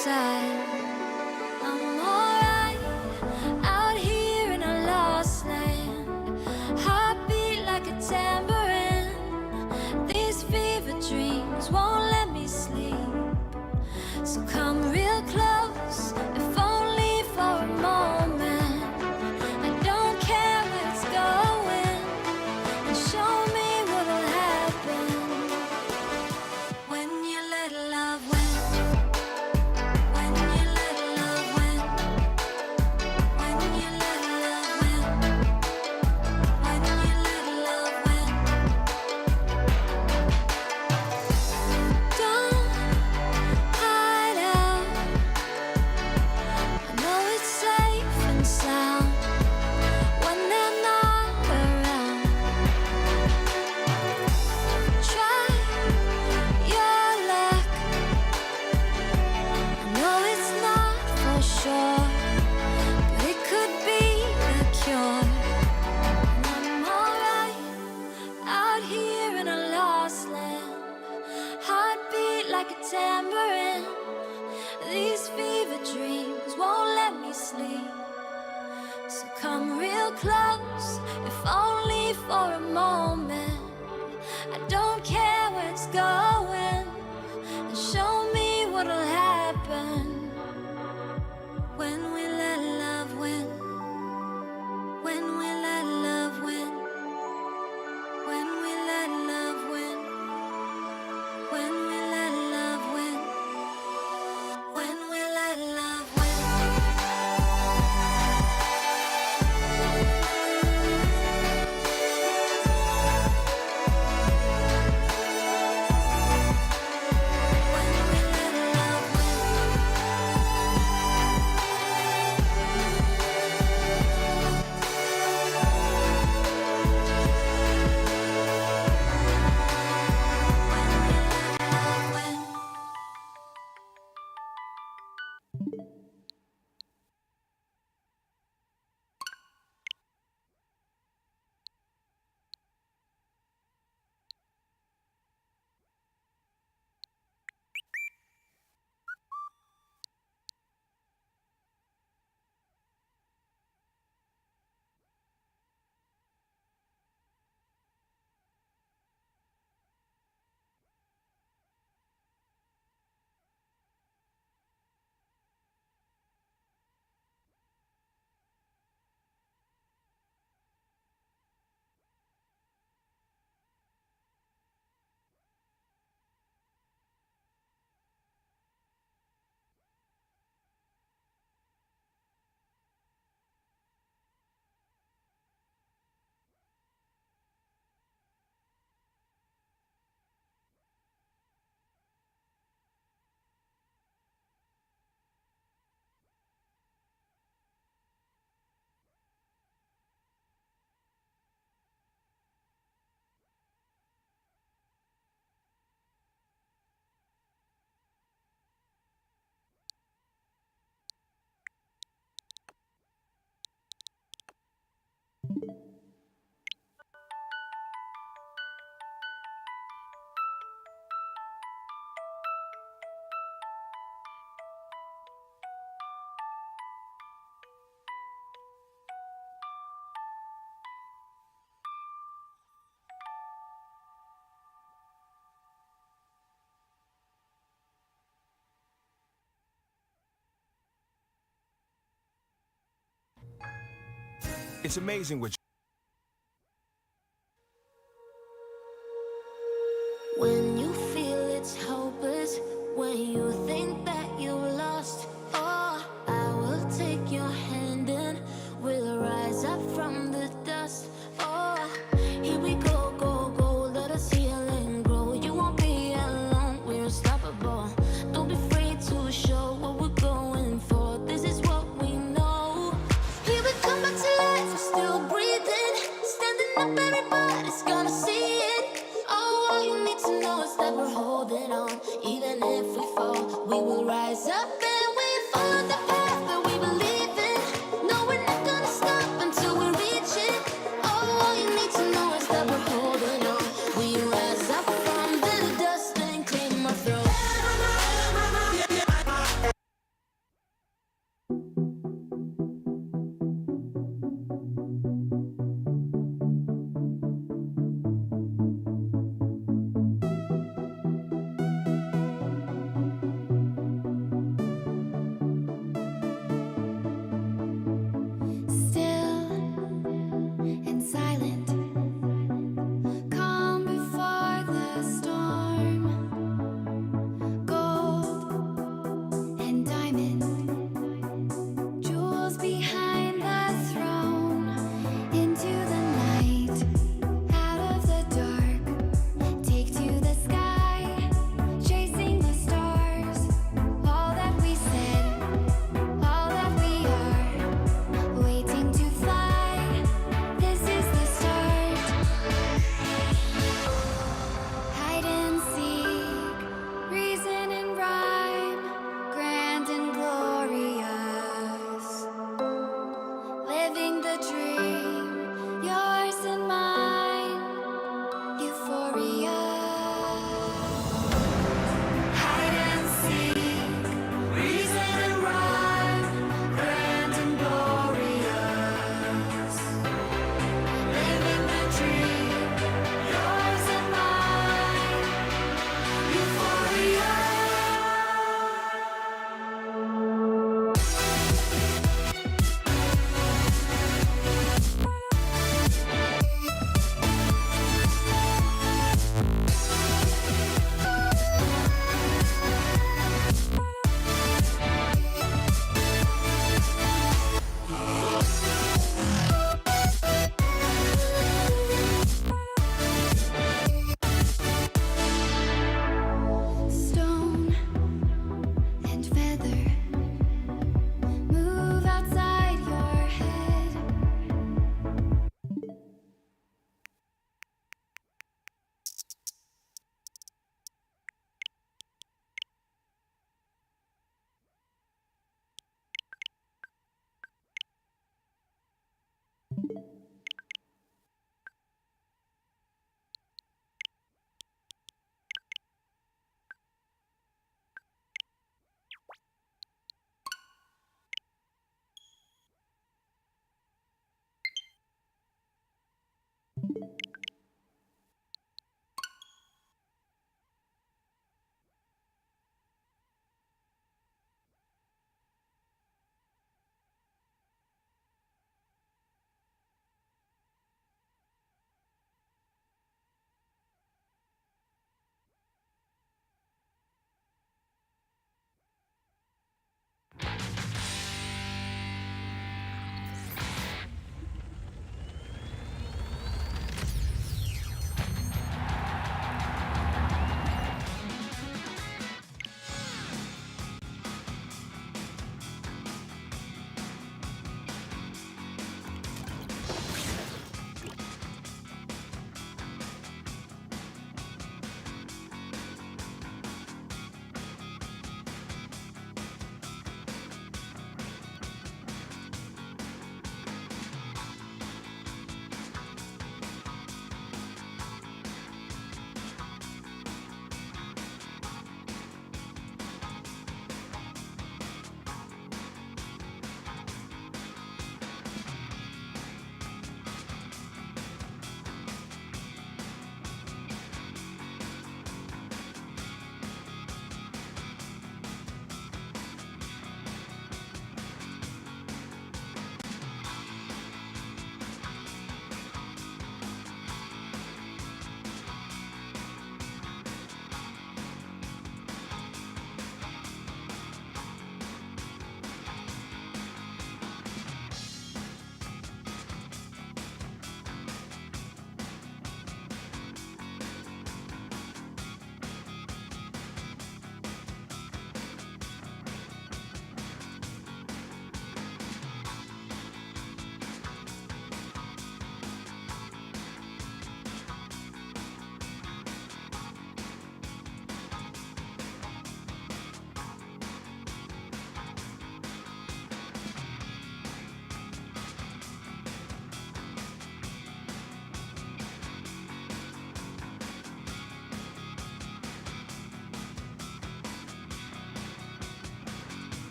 inside. I'm alright out here in a lost land. Heartbeat like a tambourine. These fever dreams won't let me sleep. So come real close, if only for a moment. I don't care where it's going, and show me what'll happen when you let love win. When you let love win. When you let love win. When you let love win. Don't hide out. I know it's safe and sound when they're not around. Try your luck. I know it's not for sure, but it could be the cure. And I'm alright out here in a lost land. Heartbeat like a tambourine. These fever dreams won't let me sleep. So come real close, if only for a moment. I don't care where it's going, and show me what'll happen when we let love win. When we let love win. When we let love win. When we let love win. When we let love win. When we let love win. Love win. It's amazing what When you feel it's hopeless, when you think that you lost, oh, I will take your hand and we'll rise up from the dust. Oh, here we go, go, go, let us heal and grow. You won't be alone, we're unstoppable. Don't be afraid to show what we're going for. This is what we know. Here we come back to life, we're still breathing.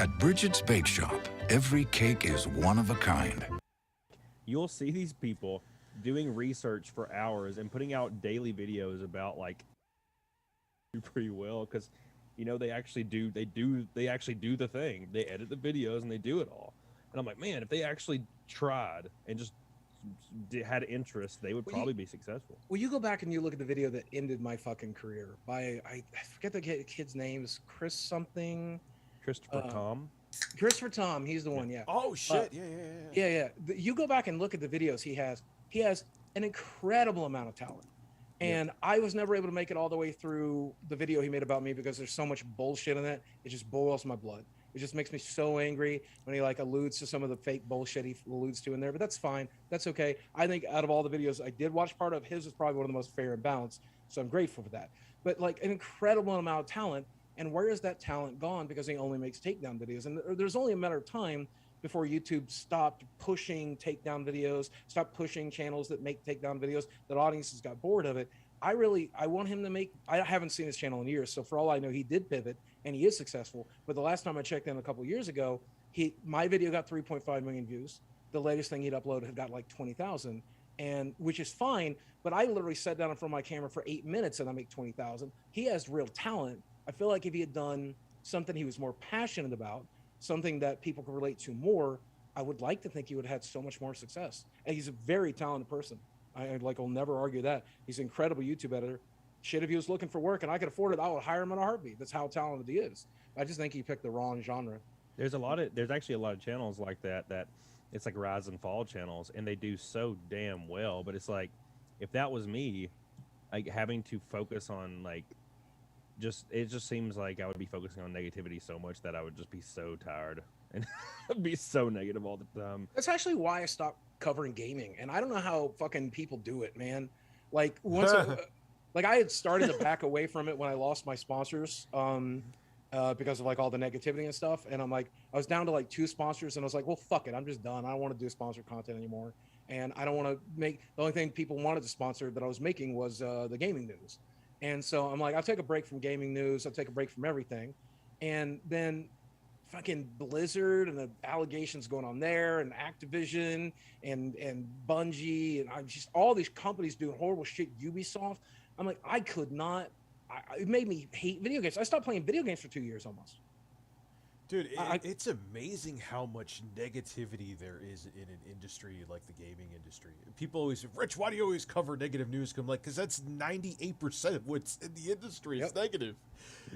At Bridget's Bake Shop, every cake is one of a kind. You'll see these people doing research for hours and putting out daily videos about like do pretty well because they actually do the thing. They edit the videos and they do it all. And I'm like, man, if they actually tried and just had interest, they would probably be successful. Well, you go back and you look at the video that ended my fucking career by I forget the kid's name, is Chris something. Christopher Tom, he's the one. Yeah. Oh shit. Yeah. You go back and look at the videos he has an incredible amount of talent. And I was never able to make it all the way through the video he made about me because there's so much bullshit in it. It just boils my blood. It just makes me so angry when he like alludes to some of the fake bullshit he alludes to in there, but that's fine. That's okay. I think out of all the videos I did watch, part of his is probably one of the most fair and balanced. So I'm grateful for that. But like an incredible amount of talent. And where is that talent gone? Because he only makes takedown videos. And there's only a matter of time before YouTube stopped pushing takedown videos, stopped pushing channels that make takedown videos, that audiences got bored of it. I want him to make, I haven't seen his channel in years. So for all I know, he did pivot and he is successful. But the last time I checked in a couple of years ago, my video got 3.5 million views. The latest thing he'd uploaded had got like 20,000, and which is fine. But I literally sat down in front of my camera for 8 minutes and I make 20,000. He has real talent. I feel like if he had done something he was more passionate about, something that people could relate to more, I would like to think he would have had so much more success. And he's a very talented person. I'll never argue that. He's an incredible YouTube editor. Shit, if he was looking for work and I could afford it, I would hire him in a heartbeat. That's how talented he is. I just think he picked the wrong genre. There's actually a lot of channels like that it's like rise and fall channels, and they do so damn well. But it's like, if that was me, like having to focus on like, it just seems like I would be focusing on negativity so much that I would just be so tired and be so negative all the time. That's actually why I stopped covering gaming, and I don't know how fucking people do it, man. Like once like I had started to back away from it when I lost my sponsors because of like all the negativity and stuff, and I'm like, I was down to like 2 sponsors, and I was like, well, fuck it, I'm just done. I don't want to do sponsored content anymore, and I don't want to make, the only thing people wanted to sponsor that I was making was the gaming news. And so I'm like, I'll take a break from gaming news, I'll take a break from everything. And then fucking Blizzard and the allegations going on there, and Activision and Bungie, and I'm just all these companies doing horrible shit, Ubisoft. I'm like, I could not, it made me hate video games. I stopped playing video games for 2 years almost. Dude, it's amazing how much negativity there is in an industry like the gaming industry. People always say, Rich, why do you always cover negative news? I'm like, because that's 98% of what's in the industry is negative.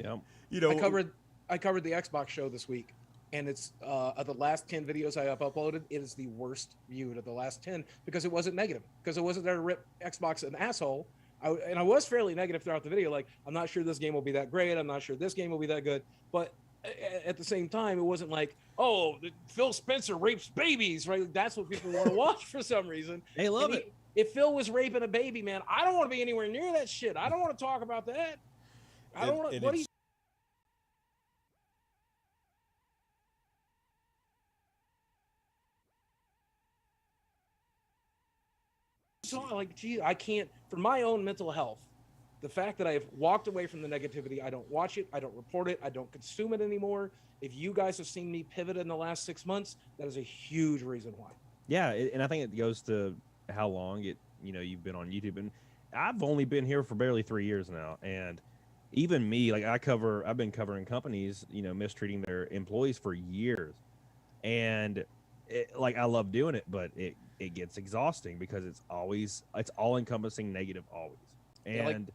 Yeah. I covered the Xbox show this week, and it's of the last 10 videos I have uploaded, it is the worst viewed of the last 10 because it wasn't negative, because it wasn't there to rip Xbox an asshole. I was fairly negative throughout the video, like, I'm not sure this game will be that great, I'm not sure this game will be that good, but at the same time, it wasn't like, oh, Phil Spencer rapes babies, right? That's what people want to watch for some reason. They love it. If Phil was raping a baby, man, I don't want to be anywhere near that shit. I don't want to talk about that. I don't want to. What do you? So like, gee, I can't, for my own mental health, the fact that I have walked away from the negativity, I don't watch it, I don't report it, I don't consume it anymore. If you guys have seen me pivot in the last 6 months, that is a huge reason why. Yeah, and I think it goes to how long you've been on YouTube, and I've only been here for barely 3 years now, and even me, like I've been covering companies, mistreating their employees for years, and I love doing it, but it gets exhausting because it's all encompassing negative always, and.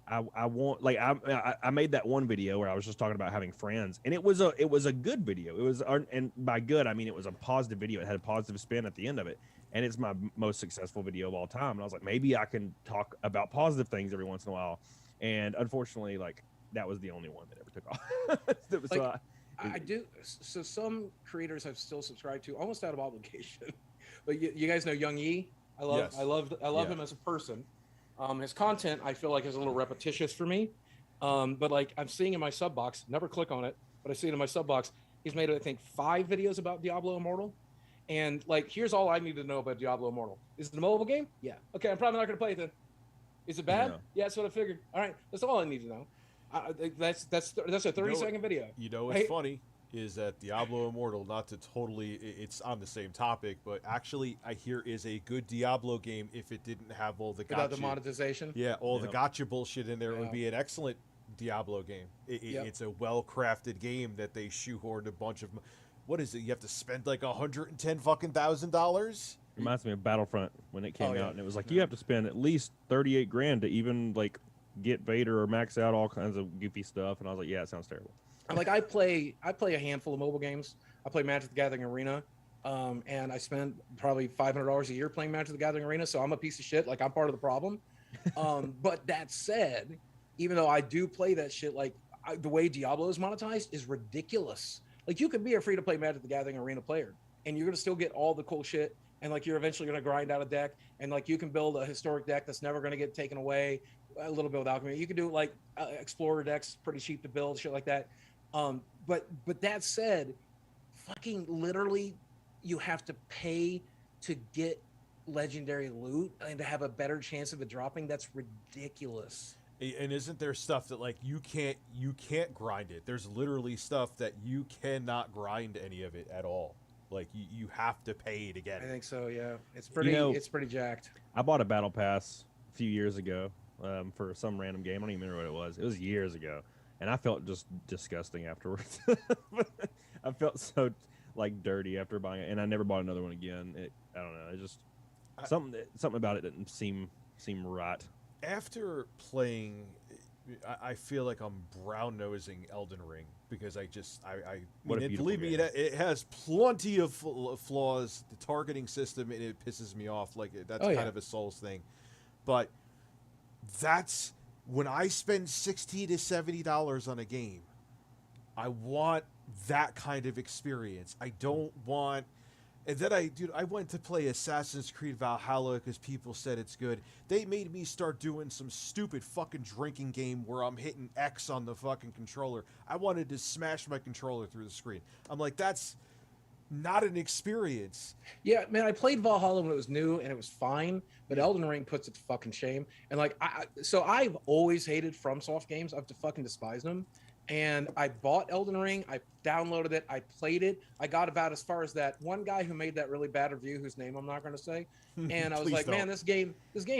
I want, like, I made that one video where I was just talking about having friends, and it was a good video. It was, and by good I mean it was a positive video. It had a positive spin at the end of it, and it's my most successful video of all time. And I was like, maybe I can talk about positive things every once in a while. And unfortunately, like, that was the only one that ever took off. So I do. So some creators I've still subscribed to, almost out of obligation. But you guys know Young Yi. I love him as a person. His content, I feel like, is a little repetitious for me. But like, I'm seeing in my sub box, never click on it, but I see it in my sub box. He's made, I think, 5 videos about Diablo Immortal. And like, here's all I need to know about Diablo Immortal. Is it a mobile game? Yeah. Okay, I'm probably not going to play it then. Is it bad? Yeah, that's what I figured. All right, that's all I need to know. That's a 30-second video. You know, it's funny. is that Diablo Immortal, not to totally, it's on the same topic, but actually I hear is a good Diablo game if it didn't have all the Without gotcha. the monetization. Yeah, all the Yep. gotcha bullshit in there. It would Yeah. be an excellent Diablo game. Yep. It's a well-crafted game that they shoehorned a bunch of. What is it? You have to spend like $110,000. Reminds me of Battlefront when it came Oh, yeah. out, and it was like you have to spend at least 38 grand to even like get Vader or max out all kinds of goofy stuff. And I was like, yeah, it sounds terrible. Like I play a handful of mobile games. I play Magic the Gathering Arena, and I spend probably $500 a year playing Magic the Gathering Arena. So I'm a piece of shit. Like I'm part of the problem. But that said, even though I do play that shit, like the way Diablo is monetized is ridiculous. Like you could be a free to play Magic the Gathering Arena player, and you're gonna still get all the cool shit. And like you're eventually gonna grind out a deck, and like you can build a historic deck that's never gonna get taken away. A little bit with alchemy. You can do like explorer decks, pretty cheap to build, shit like that. But that said, fucking literally, you have to pay to get legendary loot and to have a better chance of it dropping. That's ridiculous. And isn't there stuff that like you can't grind it? There's literally stuff that you cannot grind any of it at all. Like you have to pay to get I it. think so. Yeah, it's pretty. It's pretty jacked. I bought a battle pass a few years ago for some random game. I don't even remember what it was. It was years ago, and I felt just disgusting afterwards. I felt so like dirty after buying it, and I never bought another one again. I don't know. It just something about it didn't seem right. After playing, I feel like I'm brown nosing Elden Ring because I What a mean, beautiful believe me, game. it has plenty of flaws. The targeting system, it pisses me off. Like that's Oh, kind yeah. of a Souls thing, but that's when I spend $60 to $70 on a game. I want that kind of experience. I don't want. And then I went to play Assassin's Creed Valhalla because people said it's good. They made me start doing some stupid fucking drinking game where I'm hitting X on the fucking controller. I wanted to smash my controller through the screen. I'm like, that's not an experience. Yeah, man, I played Valhalla when it was new and it was fine, but Elden Ring puts it to fucking shame. And like, so I've always hated FromSoft games. I've fucking despised them. And I bought Elden Ring. I downloaded it. I played it. I got about as far as that one guy who made that really bad review, whose name I'm not going to say. And I was Please like, don't. man, this game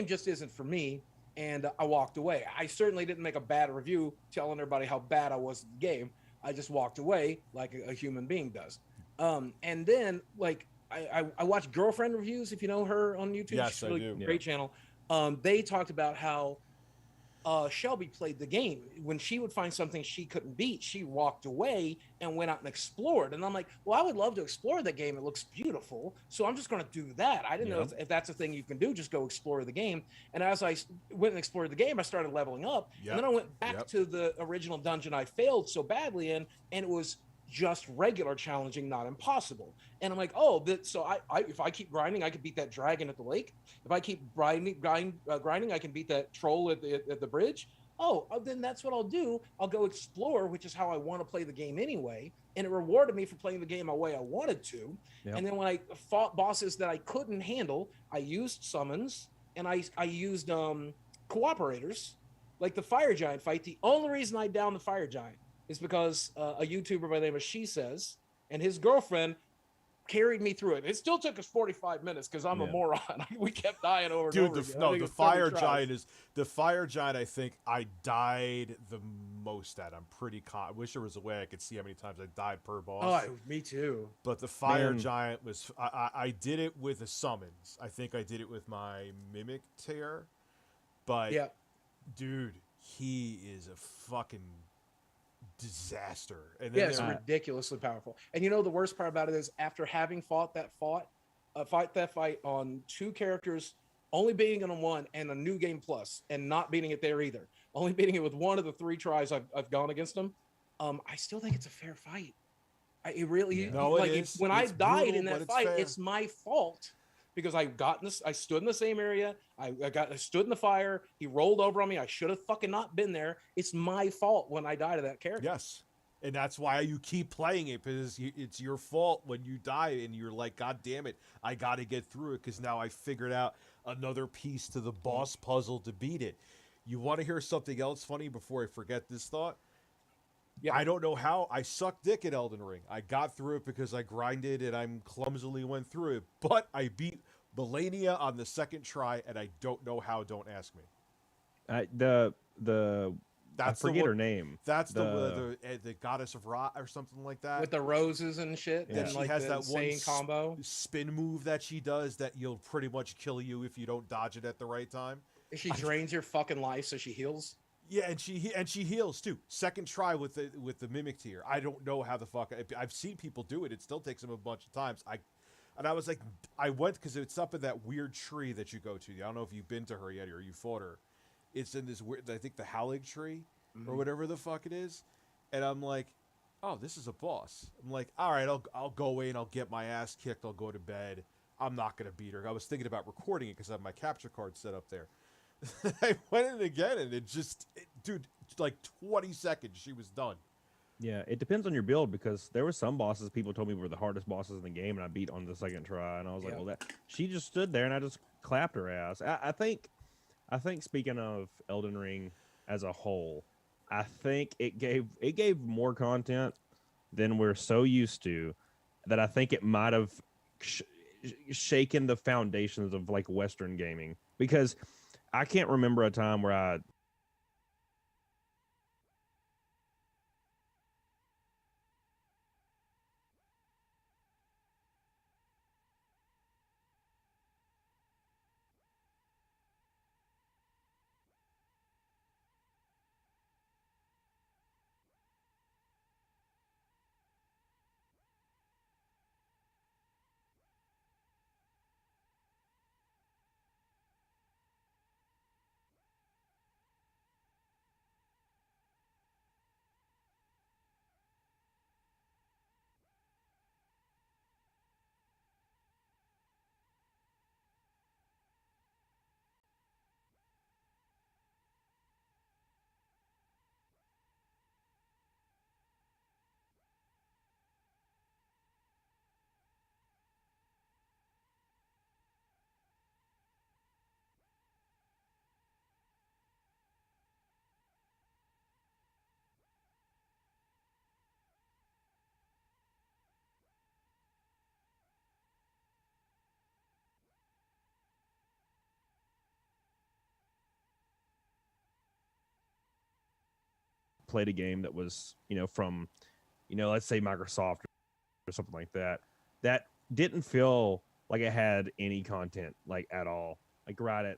just isn't for me. And I walked away. I certainly didn't make a bad review telling everybody how bad I was at the game. I just walked away like a human being does. And then like I watched Girlfriend Reviews, if you know her on YouTube. Yes, She's I a really do. great channel. They talked about how Shelby played the game. When she would find something she couldn't beat, she walked away and went out and explored. And I'm like, well, I would love to explore the game. It looks beautiful. So I'm just going to do that. I didn't know if that's a thing you can do, just go explore the game. And as I went and explored the game, I started leveling up. Yep. And then I went back to the original dungeon I failed so badly in, and it was just regular challenging, not impossible. And I'm like, oh, so I if I keep grinding, I could beat that dragon at the lake. If I keep grinding, I can beat that troll at the bridge. Oh, then that's what I'll do. I'll go explore, which is how I want to play the game anyway. And it rewarded me for playing the game the way I wanted to. Yep. And then when I fought bosses that I couldn't handle, I used summons and I used cooperators, like the fire giant fight. The only reason I downed the fire giant is because a YouTuber by the name of She Says and his girlfriend carried me through it. It still took us 45 minutes because I'm a moron. We kept dying over and over. Dude, the fire giant is the fire giant. I think I died the most at. I'm pretty. I wish there was a way I could see how many times I died per boss. Oh, me too. But the fire giant was. I did it with a summons. I think I did it with my mimic tear. But yeah, dude, he is a fucking disaster. And then it's ridiculously powerful. And you know the worst part about it is after having fought that fight on two characters, only beating it on one and a new game plus, and not beating it there either, only beating it with one of the 3 tries I've gone against him. I still think it's a fair fight. It really it is. When It's I died brutal, in but that it's fight, fair. it's my fault. Because I stood in the same area. I stood in the fire. He rolled over on me. I should have fucking not been there. It's my fault when I died to that character. Yes. And that's why you keep playing it, because it's your fault when you die and you're like, God damn it, I got to get through it because now I figured out another piece to the boss puzzle to beat it. You want to hear something else funny before I forget this thought? Yeah. I don't know how. I sucked dick at Elden Ring. I got through it because I grinded and I clumsily went through it. But I beat Melania on the second try, and I don't know how. Don't ask me. The I That's the forget one, her name. That's the goddess of rot or something like that. With the roses and shit. Yeah. And She like has the that one insane combo. spin move that she does that you'll pretty much kill you if you don't dodge it at the right time. She drains your fucking life so she heals. Yeah, and she heals too. Second try with the mimic tier. I don't know how the fuck I've seen people do it. It still takes them a bunch of times. I was like, I went because it's up in that weird tree that you go to. I don't know if you've been to her yet or you fought her. It's in this weird, I think the Howling tree or whatever the fuck it is. And I'm like, oh, this is a boss. I'm like, all right, I'll go in, I'll get my ass kicked, I'll go to bed. I'm not gonna beat her. I was thinking about recording it because I have my capture card set up there. I went in again and dude, like 20 seconds, she was done. Yeah, it depends on your build because there were some bosses people told me were the hardest bosses in the game, and I beat on the second try, and I was like, well, she just stood there and I just clapped her ass. I think speaking of Elden Ring as a whole, I think it gave more content than we're so used to that I think it might have shaken the foundations of like Western gaming, because I can't remember a time where I played a game that was, from, let's say Microsoft or something like that, that didn't feel like it had any content like at all. Like right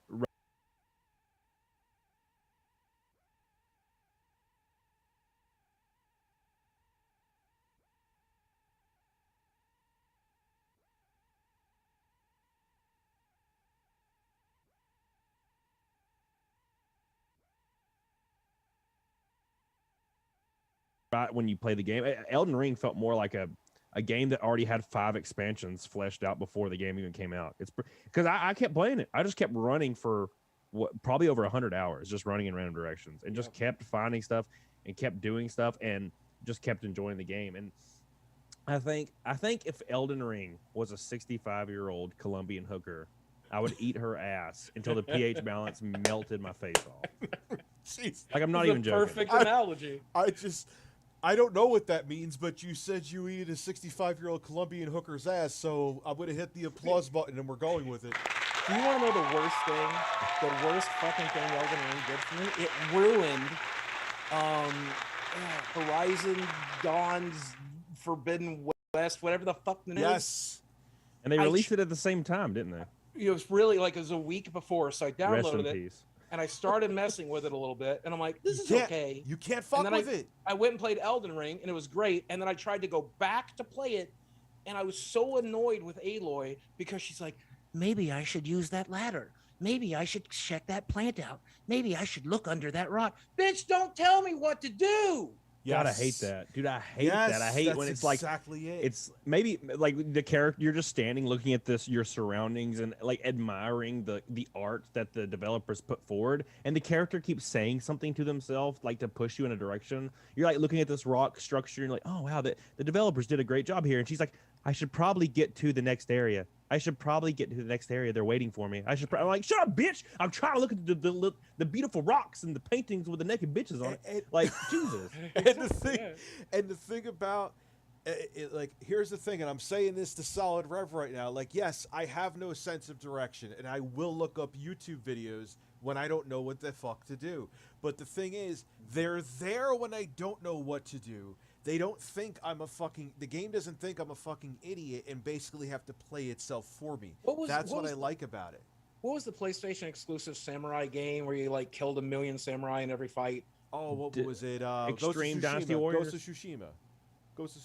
when you play the game. Elden Ring felt more like a game that already had 5 expansions fleshed out before the game even came out. It's because I kept playing it. I just kept running for probably over 100 hours, just running in random directions, and just kept finding stuff and kept doing stuff and just kept enjoying the game. And I think if Elden Ring was a 65-year-old Colombian hooker, I would eat her ass until the pH balance melted my face off. Jeez. Like, I'm not even joking. Perfect analogy. I don't know what that means, but you said you eat a 65-year-old Colombian hooker's ass, so I'm going to hit the applause button and we're going with it. Do you want to know the worst thing? The worst fucking thing Elden Ring did for me? It ruined Horizon Dawn's Forbidden West, whatever the fuck the name is. Yes. And they released it at the same time, didn't they? It was really like it was a week before, so I Rest downloaded in it. peace. And I started messing with it a little bit, and I'm like, this is okay. You can't fuck with it. I went and played Elden Ring, and it was great. And then I tried to go back to play it, and I was so annoyed with Aloy because she's like, maybe I should use that ladder. Maybe I should check that plant out. Maybe I should look under that rock. Bitch, don't tell me what to do. God, I hate that, dude. I hate that. I hate when it's exactly like it's maybe like the character, you're just standing looking at your surroundings and like admiring the art that the developers put forward, and the character keeps saying something to themselves like to push you in a direction. You're like looking at this rock structure and you're like, oh wow, the developers did a great job here, and she's like, I should probably get to the next area. I should probably get to the next area. They're waiting for me. I'm like, shut up, bitch! I'm trying to look at the beautiful rocks and the paintings with the naked bitches on it. Like, Jesus. And the thing about like, here's the thing, and I'm saying this to Solid Rev right now. Like, yes, I have no sense of direction, and I will look up YouTube videos when I don't know what the fuck to do. But the thing is, they're there when I don't know what to do. They don't think the game doesn't think I'm a fucking idiot and basically have to play itself for me. That's what I like about it. What was the PlayStation exclusive samurai game where you like killed 1 million samurai in every fight? Oh, what was it? Extreme Dynasty Warriors? Ghost of Tsushima.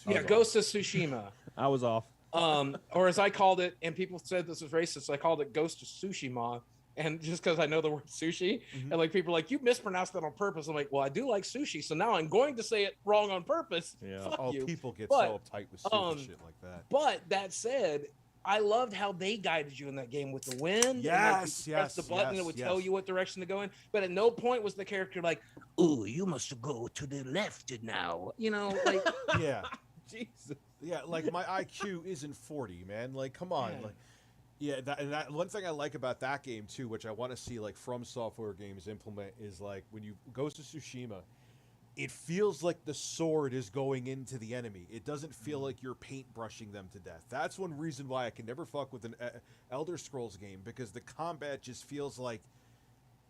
Yeah, Ghost of Tsushima. I was off. Or as I called it, and people said this was racist, I called it Ghost of Tsushima. And just because I know the word sushi, and like people are like, you mispronounced that on purpose. I'm like, well, I do like sushi, so now I'm going to say it wrong on purpose. Yeah. Fuck you. People get so uptight with stupid shit like that. But that said, I loved how they guided you in that game with the wind. Yes, and, like, press the button and it would tell you what direction to go in. But at no point was the character like, "Oh, you must go to the left now." You know, like yeah, Jesus. Yeah, like my IQ isn't 40, man. Like, come on, like. Yeah, that one thing I like about that game too, which I want to see like From Software games implement, is like when you Ghost of Tsushima, it feels like the sword is going into the enemy. It doesn't feel like you're paintbrushing them to death. That's one reason why I can never fuck with an Elder Scrolls game, because the combat just feels like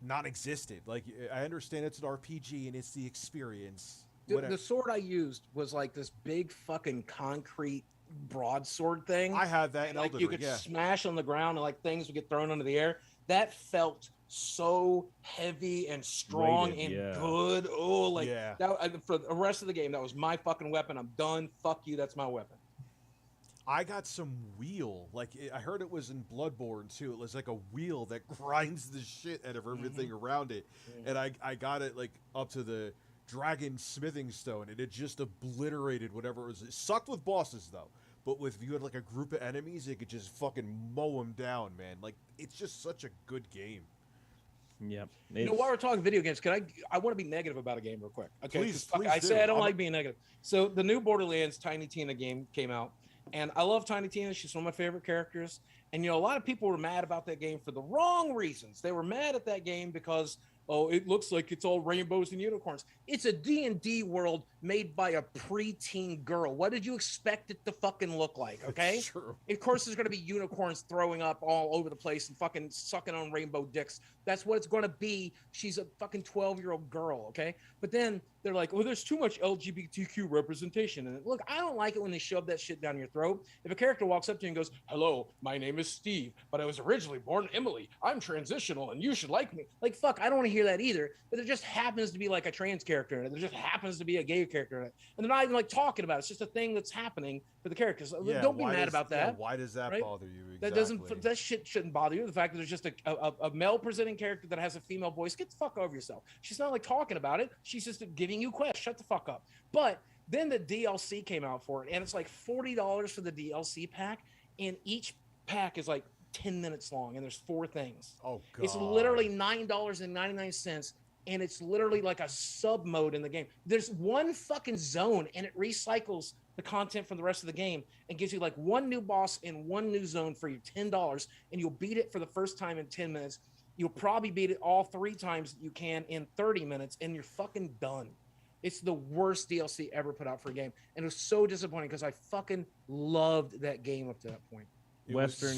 non-existent. Like, I understand it's an RPG and it's the experience. The sword I used was like this big fucking concrete broadsword thing. I had that in like Elden you Ring, could smash on the ground and like things would get thrown into the air. That felt so heavy and strong and good. Oh, like that for the rest of the game, that was my fucking weapon. I'm done. Fuck you. That's my weapon. I got some wheel. Like, I heard it was in Bloodborne too. It was like a wheel that grinds the shit out of everything around it. And I got it like up to the dragon smithing stone, and it just obliterated whatever it was. It sucked with bosses though. But if you had like a group of enemies, it could just fucking mow them down, man. Like, it's just such a good game. Yep. You know, while we're talking video games, I want to be negative about a game real quick. Okay, please I say I don't like being negative. So the new Borderlands Tiny Tina game came out, and I love Tiny Tina. She's one of my favorite characters. And, you know, a lot of people were mad about that game for the wrong reasons. They were mad at that game because, oh, it looks like it's all rainbows and unicorns. It's a D&D world made by a preteen girl. What did you expect it to fucking look like, okay? Sure. Of course, there's going to be unicorns throwing up all over the place and fucking sucking on rainbow dicks. That's what it's going to be. She's a fucking 12-year-old girl, okay? But then they're like, oh, there's too much LGBTQ representation. And look, I don't like it when they shove that shit down your throat. If a character walks up to you and goes, hello, my name is Steve, but I was originally born Emily. I'm transitional and you should like me. Like, fuck, I don't want to hear that either. But there just happens to be like a trans character in it. There just happens to be a gay character in it. And they're not even like talking about it. It's just a thing that's happening for the characters. Don't be mad about that. Why does that bother you? Exactly. That shit shouldn't bother you. The fact that there's just a male presenting character that has a female voice, get the fuck over yourself. She's not like talking about it. She's just giving you quests. Shut the fuck up. But then the DLC came out for it, and it's like $40 for the DLC pack, and each pack is like 10 minutes long, and there's 4 things. Oh god. It's literally $9.99. And it's literally like a sub mode in the game. There's one fucking zone, and it recycles the content from the rest of the game and gives you like one new boss and one new zone for your $10, and you'll beat it for the first time in 10 minutes. You'll probably beat it all 3 times that you can in 30 minutes, and you're fucking done. It's the worst DLC ever put out for a game, and it was so disappointing because I fucking loved that game up to that point. Western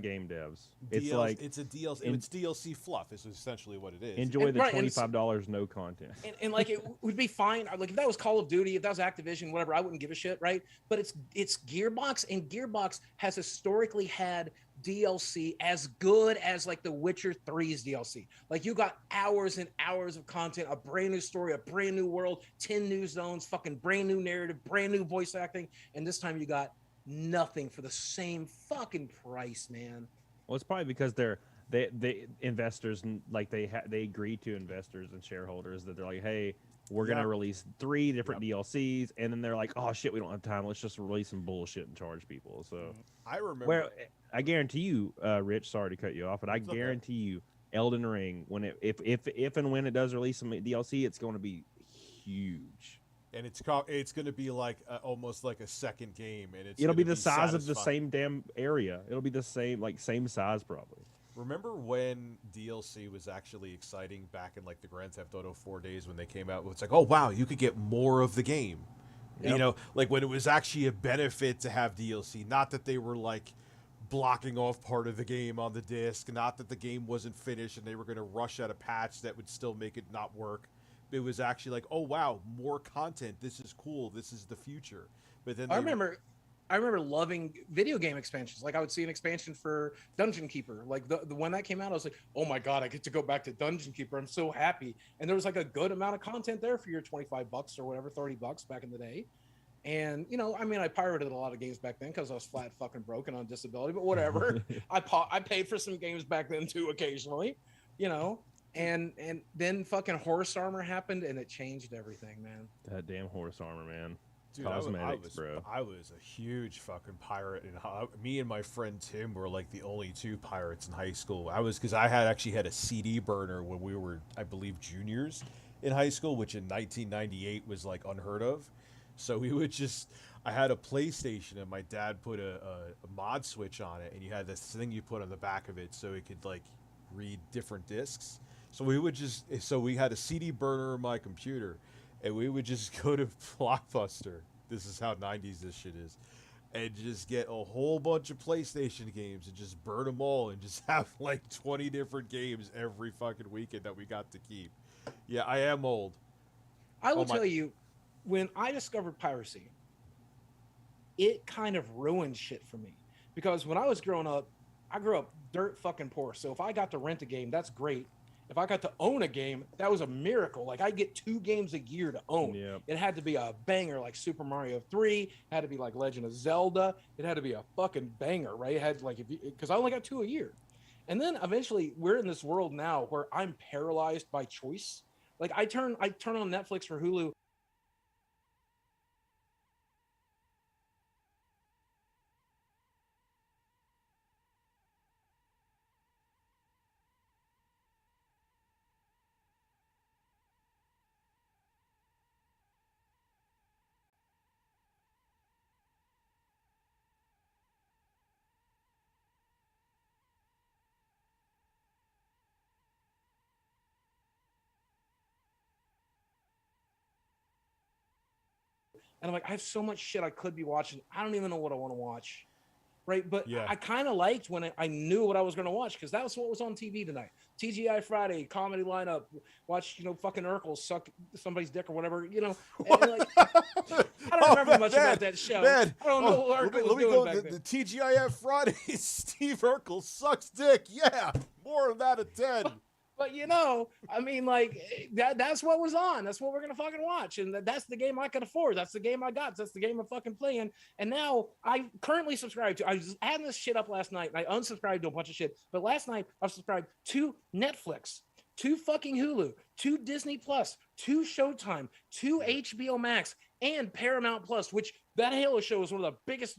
game devs. It's like it's a DLC. It's DLC fluff. Is essentially what it is. Enjoy the $25 no content. And like it would be fine. Like if that was Call of Duty, if that was Activision, whatever, I wouldn't give a shit, right? But it's Gearbox, and Gearbox has historically had DLC as good as like The Witcher 3's DLC. Like you got hours and hours of content, a brand new story, a brand new world, 10 new zones, fucking brand new narrative, brand new voice acting, and this time you got nothing for the same fucking price, man. Well, it's probably because they investors, like they agree to investors and shareholders that they're like, hey, we're gonna release 3 different DLCs, and then they're like, oh shit, we don't have time. Let's just release some bullshit and charge people. So I remember. Well, I guarantee you, Rich. Sorry to cut you off, but I guarantee you, Elden Ring, when if and when it does release some DLC, it's going to be huge. and it's going to be like almost like a second game, and It'll be gonna the size of the satisfying. same damn area. It'll be the same size probably. Remember when DLC was actually exciting back in like the Grand Theft Auto 4 days when they came out? It's like, oh wow, you could get more of the game. Yep. You know, like when it was actually a benefit to have DLC, not that they were like blocking off part of the game on the disc, not that the game wasn't finished and they were going to rush out a patch that would still make it not work. It was actually like, oh wow, more content. This is cool. This is the future. But then I remember loving video game expansions. Like I would see an expansion for Dungeon Keeper. Like the when that came out, I was like, oh my God, I get to go back to Dungeon Keeper. I'm so happy. And there was like a good amount of content there for your $25 or whatever, $30 back in the day. And, you know, I mean, I pirated a lot of games back then because I was flat fucking broken on disability, but whatever. I paid for some games back then too, occasionally, you know, and then fucking Horse Armor happened and it changed everything, man. That damn Horse Armor, man. Dude, Cosmetics, bro. I was a huge fucking pirate, and me and my friend Tim were like the only two pirates in high school. Because I actually had a CD burner when we were, I believe, juniors in high school, which in 1998 was like unheard of. So we would I had a PlayStation, and my dad put a mod switch on it, and you had this thing you put on the back of it so it could like read different discs. So we had a CD burner in my computer, and we would just go to Blockbuster. This is how 90s this shit is. And just get a whole bunch of PlayStation games and just burn them all and just have like 20 different games every fucking weekend that we got to keep. Yeah, I am old. I will tell you, when I discovered piracy, it kind of ruined shit for me. Because when I was growing up, I grew up dirt fucking poor. So if I got to rent a game, that's great. If I got to own a game, that was a miracle. Like I get 2 games a year to own. Yep. It had to be a banger like Super Mario 3. It had to be like Legend of Zelda. It had to be a fucking banger, right? It had like because I only got 2 a year. And then eventually we're in this world now where I'm paralyzed by choice. Like I turn on Netflix or Hulu. And I'm like, I have so much shit I could be watching. I don't even know what I want to watch. Right. But Yeah. I kind of liked when I knew what I was going to watch because that was what was on TV tonight. TGI Friday, comedy lineup, watch, you know, fucking Urkel suck somebody's dick or whatever, you know. And like, I don't remember much about that show. Man. I don't know what Urkel was doing back then. The TGIF Fridays, Steve Urkel sucks dick. Yeah. More than that at 10. But you know, I mean, like that's what was on. That's what we're gonna fucking watch, and that's the game I could afford. That's the game I got. That's the game I'm fucking playing. And now I currently subscribe to. I was adding this shit up last night, and I unsubscribed to a bunch of shit. But last night I subscribed to Netflix, to fucking Hulu, to Disney Plus, to Showtime, to HBO Max, and Paramount Plus. Which that Halo show was one of the biggest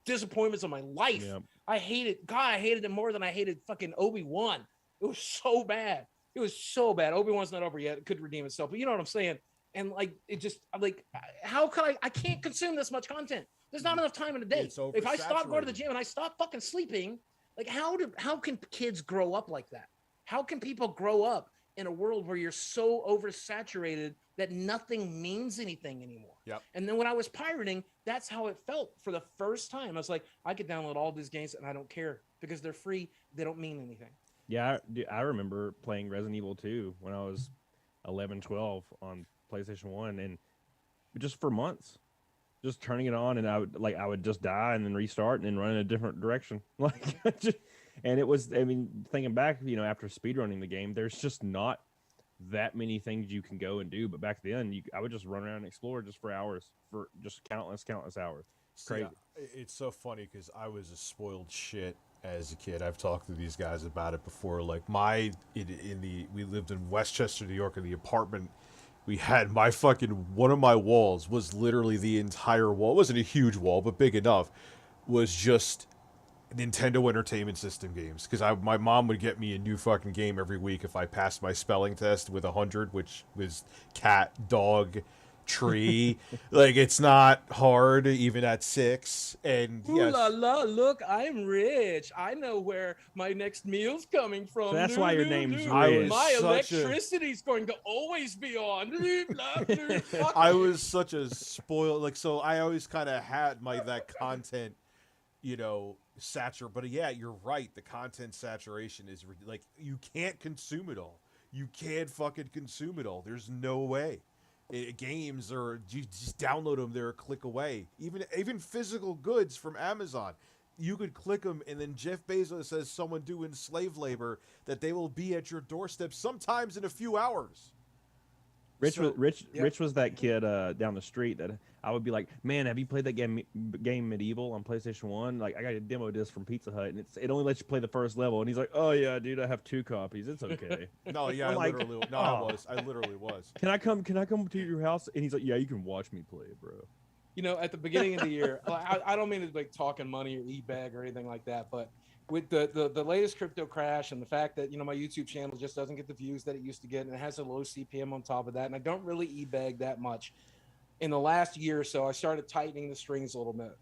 disappointments of my life. Yep. I hated. God, I hated it more than I hated fucking Obi-Wan. It was so bad. It was so bad. Obi-Wan's not over yet. It could redeem itself, but you know what I'm saying? And like, it just, I'm like, how could I can't consume this much content. There's not enough time in a day. If I stop going to the gym and I stop fucking sleeping, like how can kids grow up like that? How can people grow up in a world where you're so oversaturated that nothing means anything anymore? Yep. And then when I was pirating, that's how it felt for the first time. I was like, I could download all these games and I don't care because they're free. They don't mean anything. Yeah, I remember playing Resident Evil 2 when I was 11, 12 on PlayStation 1, and just for months, just turning it on, and I would just die and then restart and then run in a different direction. And it was, I mean, thinking back, you know, after speedrunning the game, there's just not that many things you can go and do. But back then, I would just run around and explore just for hours, for just countless hours. Crazy. Yeah, it's so funny because I was a spoiled shit as a kid. I've talked to these guys about it before. Like we lived in Westchester, New York, in the apartment. We had one of my walls was literally the entire wall. It wasn't a huge wall, but big enough. Was just Nintendo Entertainment System games. Because my mom would get me a new fucking game every week if I passed my spelling test with 100, which was cat, dog, tree. Like, it's not hard even at 6. And Ooh yes, la la, look, I'm rich. I know where my next meal's coming from. So that's why your name's I was Rich. My such a- electricity's going to always be on. Fuck I you. was such a spoiled, like, so I always kind of had that content, but yeah, you're right. The content saturation is like, you can't consume it all. You can't fucking consume it all. There's no way. Games, or you just download them, they're a click away. Even physical goods from Amazon, you could click them, and then Jeff Bezos says someone doing slave labor that they will be at your doorstep sometimes in a few hours. Rich So- Rich was that kid down the street that I would be like, man, have you played that game Medieval on PlayStation 1? Like, I got a demo disc from Pizza Hut, and it only lets you play the first level. And he's like, oh yeah, dude, I have 2 copies. It's okay. No, yeah, I'm like, I literally was. Can I come to your house? And he's like, yeah, you can watch me play it, bro. At the beginning of the year, I don't mean to like talking money or e-bag or anything like that, but with the latest crypto crash and the fact that my YouTube channel just doesn't get the views that it used to get, and it has a low CPM on top of that, and I don't really e-bag that much. In the last year or so, I started tightening the strings a little bit,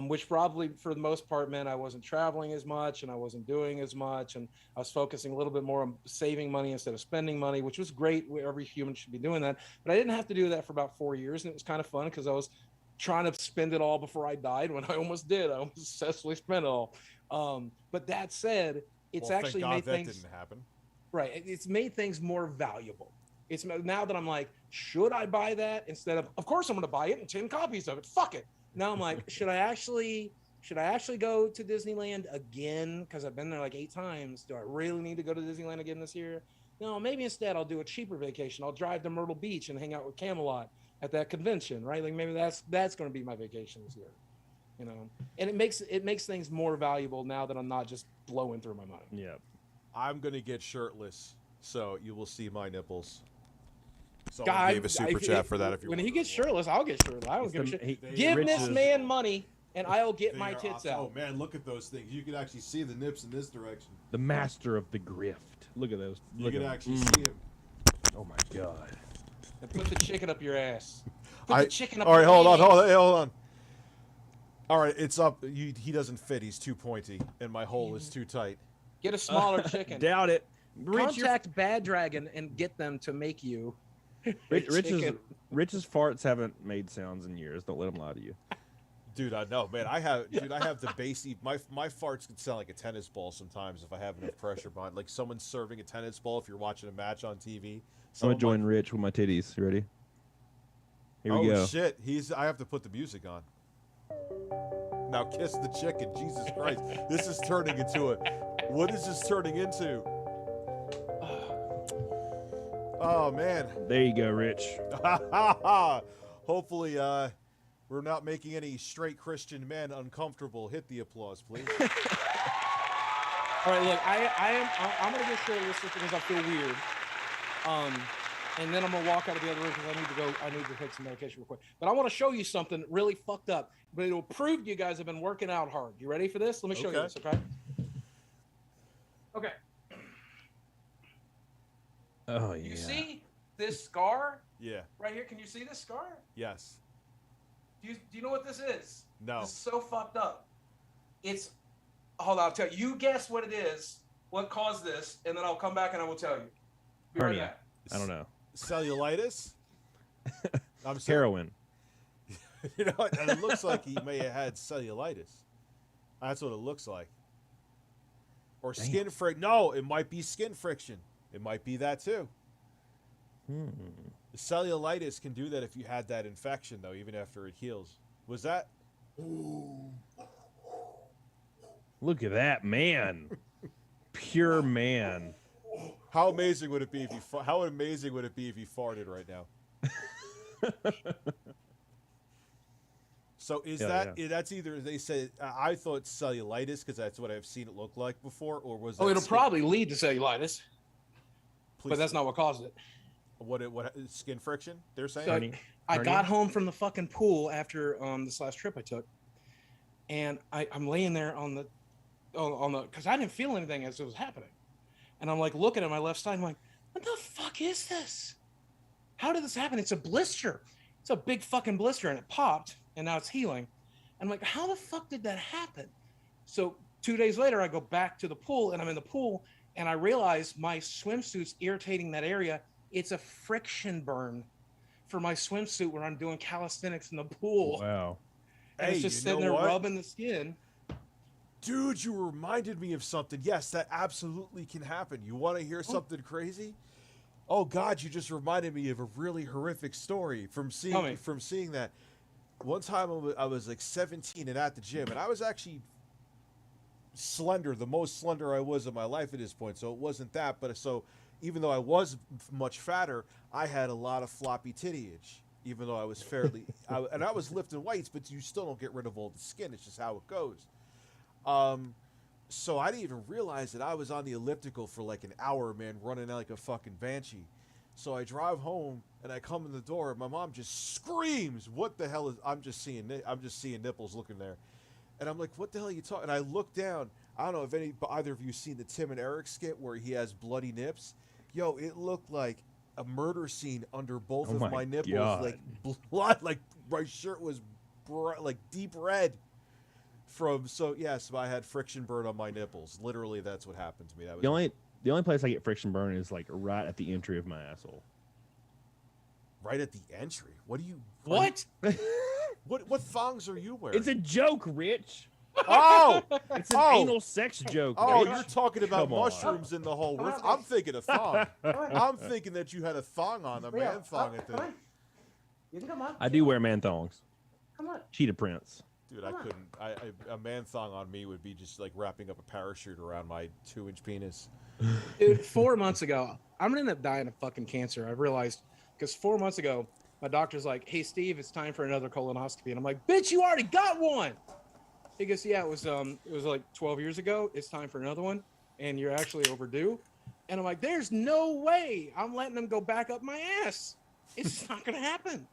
which probably for the most part meant I wasn't traveling as much and I wasn't doing as much, and I was focusing a little bit more on saving money instead of spending money, which was great. Every human should be doing that, but I didn't have to do that for about 4 years, and it was kind of fun because I was trying to spend it all before I died. When I almost did, I almost successfully spent it all. But that said, it's actually made things didn't happen. right. It's made things more valuable. It's now that I'm like, should I buy that instead of course I'm going to buy it and 10 copies of it. Fuck it. Now I'm like, should I actually go to Disneyland again? Because I've been there like 8 times. Do I really need to go to Disneyland again this year? No, maybe instead I'll do a cheaper vacation. I'll drive to Myrtle Beach and hang out with Camelot at that convention, right? Like maybe that's going to be my vacation this year. And it makes things more valuable now that I'm not just blowing through my money. Yeah. I'm gonna get shirtless, so you will see my nipples. So God, I gave a super chat for that. If you when want he to gets know. shirtless, I'll get shirtless. I don't give a shit. Give Rich this is- man money, and I'll get They my are tits awesome. out. Oh man, look at those things. You can actually see the nips in this direction. The master of the grift. Look at those. You Look can at 'em. actually see him. Oh my god. And put the chicken up your ass. Put the chicken up all right, your hold on, ass. hold on. All right, it's up. He doesn't fit. He's too pointy, and my hole is too tight. Get a smaller chicken. Doubt it. Rich, Contact Bad Dragon and get them to make you. Rich's farts haven't made sounds in years. Don't let him lie to you. Dude, I know, man. I have the bassy. My farts can sound like a tennis ball sometimes if I have enough pressure behind. Like someone serving a tennis ball if you're watching a match on TV. I'm gonna join Rich with my titties. You ready? Here we go. Oh shit! I have to put the music on. Now kiss the chicken. Jesus Christ! This is turning into a. What is this turning into? Oh man! There you go, Rich. Hopefully, we're not making any straight Christian men uncomfortable. Hit the applause, please. All right, look, I'm gonna get shirtless because I feel weird. And then I'm gonna walk out of the other room because I need to take some medication real quick. But I want to show you something really fucked up, but it'll prove you guys have been working out hard. You ready for this? Let me show you this, okay? Okay. Oh yeah. You see this scar Yeah. right here? Can you see this scar? Yes. Do you know what this is? No. This is so fucked up. It's hold on, I'll tell you. You guess what it is, what caused this, and then I'll come back and I will tell you. Be right Hernia. back. I don't know. Cellulitis. I'm sorry. Heroin. You know, and it looks like he may have had cellulitis. That's what it looks like. Or skin friction. No, it might be skin friction. It might be that too. The cellulitis can do that if you had that infection, though, even after it heals. Was that? Look at that man. Pure man. How amazing would it be if you? How amazing would it be if you farted right now? So is that's either they say I thought cellulitis because that's what I've seen it look like before, or was that Oh, it'll probably lead to cellulitis, but that's not what caused it. What skin friction? They're saying. So I got home from the fucking pool after this last trip I took, and I'm laying there on the because I didn't feel anything as it was happening, and I'm like looking at my left side. I'm like, what the fuck is this? how did this happen? It's a blister. It's a big fucking blister, and it popped, and now it's healing. I'm like, how the fuck did that happen? So 2 days later, I go back to the pool, and I'm in the pool, and I realize my swimsuit's irritating that area. It's a friction burn for my swimsuit where I'm doing calisthenics in the pool. Wow. And it's just sitting there rubbing the skin. Dude, you reminded me of something. Yes, that absolutely can happen. You want to hear something crazy? Oh God, you just reminded me of a really horrific story from seeing that. One time I was like 17 and at the gym, and I was actually slender, the most slender I was in my life at this point. So it wasn't that, but so even though I was much fatter, I had a lot of floppy tittyage. Even though I was fairly, and I was lifting weights, but you still don't get rid of all the skin. It's just how it goes. So I didn't even realize that I was on the elliptical for like an hour, man, running like a fucking banshee. So I drive home and I come in the door and my mom just screams, "What the hell is?" I'm just seeing nipples looking there, and I'm like, "What the hell are you talking?" And I look down. I don't know if either of you seen the Tim and Eric skit where he has bloody nips. Yo, it looked like a murder scene under both of my nipples. God. Like blood, like my shirt was like deep red. So I had friction burn on my nipples. Literally, that's what happened to me. That was The only place I get friction burn is like right at the entry of my asshole. right at the entry. What do you? What? What thongs are you wearing? It's a joke, Rich. Oh, It's an anal sex joke. Oh, Rich. you're talking about Come on. mushrooms in the whole. I'm thinking a thong. I'm thinking that you had a thong on, a man thong at the. You can come on. I do wear man thongs. Come on. Cheetah prints. Dude, I couldn't. A man thong on me would be just like wrapping up a parachute around my 2-inch penis. Dude, 4 months ago, I'm gonna end up dying of fucking cancer. I realized because 4 months ago, my doctor's like, "Hey, Steve, it's time for another colonoscopy," and I'm like, "Bitch, you already got one." He goes, "Yeah, it was like 12 years ago. It's time for another one, and you're actually overdue." And I'm like, "There's no way I'm letting them go back up my ass. It's just not gonna happen."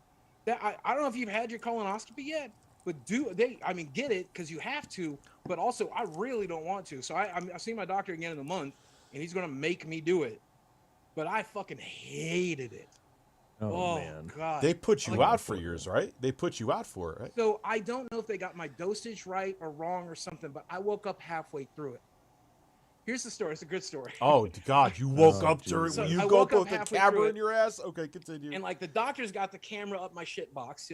I don't know if you've had your colonoscopy yet, but get it because you have to. But also, I really don't want to. So I see my doctor again in a month, and he's gonna make me do it. But I fucking hated it. Oh man. God. They put you out for yours, right? They put you out for it, right? So I don't know if they got my dosage right or wrong or something, but I woke up halfway through it. Here's the story. It's a good story. Oh God, you woke up during So when you I go woke up with the halfway camera through in it. your ass. Okay, continue. And like the doctor's got the camera up my shit box,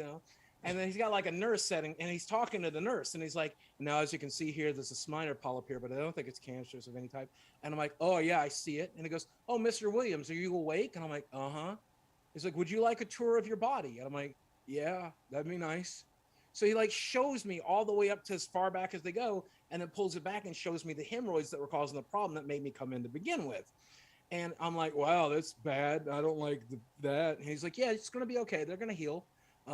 and then he's got like a nurse setting, and he's talking to the nurse, and he's like, "Now, as you can see here, there's a minor polyp here, but I don't think it's cancerous of any type." And I'm like, "Oh yeah, I see it." And he goes, "Oh, Mr. Williams, are you awake?" And I'm like, "Uh-huh." He's like, "Would you like a tour of your body?" And I'm like, "Yeah, that'd be nice." So he like shows me all the way up to as far back as they go, and then pulls it back and shows me the hemorrhoids that were causing the problem that made me come in to begin with. And I'm like, "Wow, that's bad. I don't like that." And he's like, "Yeah, it's going to be okay. They're going to heal.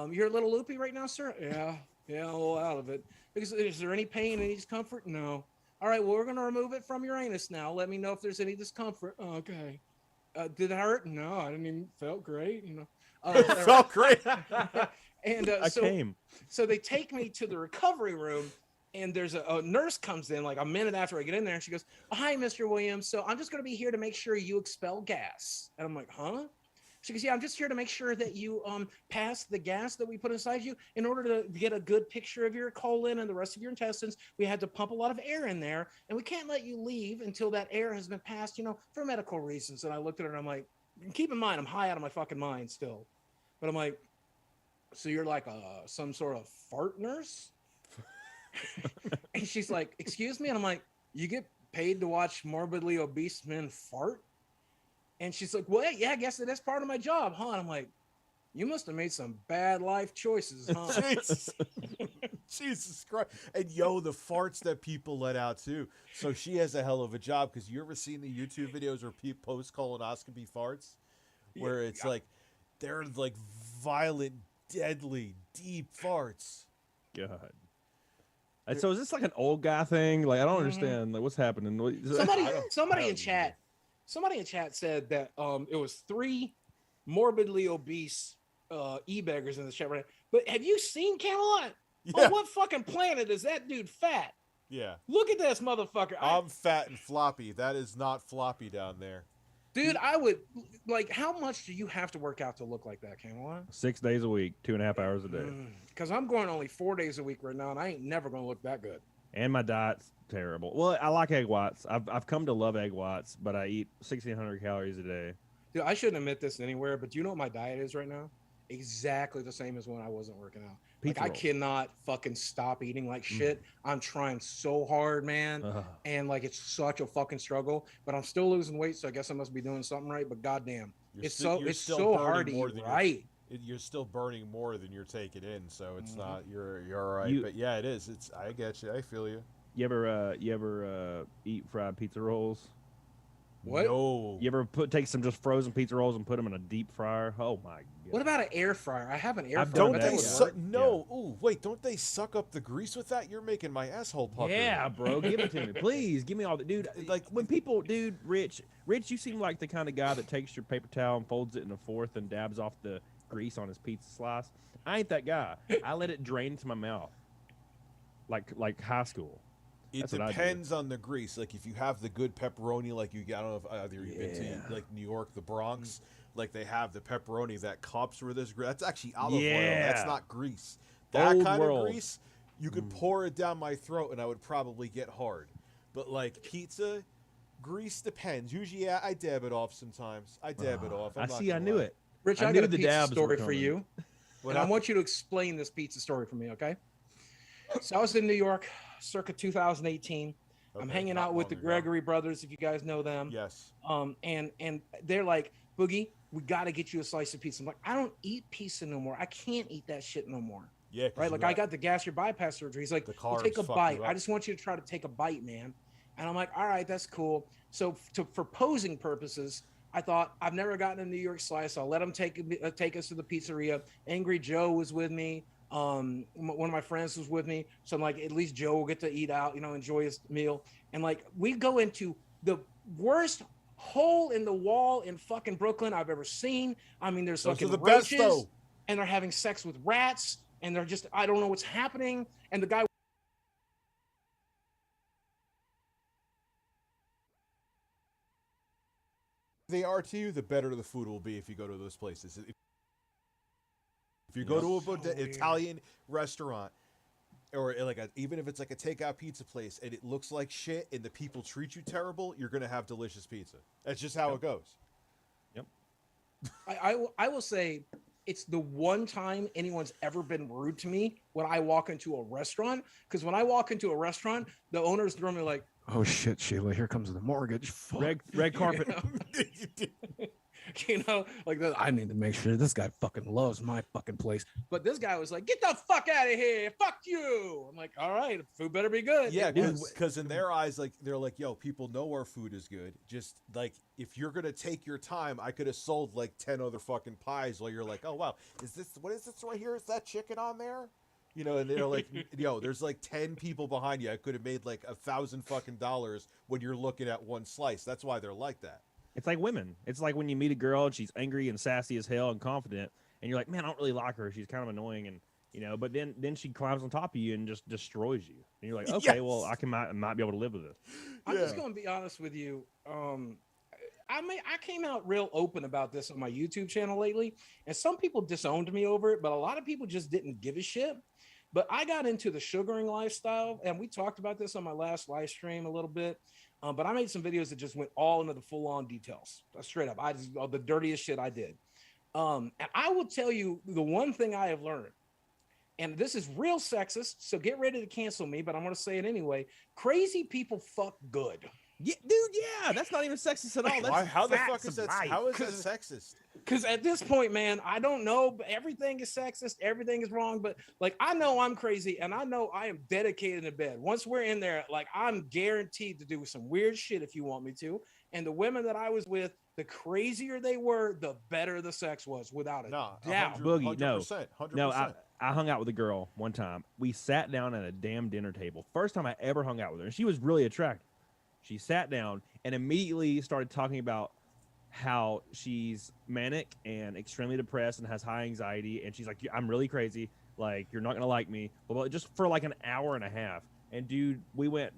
You're a little loopy right now, sir?" Yeah, a little out of it. Because is there any pain, any discomfort? No. All right, well, we're going to remove it from your anus now. Let me know if there's any discomfort. Okay. Did it hurt? No, I didn't even felt great. It felt great. And I came. so they take me to the recovery room, and there's a nurse comes in like a minute after I get in there, and she goes, "Hi, Mr. Williams. So I'm just going to be here to make sure you expel gas." And I'm like, "Huh?" She goes, "Yeah, I'm just here to make sure that you pass the gas that we put inside you. In order to get a good picture of your colon and the rest of your intestines, we had to pump a lot of air in there, and we can't let you leave until that air has been passed, for medical reasons." And I looked at her and I'm like, keep in mind, I'm high out of my fucking mind still. But I'm like, "So you're like some sort of fart nurse?" And she's like, "Excuse me?" And I'm like, "You get paid to watch morbidly obese men fart?" And she's like, "Well, yeah, I guess that's part of my job, huh?" And I'm like, "You must have made some bad life choices, huh?" Jesus Christ. And the farts that people let out too. So she has a hell of a job, because you ever seen the YouTube videos where people post colonoscopy farts? Where it's like, they're like violent, deadly, deep farts. God. And so is this like an old guy thing? Like I don't understand. Like what's happening? Somebody in chat said that it was 3 morbidly obese e-beggars in the chat right now. But have you seen Camelot? Yeah. On what fucking planet is that dude fat? Yeah. Look at this motherfucker. I'm fat and floppy. That is not floppy down there. Dude, I would like. How much do you have to work out to look like that, Camelot? 6 days a week, 2.5 hours a day. Because I'm going only 4 days a week right now, and I ain't never gonna look that good. And my diet's terrible. Well, I like egg whites. I've come to love egg whites, but I eat 1,600 calories a day. Dude, I shouldn't admit this anywhere, but do you know what my diet is right now? Exactly the same as when I wasn't working out. Like, I cannot fucking stop eating like shit. I'm trying so hard, man. And like, it's such a fucking struggle, but I'm still losing weight. So I guess I must be doing something right, but goddamn, it's so hard to eat right. You're still burning more than you're taking in. So it's not, you're all right. But yeah, it is. I get you. I feel you. You ever eat fried pizza rolls? What? No. You ever take some just frozen pizza rolls and put them in a deep fryer? Oh my god. What about an air fryer? I have an air fryer. Don't they no. Yeah. Ooh, wait, don't they suck up the grease with that? You're making my asshole pucker. Yeah, bro. Give it to me. Please. Give me all the dude. Like when people, dude, Rich, you seem like the kind of guy that takes your paper towel and folds it in a fourth and dabs off the grease on his pizza slice. I ain't that guy. I let it drain into my mouth. Like high school. It depends on the grease. Like if you have the good pepperoni, like I don't know if either you've been to like New York, the Bronx, like they have the pepperoni that cups where there's grease. That's actually olive oil. That's not grease. That kind of grease, you could pour it down my throat and I would probably get hard. But like pizza, grease depends. Usually, I dab it off sometimes. I dab it off. I knew it. Rich, I got a pizza story for you. And I want you to explain this pizza story for me, okay? So I was in New York circa 2018. I'm hanging out with the Gregory brothers, if you guys know them. Yes. And they're like, Boogie, we got to get you a slice of pizza. I'm like, I don't eat pizza no more. I can't eat that shit no more. Yeah. Right? Like, I got the gastric bypass surgery. He's like, well, take a bite. I just want you to try to take a bite, man. And I'm like, all right, that's cool. So for posing purposes, I thought, I've never gotten a New York slice. I'll let them take us to the pizzeria. Angry Joe was with me. One of my friends was with me. So I'm like, at least Joe will get to eat out, enjoy his meal. And like, we go into the worst hole in the wall in fucking Brooklyn I've ever seen. I mean, there's fucking roaches, and they're having sex with rats, and they're just, I don't know what's happening. And the guy, they are to you, the better the food will be if you go to those places. If you go to an Italian restaurant, or even if it's like a takeout pizza place, and it looks like shit, and the people treat you terrible, you're gonna have delicious pizza. That's just how it goes. Yep. I will say, it's the one time anyone's ever been rude to me when I walk into a restaurant. Because when I walk into a restaurant, the owners throw me like, "Oh shit, Sheila, here comes the mortgage." Fuck. Red carpet. Like I need to make sure this guy fucking loves my fucking place. But this guy was like, "Get the fuck out of here, fuck you." I'm like, all right, food better be good. Yeah, because in their eyes, like they're like, yo, people know our food is good. Just like, if you're gonna take your time, I could have sold like 10 other fucking pies while you're like, oh wow, what is this right here? Is that chicken on there? And they're like, yo, there's like 10 people behind you. I could have made like $1,000 fucking dollars when you're looking at one slice. That's why they're like that. It's like women. It's like when you meet a girl and she's angry and sassy as hell and confident, and you're like, man, I don't really like her. She's kind of annoying, and but then she climbs on top of you and just destroys you. And you're like, okay, well, I might be able to live with this. I'm just gonna be honest with you. I came out real open about this on my YouTube channel lately, and some people disowned me over it, but a lot of people just didn't give a shit. But I got into the sugaring lifestyle, and we talked about this on my last live stream a little bit. But I made some videos that just went all into the full-on details, straight up. All the dirtiest shit I did. And I will tell you the one thing I have learned, and this is real sexist, so get ready to cancel me, but I'm going to say it anyway. Crazy people fuck good. Yeah, dude, yeah, that's not even sexist at all. That's how the fuck is that? How is that sexist? Because at this point, man, I don't know, but everything is sexist, everything is wrong. But like, I know I'm crazy, and I know I am dedicated in bed. Once we're in there, like, I'm guaranteed to do some weird shit if you want me to. And the women that I was with, the crazier they were, the better the sex was, without a doubt. Boogie, 100%, 100%. No, I hung out with a girl one time. We sat down at a damn dinner table. First time I ever hung out with her, and she was really attractive. She sat down and immediately started talking about how she's manic and extremely depressed and has high anxiety. And she's like, I'm really crazy. Like, you're not going to like me. But just for like an hour and a half. And dude, we went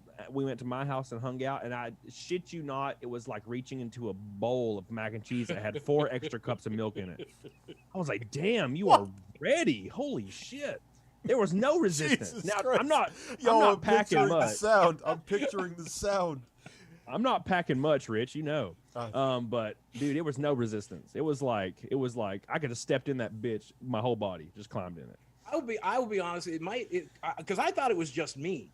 to my house and hung out, and I shit you not, it was like reaching into a bowl of mac and cheese that had 4 extra cups of milk in it. I was like, damn, you are ready. Holy shit. There was no resistance. Jesus Now Christ. I'm not packing picturing much. the sound. I'm picturing the sound. I'm not packing much, Rich, you know. But dude, it was no resistance. It was like I could have stepped in that bitch, my whole body just climbed in it. I will be honest, because I thought it was just me.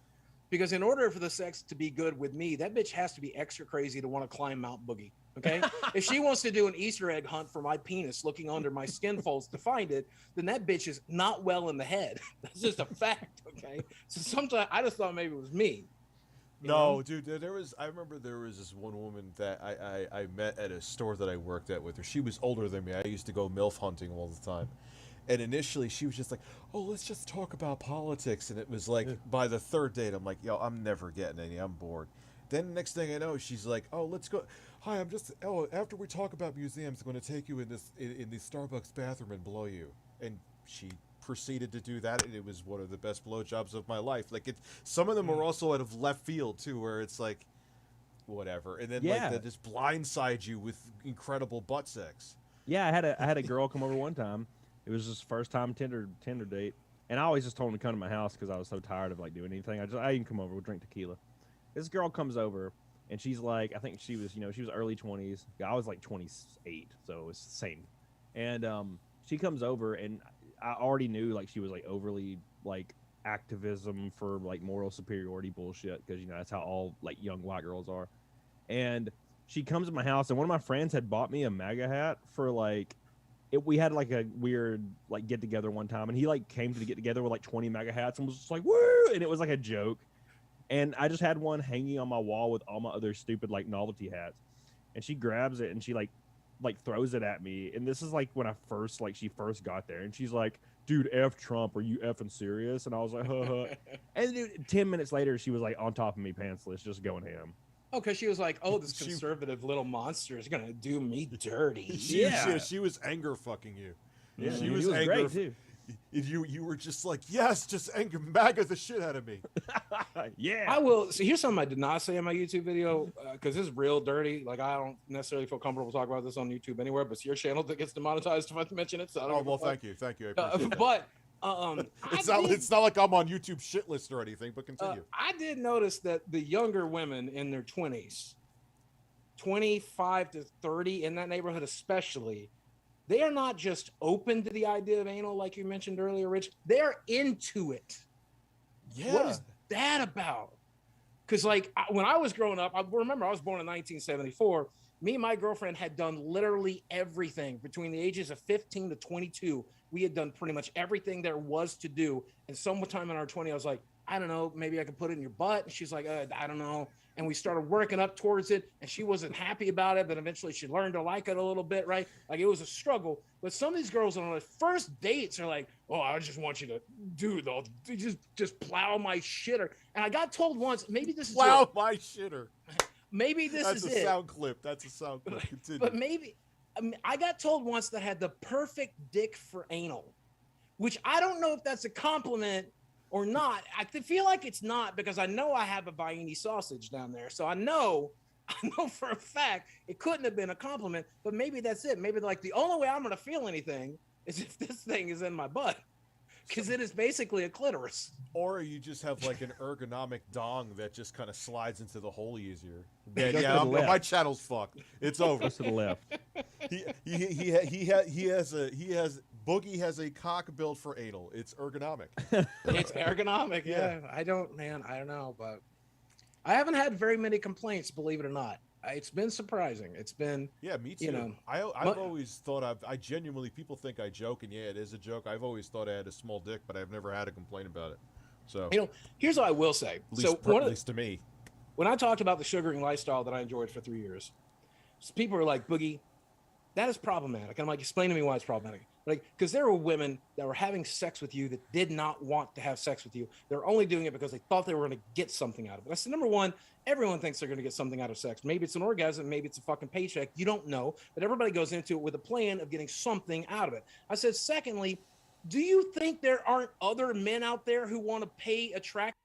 Because in order for the sex to be good with me, that bitch has to be extra crazy to want to climb Mount Boogie. Okay. If she wants to do an Easter egg hunt for my penis looking under my skin folds to find it, then that bitch is not well in the head. That's just a fact. Okay. So sometimes I just thought maybe it was me. No, dude, I remember there was this one woman that I met at a store that I worked at with her. She was older than me. I used to go MILF hunting all the time. And initially she was just like, oh, let's just talk about politics. And it was like, by the 3rd date, I'm like, yo, I'm never getting any. I'm bored. Then the next thing I know, she's like, oh, let's go. Hi, after we talk about museums, I'm going to take you in the Starbucks bathroom and blow you. And she proceeded to do that, and it was one of the best blowjobs of my life. Like, some of them are also out of left field too, where it's like, whatever. And then like they just blindside you with incredible butt sex. Yeah, I had a girl come over one time. It was his first time Tinder date, and I always just told him to come to my house because I was so tired of like doing anything. I didn't come over. We'll drink tequila. This girl comes over, and she's like, I think she was early 20s. I was like 28, so it's the same. And she comes over, and I already knew like she was like overly like activism for like moral superiority bullshit, because that's how all like young white girls are. And she comes to my house, and one of my friends had bought me a MAGA hat for like. We had like a weird like get together one time, and he like came to the get together with like 20 MAGA hats and was just like, woo! And it was like a joke. And I just had one hanging on my wall with all my other stupid like novelty hats. And she grabs it and she like throws it at me. And this is like when she first got there, and she's like, dude, F Trump, are you effing serious? And I was like, huh. And dude, 10 minutes later, she was like on top of me pantsless, just going ham. Oh, because she was like, oh, this conservative little monster is going to do me dirty. She was anger fucking you. Yeah, she was anger. Great too. You were just like, yes, just anger MAGA the shit out of me. Yeah. I will. So here's something I did not say in my YouTube video, because this is real dirty. Like, I don't necessarily feel comfortable talking about this on YouTube anywhere, but it's your channel that gets demonetized if I mention it. So I don't thank you. I appreciate that. But it's not like I'm on YouTube shit list or anything, but continue. I did notice that the younger women in their 20s, 25 to 30, in that neighborhood especially, they are not just open to the idea of anal like you mentioned earlier, Rich. They're into it. Yeah. What is that about? Because like when I was growing up, I remember I was born in 1974. Me and my girlfriend had done literally everything between the ages of 15 to 22. We had done pretty much everything there was to do. And sometime in our 20s, I was like, I don't know, maybe I could put it in your butt. And she's like, I don't know. And we started working up towards it, and she wasn't happy about it, but eventually she learned to like it a little bit, right? Like, it was a struggle. But some of these girls on their first dates are like, oh, I just want you to do though. Just plow my shitter. And I got told once, maybe this is plow my shitter. Maybe that's a sound clip. That's a sound clip. Continue. But maybe I got told once that I had the perfect dick for anal, which I don't know if that's a compliment or not. I feel like it's not, because I know I have a Vienna sausage down there. So I know for a fact it couldn't have been a compliment, but maybe that's it. Maybe like the only way I'm going to feel anything is if this thing is in my butt, because it is basically a clitoris. Or you just have like an ergonomic dong that just kind of slides into the hole easier. My channel's fucked. It's over. Goes to the left. Boogie has a cock built for anal. It's ergonomic. It's ergonomic. Yeah. I don't know, but I haven't had very many complaints, believe it or not. It's been surprising. It's been, me too. I've always thought I genuinely, people think I joke, and it is a joke. I've always thought I had a small dick, but I've never had a complaint about it. So here's what I will say. At least to me, when I talked about the sugaring lifestyle that I enjoyed for 3 years, people were like, Boogie, that is problematic. And I'm like, explain to me why it's problematic. Like, because there were women that were having sex with you that did not want to have sex with you. They're only doing it because they thought they were going to get something out of it. I said, number one, everyone thinks they're going to get something out of sex. Maybe it's an orgasm, maybe it's a fucking paycheck. You don't know, but everybody goes into it with a plan of getting something out of it. I said, secondly, do you think there aren't other men out there who want to pay attract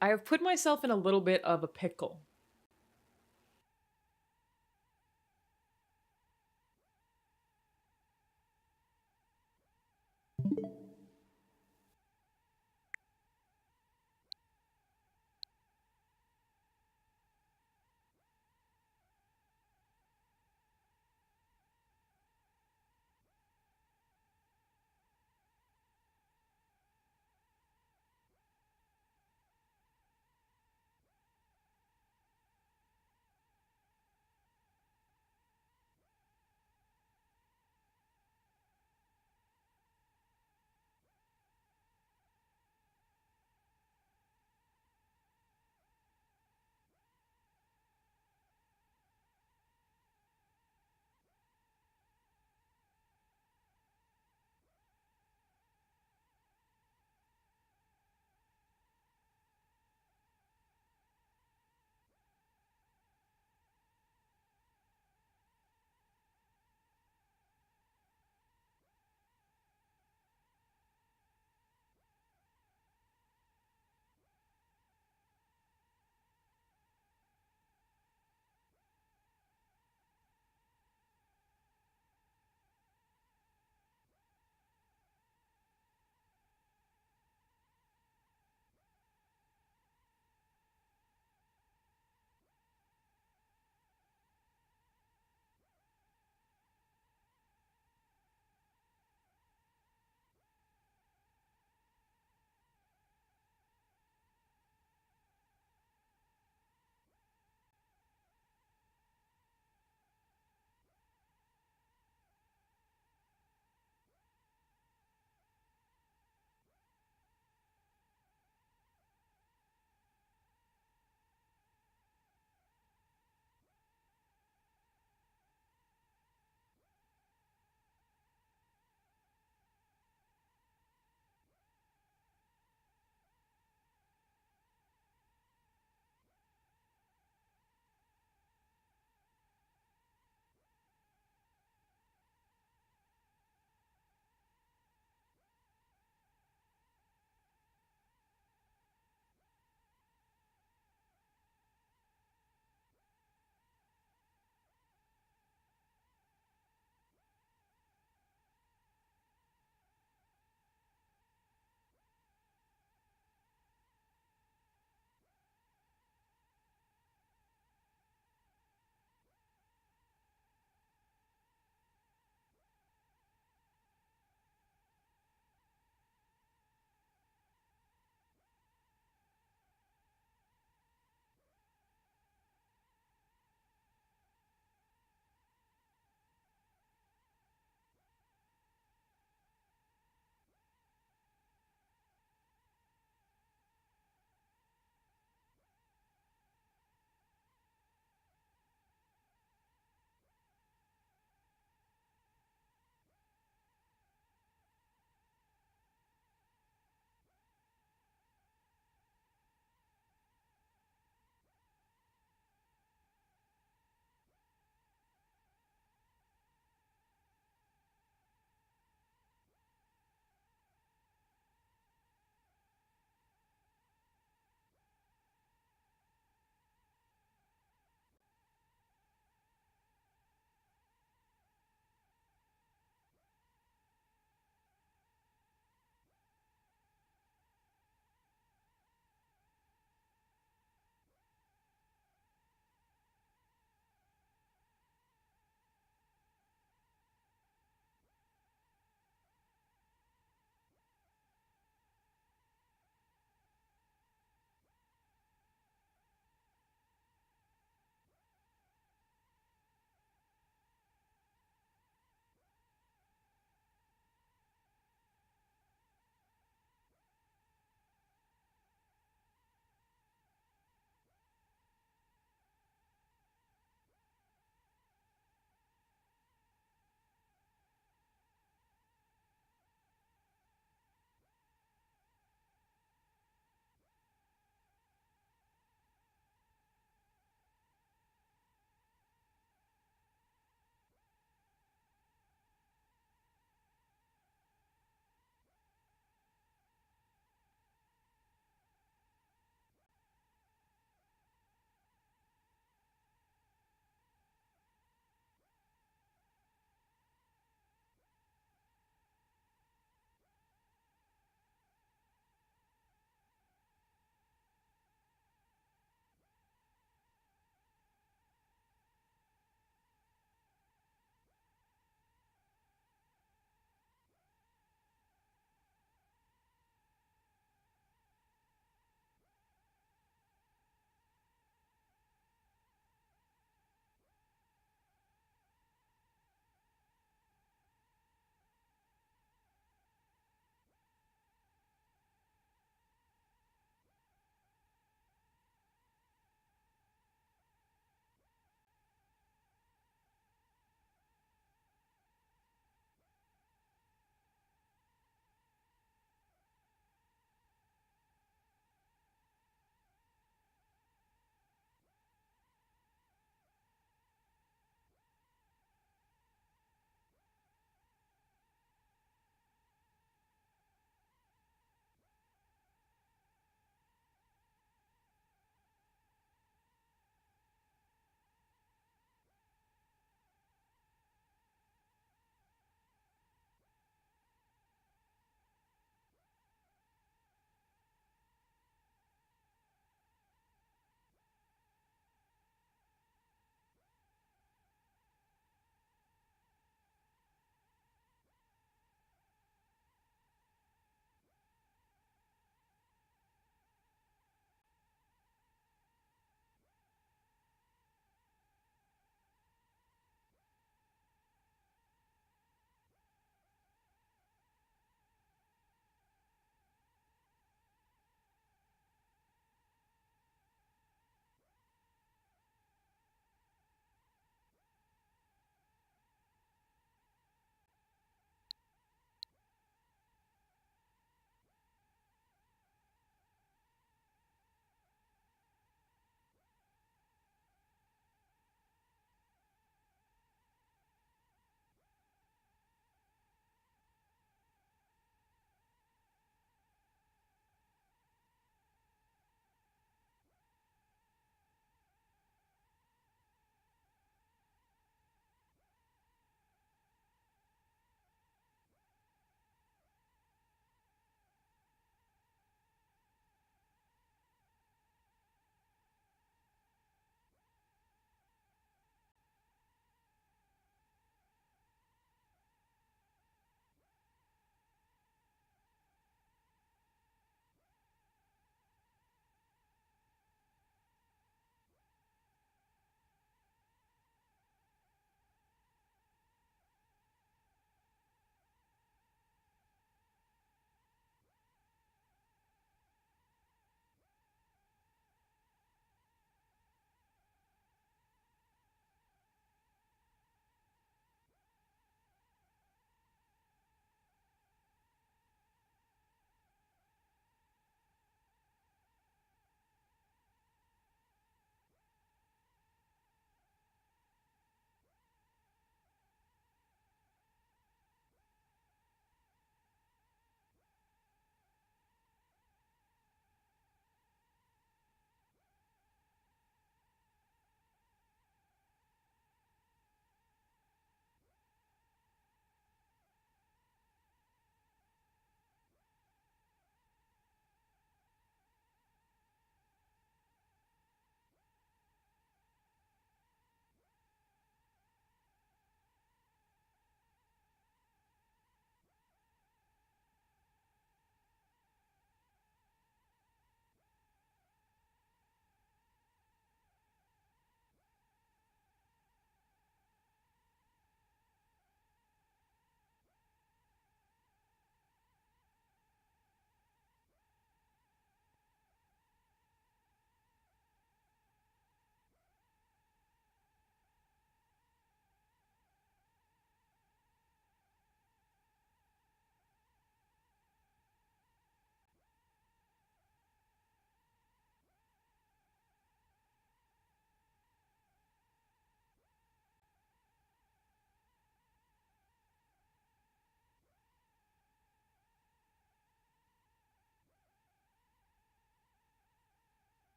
I have put myself in a little bit of a pickle.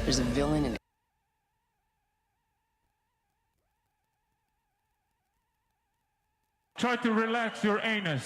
There's a villain in Try to relax your anus.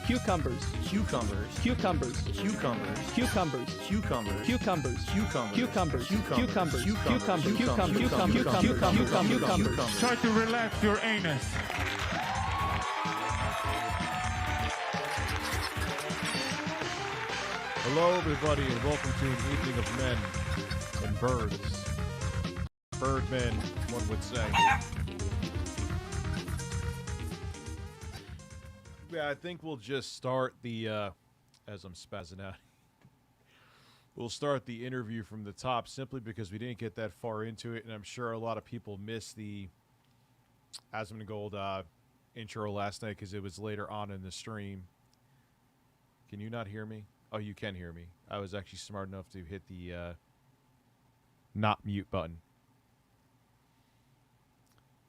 Cucumbers. Cucumbers. Cucumbers. Cucumbers. Cucumbers. Cucumbers. Cucumbers. Cucumbers. Cucumbers. Cucumbers. Cucumbers. Try to relax your anus. Hello, everybody, and welcome to an evening of men and birds. Birdmen, one would say. Yeah, I think we'll just start the, as I'm spazzing out, we'll start the interview from the top simply because we didn't get that far into it, and I'm sure a lot of people missed the Asmongold intro last night because it was later on in the stream. Can you not hear me? Oh, you can hear me. I was actually smart enough to hit the not mute button.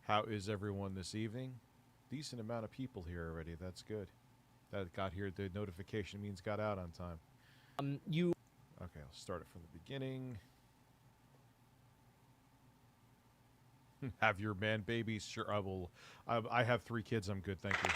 How is everyone this evening? Decent amount of people here already. That's good. That got here. The notification means got out on time. Okay, I'll start it from the beginning. Have your man babies? Sure, I will. I have 3 kids. I'm good, thank you.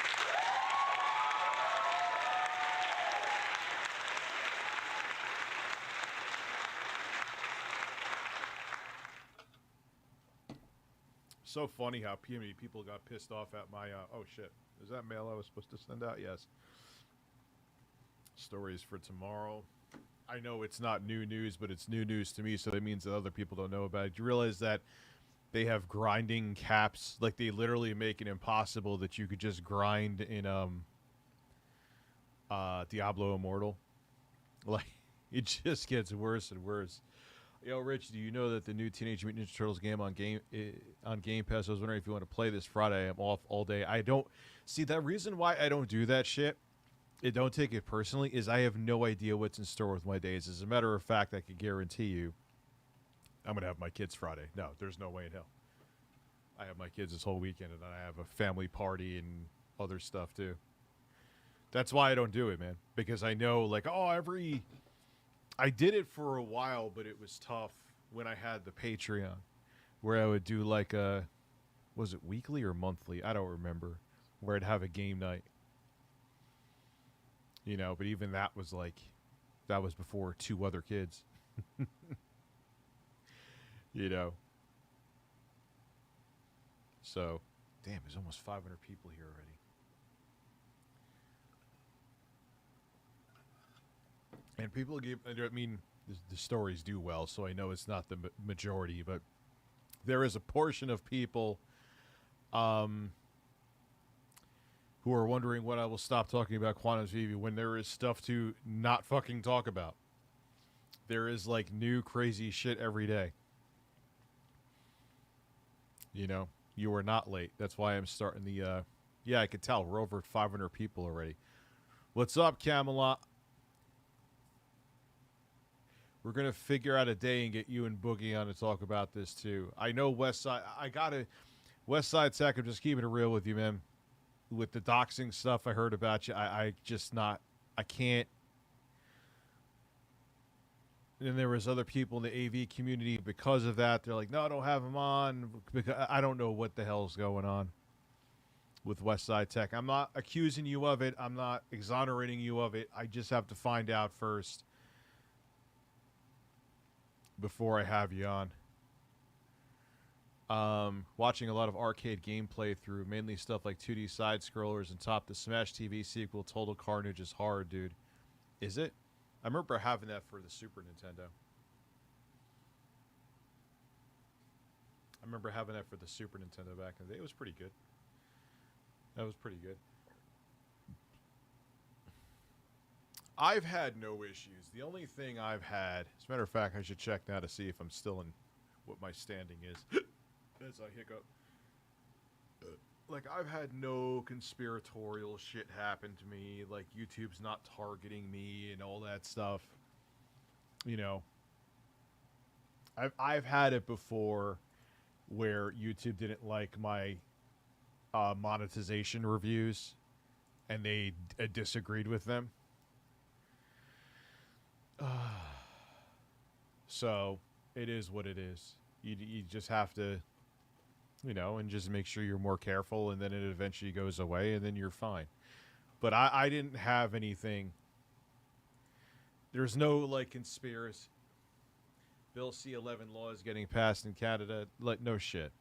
So funny how many people got pissed off at my. Oh shit! Is that mail I was supposed to send out? Yes. Stories for tomorrow. I know it's not new news, but it's new news to me, so that means that other people don't know about it. Do you realize that they have grinding caps? Like, they literally make it impossible that you could just grind in Diablo Immortal. Like, it just gets worse and worse. Yo, Rich, do you know that the new Teenage Mutant Ninja Turtles game on Game Pass? I was wondering if you want to play this Friday. I'm off all day. I don't see the reason why I don't do that shit. Don't take it personally. Is I have no idea what's in store with my days. As a matter of fact, I can guarantee you, I'm gonna have my kids Friday. No, there's no way in hell. I have my kids this whole weekend, and then I have a family party and other stuff too. That's why I don't do it, man. Because I know, like, I did it for a while, but it was tough when I had the Patreon, where I would do like was it weekly or monthly? I don't remember. Where I'd have a game night. You know, but even that was before 2 other kids. You know. So, damn, there's almost 500 people here already. And people the stories do well, so I know it's not the majority, but there is a portion of people who are wondering when I will stop talking about Quantum TV when there is stuff to not fucking talk about. There is, like, new crazy shit every day. You know, you are not late. That's why I'm starting the, yeah, I could tell. We're over 500 people already. What's up, Camelot? We're going to figure out a day and get you and Boogie on to talk about this, too. I know Westside. Westside Tech, I'm just keeping it real with you, man. With the doxing stuff I heard about you, I can't. And there was other people in the AV community because of that. They're like, no, don't have him on. Because I don't know what the hell's going on with Westside Tech. I'm not accusing you of it. I'm not exonerating you of it. I just have to find out first before I have you on. Watching a lot of arcade gameplay through, mainly stuff like 2D side-scrollers and top the Smash TV sequel, Total Carnage is hard, dude. Is it? I remember having that for the Super Nintendo. Back in the day. It was pretty good. That was pretty good. I've had no issues. The only thing I've had, as a matter of fact, I should check now to see if I'm still in what my standing is. As I hiccup. Like, I've had no conspiratorial shit happen to me. Like, YouTube's not targeting me and all that stuff. You know. I've had it before where YouTube didn't like my monetization reviews. And they disagreed with them. So, it is what it is. You just have to, you know, and just make sure you're more careful, and then it eventually goes away, and then you're fine. But I didn't have anything. There's no, like, conspiracy. Bill C-11 law is getting passed in Canada. Like, no shit.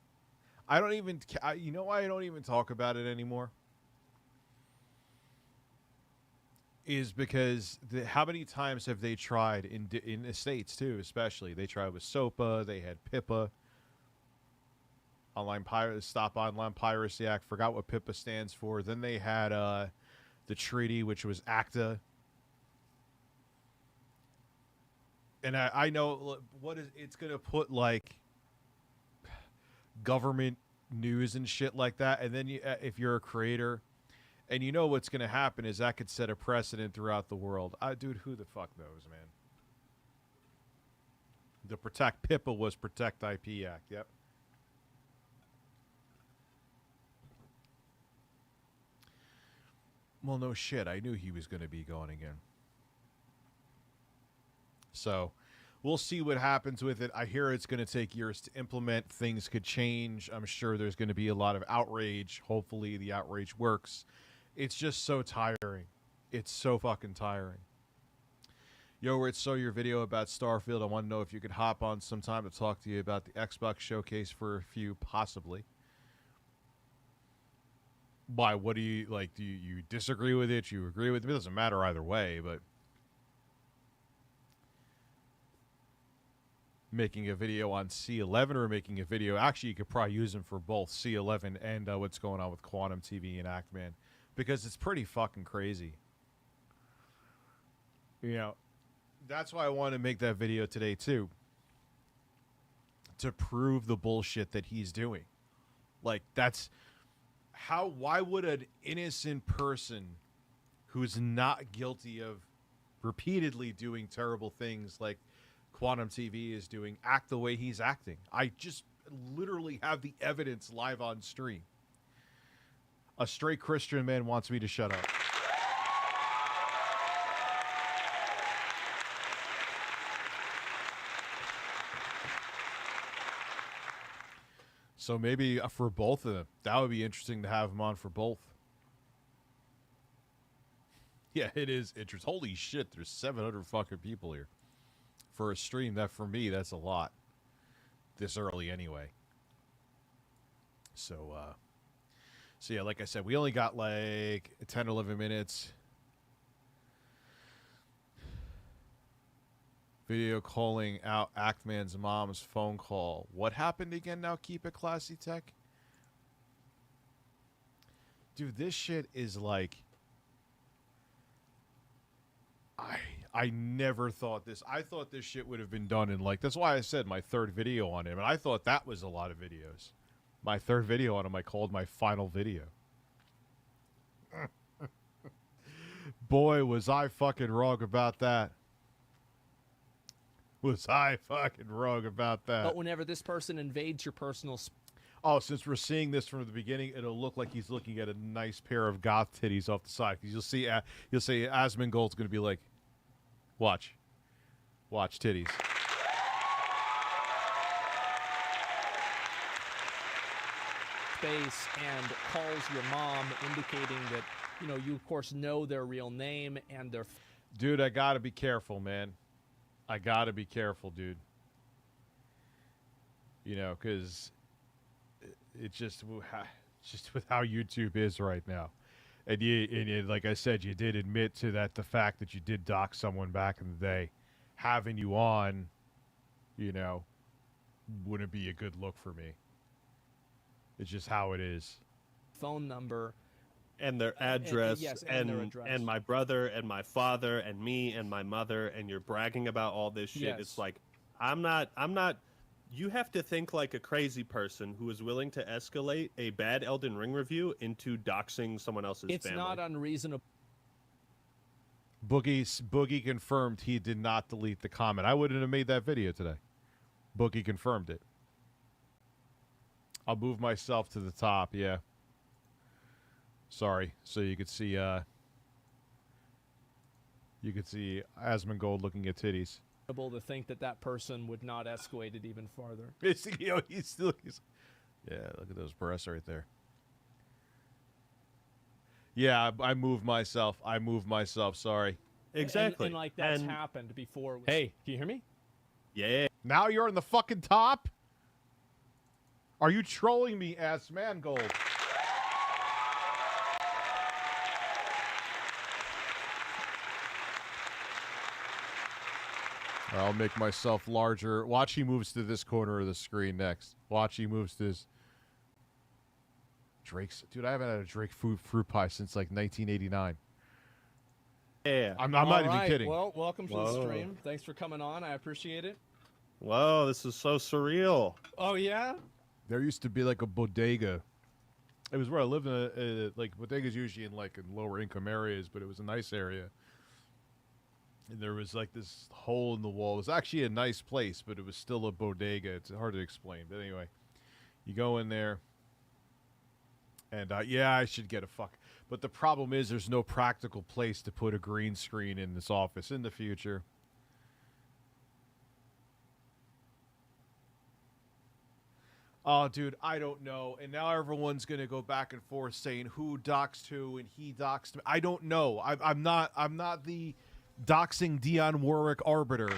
I don't even, you know why I don't even talk about it anymore? Is because how many times have they tried in the States too, especially they tried with SOPA, they had PIPA, Stop Online Piracy Act. Forgot what PIPA stands for. Then they had the treaty, which was ACTA. And I know it's gonna put, like, government news and shit like that, and then if you're a creator. And you know what's going to happen is that could set a precedent throughout the world. Dude, who the fuck knows, man? The PIPA was Protect IP Act, yep. Well, no shit. I knew he was going to be going again. So, we'll see what happens with it. I hear it's going to take years to implement. Things could change. I'm sure there's going to be a lot of outrage. Hopefully the outrage works. It's just so tiring. It's so fucking tiring. Yo, Rich, saw your video about Starfield. I want to know if you could hop on sometime to talk to you about the Xbox showcase for a few, possibly. Why? What do you like? Do you disagree with it? You agree with it? It doesn't matter either way, but making a video on C11 or making a video, actually, you could probably use them for both C11 and what's going on with Quantum TV and Actman, because it's pretty fucking crazy. You know, that's why I want to make that video today too, to prove the bullshit that he's doing. Like, that's how, why would an innocent person who's not guilty of repeatedly doing terrible things like Quantum TV is doing act the way he's acting? I just literally have the evidence live on stream. A straight Christian man wants me to shut up. So maybe for both of them, that would be interesting to have him on for both. Yeah, it is interesting. Holy shit, there's 700 fucking people here. For a stream, that for me, that's a lot. This early anyway. So yeah, like I said, we only got like 10 or 11 minutes. Video calling out Actman's mom's phone call. What happened again now? Keep it classy, Tech. Dude, this shit is like... I never thought this. I thought this shit would have been done in like... That's why I said my third video on him. And I thought that was a lot of videos. My third video on him I called my final video. Boy, was I fucking wrong about that. Was I fucking wrong about that? But whenever this person invades your personal oh, since we're seeing this from the beginning, it'll look like he's looking at a nice pair of goth titties off the side. Because you'll see Asmongold's going to be like, watch titties. space and calls your mom, indicating that, you know, you of course know their real name and their... Dude, I gotta be careful, man. I gotta be careful, dude. You know, because it's just with how YouTube is right now. And you, like I said, you did admit to that, the fact that you did dox someone back in the day. Having you on, you know, wouldn't be a good look for me. It's just how it is. phone number and their address, yes, and their address. And my brother and my father and me and my mother, and you're bragging about all this shit. Yes. It's like, I'm not you have to think like a crazy person who is willing to escalate a bad Elden Ring review into doxing someone else's it's family. not unreasonable. Boogie confirmed he did not delete the comment. I wouldn't have made that video today. Boogie confirmed it. I'll move myself to the top, yeah. Sorry, so you could see Asmongold looking at titties. To think that that person would not escalate it even farther. You know, he's yeah, look at those breasts right there. Yeah, I moved myself. Sorry. Exactly. And like that's happened before. Hey, can you hear me? Yeah. Now you're on the fucking top? Are you trolling me, Asmongold? I'll make myself larger. Watch, he moves to this corner of the screen next. Watch, he moves to this. Drake's... Dude, I haven't had a Drake fruit pie since, like, 1989. Yeah. I'm not even kidding. Well, welcome to the stream. Thanks for coming on. I appreciate it. Whoa, this is so surreal. Oh, yeah? There used to be, like, a bodega. It was where I lived in like, bodegas usually in, like, in lower income areas, but it was a nice area. And there was like this hole in the wall. It was actually a nice place, but it was still a bodega. It's hard to explain. But anyway, you go in there. And yeah, I should get a fuck. But the problem is there's no practical place to put a green screen in this office in the future. Oh, dude, I don't know. And now everyone's gonna go back and forth saying who doxed who and he doxed me. I don't know. I'm not the doxing Dionne Warwick arbiter.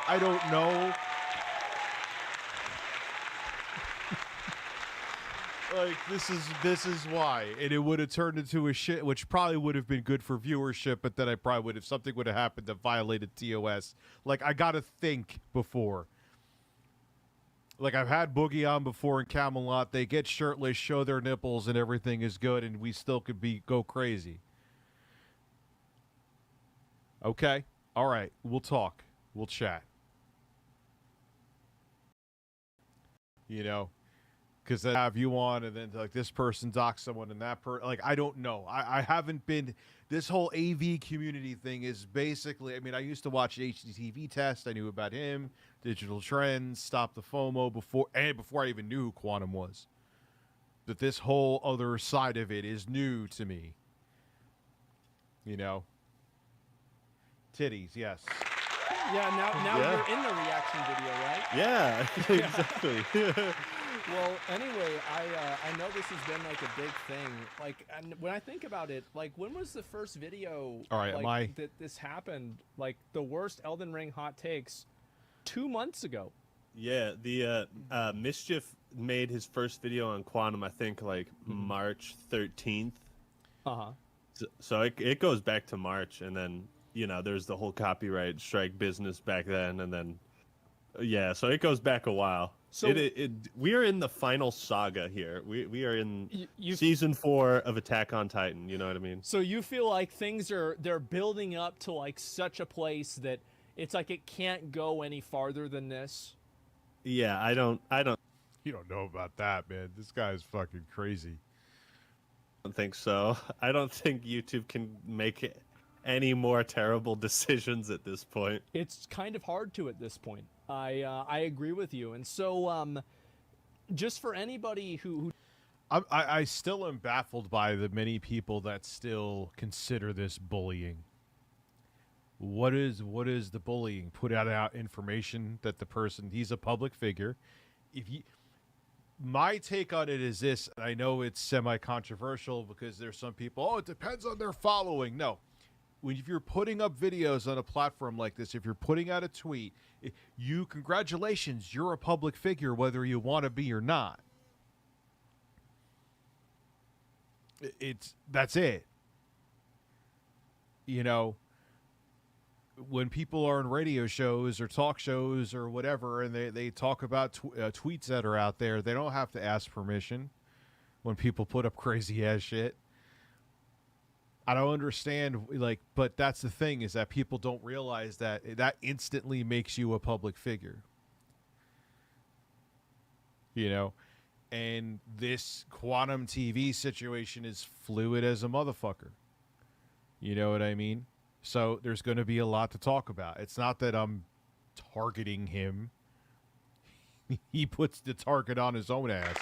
I don't know. Like this is why, and it would have turned into a shit, which probably would have been good for viewership, but then I probably would have something would have happened that violated TOS. Like I gotta think before. Like I've had Boogie on before in Camelot. They get shirtless, show their nipples, and everything is good, and we still could go crazy. Okay, all right, we'll talk, we'll chat. You know. Because they have you on, and then like this person docks someone, and that like I don't know. I haven't been. This whole AV community thing is basically. I mean, I used to watch HDTV Test. I knew about him, Digital Trends, Stop the FOMO before I even knew who Quantum was. But this whole other side of it is new to me. You know, titties, yes. Yeah, now you're in the reaction video, right? Yeah, exactly. Well, anyway, I know this has been like a big thing. Like, and when I think about it, like, when was the first video? All right, like, that this happened? Like the worst Elden Ring hot takes 2 months ago. Yeah, the Mischief made his first video on Quantum, I think, like March 13th. Uh-huh. So it goes back to March, and then, you know, there's the whole copyright strike business back then, and then, yeah, so it goes back a while. So we are in the final saga here. We are in season 4 of Attack on Titan. You know what I mean? So you feel like they're building up to like such a place that it's like it can't go any farther than this. Yeah, I don't. You don't know about that, man. This guy is fucking crazy. I don't think so. I don't think YouTube can make any more terrible decisions at this point. It's kind of hard to at this point. I agree with you. And so just for anybody who I still am baffled by the many people that still consider this bullying. What is the bullying? Put out information that the person, he's a public figure. My take on it is this, and I know it's semi-controversial because there's some people, oh, it depends on their following. No. If you're putting up videos on a platform like this, if you're putting out a tweet, congratulations, you're a public figure, whether you want to be or not. That's it. You know, when people are in radio shows or talk shows or whatever, and they talk about tweets that are out there, they don't have to ask permission when people put up crazy ass shit. I don't understand, like, but that's the thing, is that people don't realize that instantly makes you a public figure. You know? And this Quantum TV situation is fluid as a motherfucker. You know what I mean? So there's going to be a lot to talk about. It's not that I'm targeting him. He puts the target on his own ass.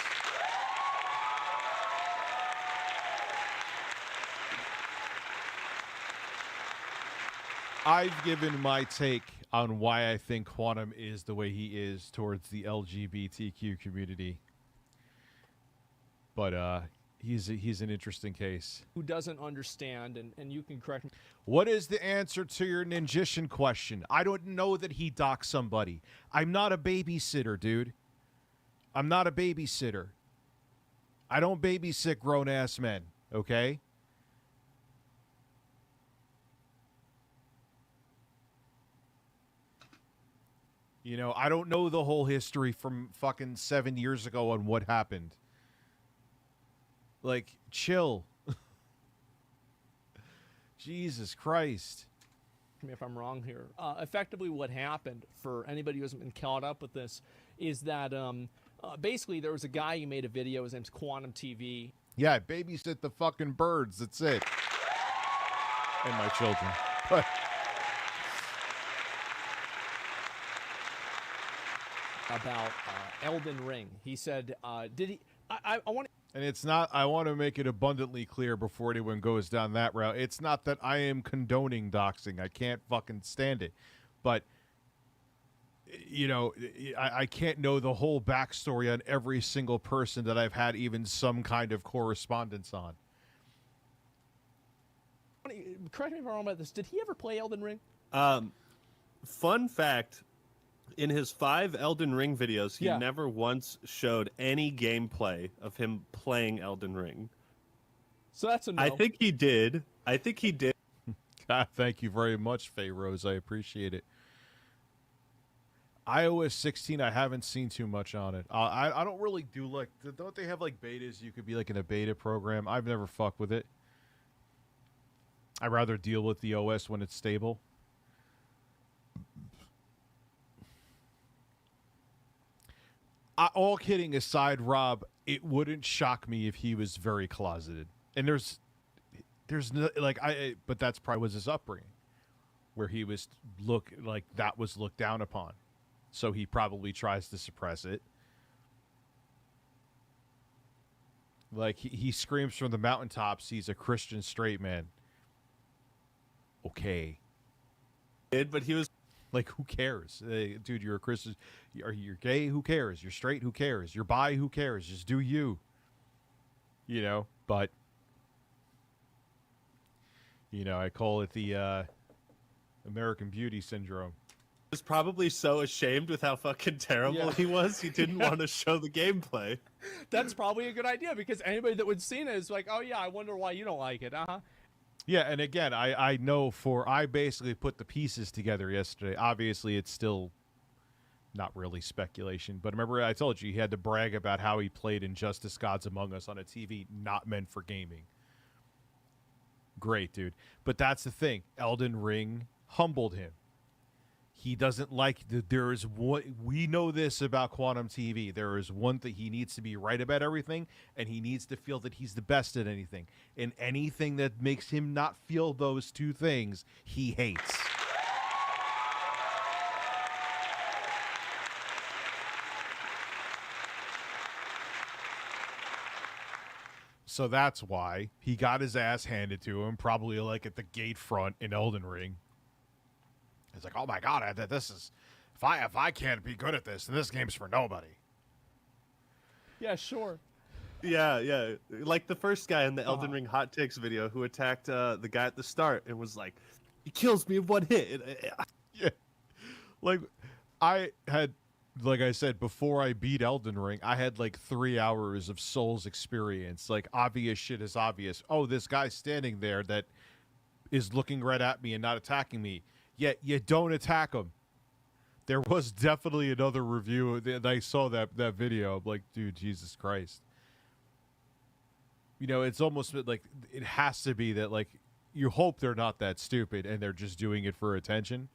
I've given my take on why I think Quantum is the way he is towards the LGBTQ community. But he's an interesting case. who doesn't understand, and you can correct me. What is the answer to your Ninjishin question? I don't know that he doxed somebody. I'm not a babysitter, dude. I'm not a babysitter. I don't babysit grown-ass men, okay? You know, I don't know the whole history from fucking 7 years ago on what happened. Like, chill. Jesus Christ. Me if I'm wrong here. Effectively, what happened, for anybody who hasn't been caught up with this, is that basically there was a guy who made a video. His name's Quantum TV. Yeah, babysit the fucking birds. That's it. And my children. But About Elden Ring. He said, did he... I want to... And it's not, I want to make it abundantly clear before anyone goes down that route. It's not that I am condoning doxing. I can't fucking stand it. But you know, I can't know the whole backstory on every single person that I've had even some kind of correspondence on. Correct me if I'm wrong about this. Did he ever play Elden Ring? Fun fact, in his 5 Elden Ring videos, he Yeah. never once showed any gameplay of him playing Elden Ring. So that's a no. I think he did. Thank you very much, Faye Rose. I appreciate it. iOS 16, I haven't seen too much on it. I don't really do like. Don't they have like betas? You could be like in a beta program. I've never fucked with it. I'd rather deal with the OS when it's stable. All kidding aside, Rob, it wouldn't shock me if he was very closeted. And there's no, like but that's probably was his upbringing, where he was that was looked down upon, so he probably tries to suppress it. Like he screams from the mountaintops, he's a Christian straight man. Okay, But he was like, who cares, dude? You're a Christian. You're gay? Who cares? You're straight? Who cares? You're bi? Who cares? Just do you. You know, but. You know, I call it the American Beauty syndrome. was probably so ashamed with how fucking terrible he was, he didn't want to show the gameplay. That's probably a good idea, because anybody that would see it is like, oh yeah, I wonder why you don't like it. Yeah, and again, I know I basically put the pieces together yesterday. Obviously, it's still not really speculation, but remember I told you he had to brag about how he played Injustice Gods Among Us on a TV not meant for gaming. Great, dude. But that's the thing. Elden Ring humbled him. He doesn't like there is one. We know this about Quantum TV. There is one thing: he needs to be right about everything, and he needs to feel that he's the best at anything. And anything that makes him not feel those two things, he hates. So that's why he got his ass handed to him, probably like at the gate front in Elden Ring. It's like, oh my god, this is if I can't be good at this, then this game's for nobody. Yeah, sure. Yeah. Like the first guy in the Elden Ring hot takes video who attacked the guy at the start and was like, he kills me in one hit. Yeah. Like, I had, like I said, before I beat Elden Ring, I had like 3 hours of Souls experience. Like, obvious shit is obvious. Oh, this guy's standing there that is looking right at me and not attacking me. Yet you don't attack him. There was definitely another review, and I saw that video. I'm like, dude, Jesus Christ. You know, it's almost like it has to be that, like, you hope they're not that stupid and they're just doing it for attention.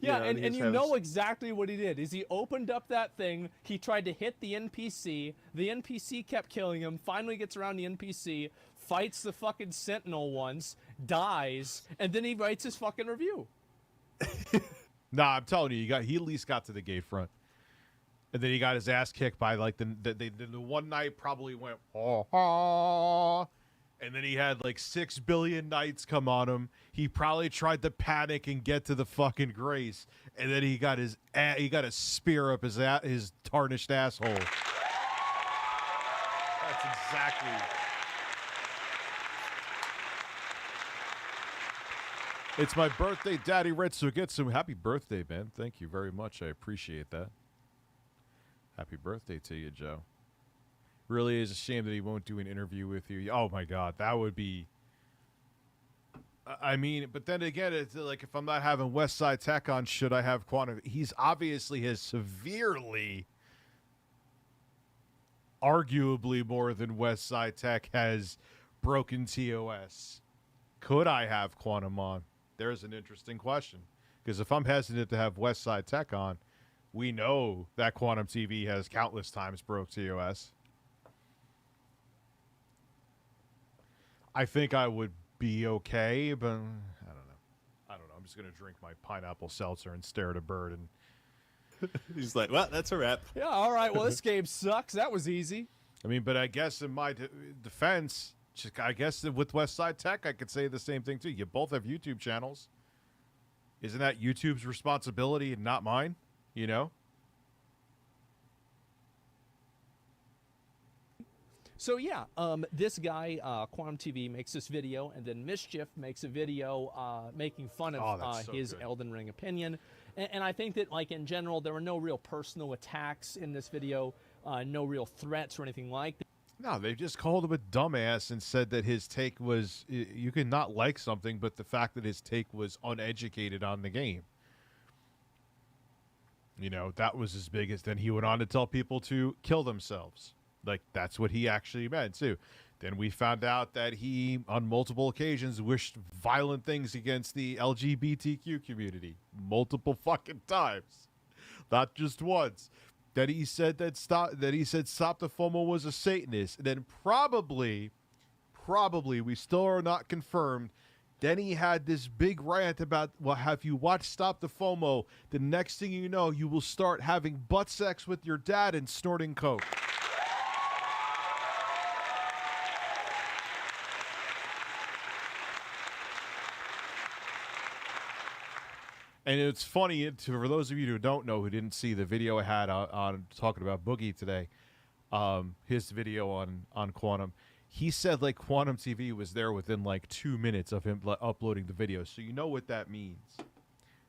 Yeah, and you know exactly what he did. Is he opened up that thing, he tried to hit the NPC kept killing him, finally gets around the NPC, fights the fucking Sentinel once, dies, and then he writes his fucking review. Nah, I'm telling you, he at least got to the gate front. And then he got his ass kicked by, like, the one knight probably went, oh, and then he had like 6 billion knights come on him. He probably tried to panic and get to the fucking grace, and then he got a spear up his tarnished asshole. That's exactly. It's my birthday, Daddy Red, so get some happy birthday, man. Thank you very much. I appreciate that. Happy birthday to you, Joe. Really is a shame that he won't do an interview with you. Oh my God, that would be. I mean, but then again, it's like, if I'm not having West Side Tech on, should I have Quantum? He's obviously has severely, arguably more than West Side Tech has broken TOS. Could I have Quantum on? There's an interesting question. Because if I'm hesitant to have West Side Tech on, we know that Quantum TV has countless times broke TOS. I think I would be okay, but I don't know. I'm just going to drink my pineapple seltzer and stare at a bird. And He's like, well, that's a wrap. Yeah, all right, well, this game sucks. That was easy. I mean, but I guess in my defense, I guess with West Side Tech, I could say the same thing too. You both have YouTube channels. Isn't that YouTube's responsibility and not mine? You know? So yeah, this guy, Quantum TV, makes this video, and then Mischief makes a video making fun of so his good. Elden Ring opinion. And I think that, like, in general, there were no real personal attacks in this video, no real threats or anything like that. No, they just called him a dumbass and said that his take was, you can not like something, but the fact that his take was uneducated on the game. You know, that was as big as, then he went on to tell people to kill themselves. Like, that's what he actually meant, too. Then we found out that he, on multiple occasions, wished violent things against the LGBTQ community. Multiple fucking times. Not just once. That he said Stop the FOMO was a Satanist. And then probably, we still are not confirmed, then he had this big rant about, well, have you watched Stop the FOMO? The next thing you know, you will start having butt sex with your dad and snorting coke. And it's funny, for those of you who don't know, who didn't see the video I had on talking about Boogie today, his video on Quantum, he said, like, Quantum TV was there within, like, 2 minutes of him uploading the video. So you know what that means.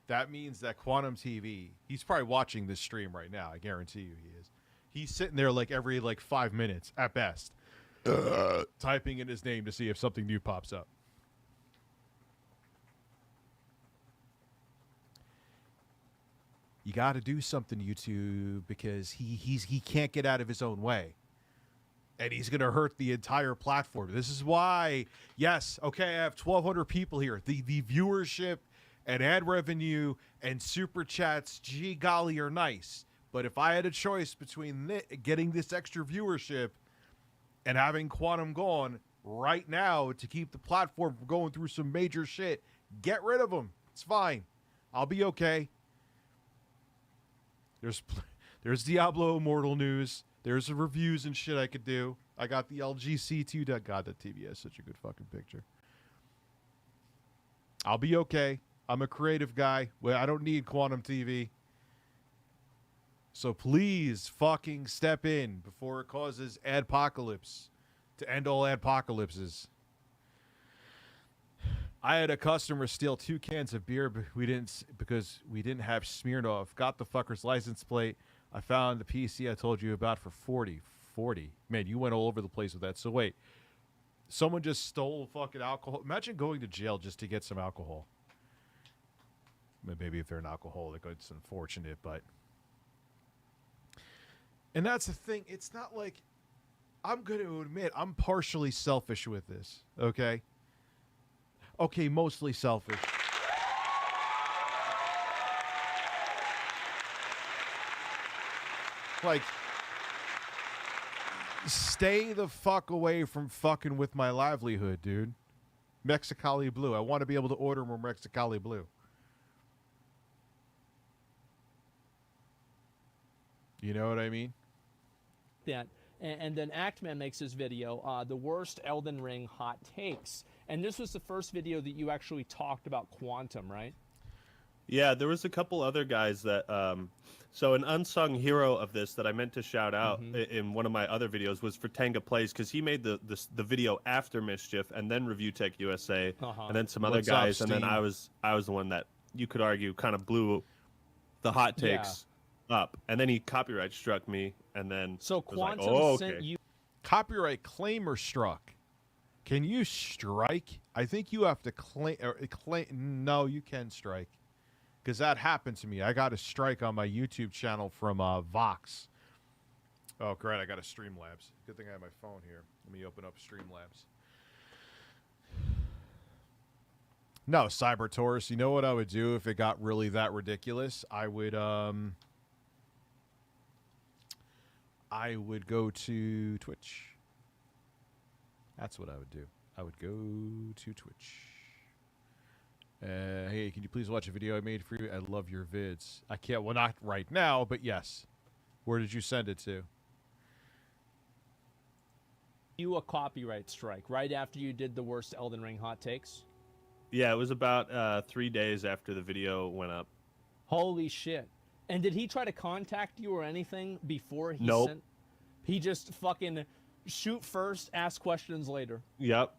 That means that Quantum TV, he's probably watching this stream right now. I guarantee you he is. He's sitting there, like, every, like, 5 minutes, at best, typing in his name to see if something new pops up. You got to do something, YouTube, because he can't get out of his own way. And he's going to hurt the entire platform. This is why, yes, okay, I have 1,200 people here. The viewership and ad revenue and super chats, gee golly, are nice. But if I had a choice between getting this extra viewership and having Quantum gone right now to keep the platform from going through some major shit, get rid of him. It's fine. I'll be okay. There's Diablo Immortal news. There's the reviews and shit I could do. I got the LG C2. God, that TV has such a good fucking picture. I'll be okay. I'm a creative guy. Well, I don't need Quantum TV. So please fucking step in before it causes adpocalypse to end all adpocalypses. I had a customer steal 2 cans of beer, but because we didn't have Smirnoff. Got the fucker's license plate. I found the PC I told you about for 40. Man, you went all over the place with that. So wait, someone just stole fucking alcohol. Imagine going to jail just to get some alcohol. Maybe if they're an alcoholic, it's unfortunate, but. And that's the thing. It's not like, I'm going to admit I'm partially selfish with this, okay? Okay, mostly selfish. Like, stay the fuck away from fucking with my livelihood, dude. Mexicali Blue. I want to be able to order more Mexicali Blue. You know what I mean? That. And then Actman makes his video, the worst Elden Ring hot takes. And this was the first video that you actually talked about Quantum, right? Yeah, there was a couple other guys that, so an unsung hero of this that I meant to shout out in one of my other videos was for Tenga Plays, because he made the video after Mischief and then Review Tech USA and then some other guys, and then I was the one that you could argue kind of blew the hot takes up, and then he copyright struck me, and then so Quantum like, sent you copyright claim or struck. Can you strike? I think you have to claim. No, you can strike, because that happened to me. I got a strike on my YouTube channel from Vox. Oh, great! I got a Streamlabs. Good thing I have my phone here. Let me open up Streamlabs. No, Cyber Taurus. You know what I would do if it got really that ridiculous? I would go to Twitch. That's what I would do. I would go to Twitch. Hey, can you please watch a video I made for you? I love your vids. I can't. Well, not right now, but yes. Where did you send it to? a copyright strike right after you did the worst Elden Ring hot takes. Yeah, it was about 3 days after the video went up. Holy shit. And did he try to contact you or anything before he Nope. sent? He just fucking shoot first, ask questions later. Yep.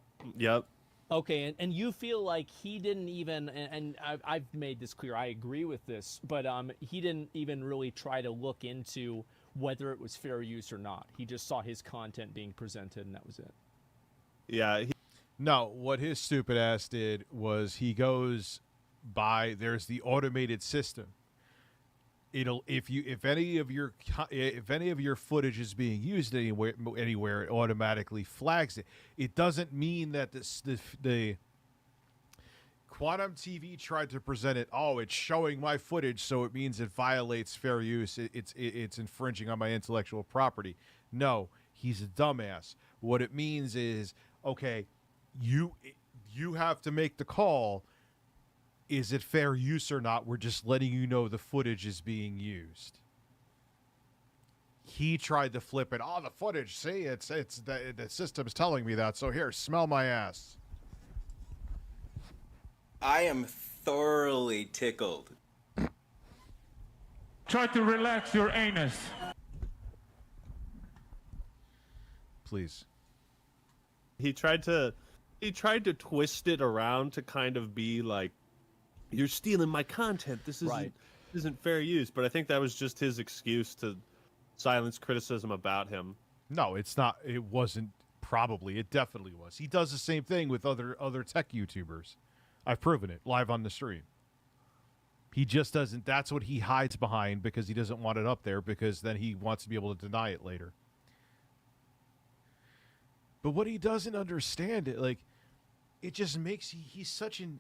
Okay, and you feel like he didn't even, and I've made this clear, I agree with this, but he didn't even really try to look into whether it was fair use or not. He just saw his content being presented, and that was it. Yeah. No, what his stupid ass did was he goes by, there's the automated system. It'll if any of your footage is being used anywhere, it automatically flags it. It doesn't mean that the Quantum TV tried to present it. Oh, it's showing my footage, so it means it violates fair use. It's infringing on my intellectual property. No, he's a dumbass. What it means is, okay, you have to make the call. Is it fair use or not? We're just letting you know the footage is being used. He tried to flip it. Oh, the footage. See, it's the system's telling me that. So here, smell my ass. I am thoroughly tickled. Try to relax your anus. Please. He tried to twist it around to kind of be like, you're stealing my content. This isn't fair use. But I think that was just his excuse to silence criticism about him. No, it's not. It wasn't. Probably, it definitely was. He does the same thing with other tech YouTubers. I've proven it live on the stream. He just doesn't. That's what he hides behind because he doesn't want it up there because then he wants to be able to deny it later. But what he doesn't understand, it just makes he's such an.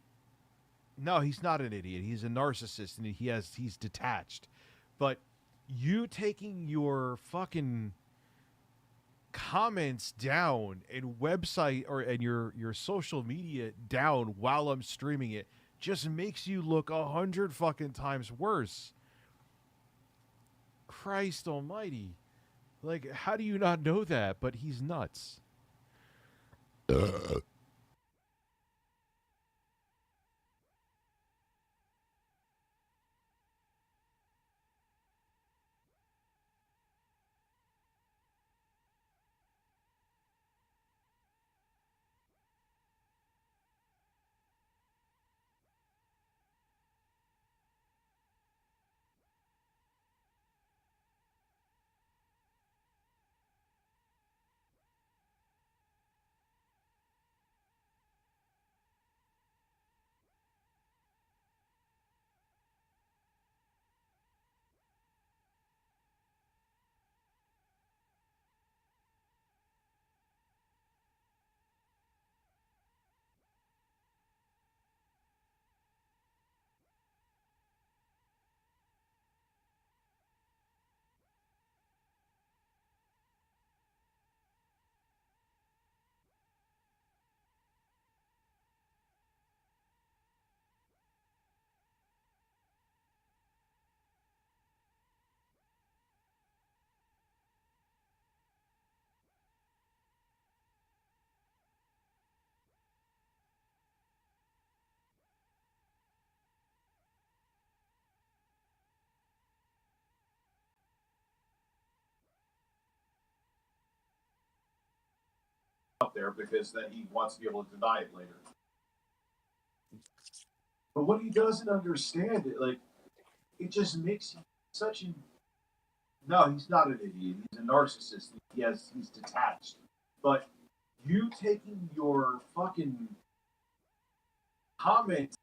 No, he's not an idiot. He's a narcissist, and he's detached. But you taking your fucking comments down and website and your social media down while I'm streaming it just makes you look 100 fucking times worse. Christ almighty. Like, how do you not know that? But he's nuts. Up there because then he wants to be able to deny it later. But what he doesn't understand, it just makes him such an. No, he's not an idiot. He's a narcissist. He's detached. But you taking your fucking comments.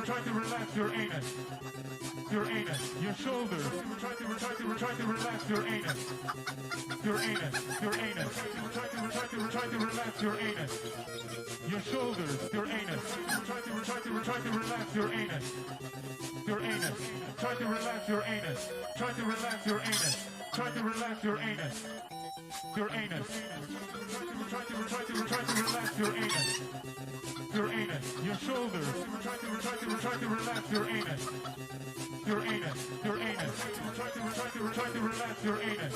Try to relax your anus. Your anus. Your shoulders. Try to relax your anus. Your anus. Your anus. Try to relax your anus. Your shoulders. Your anus. Try to relax your anus. Your anus. Try to relax your anus. Try to relax your anus. Try to relax your anus. Your anus. Try to relax your anus. Your anus. Your shoulders. Try to relax your anus. Your anus. Your anus. Try to relax your anus.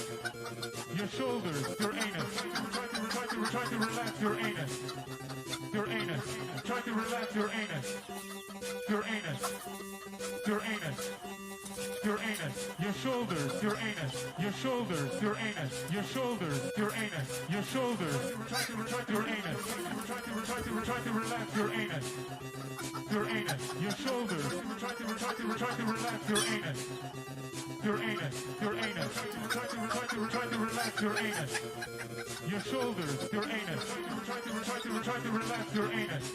Your shoulders. Your anus. Try to relax your anus. Your anus. Try to relax your anus. Your anus. Your anus. Your anus, your shoulders, your anus, your shoulders, your anus, your shoulders, your anus, your shoulders. Try to your anus. Try to relax your anus. Your anus, your shoulders. Try to relax your anus. Your anus, your anus. Try to relax your anus. Your shoulders, your anus. Try to relax your anus.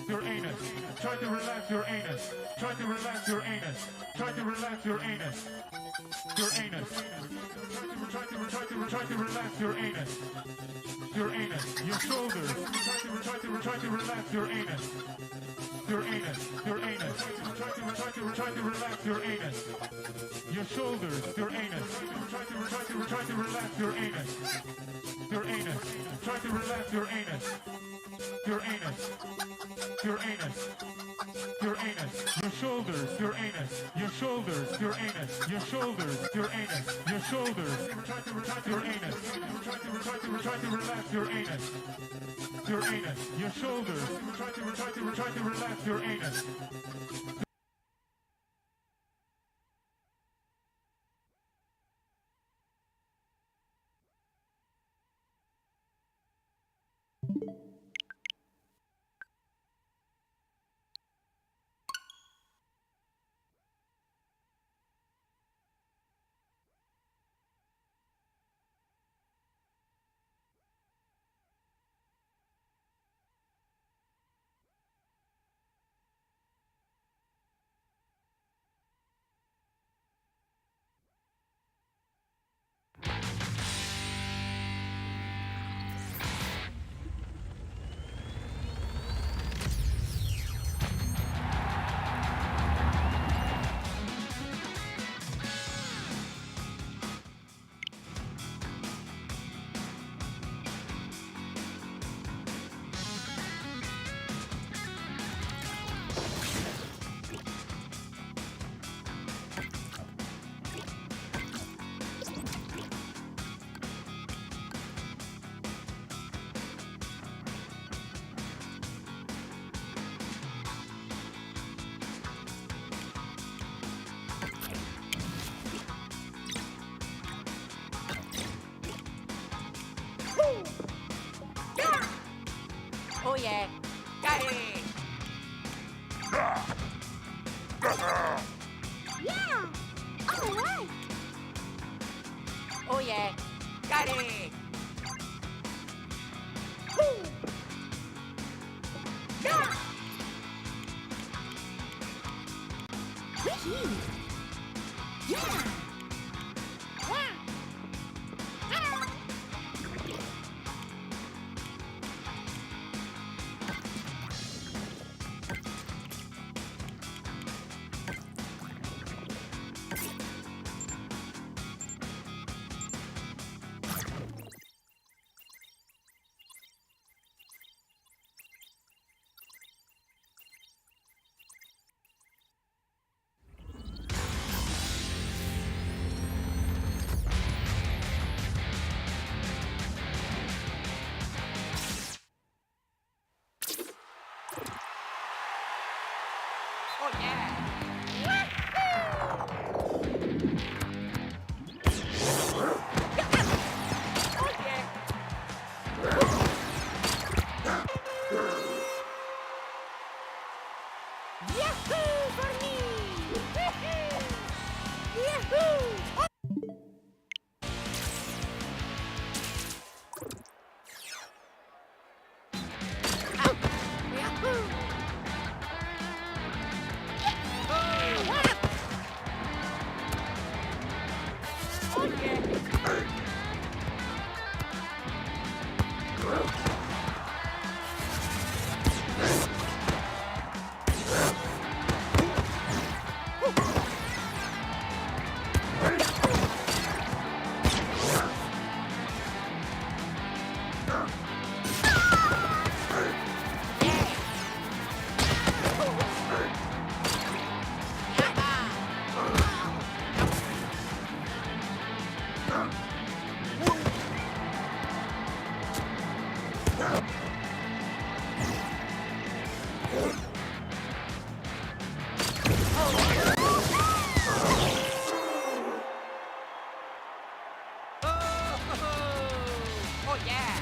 Your anus. Try to relax your anus. Try to relax your anus. Try to relax your anus. Your anus. Try to relax your anus. Your anus. Your shoulders. Try to relax your anus. Your anus. Your anus. Try to relax your anus. Your shoulders. Your anus. Try to relax your anus. Your anus. Try to relax your anus. Your anus. Your anus. Your anus, your shoulders, your anus, your shoulders, your anus, your shoulders, your anus, your shoulders. Try to relax your anus. Try to relax your anus. Your anus, your shoulders. Try to relax your anus. Oh yeah, got it! Yeah! Alright! Oh yeah, got it! Woo! Yeah! Wee-hee! Yeah! Wow! Ah! Oh yeah!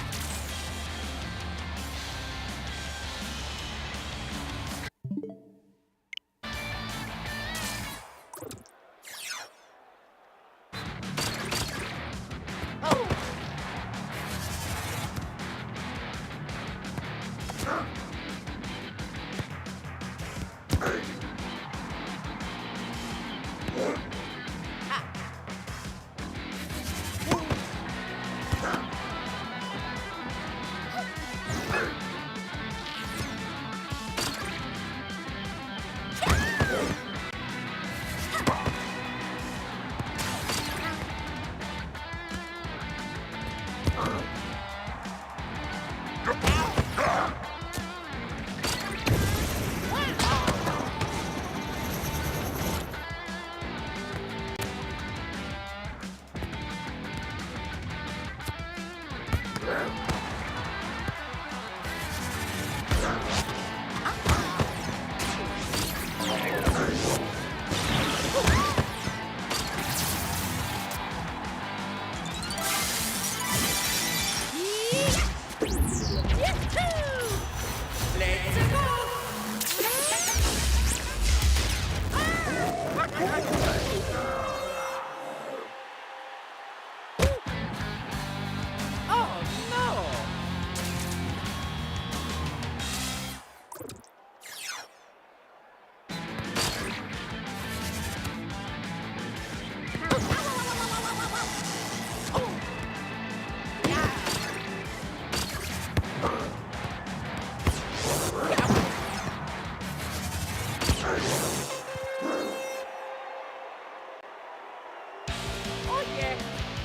Oh yeah!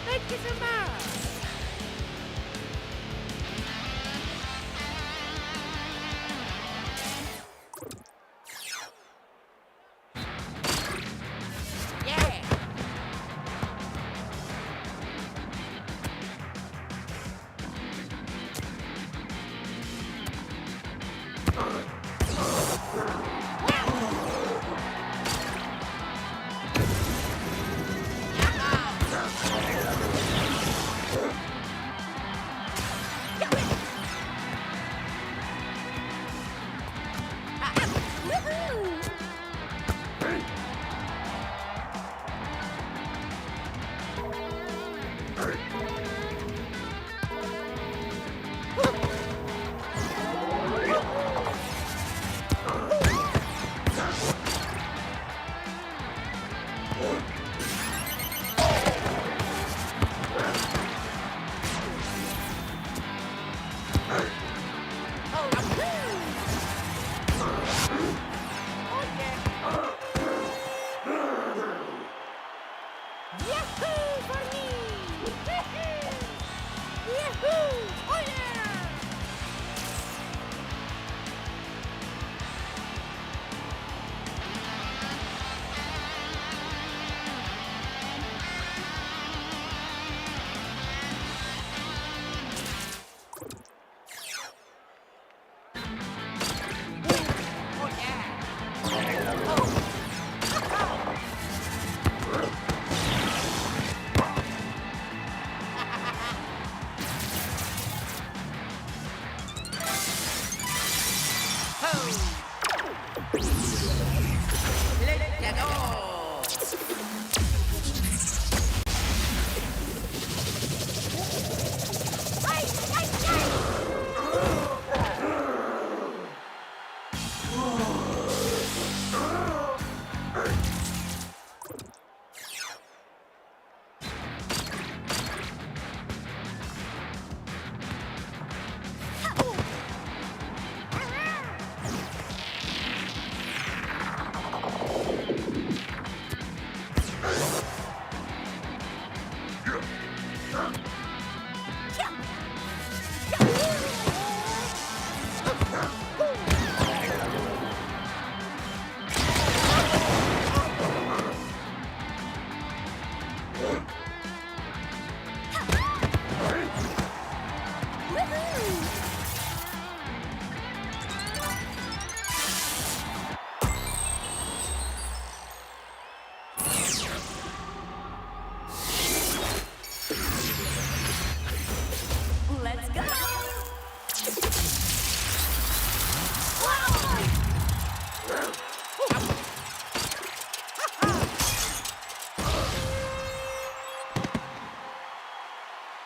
Thank you so much! Yeah! Yahoo for me! Yahoo! Oh yeah! Oh yeah! Let's go!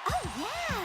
Oh, yeah!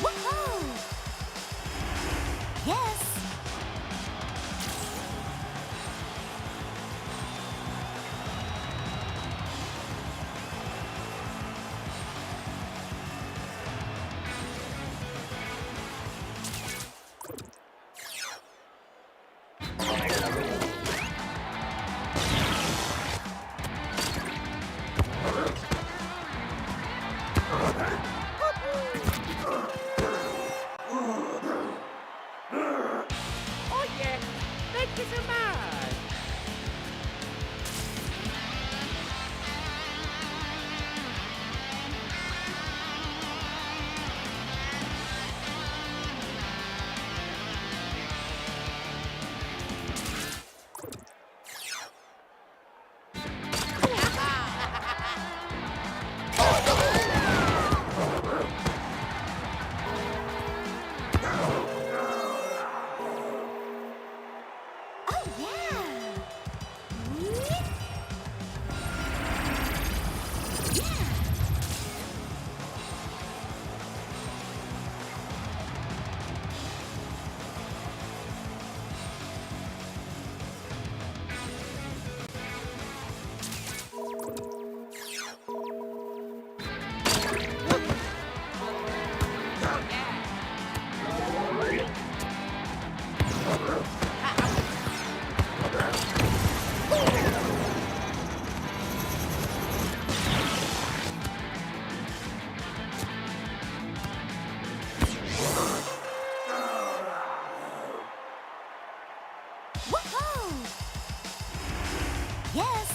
Woohoo! Yes! Oh yeah, thank you so much. Oh, yeah! Woohoo! Yes!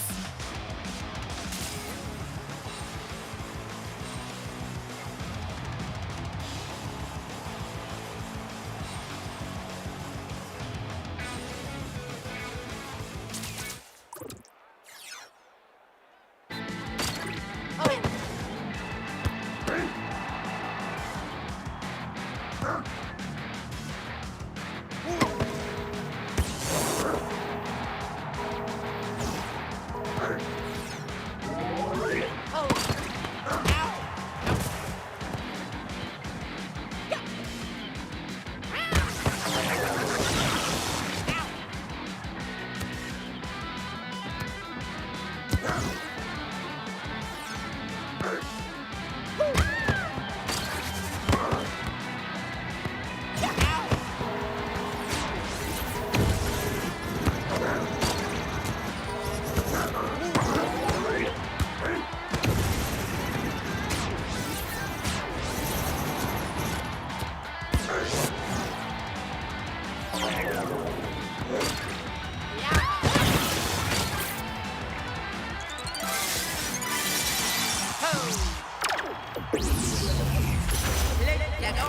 Let's go!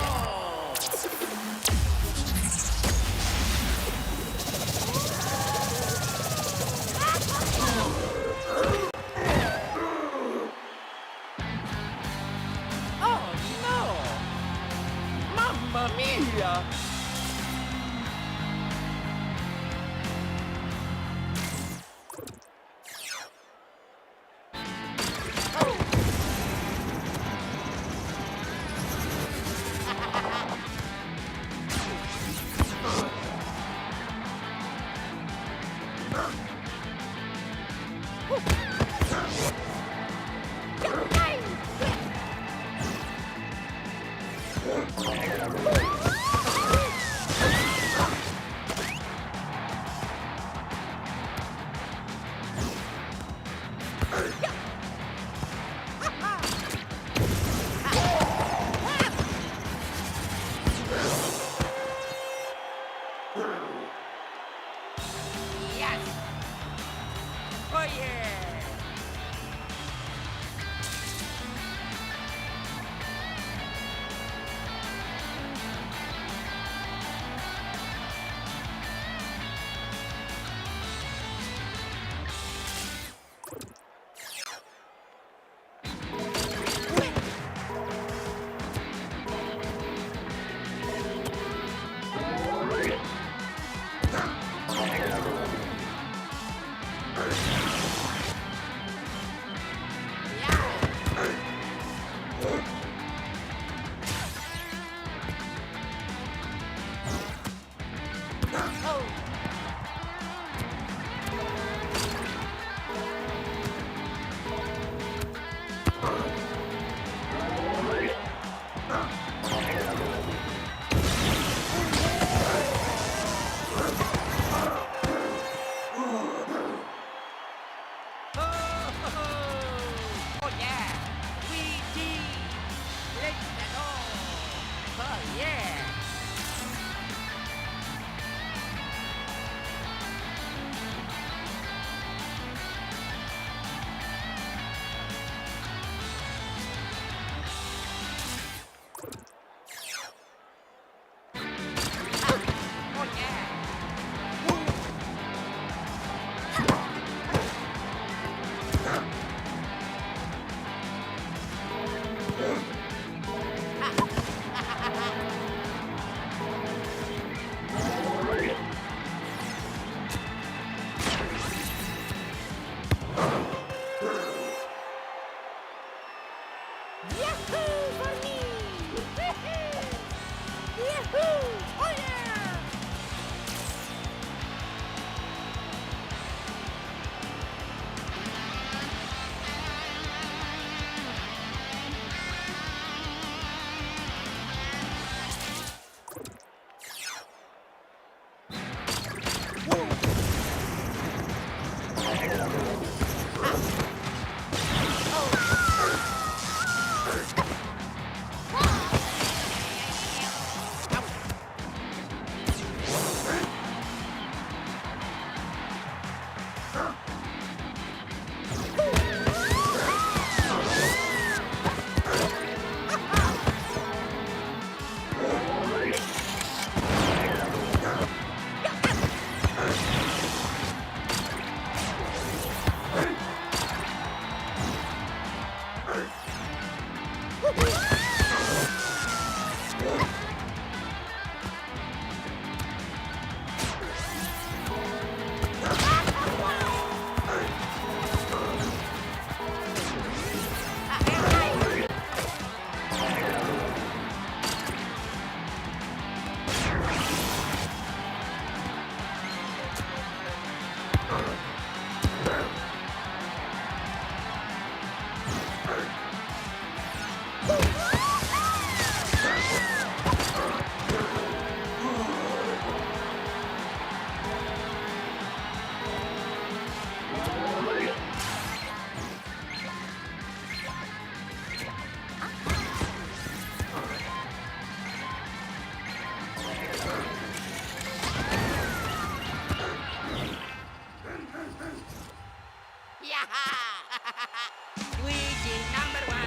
Oh no! Mamma mia! Yes! Oh yeah! Oh yeah! We did! Let's go! Oh yeah! Oh yeah! Yahoo for me! Yahoo! Oh yeah! Luigi #1.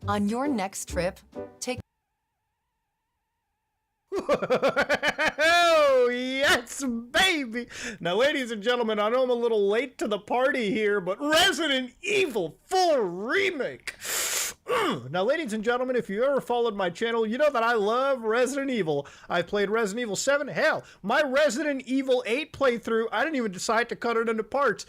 On your next trip, take Oh, yes, baby. Now, ladies and gentlemen, I know I'm a little late to the party here, but Resident Evil 4 Remake. Now, ladies and gentlemen, if you ever followed my channel, you know that I love Resident Evil. I played Resident Evil 7. Hell, my Resident Evil 8 playthrough, I didn't even decide to cut it into parts.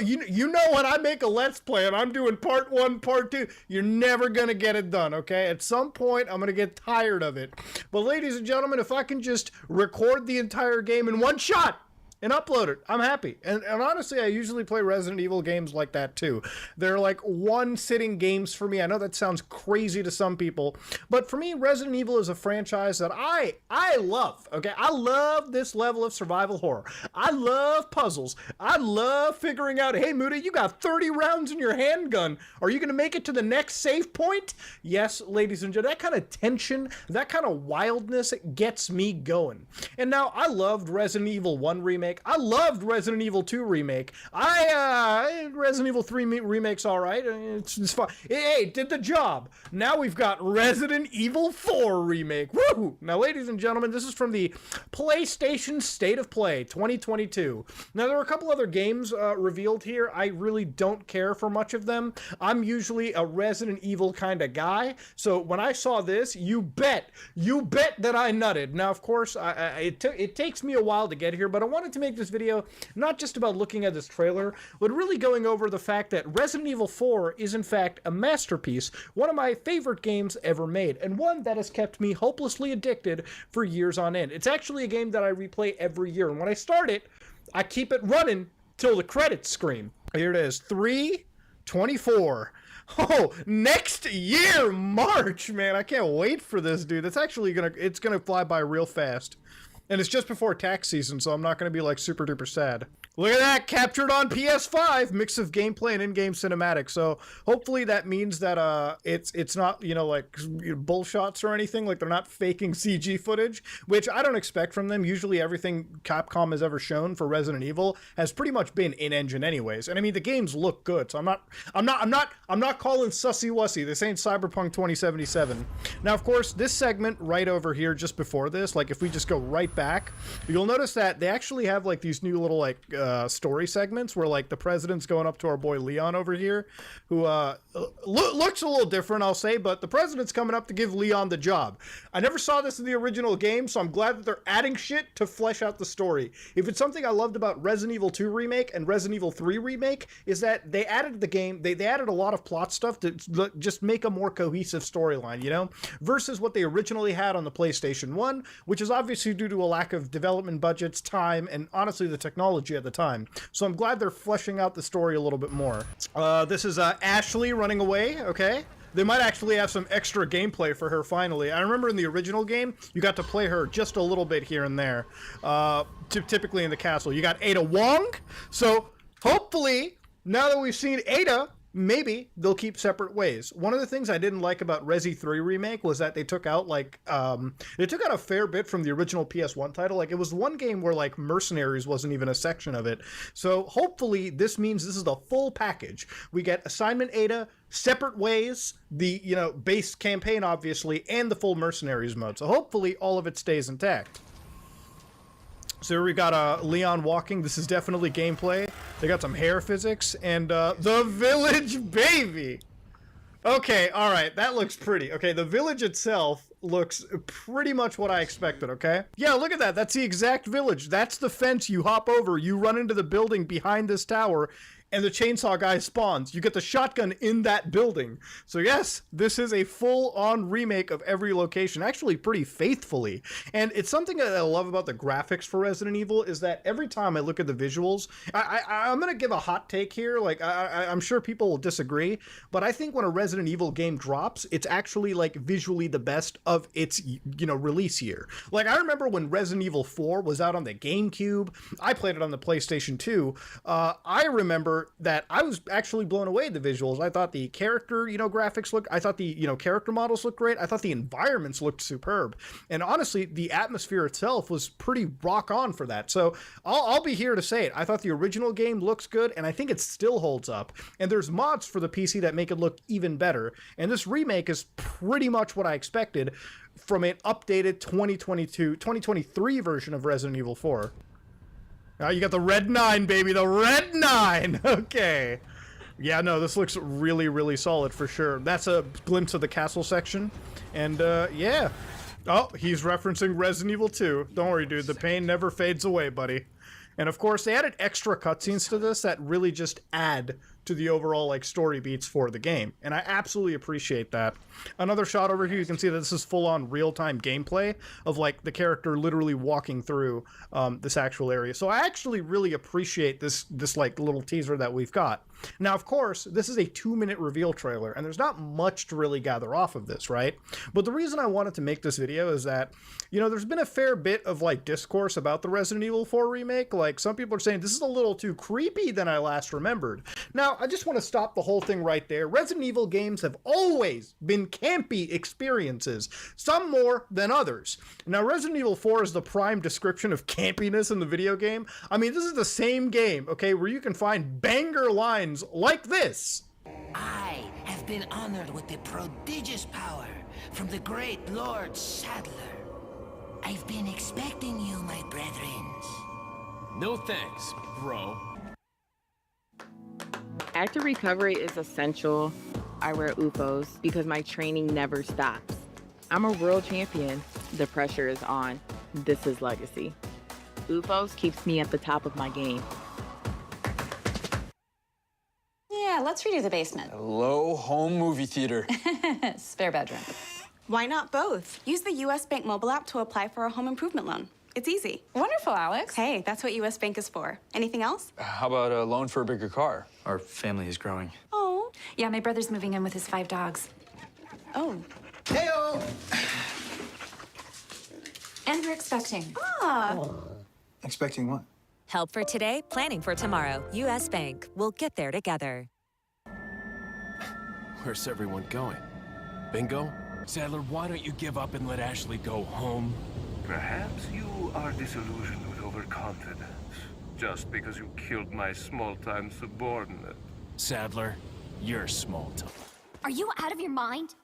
You know when I make a Let's Play and I'm doing part 1, part 2, you're never going to get it done, okay? At some point, I'm going to get tired of it. But ladies and gentlemen, if I can just record the entire game in one shot, and upload it, I'm happy. And honestly, I usually play Resident Evil games like that too. They're like one-sitting games for me. I know that sounds crazy to some people, but for me, Resident Evil is a franchise that I love, okay? I love this level of survival horror. I love puzzles. I love figuring out, hey, Muda, you got 30 rounds in your handgun. Are you going to make it to the next save point? Yes, ladies and gentlemen, that kind of tension, that kind of wildness gets me going. And now, I loved Resident Evil 1 Remake. I loved Resident Evil 2 Remake. Resident Evil 3 Remake's alright. It's fine. Hey, did the job. Now we've got Resident Evil 4 Remake. Woo! Now, ladies and gentlemen, this is from the PlayStation State of Play 2022. Now, there are a couple other games revealed here. I really don't care for much of them. I'm usually a Resident Evil kind of guy. So when I saw this, you bet that I nutted. Now, of course, it takes me a while to get here, but I wanted to make this video not just about looking at this trailer, but really going over the fact that Resident Evil 4 is in fact a masterpiece, one of my favorite games ever made, and one that has kept me hopelessly addicted for years on end. It's actually a game that I replay every year, and when I start it, I keep it running till the credits scream. Here it is, 3/24. Oh, next year, March, man. I can't wait for this, dude. It's gonna fly by real fast. And it's just before tax season, so I'm not going to be like super duper sad. Look at that, captured on PS5, mix of gameplay and in-game cinematics. So hopefully that means that it's not, like bullshots or anything, like they're not faking CG footage, which I don't expect from them. Usually everything Capcom has ever shown for Resident Evil has pretty much been in-engine anyways. And I mean, the games look good, so I'm not calling sussy wussy. This ain't Cyberpunk 2077. Now, of course, this segment right over here just before this, like if we just go right back, you'll notice that they actually have like these new little like story segments where like the president's going up to our boy Leon over here, who looks a little different, I'll say, but the president's coming up to give Leon the job. I never saw this in the original game, so I'm glad that they're adding shit to flesh out the story. If it's something I loved about Resident Evil 2 Remake and Resident Evil 3 Remake, is that they added the game, they added a lot of plot stuff to just make a more cohesive storyline, versus what they originally had on the PlayStation 1, which is obviously due to a lack of development budgets, time, and honestly the technology at the time. So I'm glad they're fleshing out the story a little bit more. This is Ashley running away, okay? They might actually have some extra gameplay for her finally. I remember in the original game, you got to play her just a little bit here and there, typically in the castle. You got Ada Wong, so hopefully, now that we've seen Ada, maybe they'll keep separate ways. One of the things I didn't like about Resi 3 Remake was that they took out a fair bit from the original PS1 title. Like, it was one game where like Mercenaries wasn't even a section of it. So hopefully this means this is the full package. We get Assignment Ada, separate ways, the base campaign obviously, and the full Mercenaries mode. So hopefully all of it stays intact. So here we got Leon walking. This is definitely gameplay. They got some hair physics and the village, baby. Okay, all right, that looks pretty. Okay, the village itself looks pretty much what I expected, okay? Yeah, look at that. That's the exact village. That's the fence you hop over. You run into the building behind this tower, and the chainsaw guy spawns. You get the shotgun in that building. So yes, this is a full-on remake of every location, actually pretty faithfully. And it's something that I love about the graphics for Resident Evil is that every time I look at the visuals, I'm going to give a hot take here. Like, I'm sure people will disagree, but I think when a Resident Evil game drops, it's actually like visually the best of its, release year. Like, I remember when Resident Evil 4 was out on the GameCube, I played it on the PlayStation 2. I remember part that I was actually blown away at the visuals. I thought the character, graphics looked, I thought the, character models looked great. I thought the environments looked superb. And honestly, the atmosphere itself was pretty rock on for that. So I'll be here to say it. I thought the original game looks good, and I think it still holds up. And there's mods for the PC that make it look even better. And this remake is pretty much what I expected from an updated 2023 version of Resident Evil 4. You got the Red 9, baby, the Red 9! Okay. Yeah, no, this looks really, really solid for sure. That's a glimpse of the castle section. And, yeah. Oh, he's referencing Resident Evil 2. Don't worry, dude, the pain never fades away, buddy. And of course, they added extra cutscenes to this that really just add to the overall story beats for the game, and I absolutely appreciate that. Another shot over here, you can see that this is full-on real-time gameplay of the character literally walking through this actual area. So I actually really appreciate this little teaser that we've got. Now, of course, this is a 2-minute reveal trailer, and there's not much to really gather off of this, right? But the reason I wanted to make this video is that, there's been a fair bit of discourse about the Resident Evil 4 remake. Some people are saying this is a little too creepy than I last remembered. Now, I just want to stop the whole thing right there. Resident Evil games have always been campy experiences, some more than others. Now, Resident Evil 4 is the prime description of campiness in the video game. I mean, this is the same game, okay, where you can find banger lines like this. I have been honored with the prodigious power from the great Lord Sadler. I've been expecting you, my brethrens. No thanks, bro. Active recovery is essential. I wear UFOs because my training never stops. I'm a world champion. The pressure is on. This is legacy. UFOs keeps me at the top of my game. Yeah, let's redo the basement. Hello, home movie theater. Spare bedroom. Why not both? Use the U.S. Bank mobile app to apply for a home improvement loan. It's easy. Wonderful, Alex. Hey, that's what U.S. Bank is for. Anything else? How about a loan for a bigger car? Our family is growing. Oh. Yeah, my brother's moving in with his 5 dogs. Oh. Hey-o! And we're expecting. Ah. Expecting what? Help for today, planning for tomorrow. U.S. Bank. We'll get there together. Where's everyone going? Bingo? Sadler, why don't you give up and let Ashley go home? Perhaps you are disillusioned with overconfidence, just because you killed my small-time subordinate. Sadler, you're small-time. Are you out of your mind?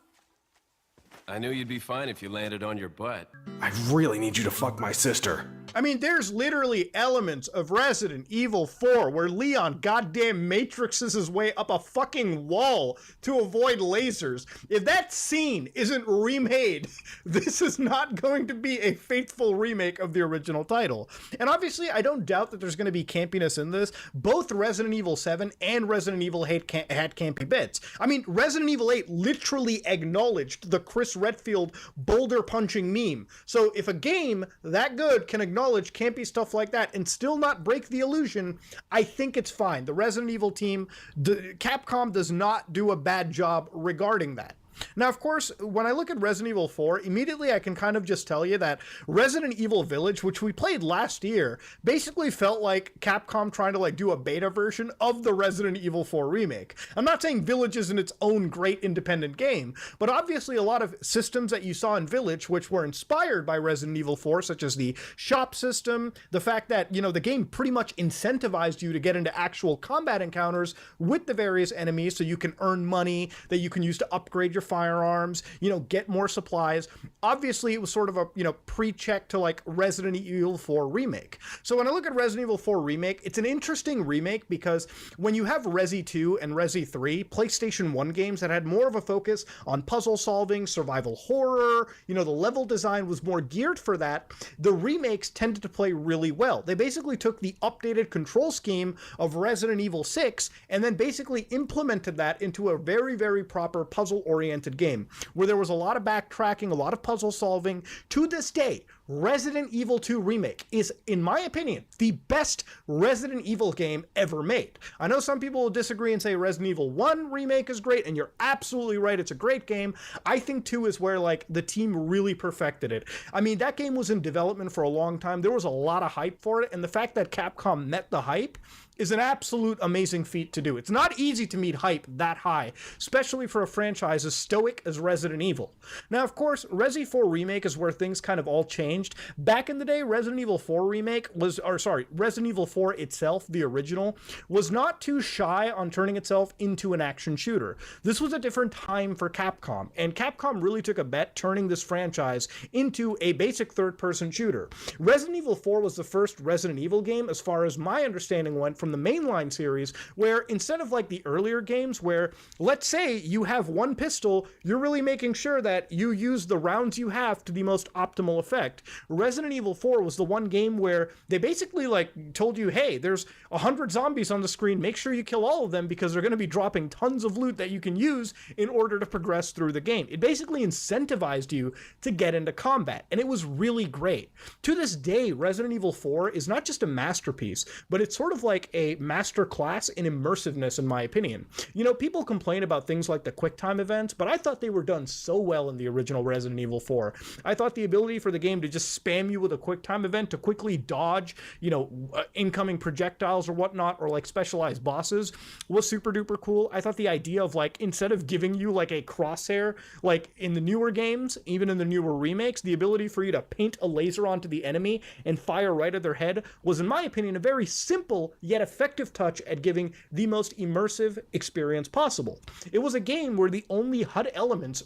I knew you'd be fine if you landed on your butt. I really need you to fuck my sister. I mean, there's literally elements of Resident Evil 4 where Leon goddamn matrixes his way up a fucking wall to avoid lasers. If that scene isn't remade, this is not going to be a faithful remake of the original title. And obviously, I don't doubt that there's going to be campiness in this. Both Resident Evil 7 and Resident Evil 8 had campy bits. I mean, Resident Evil 8 literally acknowledged the Chris Redfield boulder punching meme. So if a game that good can acknowledge campy stuff like that and still not break the illusion, I think it's fine. The Resident Evil team, Capcom does not do a bad job regarding that. Now, of course, when I look at Resident Evil 4, immediately I can kind of just tell you that Resident Evil Village, which we played last year, basically felt like Capcom trying to do a beta version of the Resident Evil 4 remake. I'm not saying Village isn't its own great independent game, but obviously a lot of systems that you saw in Village, which were inspired by Resident Evil 4, such as the shop system, the fact that, the game pretty much incentivized you to get into actual combat encounters with the various enemies so you can earn money that you can use to upgrade your firearms, get more supplies. Obviously, it was sort of a, pre-check to Resident Evil 4 Remake. So when I look at Resident Evil 4 Remake, it's an interesting remake because when you have Resi 2 and Resi 3, PlayStation 1 games that had more of a focus on puzzle solving, survival horror, the level design was more geared for that, the remakes tended to play really well. They basically took the updated control scheme of Resident Evil 6 and then basically implemented that into a very, very proper puzzle-oriented game where there was a lot of backtracking, a lot of puzzle solving. To this day, Resident Evil 2 Remake is, in my opinion, the best Resident Evil game ever made. I know some people will disagree and say Resident Evil 1 Remake is great, and you're absolutely right, it's a great game. I think 2 is where, like, the team really perfected it. I mean, that game was in development for a long time. There was a lot of hype for it, and the fact that Capcom met the hype is an absolute amazing feat to do. It's not easy to meet hype that high, especially for a franchise as stoic as Resident Evil. Now, of course, Resi 4 Remake is where things kind of all changed. Back in the day, Resident Evil 4 Remake Resident Evil 4 itself, the original, was not too shy on turning itself into an action shooter. This was a different time for Capcom, and Capcom really took a bet turning this franchise into a basic third-person shooter. Resident Evil 4 was the first Resident Evil game, as far as my understanding went, from the mainline series, where instead of like the earlier games where, let's say you have one pistol, you're really making sure that you use the rounds you have to the most optimal effect. Resident Evil 4 was the one game where they basically like told you, hey, there's 100 zombies on the screen, make sure you kill all of them because they're going to be dropping tons of loot that you can use in order to progress through the game. It basically incentivized you to get into combat, and it was really great. To this day, Resident Evil 4 is not just a masterpiece, but it's sort of like a master class in immersiveness, in my opinion. You know, people complain about things like the QuickTime events, but I thought they were done so well in the original Resident Evil 4. I thought the ability for the game to just spam you with a QuickTime event to quickly dodge, you know, incoming projectiles or whatnot, or like specialized bosses, was super duper cool. I thought the idea of like, instead of giving you like a crosshair, like in the newer games, even in the newer remakes, the ability for you to paint a laser onto the enemy and fire right at their head was, in my opinion, a very simple yet effective touch at giving the most immersive experience possible. It was a game where the only HUD elements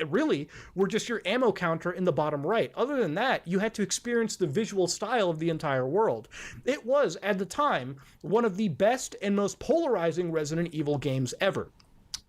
really were just your ammo counter in the bottom right. Other than that, you had to experience the visual style of the entire world. It was, at the time, one of the best and most polarizing Resident Evil games ever.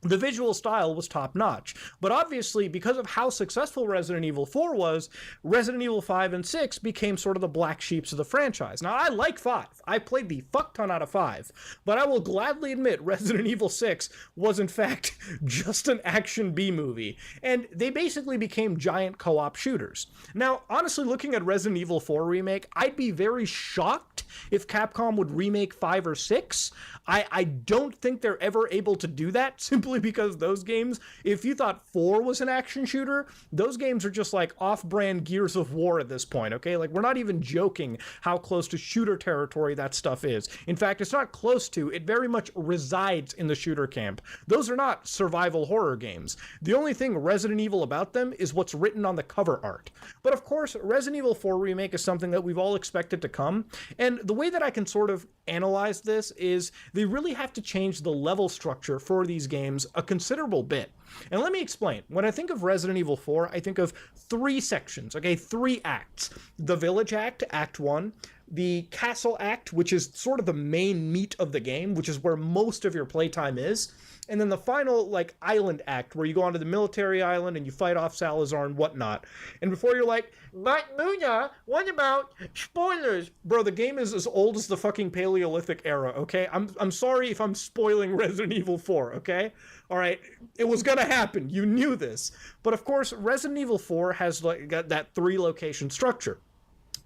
The visual style was top-notch, but obviously, because of how successful Resident Evil 4 was, Resident Evil 5 and 6 became sort of the black sheeps of the franchise. Now, I like 5. I played the fuck ton out of 5, but I will gladly admit Resident Evil 6 was, in fact, just an action B-movie, and they basically became giant co-op shooters. Now, honestly, looking at Resident Evil 4 Remake, I'd be very shocked if Capcom would remake 5 or 6. I don't think they're ever able to do that, simply because those games, if you thought 4 was an action shooter, those games are just like off-brand Gears of War at this point, okay? Like, we're not even joking how close to shooter territory that stuff is. In fact, it's not close to, it very much resides in the shooter camp. Those are not survival horror games. The only thing Resident Evil about them is what's written on the cover art. But of course, Resident Evil 4 Remake is something that we've all expected to come, and the way that I can sort of analyze this is they really have to change the level structure for these games a considerable bit. And let me explain. When I think of Resident Evil 4, I think of 3 sections, okay? 3 acts. The Village Act, Act 1. The Castle Act, which is sort of the main meat of the game, which is where most of your playtime is. And then the final, like, island act, where you go onto the military island and you fight off Salazar and whatnot. And before you're like, but Munya, what about spoilers? Bro, the game is as old as the fucking Paleolithic era, okay? I'm sorry if I'm spoiling Resident Evil 4, okay? All right, it was gonna happen. You knew this. But of course, Resident Evil 4 has like got that 3-location structure.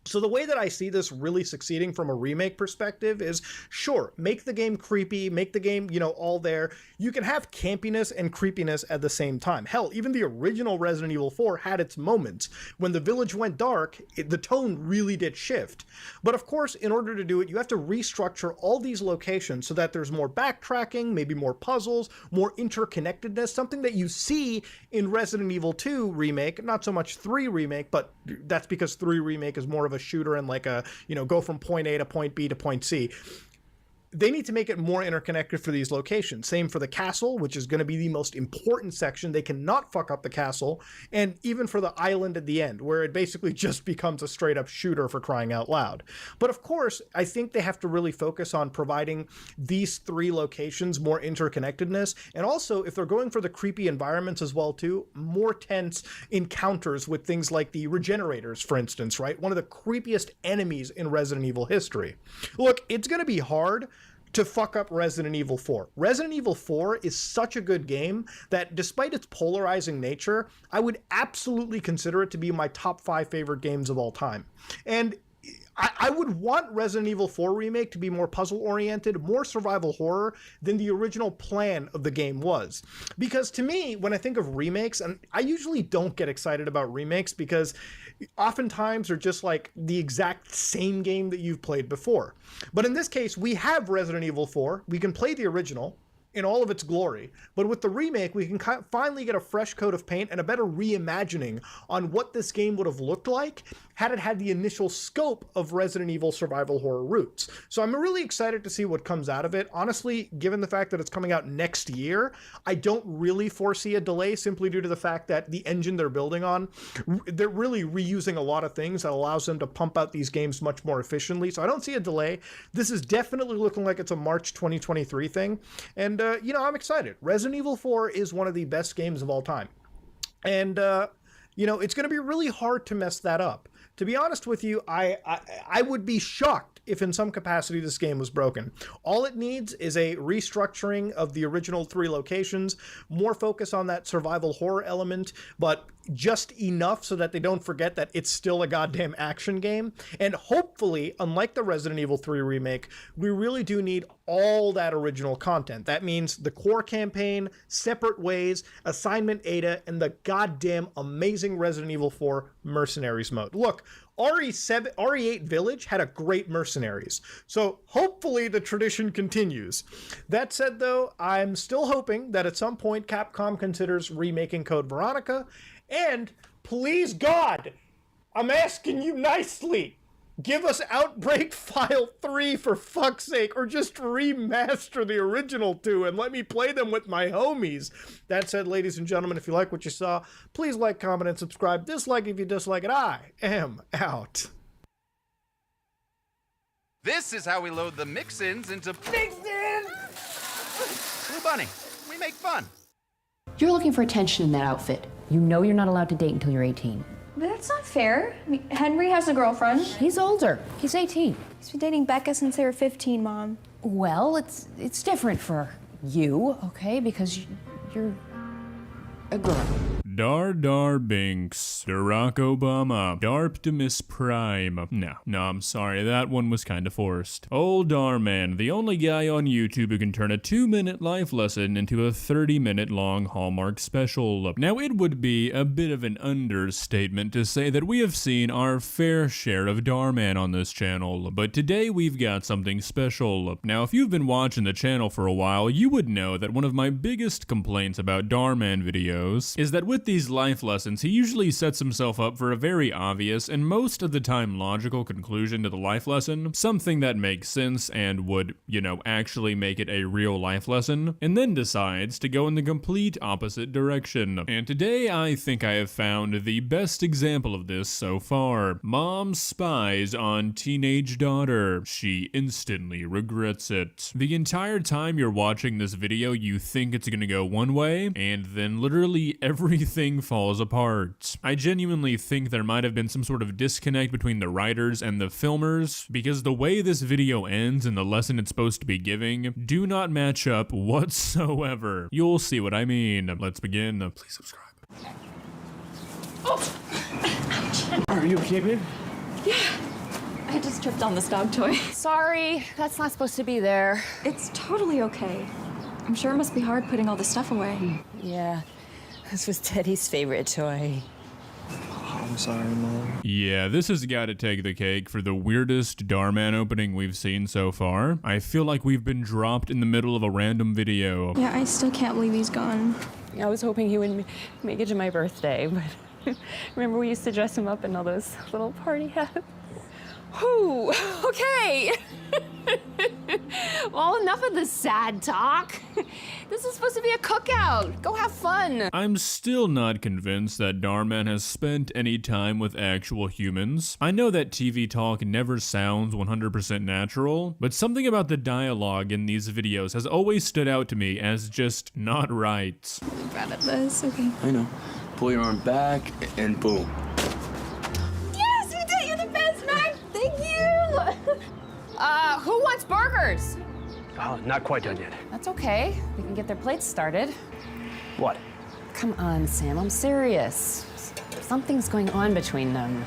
So the way that I see this really succeeding from a remake perspective is, sure, make the game creepy, make the game, you know, all there. You can have campiness and creepiness at the same time. Hell, even the original Resident Evil 4 had its moments. When the village went dark, the tone really did shift. But of course, in order to do it, you have to restructure all these locations so that there's more backtracking, maybe more puzzles, more interconnectedness, something that you see in Resident Evil 2 Remake, not so much 3 Remake, but that's because 3 Remake is more of a shooter and like a, you know, go from point A to point B to point C. They need to make it more interconnected for these locations. Same for the castle, which is going to be the most important section. They cannot fuck up the castle. And even for the island at the end, where it basically just becomes a straight up shooter, for crying out loud. But of course, I think they have to really focus on providing these 3 locations more interconnectedness. And also, if they're going for the creepy environments as well too, more tense encounters with things like the Regenerators, for instance, right? One of the creepiest enemies in Resident Evil history. Look, it's going to be hard to fuck up Resident Evil 4. Resident Evil 4 is such a good game that despite its polarizing nature, I would absolutely consider it to be my top 5 favorite games of all time. And I would want Resident Evil 4 Remake to be more puzzle-oriented, more survival horror than the original plan of the game was. Because to me, when I think of remakes, and I usually don't get excited about remakes because oftentimes they're just like the exact same game that you've played before. But in this case, we have Resident Evil 4. We can play the original in all of its glory, but with the remake, we can finally get a fresh coat of paint and a better reimagining on what this game would have looked like had it had the initial scope of Resident Evil survival horror roots. So I'm really excited to see what comes out of it. Honestly, given the fact that it's coming out next year, I don't really foresee a delay simply due to the fact that the engine they're building on, they're really reusing a lot of things that allows them to pump out these games much more efficiently. So I don't see a delay. This is definitely looking like it's a March 2023 thing. And, I'm excited. Resident Evil 4 is one of the best games of all time. And, it's going to be really hard to mess that up. To be honest with you, I would be shocked if in some capacity this game was broken. All it needs is a restructuring of the original 3 locations, more focus on that survival horror element, but just enough so that they don't forget that it's still a goddamn action game. And hopefully, unlike the Resident Evil 3 remake, we really do need all that original content. That means the core campaign, Separate Ways, Assignment Ada, and the goddamn amazing Resident Evil 4 Mercenaries mode. Look, RE8 Village had a great Mercenaries, so hopefully the tradition continues. That said though, I'm still hoping that at some point Capcom considers remaking Code Veronica, and please God, I'm asking you nicely, give us Outbreak File 3 for fuck's sake, or just remaster the original 2 and let me play them with my homies. That said, ladies and gentlemen, if you like what you saw, please like, comment, and subscribe. Dislike if you dislike it. I am out. This is how we load the mix-ins into Mix-ins! Blue Bunny, we make fun. You're looking for attention in that outfit. You know you're not allowed to date until you're 18. But that's not fair. I mean, Henry has a girlfriend. He's older. He's 18. He's been dating Becca since they were 15, Mom. Well, it's different for you, okay? Because you're a girl. Dar Binks, Barack Obama, Darptimus Prime. No, I'm sorry, that one was kinda forced. Old Darman, the only guy on YouTube who can turn a 2-minute life lesson into a 30-minute long Hallmark special. Now, it would be a bit of an understatement to say that we have seen our fair share of Darman on this channel, but today we've got something special. Now, if you've been watching the channel for a while, you would know that one of my biggest complaints about Darman videos is that with these life lessons, he usually sets himself up for a very obvious and most of the time logical conclusion to the life lesson, something that makes sense and would, actually make it a real life lesson, and then decides to go in the complete opposite direction. And today I think I have found the best example of this so far. Mom spies on teenage daughter. She instantly regrets it. The entire time you're watching this video, you think it's gonna go one way, and then literally everything falls apart. I genuinely think there might have been some sort of disconnect between the writers and the filmers, because the way this video ends and the lesson it's supposed to be giving do not match up whatsoever. You'll see what I mean. Let's begin. Please subscribe. Oh. Are you okay, babe? Yeah. I just tripped on this dog toy. Sorry, that's not supposed to be there. It's totally okay. I'm sure it must be hard putting all this stuff away. Yeah. This was Teddy's favorite toy. I'm sorry, Mom. Yeah, this has got to take the cake for the weirdest Darman opening we've seen so far. I feel like we've been dropped in the middle of a random video. Yeah, I still can't believe he's gone. I was hoping he would make it to my birthday, but remember we used to dress him up in all those little party hats? Whew, okay. Well, enough of the sad talk. This is supposed to be a cookout. Go have fun. I'm still not convinced that Darman has spent any time with actual humans. I know that TV talk never sounds 100% natural, but something about the dialogue in these videos has always stood out to me as just not right. I'm bad at this, okay. I know. Pull your arm back and boom. Yes, we did! You're the best, Mac! Thank you! Who wants burgers? Oh, not quite done yet. That's okay. We can get their plates started. What? Come on, Sam, I'm serious. Something's going on between them.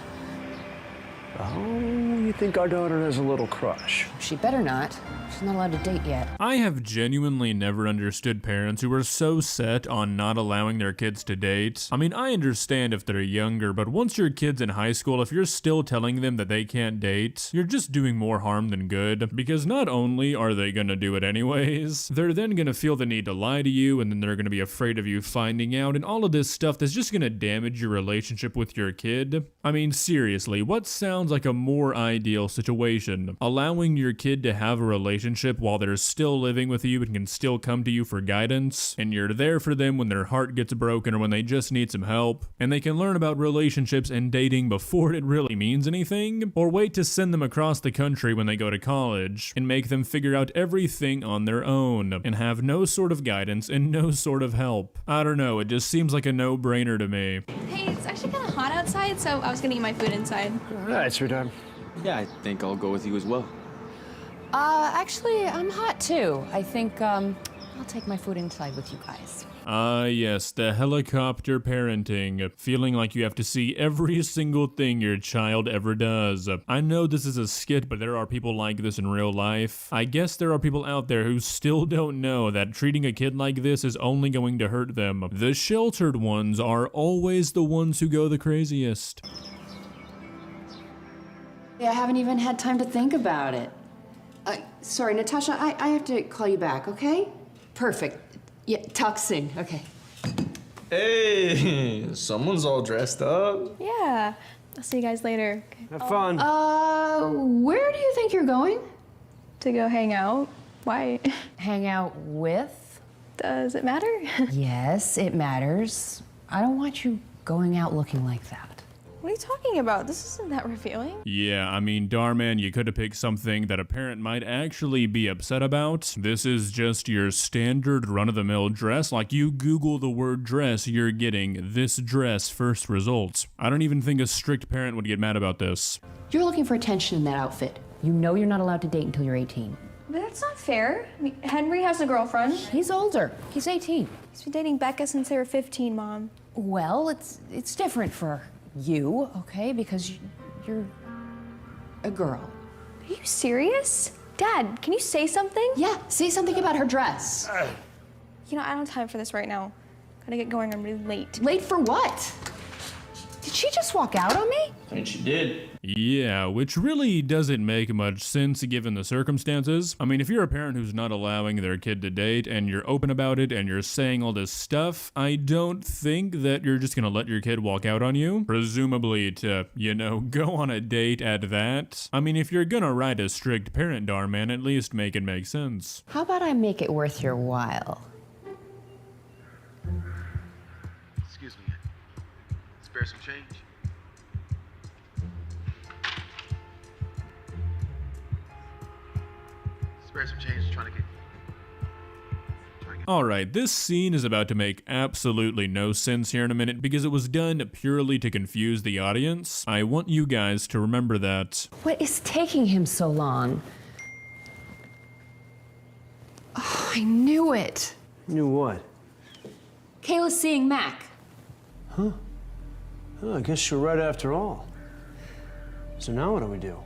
Oh, you think our daughter has a little crush? She better not. She's not allowed to date yet. I have genuinely never understood parents who are so set on not allowing their kids to date. I mean, I understand if they're younger, but once your kid's in high school, if you're still telling them that they can't date, you're just doing more harm than good. Because not only are they gonna do it anyways, they're then gonna feel the need to lie to you, and then they're gonna be afraid of you finding out, and all of this stuff that's just gonna damage your relationship with your kid. I mean, seriously, what sounds like a more ideal situation? Allowing your kid to have a relationship while they're still living with you and can still come to you for guidance, and you're there for them when their heart gets broken or when they just need some help, and they can learn about relationships and dating before it really means anything, or wait to send them across the country when they go to college and make them figure out everything on their own and have no sort of guidance and no sort of help. I don't know, it just seems like a no-brainer to me. Hey, it's actually kind of hot outside, so I was gonna eat my food inside. All right, sweetheart. Yeah, I think I'll go with you as well. Actually, I'm hot too. I think, I'll take my food inside with you guys. Yes, the helicopter parenting, feeling like you have to see every single thing your child ever does. I know this is a skit, but there are people like this in real life. I guess there are people out there who still don't know that treating a kid like this is only going to hurt them. The sheltered ones are always the ones who go the craziest. Yeah, I haven't even had time to think about it. Sorry, Natasha, I have to call you back, okay? Perfect. Yeah, talk soon. Okay. Hey, someone's all dressed up. Yeah. I'll see you guys later. Okay. Have fun. Where do you think you're going? To go hang out. Why? Hang out with? Does it matter? Yes, it matters. I don't want you going out looking like that. What are you talking about? This isn't that revealing. Yeah, I mean, Darman, you could have picked something that a parent might actually be upset about. This is just your standard run-of-the-mill dress. Like, you Google the word dress, you're getting this dress first results. I don't even think a strict parent would get mad about this. You're looking for attention in that outfit. You know you're not allowed to date until you're 18. But that's not fair. I mean, Henry has a girlfriend. He's older. He's 18. He's been dating Becca since they were 15, Mom. Well, it's different for you, okay? Because you're a girl. Are you serious? Dad, can you say something? Yeah, say something about her dress. You know, I don't have time for this right now. Gotta get going, I'm really late. Late for what? Did she just walk out on me? I mean, she did. Yeah, which really doesn't make much sense given the circumstances. I mean, if you're a parent who's not allowing their kid to date and you're open about it and you're saying all this stuff, I don't think that you're just gonna let your kid walk out on you. Presumably to, you know, go on a date at that. I mean, if you're gonna write a strict parent, Darman, at least make it make sense. How about I make it worth your while? Excuse me. Spare some change? Spare some change, trying to get... Alright, this scene is about to make absolutely no sense here in a minute because it was done purely to confuse the audience. I want you guys to remember that. What is taking him so long? Oh, I knew it. Knew what? Kayla's seeing Mac. Huh? Oh, I guess you're right after all. So now what do we do?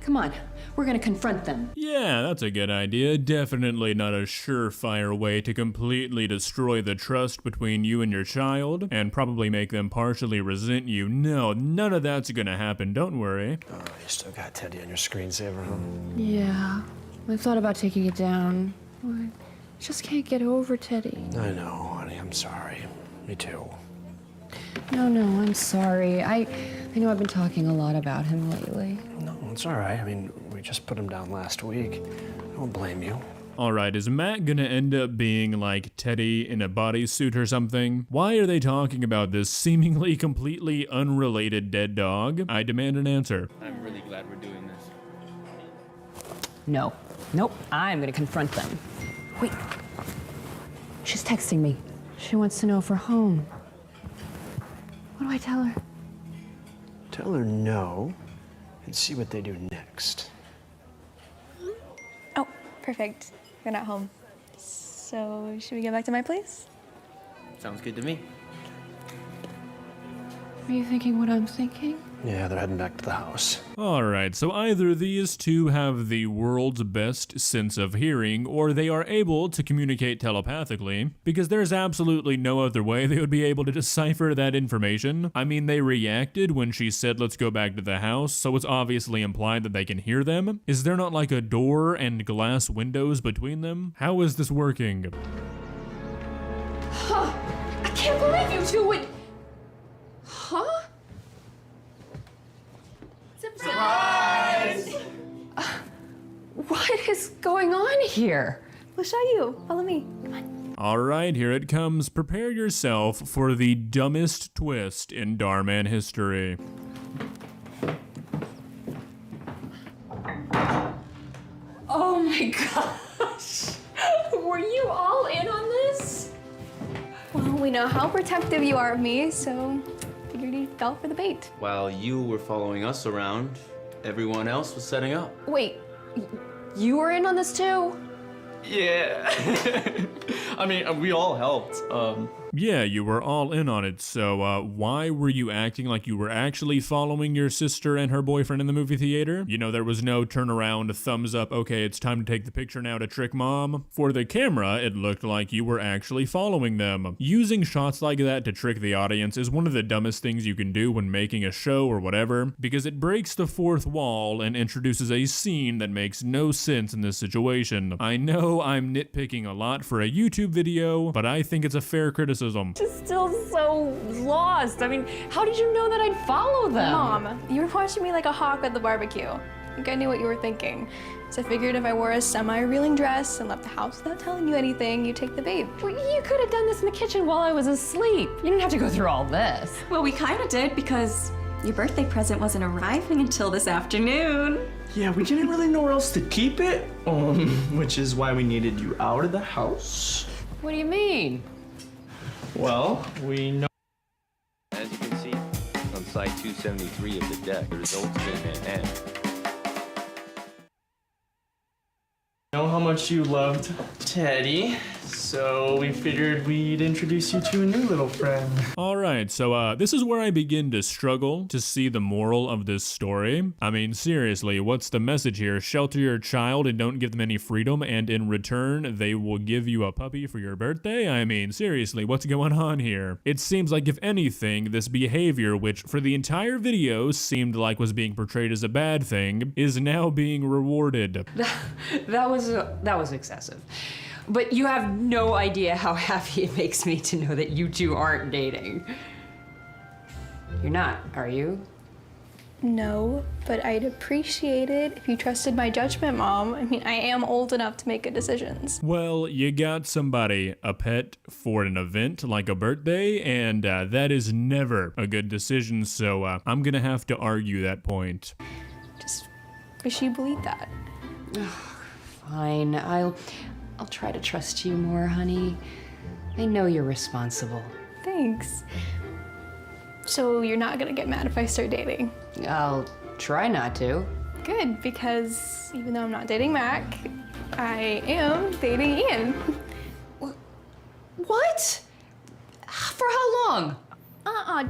Come on, we're gonna confront them. Yeah, that's a good idea. Definitely not a surefire way to completely destroy the trust between you and your child, and probably make them partially resent you. No, none of that's gonna happen, don't worry. Oh, you still got Teddy on your screensaver, huh? Yeah, I thought about taking it down. I just can't get over Teddy. I know, honey, I'm sorry. Me too. No, I'm sorry. I know I've been talking a lot about him lately. No, it's all right. I mean, we just put him down last week. I don't blame you. Alright, is Matt gonna end up being like Teddy in a bodysuit or something? Why are they talking about this seemingly completely unrelated dead dog? I demand an answer. I'm really glad we're doing this. No. Nope. I'm gonna confront them. Wait. She's texting me. She wants to know if we're home. What do I tell her? Tell her no, and see what they do next. Oh, Perfect. You're not home. So, should we get back to my place? Sounds good to me. Are you thinking what I'm thinking? Yeah, they're heading back to the house. Alright, so either these two have the world's best sense of hearing, or they are able to communicate telepathically, because there's absolutely no other way they would be able to decipher that information. I mean, they reacted when she said let's go back to the house, so it's obviously implied that they can hear them. Is there not like a door and glass windows between them? How is this working? Huh. I can't believe you two would... Huh? Surprise! What is going on here? We'll show you. Follow me. Come on. Alright, here it comes. Prepare yourself for the dumbest twist in Darman history. Oh my gosh! Were you all in on this? Well, we know how protective you are of me, so figured you fell for the bait. While you were following us around, everyone else was setting up. Wait, you were in on this too? Yeah. I mean, we all helped. Yeah, you were all in on it, so why were you acting like you were actually following your sister and her boyfriend in the movie theater? You know, there was no turnaround, thumbs up, okay, it's time to take the picture now to trick mom. For the camera, it looked like you were actually following them. Using shots like that to trick the audience is one of the dumbest things you can do when making a show or whatever, because it breaks the fourth wall and introduces a scene that makes no sense in this situation. I know I'm nitpicking a lot for a YouTube video, but I think it's a fair criticism. Just still so lost. I mean, how did you know that I'd follow them? Mom, you were watching me like a hawk at the barbecue. I think I knew what you were thinking. So I figured if I wore a semi-revealing dress and left the house without telling you anything, you'd take the bait. Well, you could have done this in the kitchen while I was asleep. You didn't have to go through all this. Well, we kind of did because your birthday present wasn't arriving until this afternoon. Yeah, we didn't really know where else to keep it, which is why we needed you out of the house. What do you mean? Well, we know. As you can see, on side 273 of the deck, the results came in and Know how much you loved Teddy, so we figured we'd introduce you to a new little friend. Alright, so this is where I begin to struggle to see the moral of this story. I mean, seriously, what's the message here? Shelter your child and don't give them any freedom, and in return, they will give you a puppy for your birthday? I mean, seriously, what's going on here? It seems like, if anything, this behavior, which for the entire video seemed like was being portrayed as a bad thing, is now being rewarded. That was excessive. But you have no idea how happy it makes me to know that you two aren't dating. You're not, are you? No, but I'd appreciate it if you trusted my judgment, Mom. I mean, I am old enough to make good decisions. Well, you got somebody, a pet, for an event like a birthday, and that is never a good decision, so I'm gonna have to argue that point. Just wish you believed that. Fine, I'll try to trust you more, honey. I know you're responsible. Thanks. So you're not gonna get mad if I start dating? I'll try not to. Good, because even though I'm not dating Mac, I am dating Ian. What? For how long?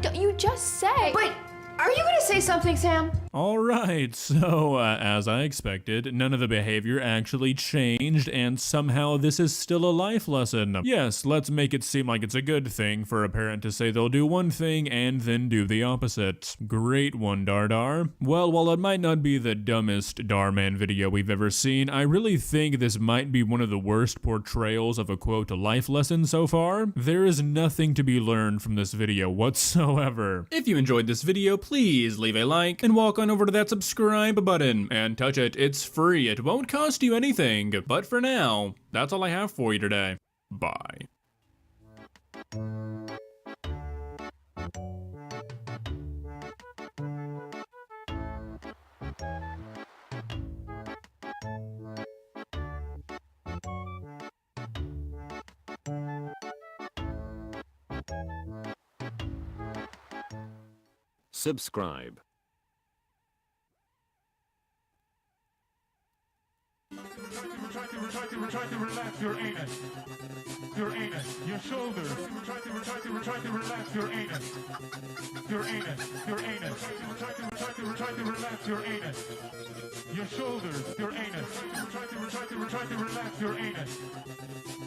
Don't you just say. But are you gonna say something, Sam? Alright, so as I expected, none of the behavior actually changed, and somehow this is still a life lesson. Yes, let's make it seem like it's a good thing for a parent to say they'll do one thing and then do the opposite. Great one, Dardar. Well, while it might not be the dumbest Darman video we've ever seen, I really think this might be one of the worst portrayals of a quote life lesson so far. There is nothing to be learned from this video whatsoever. If you enjoyed this video, please leave a like and walk on over to that subscribe button and touch it. It's free. It won't cost you anything. But for now, that's all I have for you today. Bye. subscribe. Try to relax your anus. Your anus, your shoulders. Try to relax your anus. Your anus, your anus. Try to relax your anus. Your shoulders, your anus. Try to relax your anus.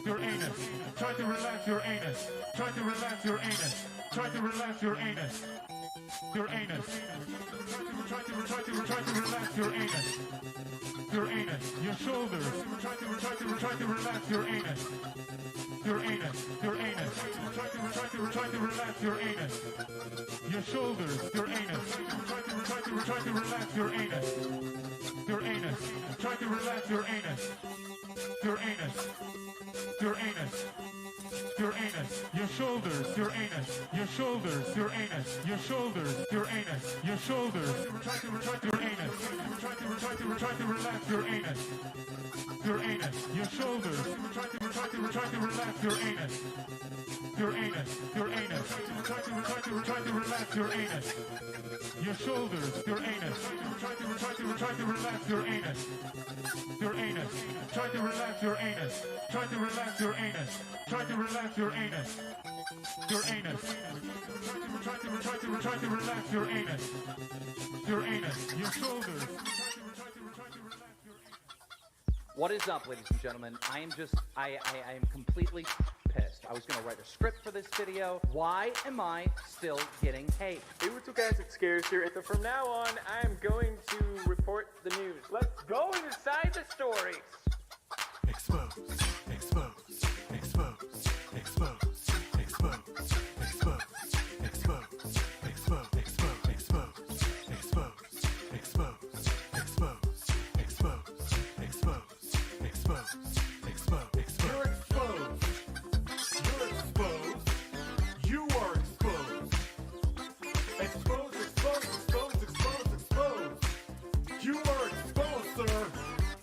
Your anus. Try to relax your anus. Try to relax your anus. Try to relax your anus. Your anus. Try to relax your anus. Your anus. Your shoulders. Try to relax your anus. Your anus. Your anus. Try to relax your anus. Your shoulders. Your anus. Try to relax your anus. Your anus. Try to relax your anus. Your anus. Your anus. Your anus, your shoulders, your anus, your shoulders, your anus, your shoulders, your anus, your shoulders. Try to your anus. Try to relax your anus. Your anus, your shoulders. Try to relax your anus. Your anus, your anus. Try to relax your anus. Your shoulders, your anus. Try to relax your anus. Your anus. Try to relax your anus. Try to relax your anus. Try to relax your anus. Your anus. Try to relax your anus. Your anus. Your shoulders. What is up, ladies and gentlemen? I am completely pissed. I was gonna write a script for this video. Why am I still getting hate? Hey, what's up, guys? It's Scares here. And from now on, I am going to report the news. Let's go inside the stories. Expose, expose, expose, expose, expose, expose, expose, expose, expose, expose, expose, expose, expose, expose, expose, expose, expose, expose. You're exposed. You're exposed. You are exposed. Expose, expose, expose, expose, expose. You are exposed, sir.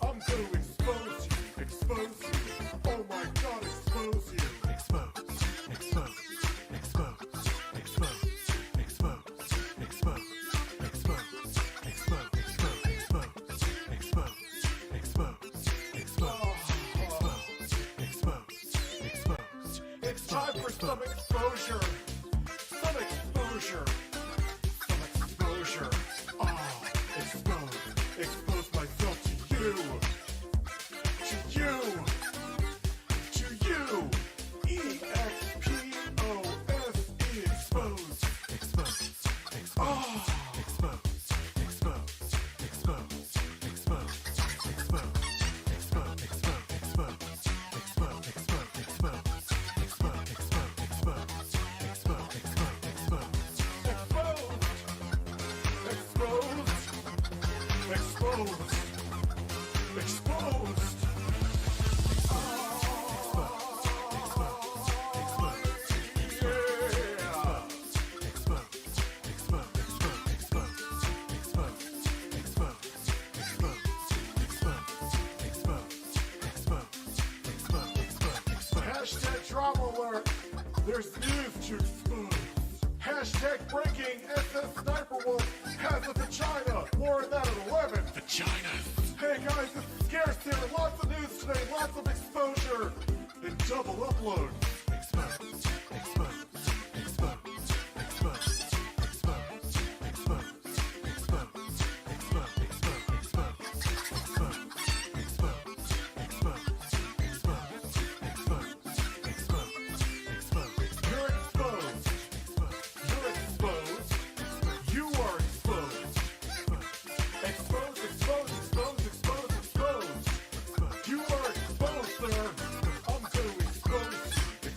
I'm going to expose you. Expose you. Oh my God, expose you. Expose, expose, expose, expose, expose, expose, expose, expose, expose, expose, expose, expose. It's time for some exposure. Some exposure. Some exposure. Oh, expose. Expose myself to you. To you. To you. E-X-P-O-S-E. Expose. Expose, expose, Oh. expose, expose, expose, expose, expose, expose, expose, expose, expose, expose, expose, expose, expose, expose, expose, Exposed. Exposed. Exposed. Hashtag drama alert. There's news to expose. Hashtag breaking SS Sniper Wolf has a vagina. More on that at 11. Vagina. Hey guys, this is Scares here. Lots of news today, lots of exposure, and double upload. Expose, expose, expose, expose, expose, expose, expose, expose, expose, expose, expose, expose, expose, expose, expose. You're exposed. You're exposed. You are exposed. Expose, expose, expose, expose, expose. You are exposed, sir. I'm going to expose you.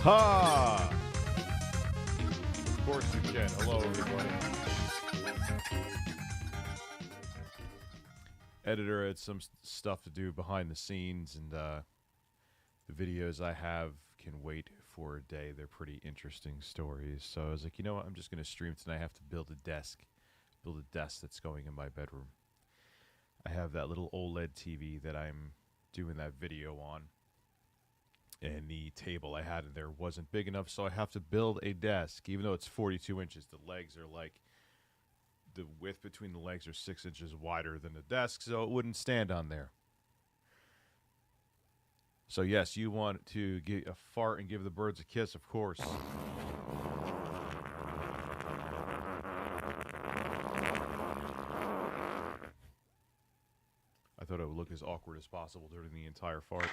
Ha! Of course you can. Hello, everybody. Editor had some stuff to do behind the scenes, and the videos I have can wait for a day. They're pretty interesting stories. So I was like, you know what? I'm just going to stream tonight. I have to build a desk that's going in my bedroom. I have that little OLED TV that I'm doing that video on. And the table I had in there wasn't big enough, so I have to build a desk. Even though it's 42 inches, the legs are like, the width between the legs are 6 inches wider than the desk, so it wouldn't stand on there. So yes, you want to get a fart and give the birds a kiss, of course. I thought it would look as awkward as possible during the entire fart.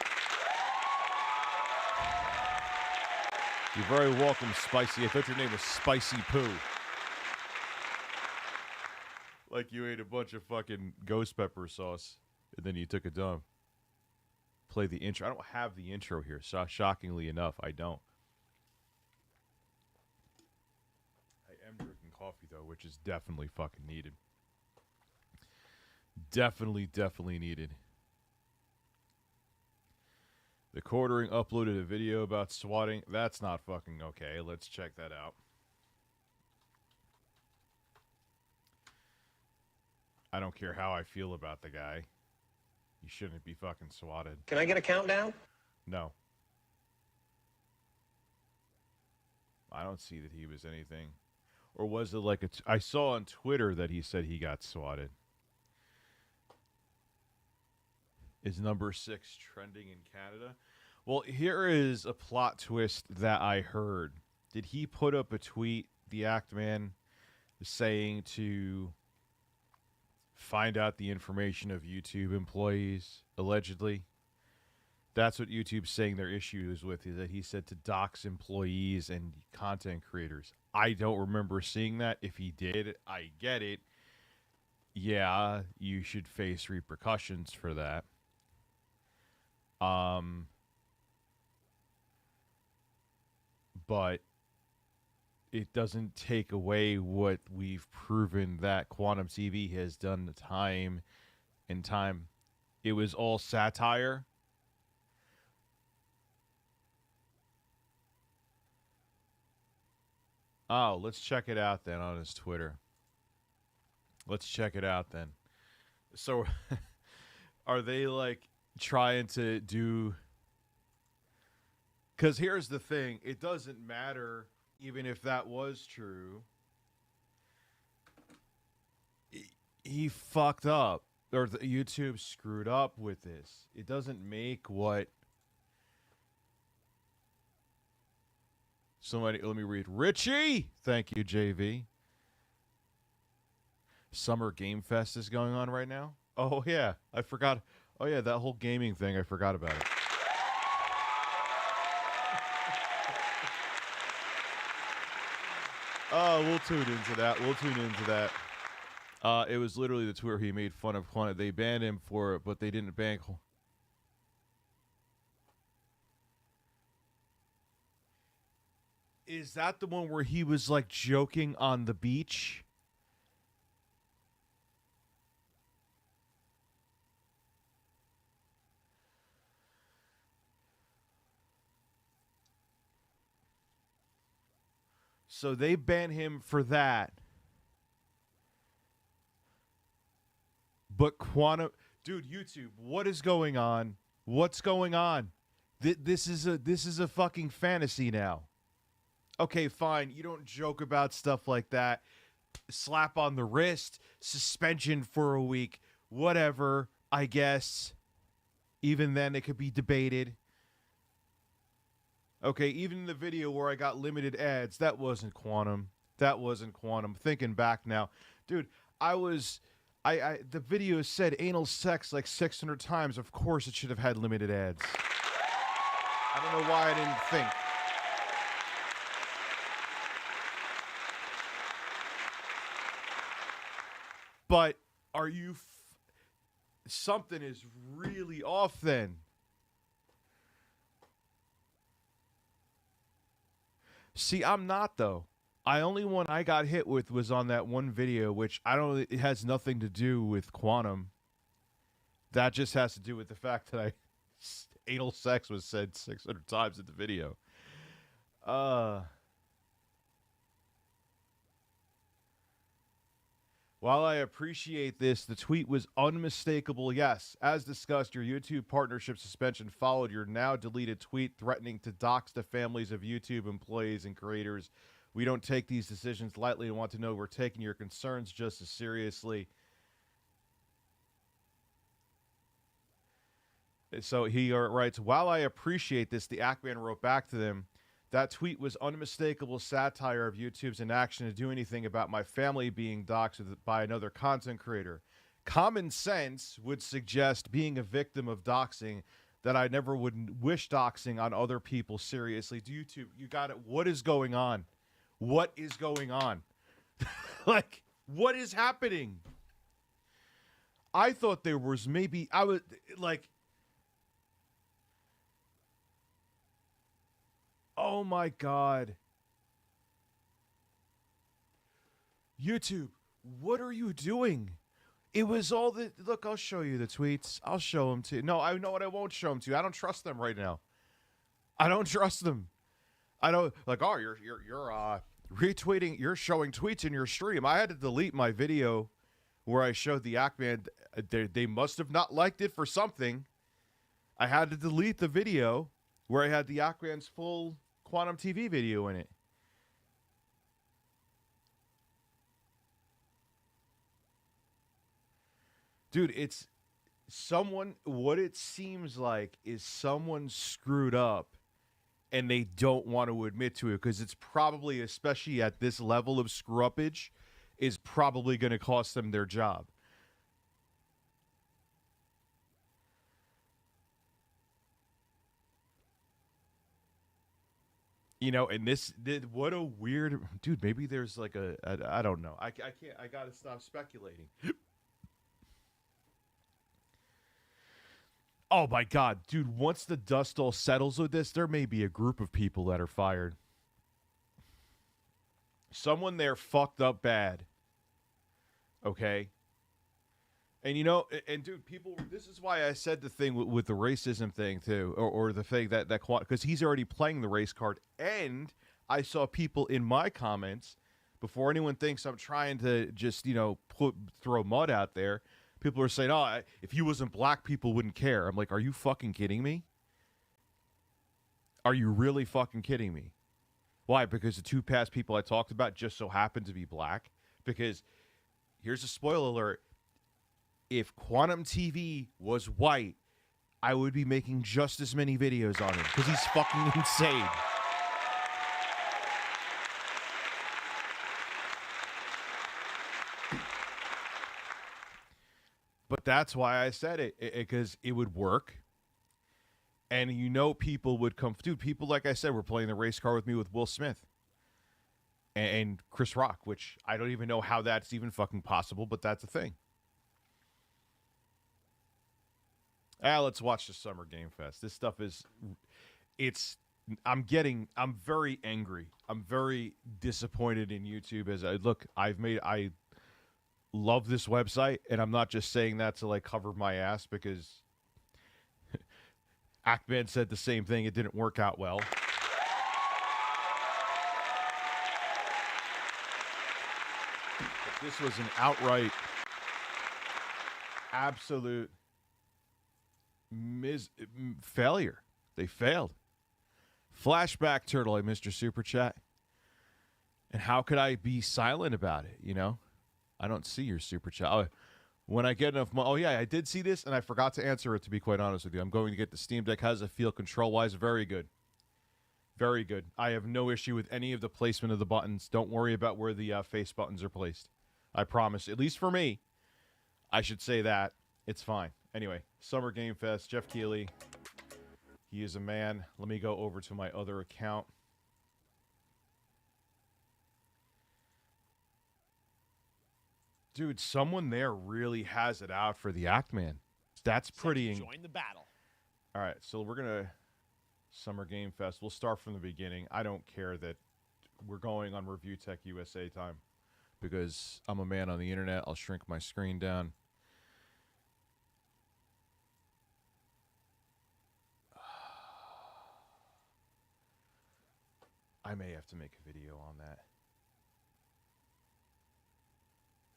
You're very welcome, Spicy. I thought your name was Spicy Poo. Like you ate a bunch of fucking ghost pepper sauce, and then you took a dump. Play the intro. I don't have the intro here, so shockingly enough, I don't. I am drinking coffee, though, which is definitely fucking needed. Definitely needed. The Quartering uploaded a video about swatting. That's not fucking okay. Let's check that out. I don't care how I feel about the guy. You shouldn't be fucking swatted. Can I get a countdown? No. I don't see that he was anything. Or was it like I saw on Twitter that he said he got swatted. Is number 6 trending in Canada? Well, here is a plot twist that I heard. Did he put up a tweet, the Act Man, saying to find out the information of YouTube employees, allegedly? That's what YouTube's saying their issue is with, is that he said to dox employees and content creators. I don't remember seeing that. If he did, I get it. Yeah, you should face repercussions for that. But it doesn't take away what we've proven that Quantum TV has done time and time. It was all satire. Oh, let's check it out then on his Twitter. Let's check it out then. So, are they like trying to do... Because here's the thing. It doesn't matter even if that was true. He fucked up. Or YouTube screwed up with this. It doesn't make what... Somebody, let me read. Richie! Thank you, JV. Summer Game Fest is going on right now? Oh, yeah. I forgot. Oh, yeah, that whole gaming thing. I forgot about it. Oh, we'll tune into that. We'll tune into that. It was literally the tweet where he made fun of Quantum. They banned him for it, but they didn't ban... Is that the one where he was, like, joking on the beach? So they ban him for that. But Quantum... Dude, YouTube, what is going on? What's going on? This is a fucking fantasy now. Okay, fine. You don't joke about stuff like that. Slap on the wrist, suspension for a week, whatever, I guess. Even then, it could be debated. Okay, even in the video where I got limited ads, that wasn't Quantum. That wasn't Quantum. Thinking back now. Dude, the video said anal sex like 600 times. Of course it should have had limited ads. I don't know why I didn't think. But are you... something is really off then. See, I'm not, though. I only one I got hit with was on that one video, which I don't. It has nothing to do with quantum. That just has to do with the fact that anal sex was said 600 times in the video. While I appreciate this, the tweet was unmistakable. Yes, as discussed, your YouTube partnership suspension followed your now deleted tweet threatening to dox the families of YouTube employees and creators. We don't take these decisions lightly and want to know we're taking your concerns just as seriously. So he writes, while I appreciate this, the Ackman wrote back to them, that tweet was unmistakable satire of YouTube's inaction to do anything about my family being doxxed by another content creator. Common sense would suggest being a victim of doxing that I never would wish doxing on other people seriously. YouTube, you got it. What is going on? What is going on? Like, what is happening? I thought there was maybe, I was like, oh my God. YouTube, what are you doing? It was all the, look, I'll show you the tweets. I'll show them to you. No, I know what I won't show them to you. I don't trust them right now. I don't trust them. I don't, like, oh, you're retweeting, you're showing tweets in your stream. I had to delete my video where I showed the Ackman. They must have not liked it for something. I had to delete the video where I had the Ackman's full Quantum TV video in it. Dude, it's someone, what it seems like is someone screwed up and they don't want to admit to it because it's probably, especially at this level of screw-uppage, is probably going to cost them their job. You know, and what a weird, dude, maybe there's like I don't know. I can't, I got to stop speculating. Oh my God, dude, once the dust all settles with this, there may be a group of people that are fired. Someone there fucked up bad. Okay? And you know, and dude, people, this is why I said the thing with the racism thing too, or the thing that because he's already playing the race card. And I saw people in my comments, before anyone thinks I'm trying to just, you know, throw mud out there, people are saying, oh, if he wasn't black, people wouldn't care. I'm like, are you fucking kidding me? Are you really fucking kidding me? Why? Because the two past people I talked about just so happened to be black? Because here's a spoiler alert. If Quantum TV was white, I would be making just as many videos on him because he's fucking insane. But that's why I said it, because it would work. And you know people would come. Dude, people, like I said, were playing the race car with me with Will Smith and Chris Rock, which I don't even know how that's even fucking possible, but that's a thing. Let's watch the Summer Game Fest. This stuff is, I'm very angry. I'm very disappointed in YouTube as I love this website, and I'm not just saying that to like cover my ass because Ackman said the same thing. It didn't work out well. But this was an outright, absolute failure. They failed. Flashback Turtle, I missed your super chat. And how could I be silent about it, you know? I don't see your super chat. Oh, when I get enough money. Oh, yeah, I did see this, and I forgot to answer it, to be quite honest with you. I'm going to get the Steam Deck. How does it feel control-wise? Very good. Very good. I have no issue with any of the placement of the buttons. Don't worry about where the face buttons are placed. I promise. At least for me, I should say that. It's fine. Anyway, Summer Game Fest, Jeff Keighley. He is a man. Let me go over to my other account. Dude, someone there really has it out for the Ackman. That's pretty. Join the battle. All right, so we're gonna Summer Game Fest. We'll start from the beginning. I don't care that we're going on Review Tech USA time because I'm a man on the internet. I'll shrink my screen down. I may have to make a video on that.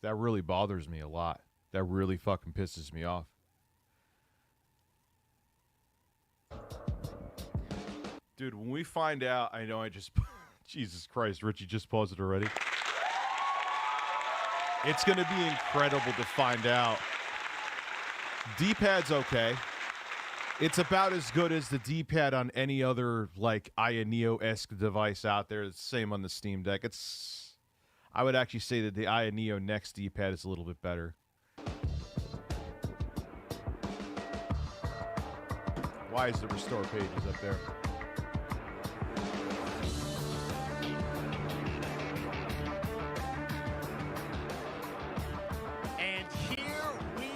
That really bothers me a lot. That really fucking pisses me off. Dude, when we find out, I know I just... Jesus Christ, Richie just paused it already. It's going to be incredible to find out. D-pad's okay. It's about as good as the D-pad on any other, like, Aya Neo-esque device out there. It's the same on the Steam Deck. I would actually say that the Aya Neo Next D-pad is a little bit better. Why is the restore pages up there? And here we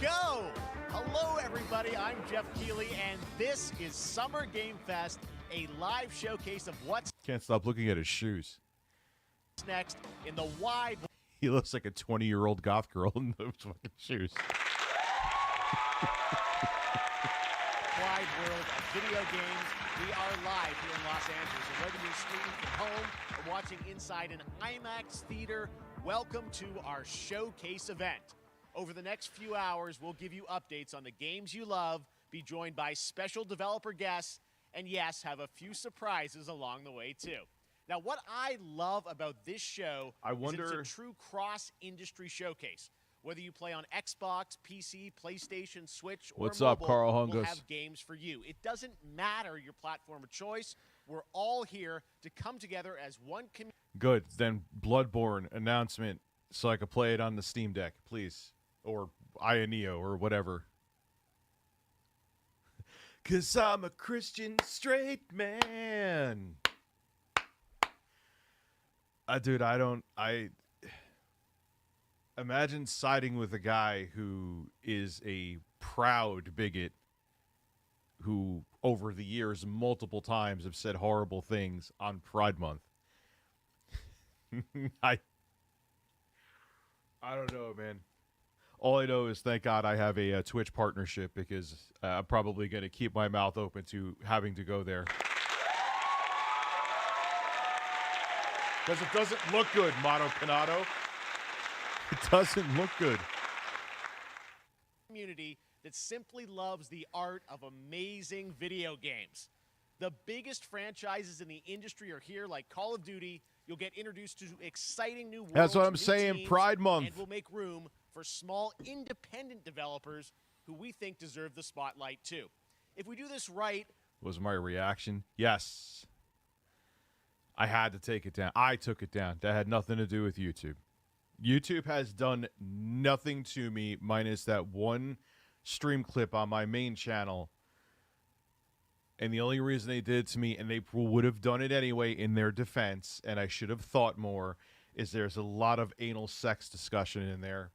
go. Hello, everybody. I'm Jeff Keighley, and this is Summer Game Fest, a live showcase of what's Can't stop looking at his shoes. next in the wide He looks like a 20-year-old goth girl in those fucking shoes. wide world of video games. We are live here in Los Angeles, and whether you're streaming from home or watching inside an IMAX theater, welcome to our showcase event. Over the next few hours, we'll give you updates on the games you love, be joined by special developer guests, and yes, have a few surprises along the way too. Now, what I love about this show is it's a true cross-industry showcase. Whether you play on Xbox, PC, PlayStation, Switch, or What's up, mobile, Carl we'll Hungus? have games for you. It doesn't matter your platform of choice. We're all here to come together as one community. Good. Then Bloodborne announcement so I could play it on the Steam Deck, please. Or Aya Neo or whatever. 'Cause I'm a Christian straight man. Dude, I imagine siding with a guy who is a proud bigot who over the years multiple times have said horrible things on Pride Month. I don't know, man. All I know is thank God I have a Twitch partnership because I'm probably going to keep my mouth open to having to go there. Because it doesn't look good, Mono Canado. It doesn't look good. Community that simply loves the art of amazing video games. The biggest franchises in the industry are here, like Call of Duty. You'll get introduced to exciting new worlds. That's what I'm new saying, teams, Pride Month. And we'll make room for small independent developers who we think deserve the spotlight too. If we do this right, Was my reaction? Yes. I had to take it down. I took it down. That had nothing to do with YouTube. YouTube has done nothing to me minus that one stream clip on my main channel. And the only reason they did it to me, and they would have done it anyway in their defense, and I should have thought more, is there's a lot of anal sex discussion in there.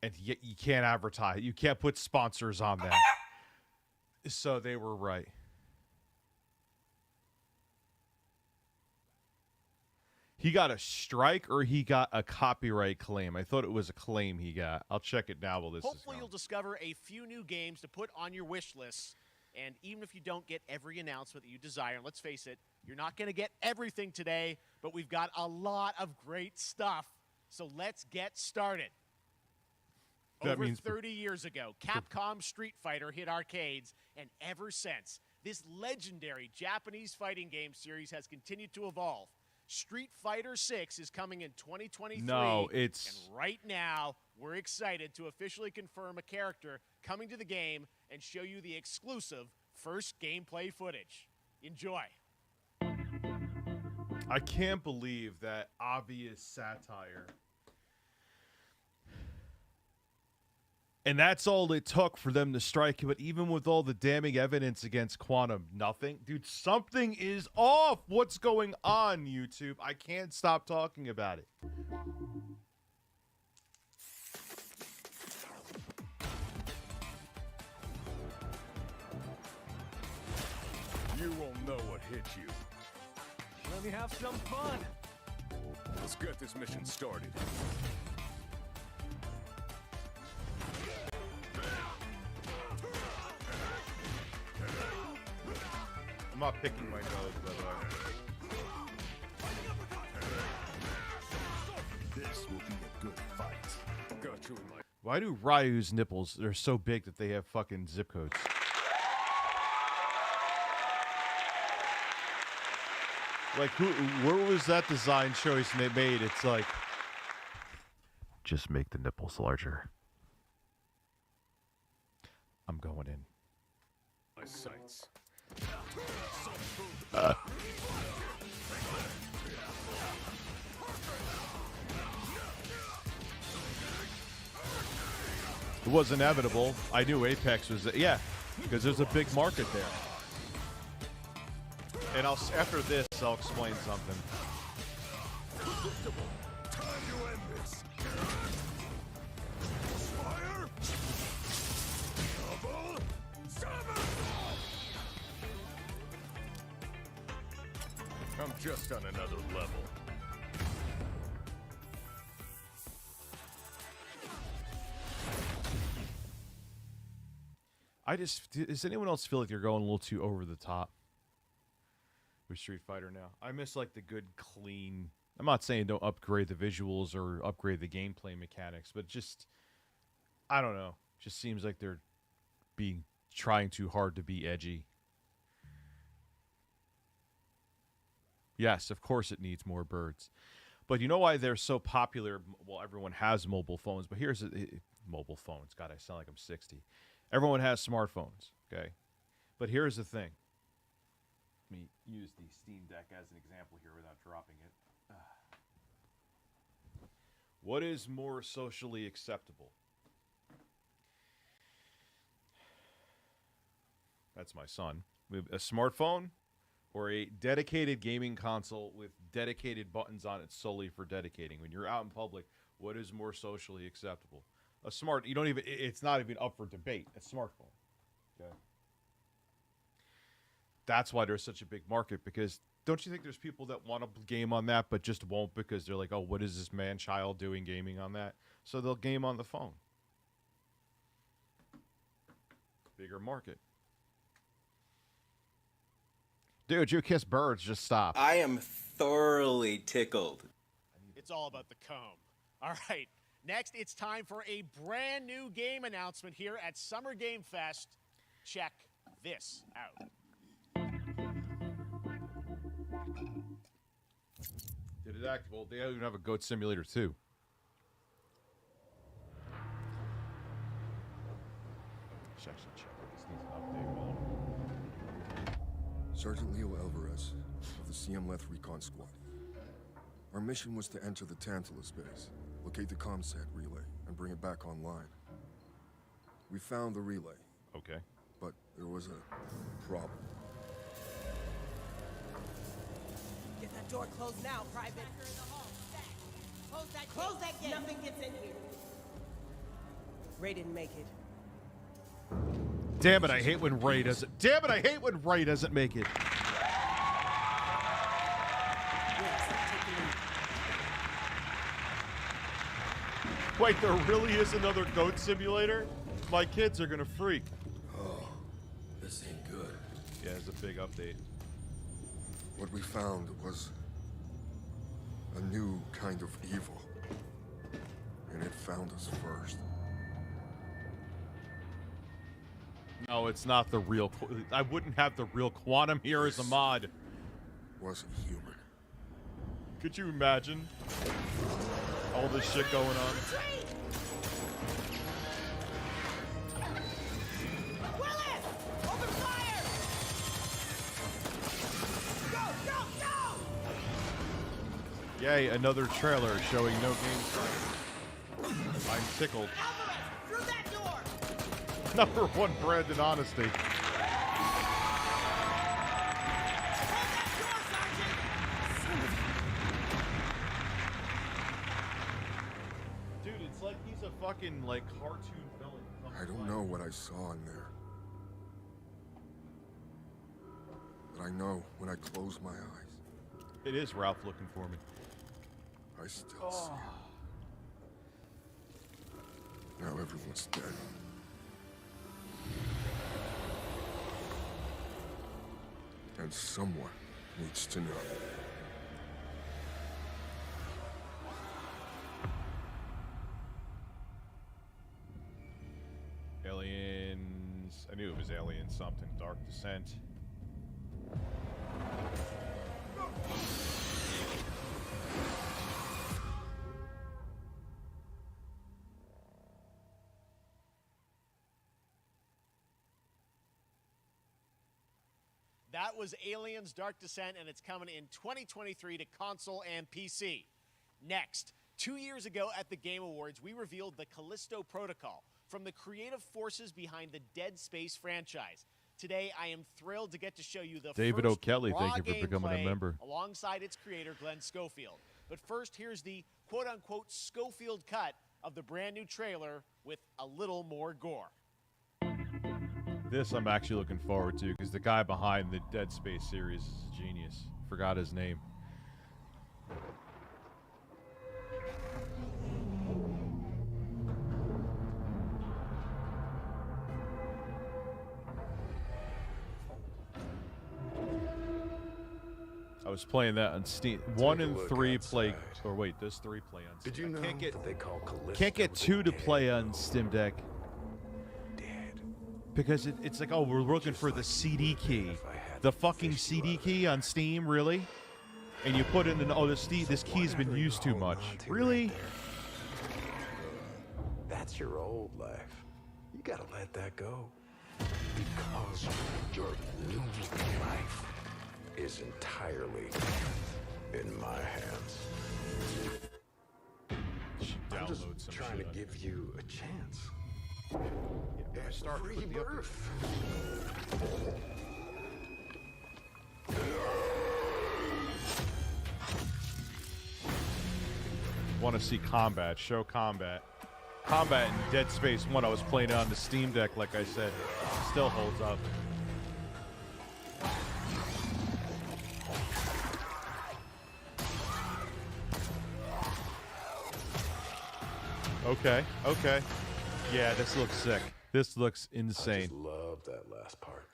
And yet you can't advertise. You can't put sponsors on that. So they were right. He got a strike or he got a copyright claim? I thought it was a claim he got. I'll check it now while this is hopefully going. you'll discover a few new games to put on your wish lists. And even if you don't get every announcement that you desire, and let's face it, you're not going to get everything today, but we've got a lot of great stuff. So let's get started. That Over means 30 years ago, Capcom Street Fighter hit arcades, and ever since, this legendary Japanese fighting game series has continued to evolve. Street Fighter 6 is coming in 2023. No, it's... And right now, we're excited to officially confirm a character coming to the game and show you the exclusive first gameplay footage. Enjoy. I can't believe that obvious satire. And that's all it took for them to strike. But even with all the damning evidence against Quantum, nothing. Dude, something is off. What's going on, YouTube? I can't stop talking about it. You won't know what hit you. Let me have some fun. Let's get this mission started. I'm not picking my nose, by the way. This will be a good fight. Got you in my... Why do Ryu's nipples, they're so big that they have fucking zip codes? Like, where was that design choice made? It's like, just make the nipples larger. I'm going in. My sights. It was inevitable. I knew Apex was, yeah, because there's a big market there. And after this, I'll explain something. Time to end this. Fire. Double. Seven. I'm just on another level. Does anyone else feel like you're going a little too over the top with Street Fighter now? I miss like the good, clean. I'm not saying don't upgrade the visuals or upgrade the gameplay mechanics, but just, I don't know. Just seems like they're trying too hard to be edgy. Yes, of course it needs more birds. But you know why they're so popular? Well, everyone has mobile phones, but here's mobile phones. God, I sound like I'm 60. Everyone has smartphones, okay? But here's the thing. Let me use the Steam Deck as an example here without dropping it. What is more socially acceptable? That's my son. A smartphone or a dedicated gaming console with dedicated buttons on it solely for dedicating? When you're out in public, what is more socially acceptable? It's not even up for debate. A smartphone. Okay. That's why there's such a big market, because don't you think there's people that want to game on that but just won't because they're like, oh, what is this man-child doing gaming on that? So they'll game on the phone. Bigger market. Dude, you kiss birds, just stop. I am thoroughly tickled. It's all about the comb. All right, next it's time for a brand new game announcement here at Summer Game Fest. Check this out. Did it act? Well, they even have a Goat Simulator too. Should actually check if this needs an update. Sergeant Leo Alvarez of the CM Leth Recon Squad. Our mission was to enter the Tantalus base, locate the ComSat relay, and bring it back online. We found the relay. Okay. But there was a problem. Get that door closed now, Private. Close that gate. Nothing gets in here. Ray didn't make it. Damn it, I hate when Ray doesn't. Damn it, I hate when Ray doesn't make it. Wait, there really is another Goat Simulator? My kids are gonna freak. Oh, this ain't good. Yeah, it's a big update. What we found was a new kind of evil. And it found us first. No, it's not the real. I wouldn't have the real Quantum here as a mod. Wasn't human. Could you imagine all this shit going on? Willis! Open fire! Go, go, go! Yay, another trailer showing no gameplay. I'm tickled. Through that door! Number one brand in honesty. Dude, it's like he's a fucking, like, cartoon villain. I don't know what I saw in there. But I know when I close my eyes, It is Ralph looking for me. I still see you. Now everyone's dead. And someone needs to know. Aliens. I knew it was Alien something. Dark Descent. That was Aliens Dark Descent, and it's coming in 2023 to console and PC. Next, 2 years ago at the Game Awards, we revealed the Callisto Protocol from the creative forces behind the Dead Space franchise. Today, I am thrilled to get to show you the David first O'Kelly, raw thank you for becoming a gameplay member. alongside its creator, Glenn Schofield. But first, here's the quote-unquote Schofield cut of the brand new trailer with a little more gore. This I'm actually looking forward to because the guy behind the Dead Space series is a genius. Forgot his name. I was playing that on Steam. 1 and 3 play, or wait, does 3 play on Steam? Did you know that they call Callisto Can't get 2 to play on Steam Deck. Because it's like, oh, we're looking for the CD key. The fucking CD key on Steam, really? And you put in, oh, this key's been used too much. Really? That's your old life. You gotta let that go. Because your new life is entirely in my hands. I'm just trying to give you a chance. I start with the Rebirth. Want to see combat? Show combat. Combat in Dead Space 1. I was playing it on the Steam Deck, like I said. Still holds up. Okay, okay. Yeah, this looks sick. This looks insane. I just love that last part.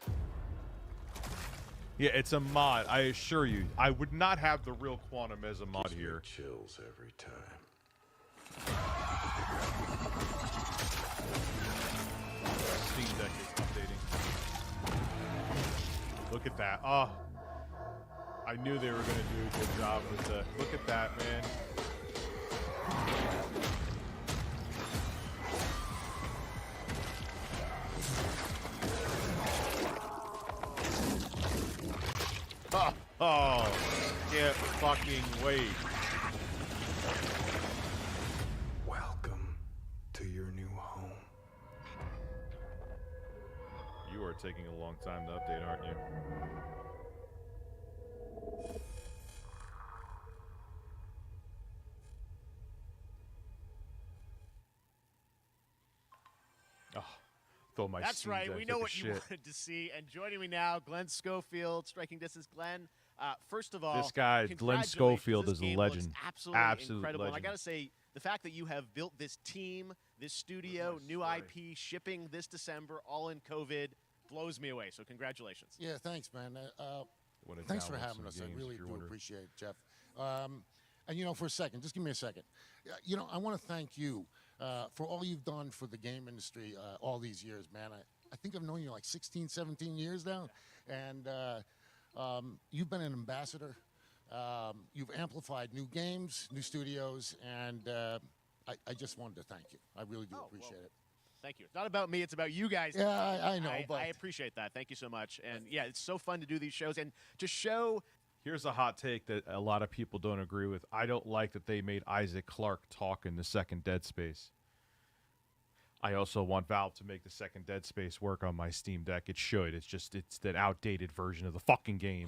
Yeah, it's a mod. I assure you, I would not have the real Quantum as a mod here. Chills every time. Steam Deck is updating. Look at that. Oh, I knew they were going to do a good job with the. Look at that, man. Oh, can't fucking wait. Welcome to your new home. You are taking a long time to update, aren't you? Oh, thought my That's Steam right. Deck We took know a what you shit. wanted to see. And joining me now, Glenn Schofield, Striking Distance. Glenn, first of all, This guy, Glenn congratulations. Schofield, This is a game legend. looks absolutely Absolute incredible. legend. And I got to say, the fact that you have built this team, this studio, new IP, shipping this December, all in COVID, blows me away. So congratulations. Yeah, thanks, man. Wanna Thanks for download having some us. I games really if you're do wondering. appreciate it, Jeff. And, you know, for a second, just give me a second. You know, I want to thank you for all you've done for the game industry all these years, man. I think I've known you like 16, 17 years now. And you've been an ambassador. You've amplified new games, new studios, and I just wanted to thank you. I really do appreciate it. Thank you. It's not about me. It's about you guys. Yeah, I know, but- I appreciate that. Thank you so much. And yeah, it's so fun to do these shows and to show. Here's a hot take that a lot of people don't agree with. I don't like that they made Isaac Clarke talk in the second Dead Space. I also want Valve to make the second Dead Space work on my Steam Deck. It should. It's just, it's that outdated version of the fucking game.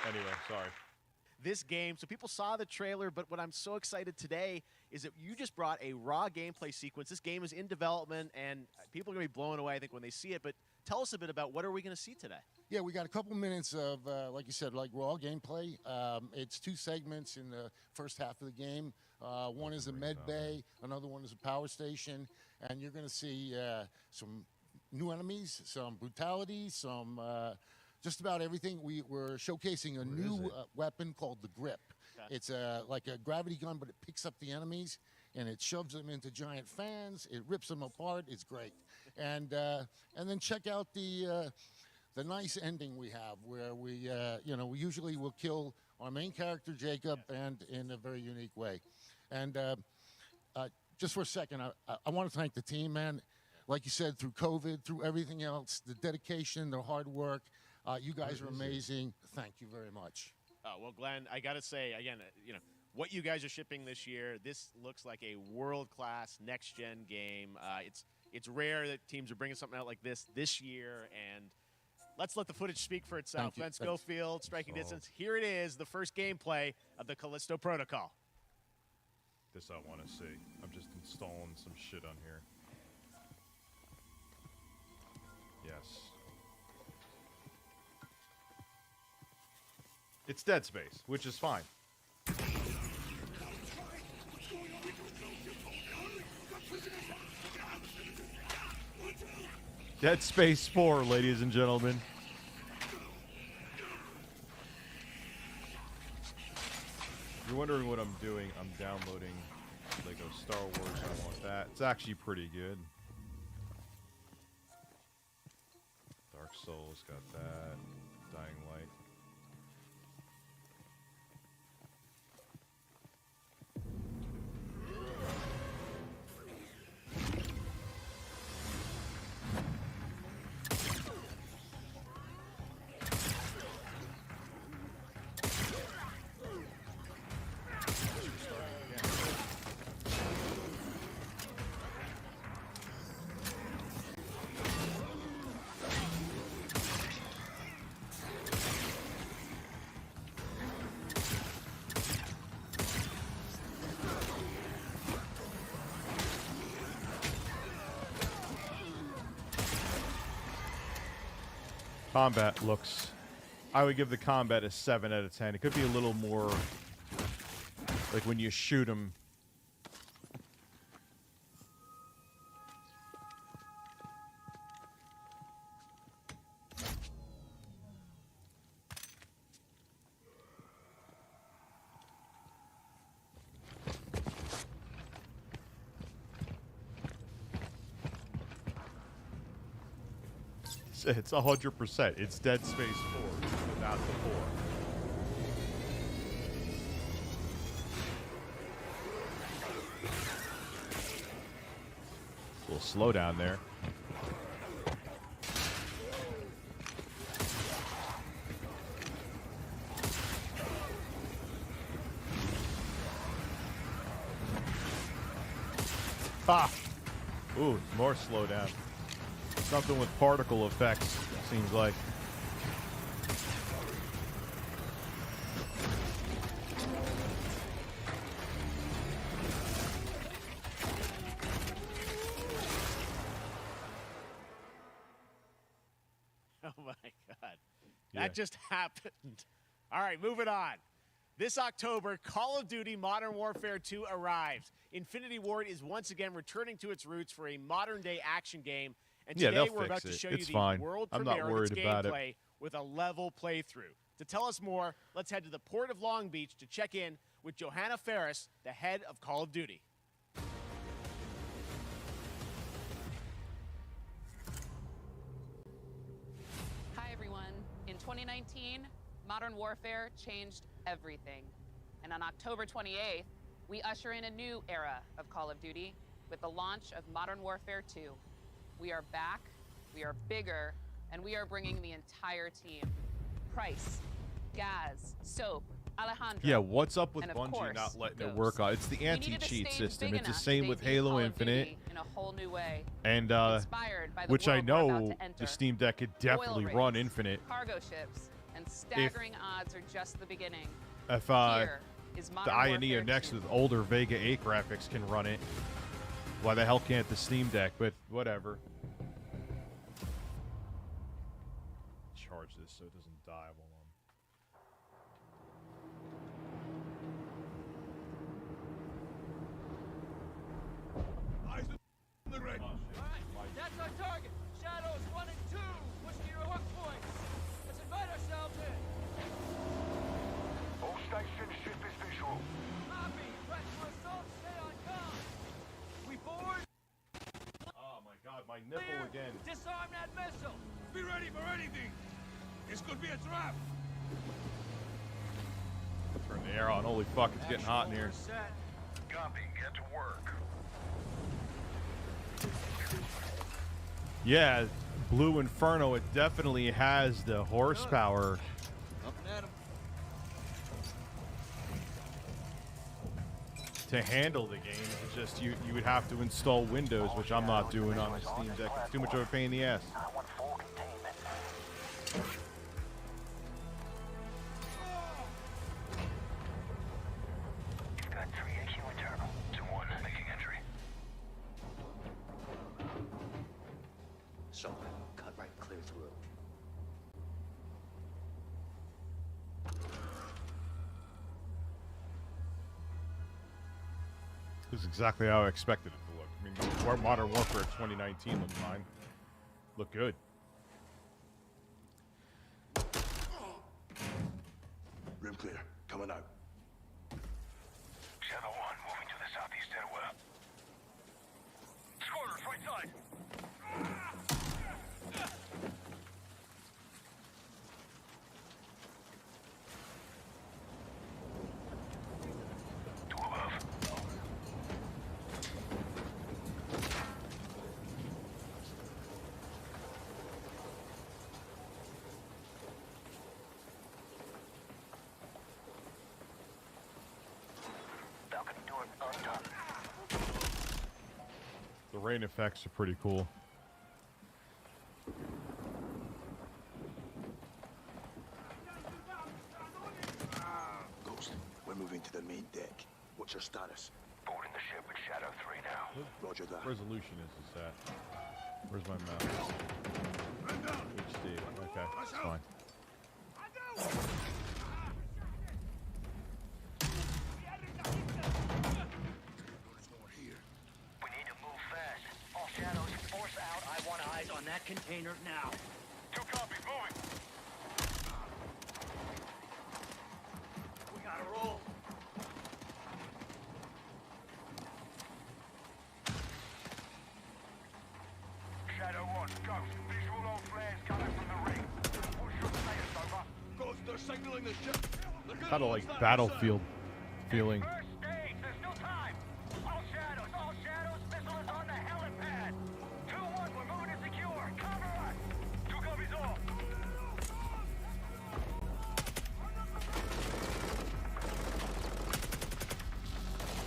Anyway, sorry. this game. So people saw the trailer, but what I'm so excited today is that you just brought a raw gameplay sequence. This game is in development, and people are going to be blown away, I think, when they see it. But tell us a bit about what are we going to see today? Yeah, we got a couple minutes of, like you said, like raw gameplay. It's 2 segments in the first half of the game. One is a med bay, another one is a power station, and you're going to see some new enemies, some brutality, some just about everything. We're showcasing a new weapon called the Grip. Okay. It's like a gravity gun, but it picks up the enemies and it shoves them into giant fans. It rips them apart. It's great. And then check out the nice ending we have, where we we usually will kill our main character Jacob, and in a very unique way. And just for a second, I want to thank the team, man. Like you said, through COVID, through everything else, the dedication, the hard work, you guys are amazing. Thank you very much. Well, Glenn, I got to say, again, what you guys are shipping this year, this looks like a world-class next-gen game. It's rare that teams are bringing something out like this year, and let's let the footage speak for itself. Glenn Schofield, Striking Distance. Here it is, the first gameplay of the Callisto Protocol. This I want to see. I'm just installing some shit on here. Yes. It's Dead Space, which is fine. Dead Space 4, ladies and gentlemen. If you're wondering what I'm doing, I'm downloading Lego Star Wars. I want that. It's actually pretty good. Dark Souls got that. Dying Light. Combat looks... I would give the combat a 7 out of 10. It could be a little more... like when you shoot them. It's 100%. It's Dead Space 4 without the 4. A little slow down there. Ah! Ooh, more slow down. Something with particle effects, seems like. Oh my God. That just happened. All right, moving on. This October, Call of Duty Modern Warfare 2 arrives. Infinity Ward is once again returning to its roots for a modern-day action game. And today we're about to show you the world premiere of its gameplay with a level playthrough. To tell us more, let's head to the port of Long Beach to check in with Johanna Ferris, the head of Call of Duty. Hi, everyone. In 2019, Modern Warfare changed everything. And on October 28th, we usher in a new era of Call of Duty with the launch of Modern Warfare 2. We are back, we are bigger, and we are bringing the entire team. Price, Gaz, Soap, Alejandro. Yeah, what's up with and of Bungie course, not letting Ghost. it work out? It's the We needed a anti-cheat stage system. big It's the enough same to with debut Halo Call of Infinite. Duty in a whole new way. And Inspired by the which I world we're about know to enter. the Steam Deck could definitely Oil run rigs, Infinite. Cargo ships and staggering odds are just the beginning. If Here is the Modern Ioneo Warfare next 2. with older Vega 8 graphics can run it, why the hell can't the Steam Deck? But whatever. Charge this so it doesn't die while Eyes on the ring. That's our target. Shadows 1 and 2. Push to your hook points. Let's invite ourselves in. All stations, ship is visual. Copy. Press for assault. Stay on comm. We board. Oh my god, my nipple again. Disarm that missile. Be ready for anything. This could be a trap. Turn the air on. Holy fuck, it's getting hot in here. Copy. Get to work. Yeah, Blue Inferno, it definitely has the horsepower. Up and at 'em. To handle the game. It's just you would have to install Windows, which I'm not doing on the Steam Deck. It's too much of a pain in the ass. Got 3 AQ internal. 2-1 making entry. So, cut right clear through. This is exactly how I expected it to look. I mean, Modern Warfare 2019 looked fine. Looked good. Rim clear. Coming out. Shadow 1 moving to the southeast stairwell. Squatters, right side. Two above. Balcony door undone. The rain effects are pretty cool. Ghost, we're moving to the main deck. What's your status? Boarding the ship with Shadow 3 now. Roger that. Resolution is that? Where's my mouse? HD. Okay, that's fine. We need to move fast. All Shadows, force out. I want eyes on that container now. 2 copies, moving. We gotta roll. Shadow 1, Ghost. Visual on flares coming from the ring. What's your status, over? Ghost, they're signaling the ship. Kind of like Battlefield feeling. First stage, there's still time. All Shadows, missile is on the helipad. 2-1, we're moving to secure. Cover us. 2 copies all.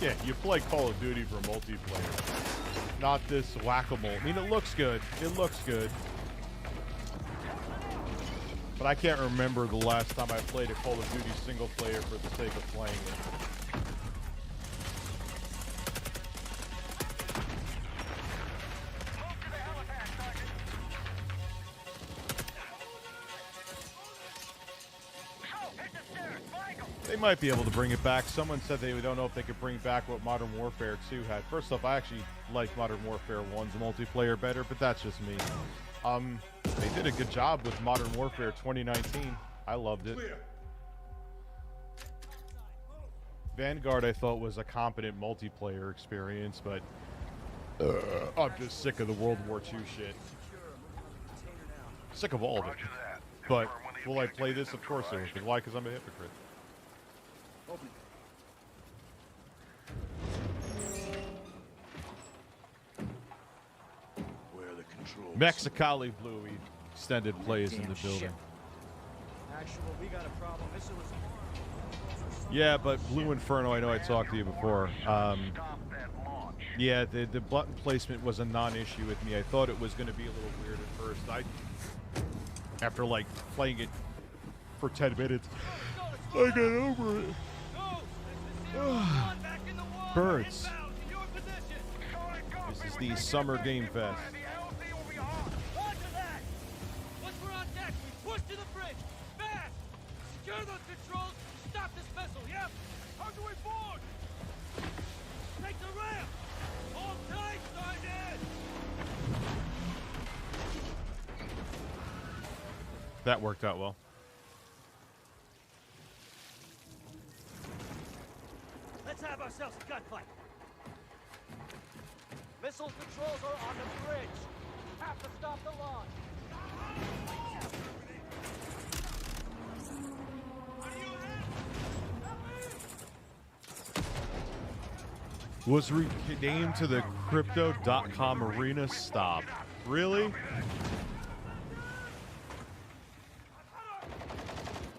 Yeah, you play Call of Duty for multiplayer. Not this whack-a-mole. I mean, it looks good. It looks good. But I can't remember the last time I played a Call of Duty single player for the sake of playing it. They might be able to bring it back. Someone said they don't know if they could bring back what Modern Warfare 2 had. First off, I actually like Modern Warfare 1's multiplayer better, but that's just me. They did a good job with Modern Warfare 2019. I loved it. Vanguard, I thought, was a competent multiplayer experience, but I'm just sick of the World War II shit. Sick of all of it. But will I play this? Of course I will. Because why? Because I'm a hypocrite. Where are the controls? Mexicali Bluey extended plays in the building. Actual, we got a problem. Missile is Yeah, but Blue Inferno, I know I talked to you before. Yeah, the button placement was a non-issue with me. I thought it was going to be a little weird at first. After like playing it for 10 minutes, I got over it. Birds. This is the Summer Game Fest. Roger that! Once we're on deck, we push to the bridge! Fast! Secure those controls! Stop this vessel, yep! How do we board? Take the ramp! Hold tight, Sergeant! That worked out well. Let's have ourselves a gunfight! Missile controls are on the bridge! Have to stop the launch! Was renamed to the Crypto.com Arena. Stop. Really?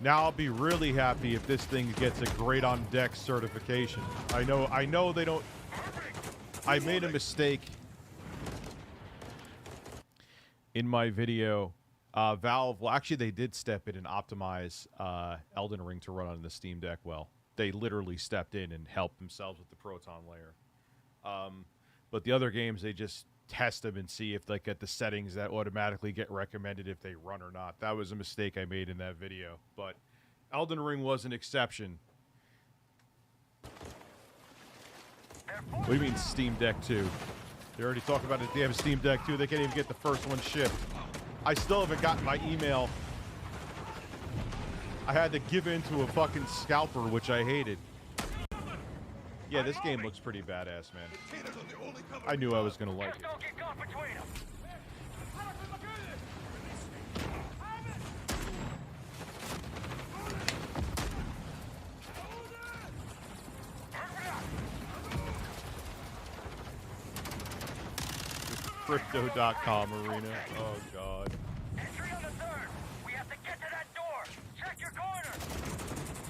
Now I'll be really happy if this thing gets a Great on Deck certification. I know they don't. I made a mistake in my video. Valve, well, actually, they did step in and optimize Elden Ring to run on the Steam Deck well. They literally stepped in and helped themselves with the Proton layer. But the other games, they just test them and see if they get the settings that automatically get recommended if they run or not. That was a mistake I made in that video. But Elden Ring was an exception. What do you mean Steam Deck 2? They already talked about it. They have a Steam Deck 2. They can't even get the first one shipped. I still haven't gotten my email. I had to give in to a fucking scalper, which I hated. Yeah, this game looks pretty badass, man. I knew I was going to like it. Crypto.com Arena. Oh, God.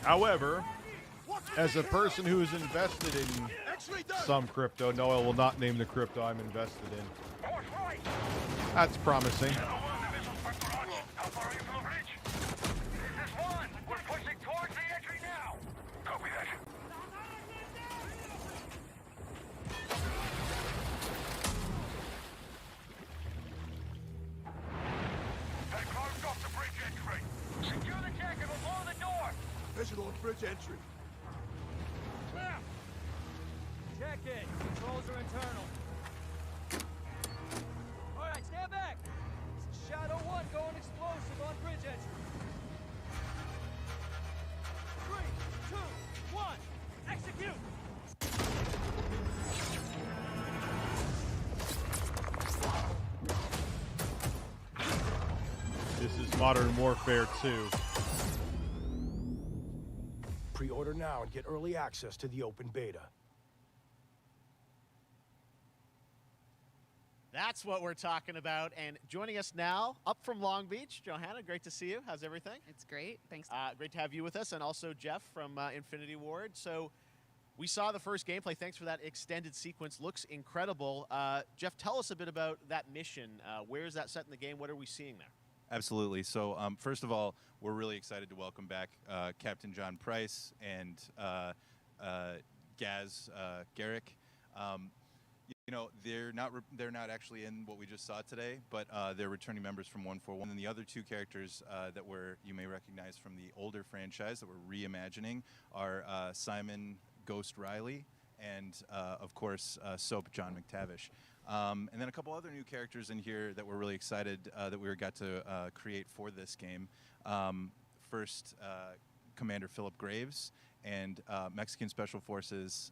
However, as a person who is invested in some crypto, no, I will not name the crypto I'm invested in. That's promising. Visual on bridge entry. Check it. Controls are internal. All right, stand back. This is Shadow 1 going explosive on bridge entry. 3, 2, 1, execute! This is Modern Warfare 2. Pre-order now and get early access to the open beta. That's what we're talking about. And joining us now, up from Long Beach, Johanna, great to see you. How's everything? It's great. Thanks. Great to have you with us. And also Jeff from Infinity Ward. So we saw the first gameplay. Thanks for that extended sequence. Looks incredible. Jeff, tell us a bit about that mission. Where is that set in the game? What are we seeing there? Absolutely. So first of all, we're really excited to welcome back Captain John Price and Gaz Garrick. You know, they're not actually in what we just saw today, but they're returning members from 141. And the other two characters that you may recognize from the older franchise that we're reimagining are Simon Ghost Riley and, of course, Soap John McTavish. And then a couple other new characters in here that we're really excited that we got to create for this game. First, Commander Philip Graves and Mexican Special Forces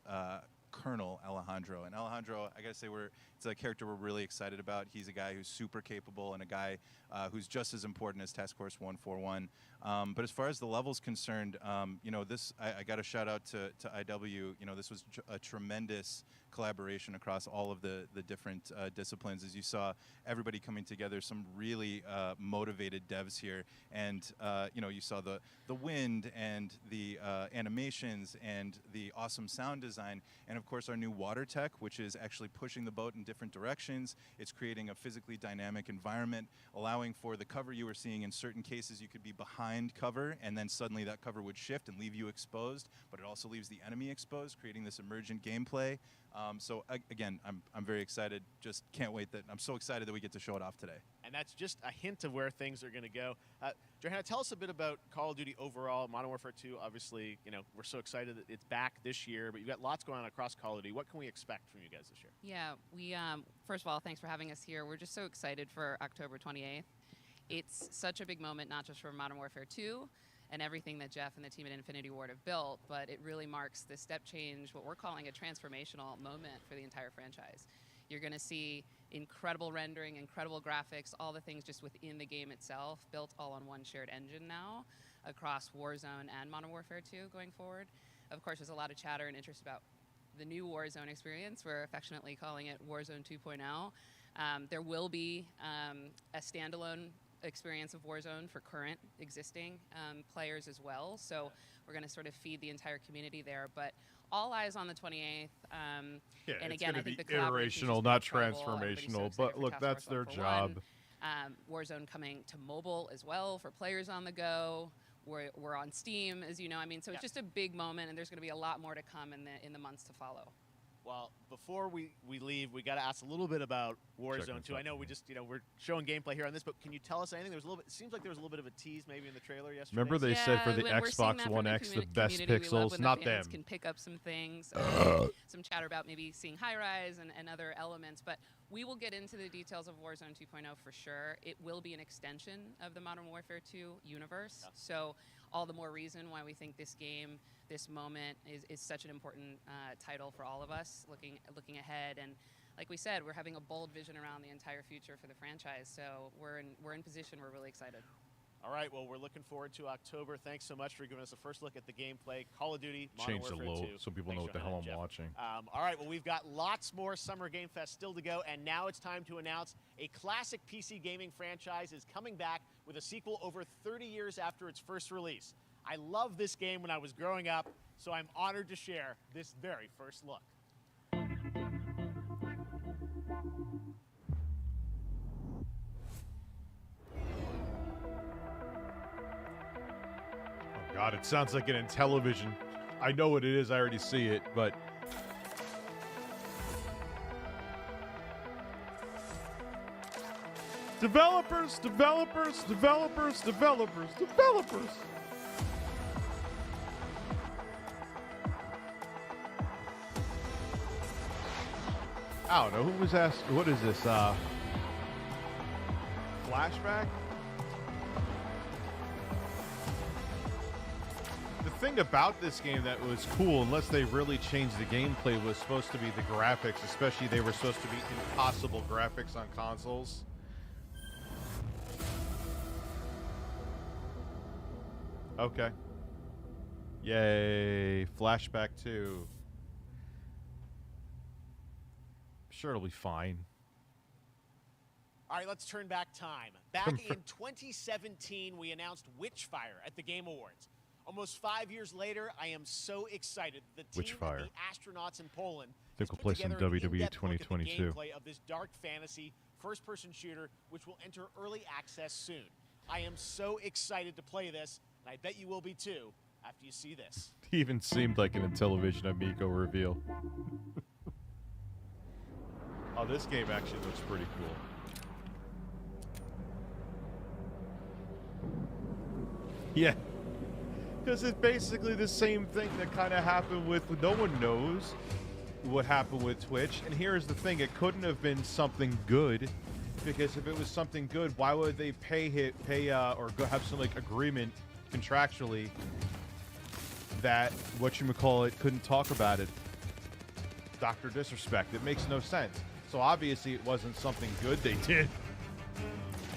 Colonel Alejandro. And Alejandro, I gotta say, it's a character we're really excited about. He's a guy who's super capable and a guy who's just as important as Task Force 141. But as far as the level's concerned, you know, I got to shout out to IW. You know, this was a tremendous collaboration across all of the different disciplines. As you saw, everybody coming together, some really motivated devs here. And, you know, you saw the wind and the animations and the awesome sound design. And, of course, our new water tech, which is actually pushing the boat in different directions. It's creating a physically dynamic environment, allowing for the cover you were seeing. In certain cases, you could be behind cover, and then suddenly that cover would shift and leave you exposed, but it also leaves the enemy exposed, creating this emergent gameplay. Again, I'm very excited. Just can't wait I'm so excited that we get to show it off today. And that's just a hint of where things are going to go. Johanna, tell us a bit about Call of Duty overall. Modern Warfare 2, obviously, we're so excited that it's back this year, but you've got lots going on across Call of Duty. What can we expect from you guys this year? Yeah, we first of all, thanks for having us here. We're just so excited for October 28th. It's such a big moment, not just for Modern Warfare 2 and everything that Jeff and the team at Infinity Ward have built, but it really marks the step change, what we're calling a transformational moment for the entire franchise. You're going to see incredible rendering, incredible graphics, all the things just within the game itself, built all on one shared engine now across Warzone and Modern Warfare 2 going forward. Of course, there's a lot of chatter and interest about the new Warzone experience. We're affectionately calling it Warzone 2.0. There will be a standalone experience of Warzone for current existing players as well. So we're going to sort of feed the entire community there. But all eyes on the 28th. Yeah, and it's again, gonna I think be the collaboration iterational, is not incredible. Everybody's so transformational. excited But for look, Task that's Force their 1 for job. one. Warzone coming to mobile as well for players on the go. We're on Steam, as you know. I mean, so it's just a big moment, and there's going to be a lot more to come in the months to follow. Well, before we leave, we got to ask a little bit about Warzone 2. I know we just, we're showing gameplay here on this, but can you tell us anything? There's a little bit. It seems like there was a little bit of a tease maybe in the trailer yesterday. Remember they said for the Xbox One X, the best pixels, not them. Can pick up some things, some chatter about maybe seeing high rise and other elements, but we will get into the details of Warzone 2.0 for sure. It will be an extension of the Modern Warfare 2 universe, so all the more reason why we think this game, this moment is such an important title for all of us looking ahead. And like we said, we're having a bold vision around the entire future for the franchise, so we're in position. We're really excited. All right, well, we're looking forward to October. Thanks so much for giving us a first look at the gameplay. Call of Duty, Modern Change the Warfare low 2. so people Thanks, know what the Johanna hell and I'm Jeff. watching. All right, well, we've got lots more Summer Game Fest still to go, and now it's time to announce a classic PC gaming franchise is coming back with a sequel over 30 years after its first release. I loved this game when I was growing up, so I'm honored to share this very first look. God, it sounds like an Intellivision. I know what it is. I already see it, but developers. I don't know who was asked. What is this? Flashback. The thing about this game that was cool, unless they really changed the gameplay, was supposed to be the graphics. Especially, they were supposed to be impossible graphics on consoles. Okay. Yay! Flashback 2. Sure, it'll be fine. All right, let's turn back time. Back in 2017, we announced Witchfire at the Game Awards. Almost 5 years later, I am so excited. The team of the astronauts in Poland I think we'll play some WWE 2022. Gameplay of this dark fantasy first-person shooter, which will enter early access soon. I am so excited to play this, and I bet you will be too after you see this. He even seemed like an Intellivision Amico reveal. Oh, this game actually looks pretty cool. Yeah. Because it's basically the same thing that kind of happened with... No one knows what happened with Twitch. And here's the thing. It couldn't have been something good. Because if it was something good, why would they or go have some like agreement contractually that whatchamacallit couldn't talk about it? Dr. Disrespect. It makes no sense. So obviously it wasn't something good they did.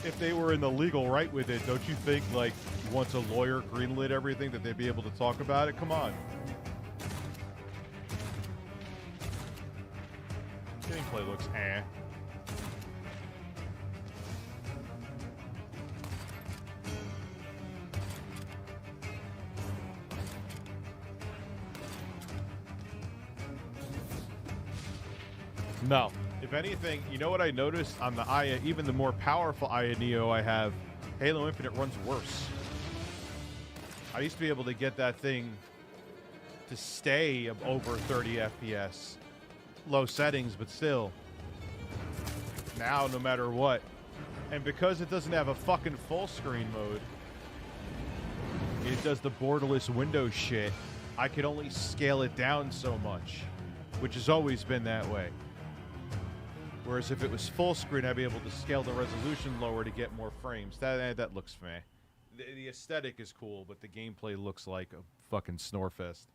If they were in the legal right with it, don't you think, like, once a lawyer greenlit everything, that they'd be able to talk about it? Come on. Gameplay looks eh. No. If anything, you know what I noticed on the Aya, even the more powerful Aya Neo I have, Halo Infinite runs worse. I used to be able to get that thing to stay over 30 FPS. Low settings, but still. Now, no matter what. And because it doesn't have a fucking full screen mode, it does the borderless window shit, I could only scale it down so much, which has always been that way. Whereas if it was full screen, I'd be able to scale the resolution lower to get more frames. That looks meh. The aesthetic is cool, but the gameplay looks like a fucking snorefest.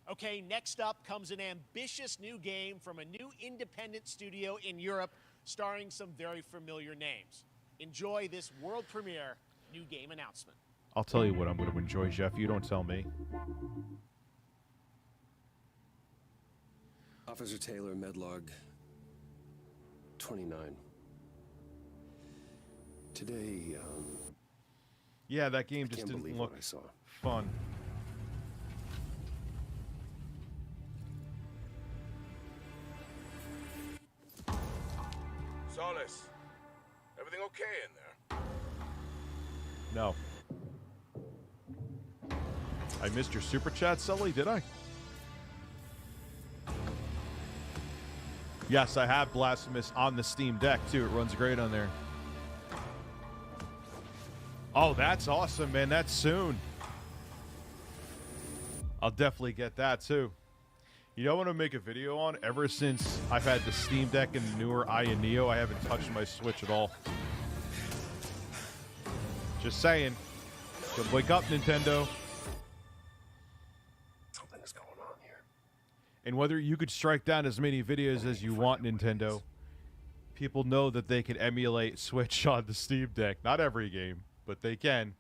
Okay, next up comes an ambitious new game from a new independent studio in Europe, starring some very familiar names. Enjoy this world premiere new game announcement. I'll tell you what I'm going to enjoy, Jeff. You don't tell me. Officer Taylor, Medlog 29. Today, Yeah, that game just can't didn't believe look what I saw. fun. Solace, everything okay in there? No. I missed your super chat, Sully, did I? Yes, I have Blasphemous on the Steam Deck, too. It runs great on there. Oh, that's awesome, man. That's soon. I'll definitely get that, too. You know what I'm going to make a video on? Ever since I've had the Steam Deck and the newer Aya Neo, I haven't touched my Switch at all. Just saying. Good wake up, Nintendo. Something is going on here. And whether you could strike down as many videos as you want, Nintendo, people know that they can emulate Switch on the Steam Deck. Not every game, but they can.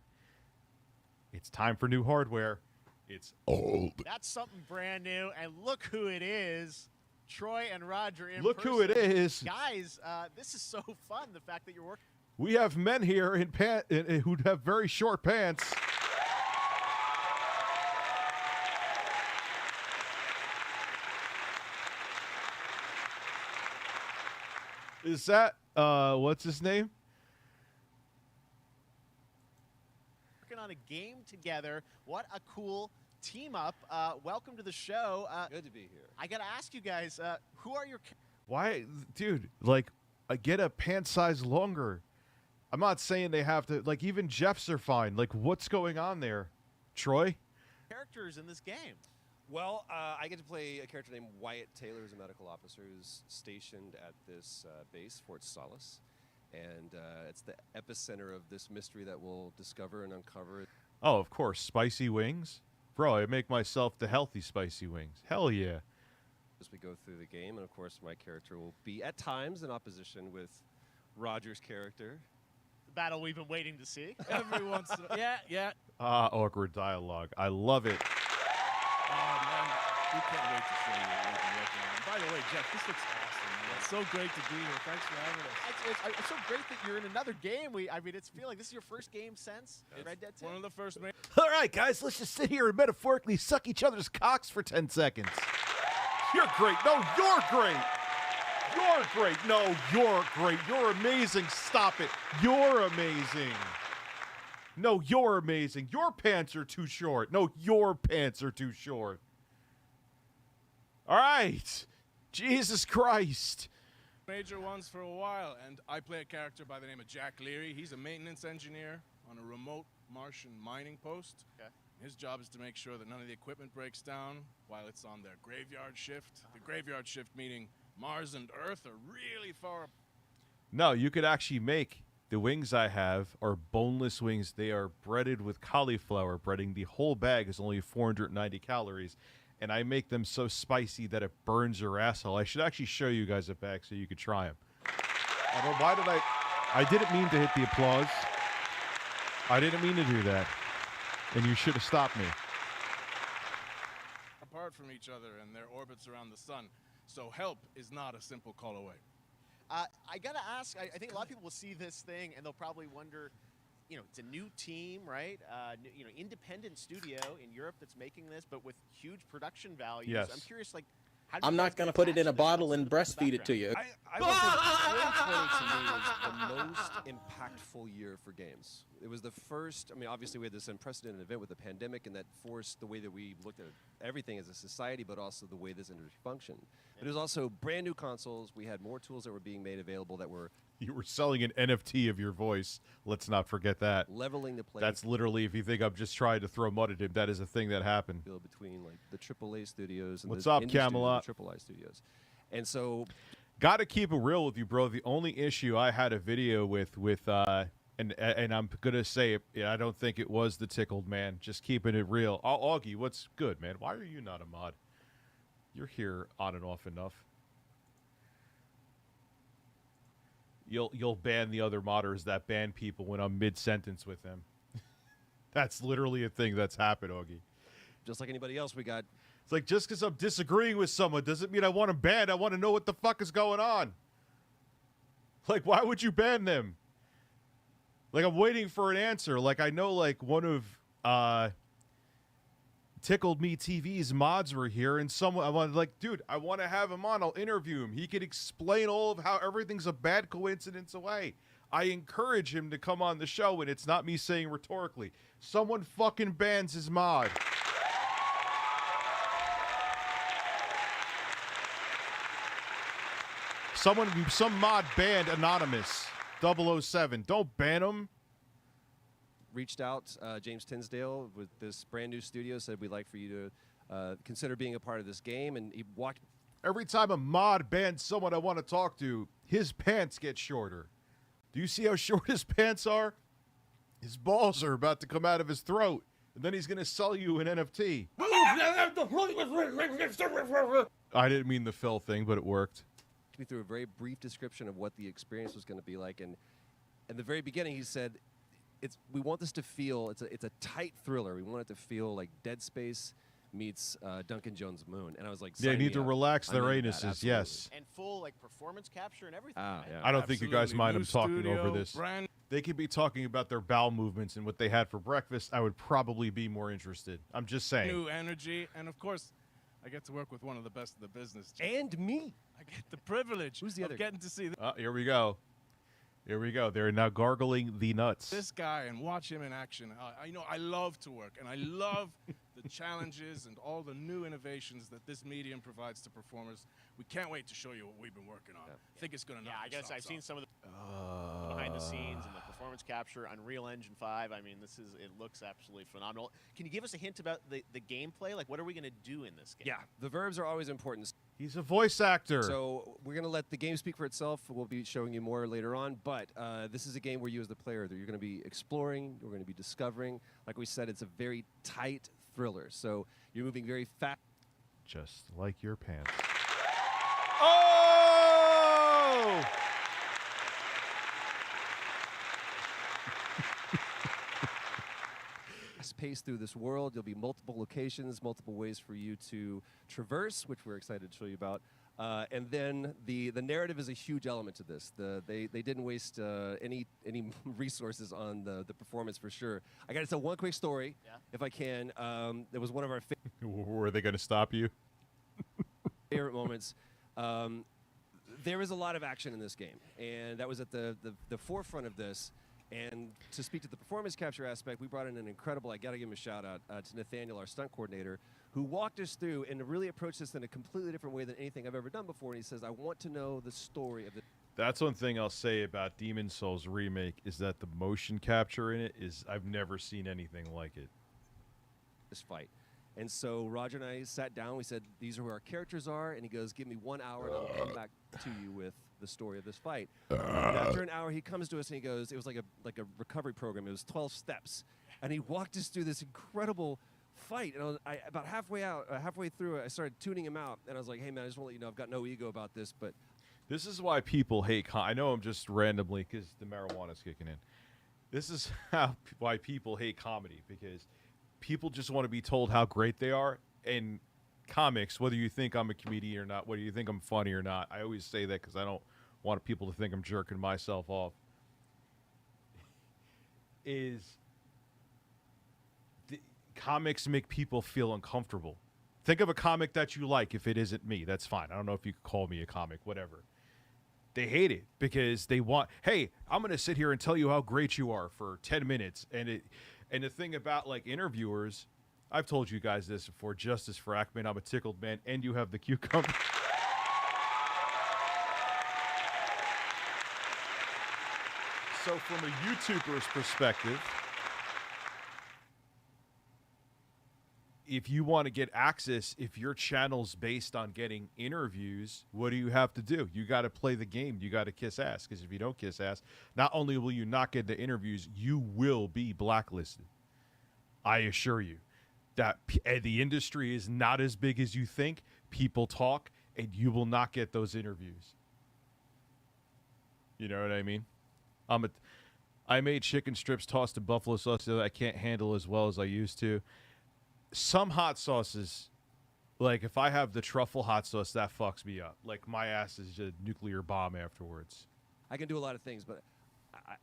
It's time for new hardware. It's old. That's something brand new, and look who it is. Troy and Roger in Look person. who it is. Guys, this is so fun, the fact that you're working. We have men here in who have very short pants. Is that, what's his name? Working on a game together. What a cool team up. Welcome to the show. Good to be here. I got to ask you guys, who are your... Why, dude, like, get a pant size longer. I'm not saying they have to, like, even Jeff's are fine. Like, what's going on there? Troy? characters in this game? Well, I get to play a character named Wyatt Taylor, who's a medical officer who's stationed at this base, Fort Solace. And it's the epicenter of this mystery that we'll discover and uncover. Oh, of course. Spicy wings? Bro, I make myself the healthy spicy wings. Hell yeah. As we go through the game, and of course my character will be at times in opposition with Roger's character. The battle we've been waiting to see. Every once in a yeah. Ah, awkward dialogue. I love it. Oh, man, we can't wait to show you what we've been working on. By the way, Jeff, this looks awesome, man. It's so great to be here. Thanks for having us. It's so great that you're in another game. I mean, it's feeling like this is your first game since Red Dead 2. One of the first. All right, guys, let's just sit here and metaphorically suck each other's cocks for 10 seconds. You're great. No, you're great. You're great. No, you're great. You're amazing. Stop it. You're amazing. No, you're amazing. Your pants are too short. No, your pants are too short. All right. Jesus Christ. Major ones for a while, and I play a character by the name of Jack Leary. He's a maintenance engineer on a remote Martian mining post. Okay. His job is to make sure that none of the equipment breaks down while it's on their graveyard shift. The graveyard shift meaning Mars and Earth are really far. No, you could actually make the wings I have are boneless wings. They are breaded with cauliflower breading. The whole bag is only 490 calories. And I make them so spicy that it burns your asshole. I should actually show you guys a bag so you could try them. Why did I didn't mean to hit the applause. I didn't mean to do that. And you should have stopped me. Apart from each other and their orbits around the sun. So help is not a simple call away. I gotta ask, I think a lot of people will see this thing and they'll probably wonder, you know, it's a new team, right? You know, independent studio in Europe that's making this, but with huge production values. Yes. I'm curious, like, I'm not going to put it in a bottle and breastfeed it to you. I will say 2020 to me was the most impactful year for games. It was the first, I mean, obviously we had this unprecedented event with the pandemic, and that forced the way that we looked at everything as a society, but also the way this industry functioned. But it was also brand new consoles. We had more tools that were being made available that were... You were selling an NFT of your voice. Let's not forget that. Leveling the playing. That's literally, if you think I'm just trying to throw mud at him, that is a thing that happened. Between like the AAA studios and What's the up, indie Camelot? studios and the AAA studios. And so... Got to keep it real with you, bro. The only issue I had a video with and I'm going to say it, I don't think it was the Tickled Man. Just keeping it real. Augie, what's good, man? Why are you not a mod? You're here on and off enough. You'll ban the other modders that ban people when I'm mid-sentence with them. That's literally a thing that's happened, Augie. Just like anybody else, we got... It's like, just because I'm disagreeing with someone doesn't mean I want them banned. I want to know what the fuck is going on. Like, why would you ban them? Like, I'm waiting for an answer. Like, I know, like, one of Tickled Me TV's mods were here, and someone, I wanted, like, dude, I want to have him on. I'll interview him. He could explain all of how everything's a bad coincidence away. I encourage him to come on the show, and it's not me saying rhetorically. Someone fucking bans his mod. Some mod banned Anonymous 007. Don't ban him. Reached out, James Tinsdale with this brand new studio, said we'd like for you to consider being a part of this game, and he walked. Every time a mod bans someone I want to talk to, his pants get shorter. Do you see how short his pants are? His balls are about to come out of his throat, and then he's going to sell you an NFT. I didn't mean the Phil thing, but it worked. Me through a very brief description of what the experience was going to be like, and in the very beginning he said, we want this to feel, it's a tight thriller. We want it to feel like Dead Space meets Duncan Jones' Moon. And I was like, they need to relax their I'm into that, anuses, absolutely. Yes. And full like performance capture and everything. Yeah. I don't think you guys mind them talking studio, over this. brand- They could be talking about their bowel movements and what they had for breakfast. I would probably be more interested. I'm just saying. New energy, and of course, I get to work with one of the best in the business. And me. I get the privilege of getting to see Here we go. Here we go. They're now gargling the nuts. this guy and watch him in action. I love to work, and I love the challenges and all the new innovations that this medium provides to performers. We can't wait to show you what we've been working on. I think it's going to knock I guess your I've socks seen off. some of the behind the scenes and the performance capture, Unreal Engine 5. I mean, it looks absolutely phenomenal. Can you give us a hint about the gameplay? Like, what are we going to do in this game? Yeah, the verbs are always important. He's a voice actor. So we're going to let the game speak for itself. We'll be showing you more later on. But this is a game where you as the player, you're going to be exploring, you're going to be discovering. Like we said, it's a very tight thriller. So you're moving very fast. Just like your pants. Oh! Pace through this world. There'll be multiple locations, multiple ways for you to traverse, which we're excited to show you about. And then the narrative is a huge element to this. They didn't waste any resources on the performance for sure. I got to tell one quick story, if I can. It was one of our Were they going to stop you? favorite moments. There is a lot of action in this game, and that was at the forefront of this. And to speak to the performance capture aspect, we brought in an incredible, I got to give him a shout out to Nathaniel, our stunt coordinator, who walked us through and really approached this in a completely different way than anything I've ever done before. And he says, I want to know the story of the... That's one thing I'll say about Demon Souls Remake is that the motion capture in it is, I've never seen anything like it. This fight. And so Roger and I sat down, we said, these are who our characters are, and he goes, give me 1 hour and I'll come back to you with the story of this fight. And after an hour, he comes to us and he goes, it was like a recovery program. It was 12 steps. And he walked us through this incredible fight. And about halfway through it, I started tuning him out. And I was like, hey, man, I just want to let you know I've got no ego about this. But this is why people hate I know I'm just randomly, because the marijuana's kicking in. This is why people hate comedy, because people just want to be told how great they are. And comics, whether you think I'm a comedian or not, whether you think I'm funny or not, I always say that because I don't want people to think I'm jerking myself off, comics make people feel uncomfortable. Think of a comic that you like. If it isn't me, that's fine. I don't know if you could call me a comic, whatever. They hate it because they want, hey, I'm going to sit here and tell you how great you are for 10 minutes. And the thing about like interviewers, I've told you guys this before, Justice for Ackman, I'm a tickled man, and you have the cucumber. So from a YouTuber's perspective, if you want to get access, if your channel's based on getting interviews, what do you have to do? You got to play the game. You got to kiss ass, because if you don't kiss ass, not only will you not get the interviews, you will be blacklisted. I assure you that the industry is not as big as you think. People talk, and you will not get those interviews. You know what I mean? I made chicken strips tossed in buffalo sauce that I can't handle as well as I used to. Some hot sauces, like if I have the truffle hot sauce, that fucks me up. Like my ass is a nuclear bomb afterwards. I can do a lot of things, but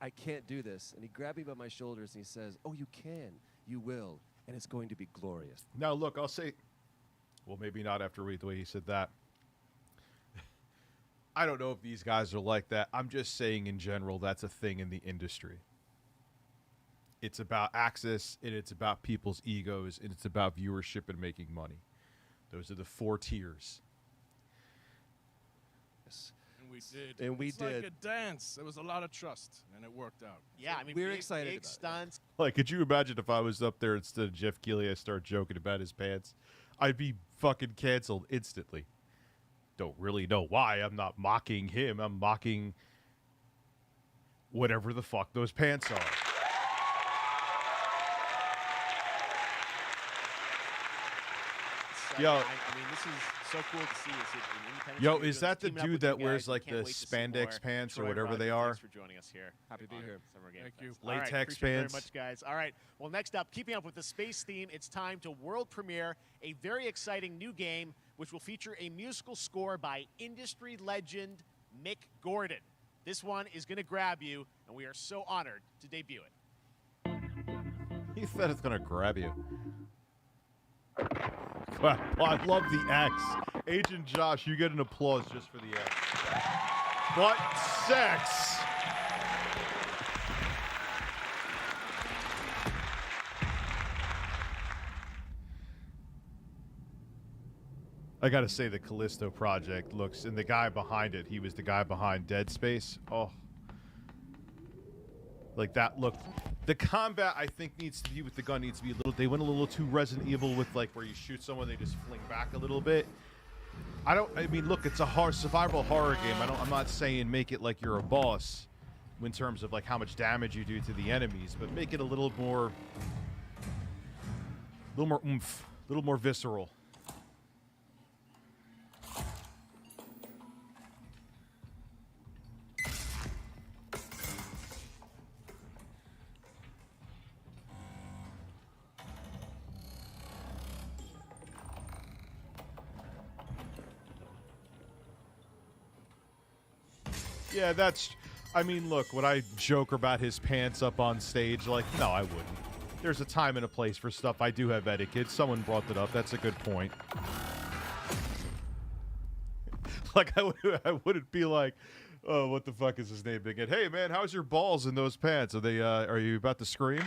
I can't do this. And he grabbed me by my shoulders and he says, oh, you can. You will. And it's going to be glorious. Now, look, I'll say, well, maybe not after the way he said that. I don't know if these guys are like that. I'm just saying in general, that's a thing in the industry. It's about access, and it's about people's egos, and it's about viewership and making money. Those are the 4 tiers. Yes. And we did. And we it's did. like a dance. There was a lot of trust, and it worked out. Yeah, I mean, we're big, excited big about it. stunts. Like, could you imagine if I was up there instead of Jeff Keighley, I start joking about his pants? I'd be fucking canceled instantly. Don't really know why. I'm not mocking him. I'm mocking whatever the fuck those pants are. Yo, I mean, this is so cool to see. It's an independent yo, studio is that the teaming up dude with that you wears guys. like Can't the wait to see spandex more. pants or Troy, whatever Roger, they are? Thanks for joining us here. Happy to be here. Summer Game Thank Fest. you. All right, Latex appreciate it pants. very much, guys. All right. Well, next up, keeping up with the space theme, it's time to world premiere a very exciting new game, which will feature a musical score by industry legend Mick Gordon. This one is going to grab you, and we are so honored to debut it. He said it's gonna grab you. Wow, I love the X. Agent Josh, you get an applause just for the X. But sex. I gotta say, the Callisto project looks, and the guy behind it, he was the guy behind Dead Space. Oh. Like that looked. The combat, I think, needs to be with the gun needs to be a little. They went a little too Resident Evil with like where you shoot someone, they just fling back a little bit. I mean, look, it's a hard survival horror game. I'm not saying make it like you're a boss in terms of like how much damage you do to the enemies, but make it a little more oomph, a little more visceral. Yeah, I mean, look, would I joke about his pants up on stage? Like, no, I wouldn't. There's a time and a place for stuff. I do have etiquette. Someone brought that up. That's a good point. Like, I wouldn't be like, oh, what the fuck is his name again? Hey, man, how's your balls in those pants? Are you about to scream?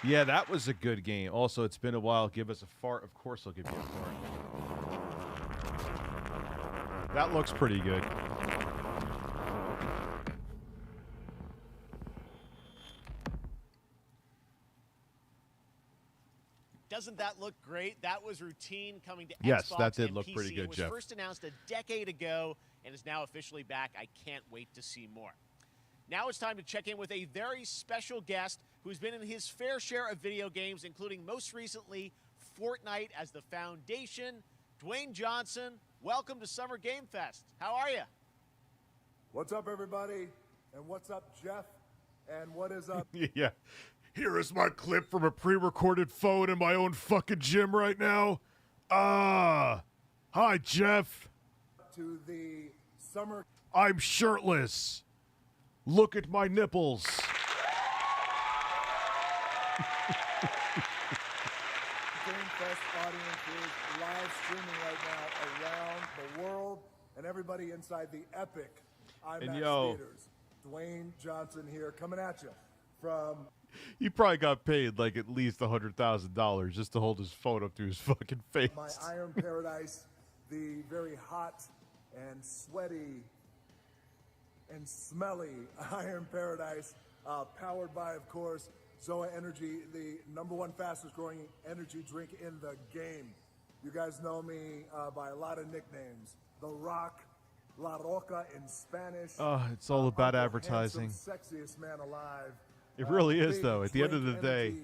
Yeah, that was a good game. Also, it's been a while. Give us a fart. Of course I'll give you a fart. That looks pretty good. Doesn't that look great? That was routine coming to Yes, Xbox that did and look PC. pretty good, It was Jeff. first announced a decade ago and is now officially back. I can't wait to see more. Now it's time to check in with a very special guest who's been in his fair share of video games, including most recently Fortnite as the foundation. Dwayne Johnson, welcome to Summer Game Fest. How are you? What's up, everybody? And what's up, Jeff? And what is up? Yeah. Here is my clip from a pre-recorded phone in my own fucking gym right now. Hi, Jeff. To the summer. I'm shirtless. Look at my nipples. Game Fest audiences live streaming right now around the world, and everybody inside the epic IMAX theaters. Dwayne Johnson here, coming at you from. He probably got paid like at least $100,000 just to hold his phone up to his fucking face. My Iron Paradise, the very hot and sweaty and smelly Iron Paradise, powered by, of course, Zoa Energy, the #1 fastest growing energy drink in the game. You guys know me by a lot of nicknames. The Rock, La Roca in Spanish. Oh, it's all about advertising. Sexiest man alive. It really is, though. At the end of the day.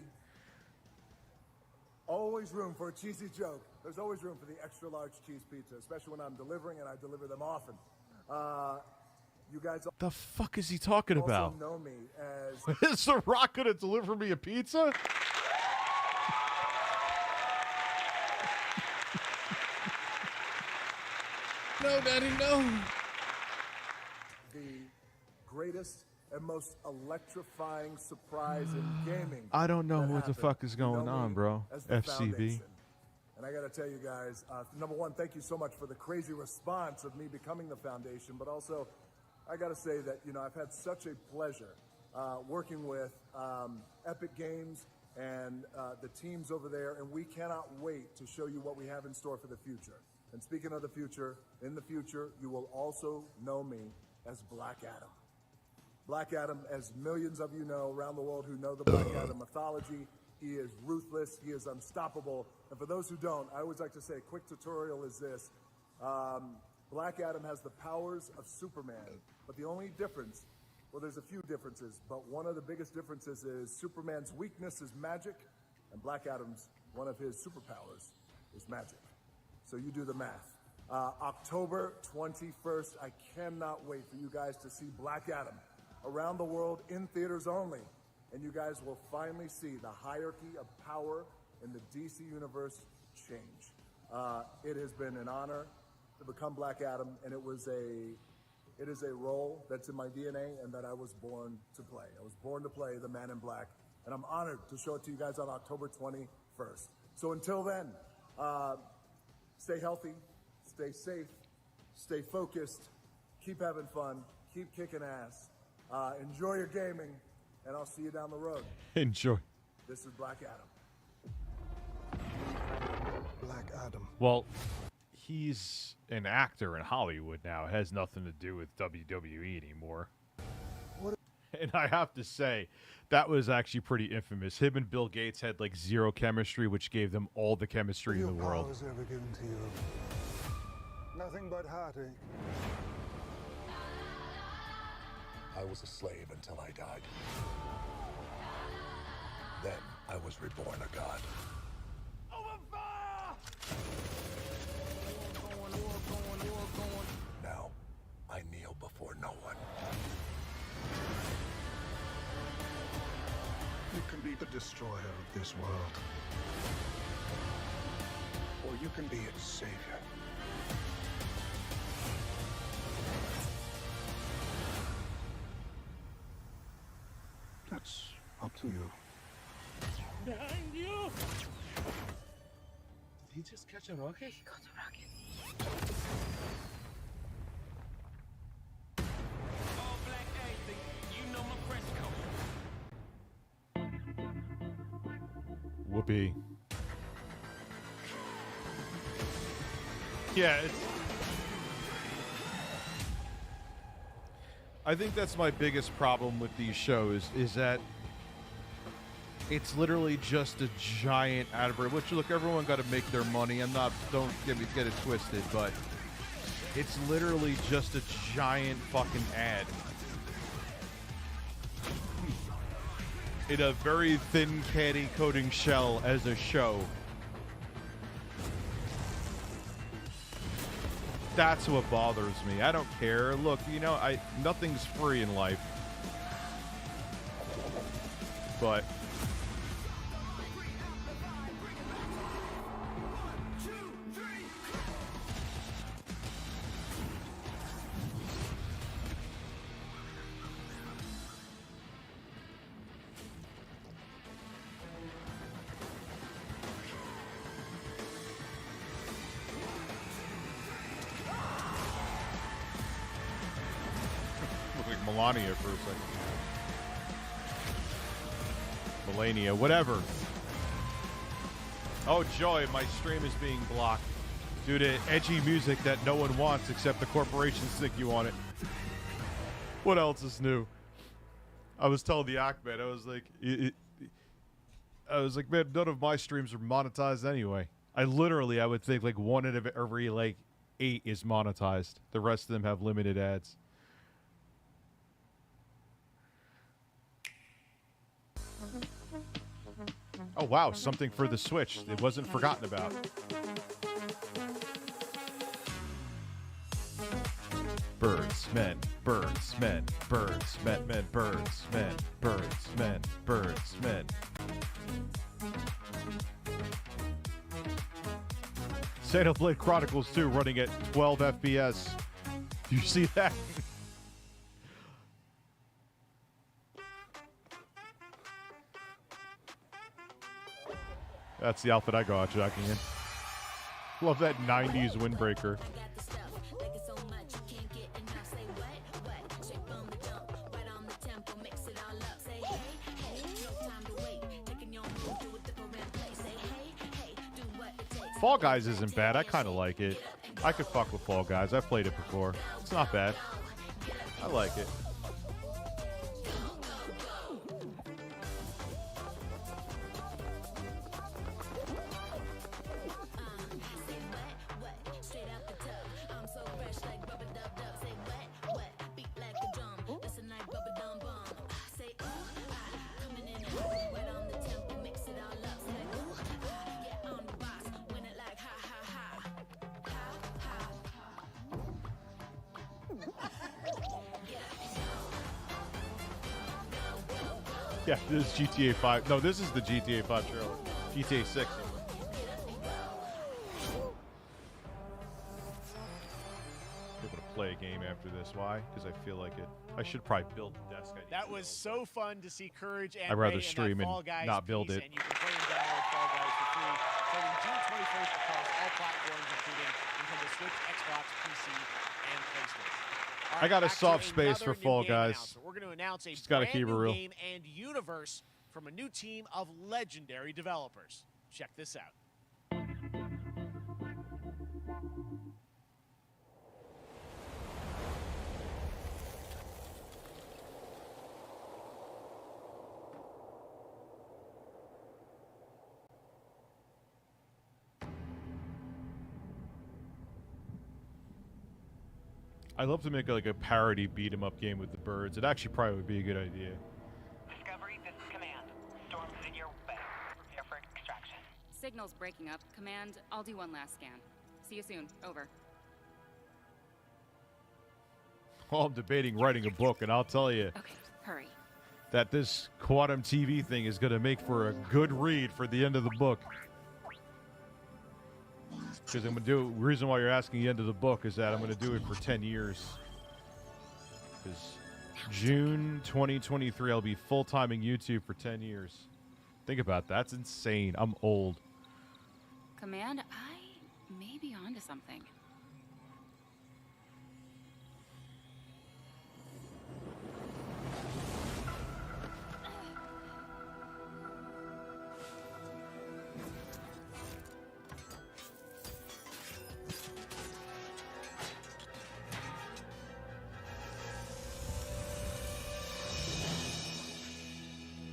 Always room for a cheesy joke. There's always room for the extra large cheese pizza, especially when I'm delivering, and I deliver them often. You guys The fuck is he talking also about? know me as Is The Rock gonna deliver me a pizza? No, Daddy, no. the greatest and most electrifying surprise in gaming. I don't know that what the happened. fuck is You going know on, me bro. as the FCB. Foundation. And I got to tell you guys, #1, thank you so much for the crazy response of me becoming the foundation. But also, I got to say that, you know, I've had such a pleasure working with Epic Games and the teams over there. And we cannot wait to show you what we have in store for the future. And speaking of the future, in the future, you will also know me as Black Adam. Black Adam, as millions of you know around the world who know the Black Adam mythology, he is ruthless, he is unstoppable. And for those who don't, I always like to say a quick tutorial is this. Black Adam has the powers of Superman, but the only difference, well, there's a few differences, but one of the biggest differences is Superman's weakness is magic, and Black Adam's, one of his superpowers is magic. So you do the math. October 21st, I cannot wait for you guys to see Black Adam around the world in theaters only. And you guys will finally see the hierarchy of power in the DC universe change. It has been an honor to become Black Adam, and it is a role that's in my DNA and that I was born to play. I was born to play the Man in Black, and I'm honored to show it to you guys on October 21st. So until then, stay healthy, stay safe, stay focused, keep having fun, keep kicking ass, enjoy your gaming, and I'll see you down the road. Enjoy. This is Black Adam. Black Adam. Well, he's an actor in Hollywood now. It has nothing to do with WWE anymore. And I have to say, that was actually pretty infamous. Him and Bill Gates had like zero chemistry, which gave them all the chemistry in the world. Was ever given to you? Nothing but heartache. I was a slave until I died. Then I was reborn a god. Now, I kneel before no one. You can be the destroyer of this world, or you can be its savior. That's up to you. Behind you! Did he just catch a rocket? He got a rocket. All black anything, you know my French code. Whoopee. Yeah, it's... I think that's my biggest problem with these shows, is that it's literally just a giant advert. Which, look, everyone got to make their money. Don't get it twisted, but it's literally just a giant fucking ad. In a very thin candy coating shell as a show. That's what bothers me. I don't care. Look, you know, nothing's free in life. But Melania for a second. Melania, whatever. Oh, joy, my stream is being blocked due to edgy music that no one wants except the corporations think you want it. What else is new? I was telling the Ahmed, I was like, man, none of my streams are monetized anyway. I would think like one out of every like 8 is monetized. The rest of them have limited ads. Oh wow, something for the Switch. It wasn't forgotten about. Birds, men, birds, men, birds, men, birds, men, birds, men, birds, men. Xenoblade Chronicles 2 running at 12 FPS. Do you see that? That's the outfit I go out jacking in. Love that 90s windbreaker. Fall Guys isn't bad. I kind of like it. I could fuck with Fall Guys. I've played it before. It's not bad. I like it. Yeah, this is GTA 5. No, this is the GTA 5 trailer. GTA 6. Able to play a game after this. Why? Because I feel like it. I should probably build the desk. That was so fun to see Courage and I'd rather Ray stream in that and Fall Guys not build piece, it. And you can play and download Fall Guys for free starting June 21st across all platforms, including Nintendo Switch, Xbox, PC, and PlayStation. All right, I got a back to soft space for another new Fall game Guys. announcement. We're going to announce a Just gotta brand keep it new real. game and universe from a new team of legendary developers. Check this out. I'd love to make like a parody beat 'em up game with the birds. It actually probably would be a good idea. Discovery, this is Command. Storm's in your way. Prepare for extraction. Signal's breaking up. Command, I'll do one last scan. See you soon. Over. Well, I'm debating writing a book, and I'll tell you Hurry. that this quantum TV thing is going to make for a good read for the end of the book. Because I'm going to do, the reason why you're asking the end of the book is that I'm going to do it for 10 years. Because June 2023, I'll be full-timing YouTube for 10 years. Think about that. That's insane. I'm old. Command, I may be onto something.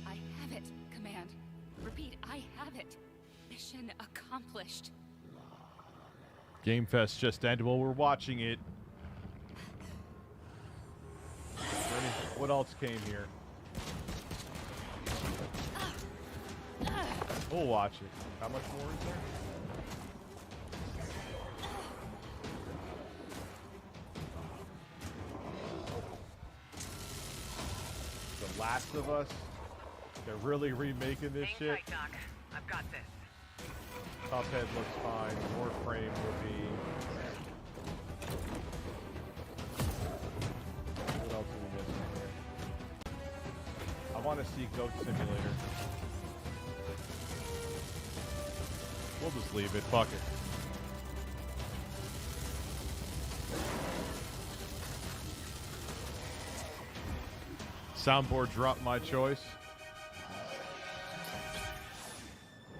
I have it, Command. Repeat, I have it. Mission accomplished. Game Fest just ended while we're watching it. What else came here? We'll watch it. How much more is there? The Last of Us. They're really remaking this shit. Tight, Doc. I've got this. Cuphead looks fine. Warframe will be. What else are we missing here? I want to see Goat Simulator. We'll just leave it. Fuck it. Soundboard drop my choice.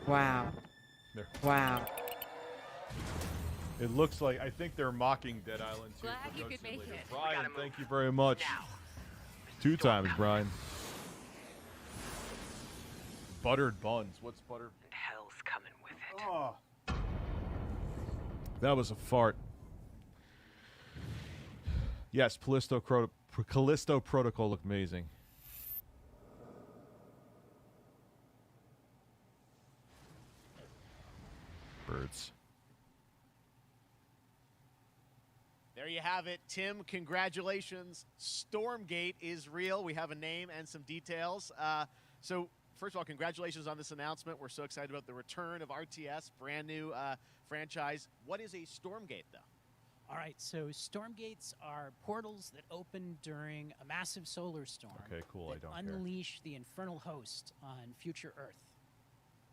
Wow. There. Wow. It looks like, I think they're mocking Dead Island 2. Glad for you Goat could make Simulator. it. Brian, thank you very much. 2 times, Brian. Buttered buns. What's butter? Hell's coming with it. Oh. That was a fart. Yes, Callisto Protocol looked amazing. Birds. There you have it. Tim, congratulations. Stormgate is real. We have a name and some details. So, first of all, congratulations on this announcement. We're so excited about the return of RTS, brand new franchise. What is a Stormgate, though? All right, so Stormgates are portals that open during a massive solar storm. Okay, cool. I that don't care. unleash the infernal host on future Earth.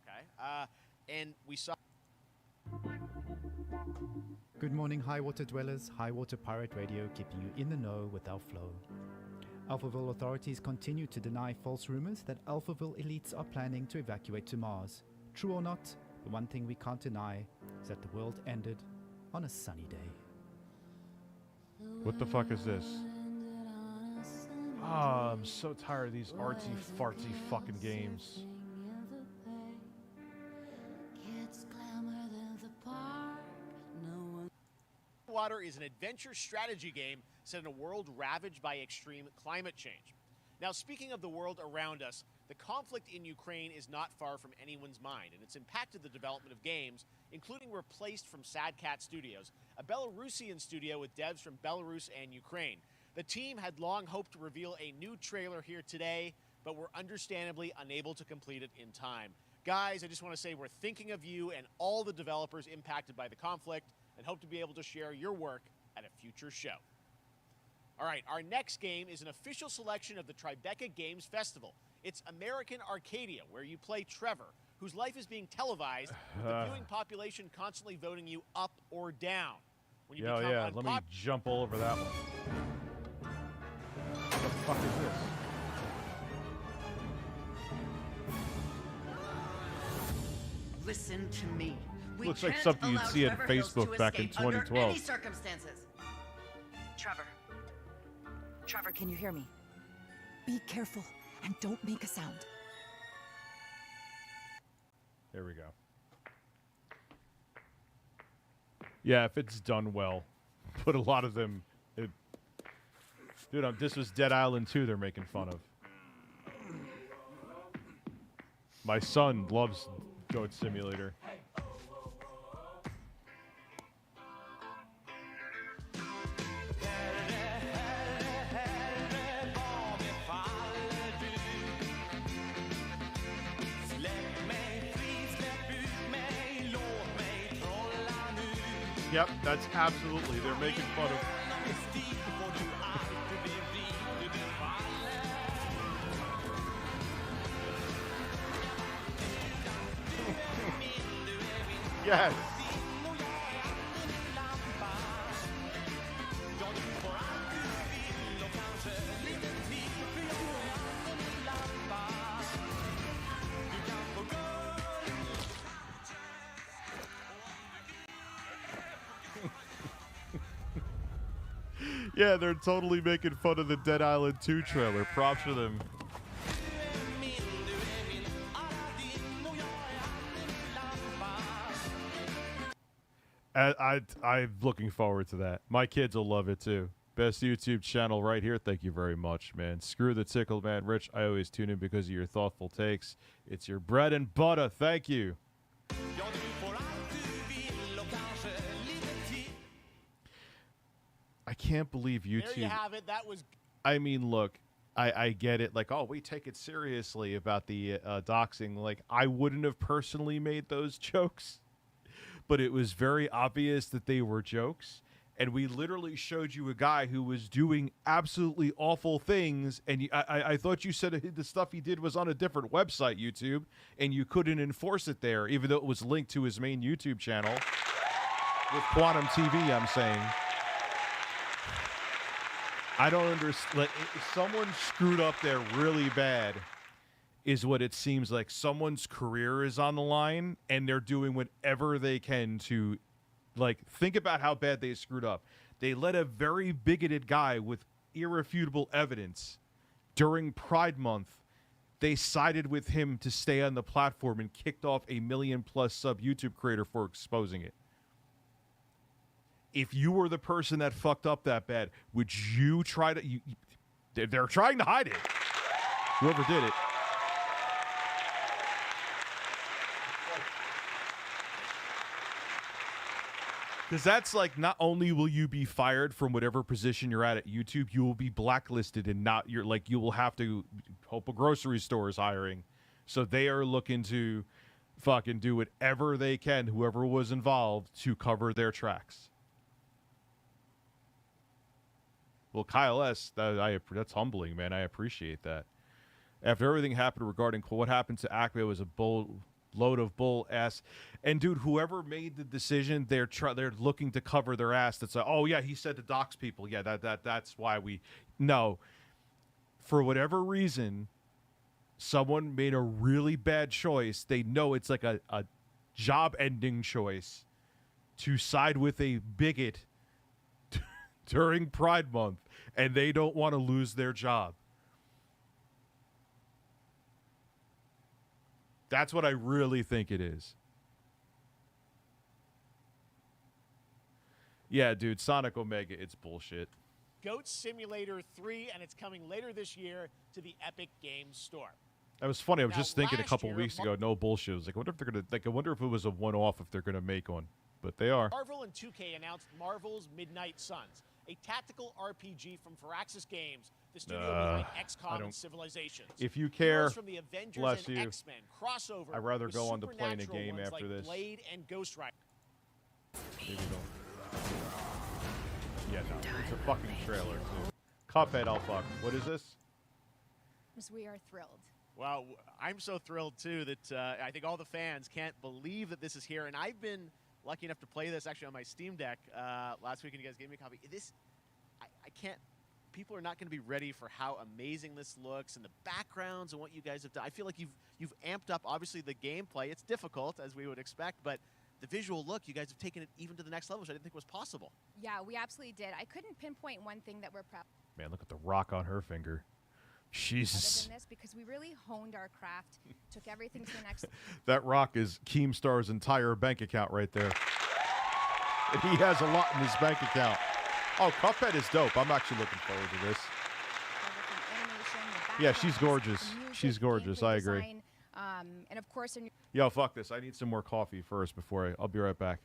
Okay. And we saw... Good morning, High Water Dwellers. High Water Pirate Radio keeping you in the know with our flow. Alphaville authorities continue to deny false rumors that Alphaville elites are planning to evacuate to Mars. True or not, the one thing we can't deny is that the world ended on a sunny day. What the fuck is this? Ah, I'm so tired of these artsy fartsy fucking games. Water is an adventure strategy game set in a world ravaged by extreme climate change. Now, speaking of the world around us, the conflict in Ukraine is not far from anyone's mind, and it's impacted the development of games, including Replaced from Sad Cat Studios, a Belarusian studio with devs from Belarus and Ukraine. The team had long hoped to reveal a new trailer here today, but were understandably unable to complete it in time. Guys, I just want to say we're thinking of you and all the developers impacted by the conflict, and hope to be able to share your work at a future show. All right, our next game is an official selection of the Tribeca Games Festival. It's American Arcadia, where you play Trevor, whose life is being televised, with the viewing population constantly voting you up or down. When you become Yeah, let me jump all over that one. What the fuck is this? Listen to me. We Looks like can't something you'd allow see on Trevor Hills Facebook to back in escape under 2012. any circumstances. Trevor. Trevor, can you hear me? Be careful and don't make a sound. There we go. Yeah, if it's done well, put a lot of them. Dude, this was Dead Island 2 they're making fun of. My son loves Goat Simulator. Yep, that's absolutely. They're making fun of. Yes. Yeah, they're totally making fun of the Dead Island 2 trailer. Props for them. I'm looking forward to that. My kids will love it too. Best YouTube channel right here. Thank you very much, man. Screw the tickle, man. Rich, I always tune in because of your thoughtful takes. It's your bread and butter. Thank you. I can't believe YouTube. There you have it. That was... I mean, look, I get it. Like, oh, we take it seriously about the doxing. Like, I wouldn't have personally made those jokes, but it was very obvious that they were jokes. And we literally showed you a guy who was doing absolutely awful things. And I thought you said the stuff he did was on a different website, YouTube, and you couldn't enforce it there, even though it was linked to his main YouTube channel. With Quantum TV, I'm saying. I don't understand. Like, someone screwed up there really bad is what it seems like. Someone's career is on the line, and they're doing whatever they can to, like, think about how bad they screwed up. They let a very bigoted guy with irrefutable evidence during Pride Month. They sided with him to stay on the platform and kicked off a 1 million+ sub YouTube creator for exposing it. If you were the person that fucked up that bad, would you try to... they're trying to hide it. Whoever did it. Because that's like, not only will you be fired from whatever position you're at YouTube, you will be blacklisted and not, you're like, you will have to hope a grocery store is hiring. So they are looking to fucking do whatever they can, whoever was involved, to cover their tracks. Well, Kyle S., that's humbling, man. I appreciate that. After everything happened regarding what happened to Acme was a load of bull ass. And dude, whoever made the decision, they're looking to cover their ass. That's like, oh yeah, he said to dox people. Yeah, that's why we. No, for whatever reason, someone made a really bad choice. They know it's like a job-ending choice to side with a bigot during Pride Month, and they don't want to lose their job. That's what I really think it is. Yeah, dude, Sonic Omega, it's bullshit. Goat Simulator 3, and it's coming later this year to the Epic Games Store. That was funny. I was just thinking a couple weeks ago, no bullshit. I was like, I wonder if they're gonna. Like, I wonder if it was a one-off if they're gonna make one, but they are. Marvel and 2K announced Marvel's Midnight Suns, a tactical RPG from Firaxis Games, the studio behind XCOM and Civilizations. If you care, from the Avengers bless and you. X-Men crossover. I'd rather with go on to playing a supernatural game ones after like this. Blade and Ghost Rider. Maybe don't. Yeah, no, it's a fucking trailer too. Cuphead, I'll fuck. What is this? We are thrilled. Well, I'm so thrilled too that I think all the fans can't believe that this is here, and I've been lucky enough to play this actually on my Steam Deck last week, and you guys gave me a copy. I can't. People are not going to be ready for how amazing this looks and the backgrounds and what you guys have done. I feel like you've amped up obviously the gameplay. It's difficult as we would expect, but the visual look, you guys have taken it even to the next level, which I didn't think was possible. Yeah, we absolutely did. I couldn't pinpoint one thing that we're proud. Man, look at the rock on her finger. Jesus. Other than this, because we really honed our craft, took everything to the next. That rock is Keemstar's entire bank account right there. And he has a lot in his bank account. Oh, Cuphead is dope. I'm actually looking forward to this. Yeah, she's gorgeous. She's gorgeous. I agree. Design, and of course, Yo, fuck this. I need some more coffee first before I'll be right back.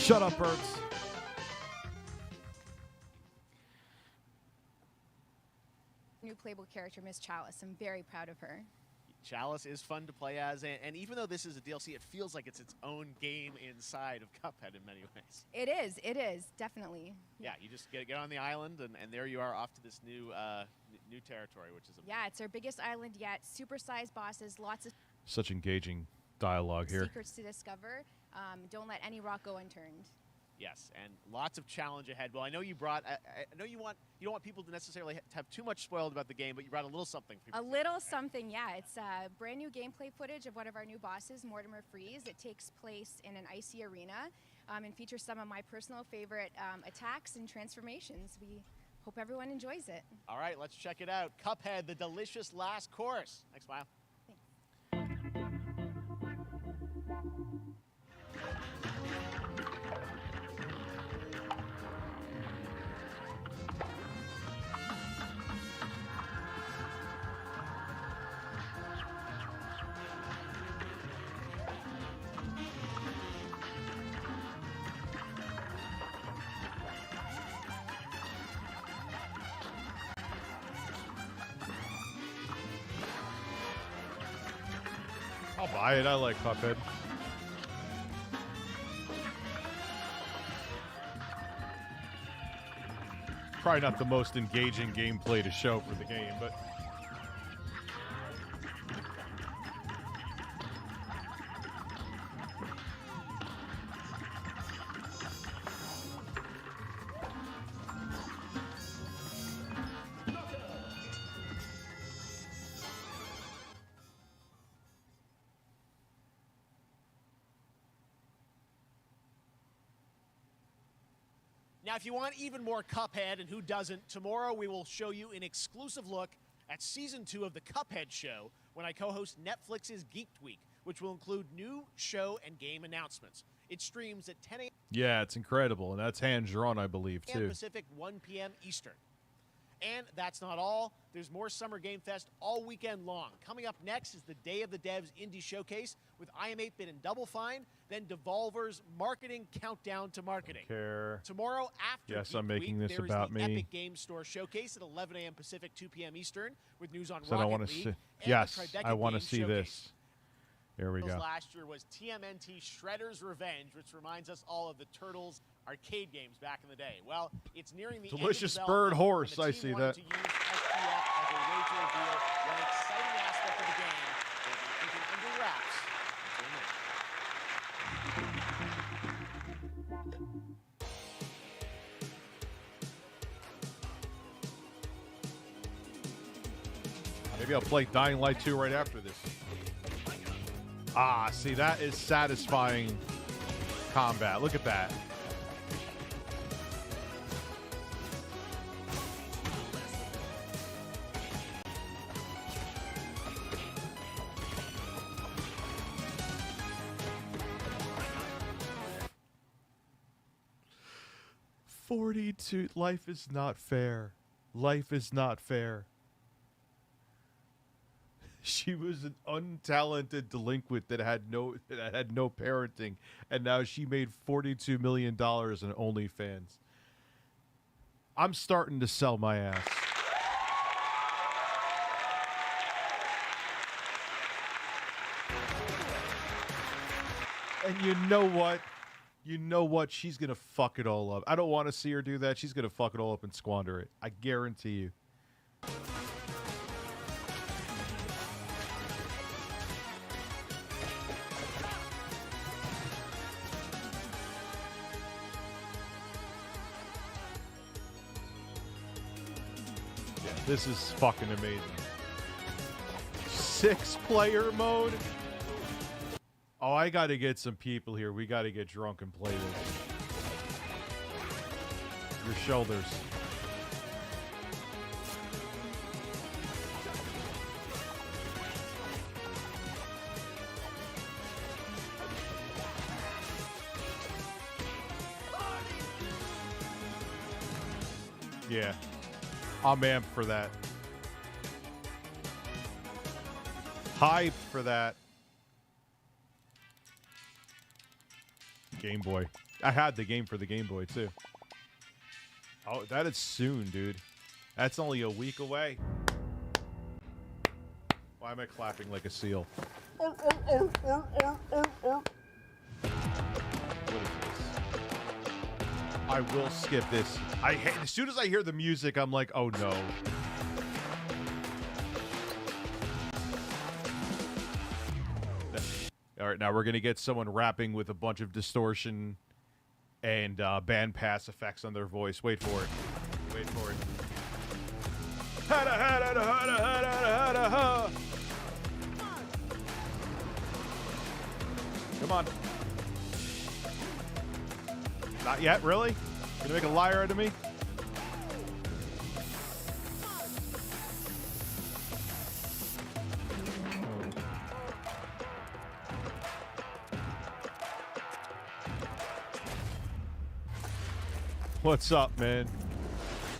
Shut up, Birds. New playable character, Miss Chalice. I'm very proud of her. Chalice is fun to play as, and even though this is a DLC, it feels like it's its own game inside of Cuphead in many ways. It is, definitely. Yeah, you just get on the island, and there you are off to this new new territory, which is Yeah, it's our biggest island yet. Super-sized bosses, lots of Such engaging dialogue here. secrets to discover. Don't let any rock go unturned. Yes, and lots of challenge ahead. Well, I know you brought. I know you don't want people to necessarily have too much spoiled about the game, but you brought a little something. For people A little something, yeah. It's brand new gameplay footage of one of our new bosses, Mortimer Freeze. It takes place in an icy arena and features some of my personal favorite attacks and transformations. We hope everyone enjoys it. All right, let's check it out. Cuphead, the delicious last course. Next smile. I'll buy it. I like Cuphead. Probably not the most engaging gameplay to show for the game, but Now, if you want even more Cuphead, and who doesn't, tomorrow we will show you an exclusive look at Season 2 of the Cuphead Show when I co-host Netflix's Geeked Week, which will include new show and game announcements. It streams at 10 a.m. yeah, it's incredible, and that's hand-drawn, I believe, too. Pacific, 1 p.m. Eastern. And that's not all. There's more Summer Game Fest all weekend long. Coming up next is the Day of the Devs Indie Showcase with I Am 8-Bit and Double Fine, then Devolver's Marketing Countdown to Marketing. Care. Tomorrow after Yes, Geek I'm making Week, this there is about the me. Epic Game Store Showcase at 11 a.m. Pacific, 2 p.m. Eastern with news on So I Rocket want to League. see. and Yes, the Tribeca I want to Games see Showcase. this. Here we go. Last year was TMNT Shredder's Revenge, which reminds us all of the Turtles arcade games back in the day. Well, it's nearing the Delicious end of bird development, horse, and the I team see wanted that. to use SPF as a way to reveal one exciting aspect of the game they've been keeping under wraps until now. Maybe I'll play Dying Light 2 right after this. Ah, see, that is satisfying combat. Look at that. $42. Life is not fair. Life is not fair. She was an untalented delinquent that had no parenting, and now she made $42 million in OnlyFans. I'm starting to sell my ass. And you know what? You know what? She's going to fuck it all up. I don't want to see her do that. She's going to fuck it all up and squander it. I guarantee you. Yeah, this is fucking amazing. 6-player mode? Oh, I got to get some people here. We got to get drunk and play this. Your shoulders. Yeah. I'm amped for that. Hyped for that. Game Boy. I had the game for the Game Boy, too. Oh, that is soon, dude. That's only a week away. Why am I clapping like a seal? What is this? I will skip this. As soon as I hear the music, I'm like, oh no. All right, now we're going to get someone rapping with a bunch of distortion and bandpass effects on their voice. Wait for it. Wait for it. Come on. Not yet, really? Gonna make a liar out of me? What's up, man?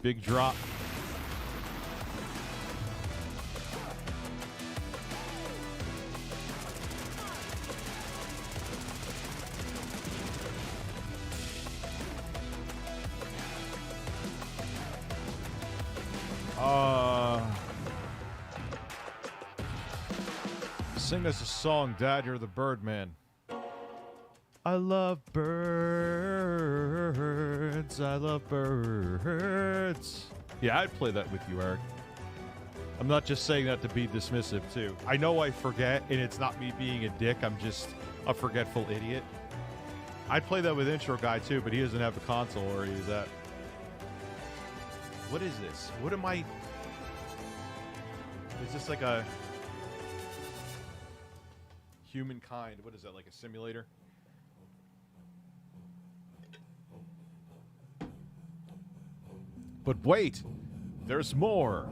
Big drop. Sing us a song, Dad. You're the Birdman. I love birds. I love birds. Yeah, I'd play that with you, Eric. I'm not just saying that to be dismissive, too. I know I forget, and it's not me being a dick. I'm just a forgetful idiot. I'd play that with Intro Guy, too, but he doesn't have a console where he's at. What is this? What am I... Is this like a... Humankind? What is that, like a simulator? But wait! There's more!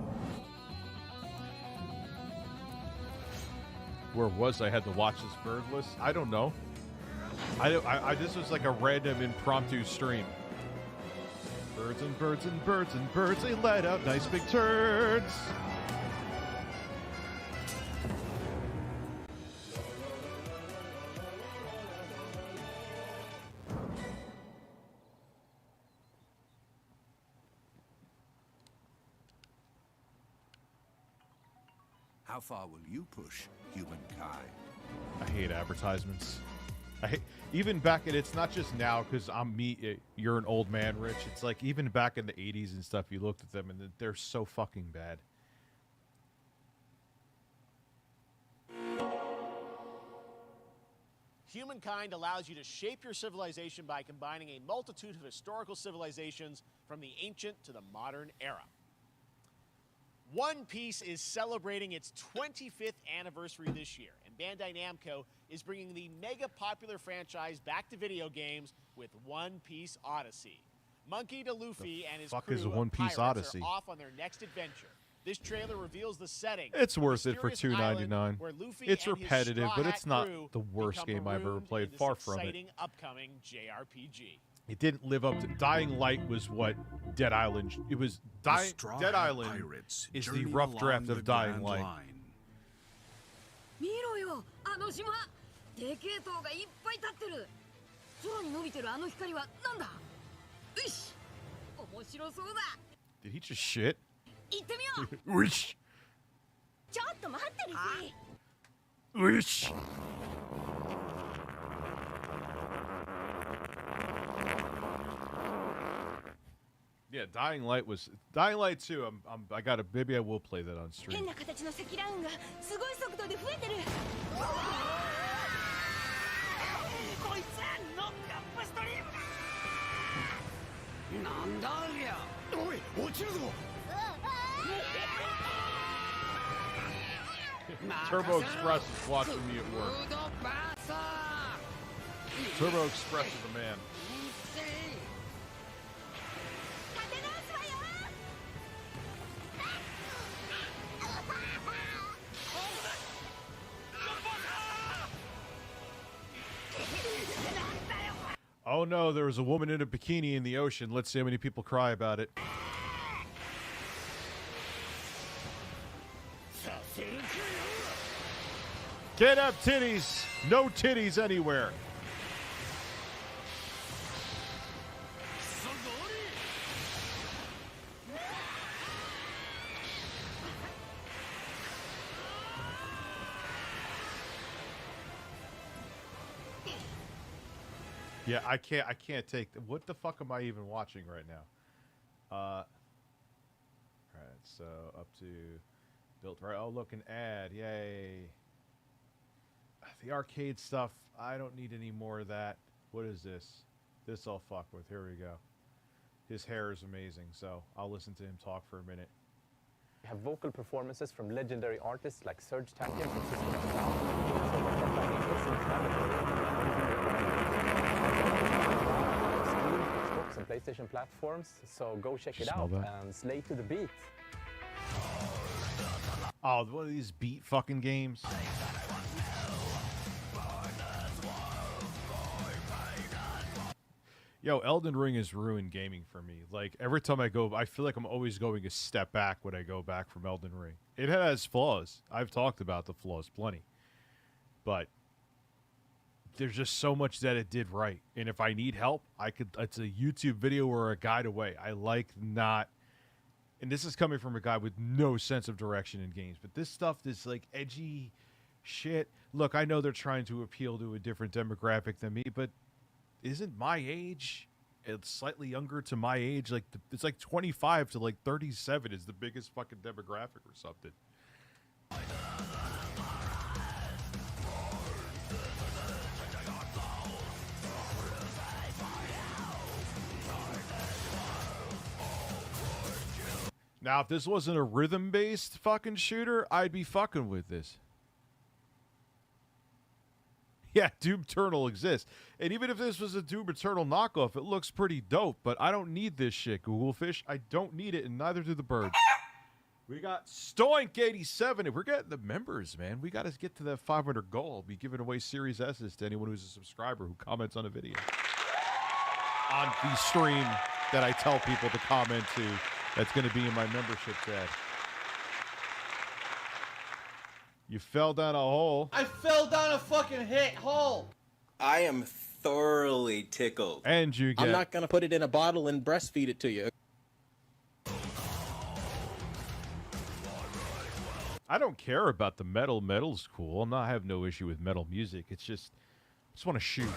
Where was I? Had to watch this bird list? I don't know. This was like a random impromptu stream. Birds and birds and birds and birds, they let out nice big turds! How far will you push humankind? I hate advertisements. Even back in, it's not just now because you're an old man, Rich. It's like even back in the 80s and stuff, you looked at them and they're so fucking bad. Humankind allows you to shape your civilization by combining a multitude of historical civilizations from the ancient to the modern era. One Piece is celebrating its 25th anniversary this year, and Bandai Namco is bringing the mega popular franchise back to video games with One Piece Odyssey. Monkey D. Luffy and his crew of pirates are off on their next adventure. This trailer reveals the setting. It's worth it for $2.99. It's repetitive, but it's not the worst game I've ever played. Far from it. Upcoming JRPG. It didn't live up to... Dying Light was what Dead Island... It was... Dead Island is the rough draft of Dying Light. Did he just shit? Wish. Wish. Yeah, Dying Light 2. I gotta, maybe I will play that on stream. Turbo Express is watching me at work. Turbo Express is a man. Oh no, there was a woman in a bikini in the ocean. Let's see how many people cry about it. Can't have titties. No titties anywhere. Yeah, I can't take. What the fuck am I even watching right now? All right, so up to built right. Oh, look, an ad. Yay. The arcade stuff, I don't need any more of that. What is this? This I'll fuck with. Here we go. His hair is amazing, so I'll listen to him talk for a minute. We have vocal performances from legendary artists like Serge Tankian from System of a Down. Xbox and PlayStation platforms, so go check it out and slay to the beat. Oh, one of these beat fucking games. Yo, Elden Ring has ruined gaming for me. Like, every time I go, I feel like I'm always going a step back when I go back from Elden Ring. It has flaws. I've talked about the flaws plenty. But there's just so much that it did right. And if I need help, it's a YouTube video or a guide away. I like not... And this is coming from a guy with no sense of direction in games. But this stuff, this, like, edgy shit... Look, I know they're trying to appeal to a different demographic than me, but... Isn't my age, it's slightly younger to my age, like it's like 25 to like 37 is the biggest fucking demographic or something. Now, if this wasn't a rhythm-based fucking shooter, I'd be fucking with this. Yeah, Doom Eternal exists. And even if this was a Doom Eternal knockoff, it looks pretty dope. But I don't need this shit, Googlefish. I don't need it, and neither do the birds. We got Stoink87. If we're getting the members, man, we got to get to that 500 goal. I'll be giving away Series S's to anyone who's a subscriber who comments on a video. On the stream that I tell people to comment to, that's going to be in my membership tab. You fell down a hole. I fell down a fucking hole. I am thoroughly tickled. And you get... I'm not going to put it in a bottle and breastfeed it to you. I don't care about the metal. Metal's cool. I have no issue with metal music. It's just... I just want to shoot.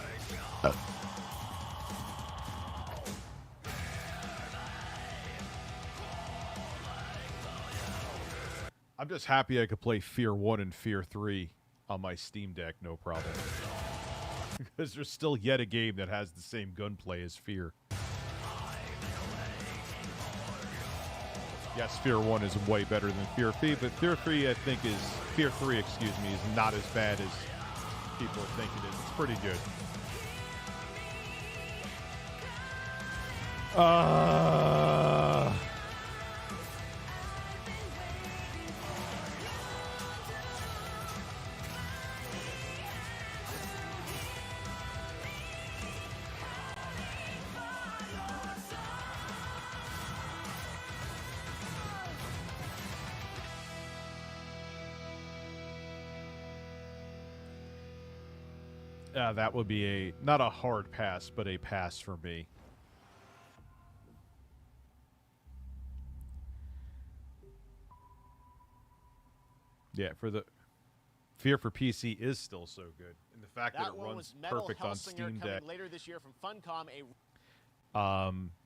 I'm just happy I could play Fear 1 and Fear 3 on my Steam Deck, no problem. Because there's still yet a game that has the same gunplay as Fear. Yes, Fear 1 is way better than Fear 3, but Fear 3, I think, is... Fear 3, excuse me, is not as bad as people think it is. It's pretty good. That would be not a hard pass, but a pass for me. Yeah, for the Fear for PC is still so good, and the fact that it runs perfect on Steam Deck later this year from Funcom,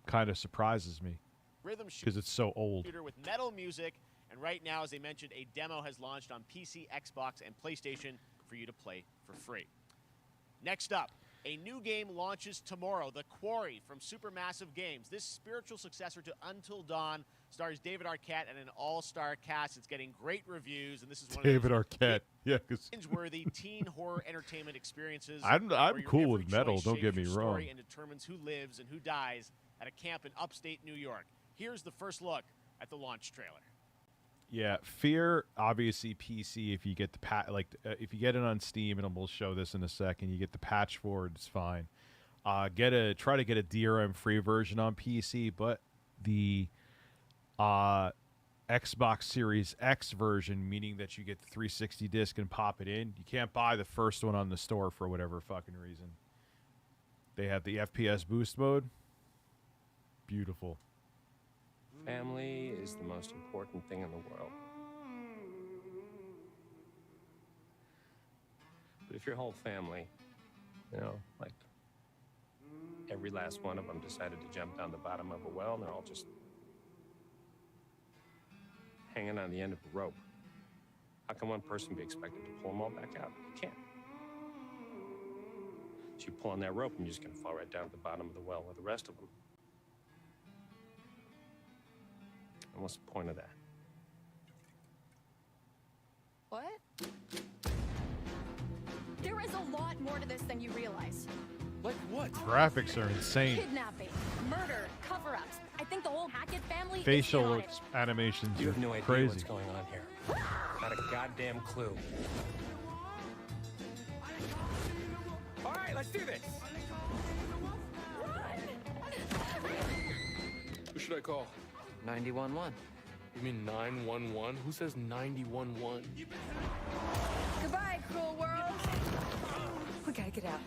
kind of surprises me because it's so old. Shooter with metal music, and right now, as I mentioned, a demo has launched on PC, Xbox, and PlayStation for you to play for free. Next up, a new game launches tomorrow, The Quarry from Supermassive Games. This spiritual successor to Until Dawn stars David Arquette and an all-star cast. It's getting great reviews, and this is one David of Arquette, yeah, binge-worthy teen horror entertainment experiences. I'm cool with metal. Don't get me wrong. And determines who lives and who dies at a camp in upstate New York. Here's the first look at the launch trailer. Yeah, Fear, obviously PC. If you get the if you get it on Steam, and we'll show this in a second, you get the patch for it. It's fine. Try to get a DRM free version on PC, but the Xbox Series X version, meaning that you get the 360 disc and pop it in, you can't buy the first one on the store for whatever fucking reason. They have the FPS boost mode. Beautiful. Family is the most important thing in the world. But if your whole family, like every last one of them decided to jump down the bottom of a well, and they're all just hanging on the end of a rope. How can one person be expected to pull them all back out? You can't. So you pull on that rope, and you're just going to fall right down to the bottom of the well with the rest of them. And what's the point of that? What? There is a lot more to this than you realize. Like what? Graphics are insane. Kidnapping, murder, cover-ups. I think the whole Hackett family Facial is in on it. animations You are have no idea crazy. what's going on here. Not a goddamn clue. All right, let's do this. Who should I call? 911. You mean 911? Who says 911? Goodbye, cruel world. We gotta get out.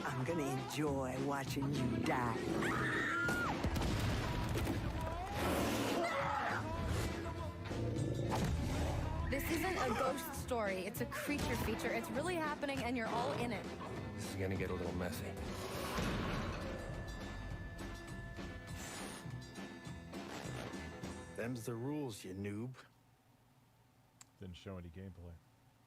I'm gonna enjoy watching you die. This isn't a ghost story. It's a creature feature. It's really happening, and you're all in it. This is gonna get a little messy. Them's the rules, you noob. Didn't show any gameplay.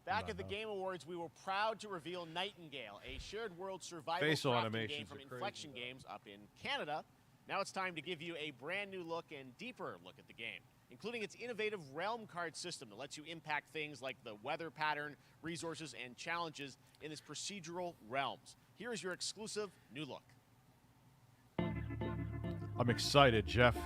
Back at the Game Awards, we were proud to reveal Nightingale, a shared world survival Facial crafting animations game from are crazy, Inflection Games up in Canada. Now it's time to give you a brand new look and deeper look at the game, including its innovative realm card system that lets you impact things like the weather pattern, resources, and challenges in its procedural realms. Here is your exclusive new look. I'm excited, Jeff.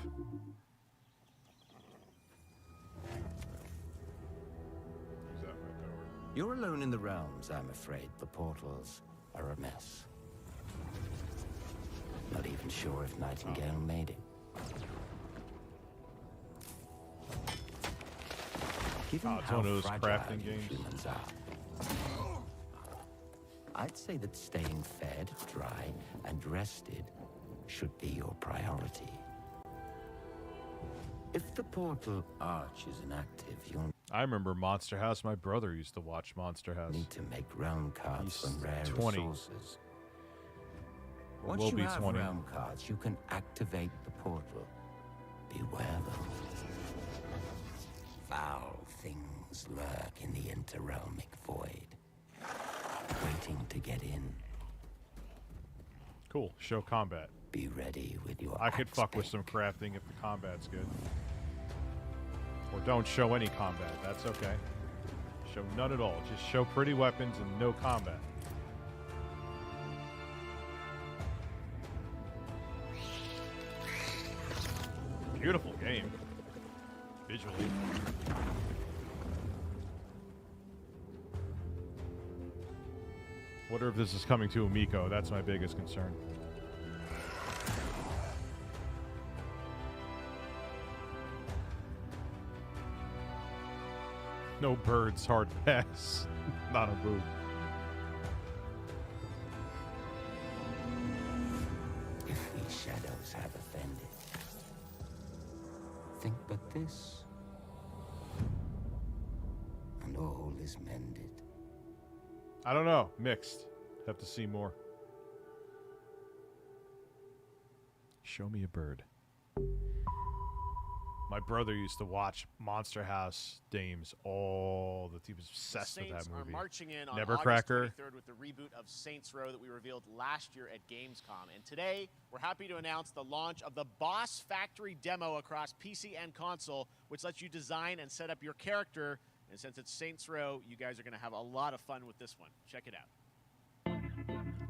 You're alone in the realms, I'm afraid. The portals are a mess. Not even sure if Nightingale made it. Given it's how one of those fragile crafting you games. humans are, I'd say that staying fed, dry, and rested should be your priority. If the portal arch is inactive, you'll I remember Monster House. My brother used to watch Monster House. need to make realm cards He's from rare 20. resources. Or Once will you be have 20. realm cards, you can activate the portal. Beware though. Foul things lurk in the interrealmic void, waiting to get in. Cool. Show combat. Be ready with your I could fuck with some crafting if the combat's good. Or don't show any combat. That's okay. Show none at all. Just show pretty weapons and no combat. Beautiful game. Visually. Wonder if this is coming to Amico. That's my biggest concern. No birds, hard pass. Not a boo. If we shadows have offended, think but this, and all is mended. I don't know. Mixed. Have to see more. Show me a bird. My brother used to watch Monster House games all the time. He was obsessed with that Saints are movie. marching in on Nevercracker. August 23rd with the reboot of Saints Row that we revealed last year at Gamescom. And today, we're happy to announce the launch of the Boss Factory demo across PC and console, which lets you design and set up your character. And since it's Saints Row, you guys are going to have a lot of fun with this one. Check it out.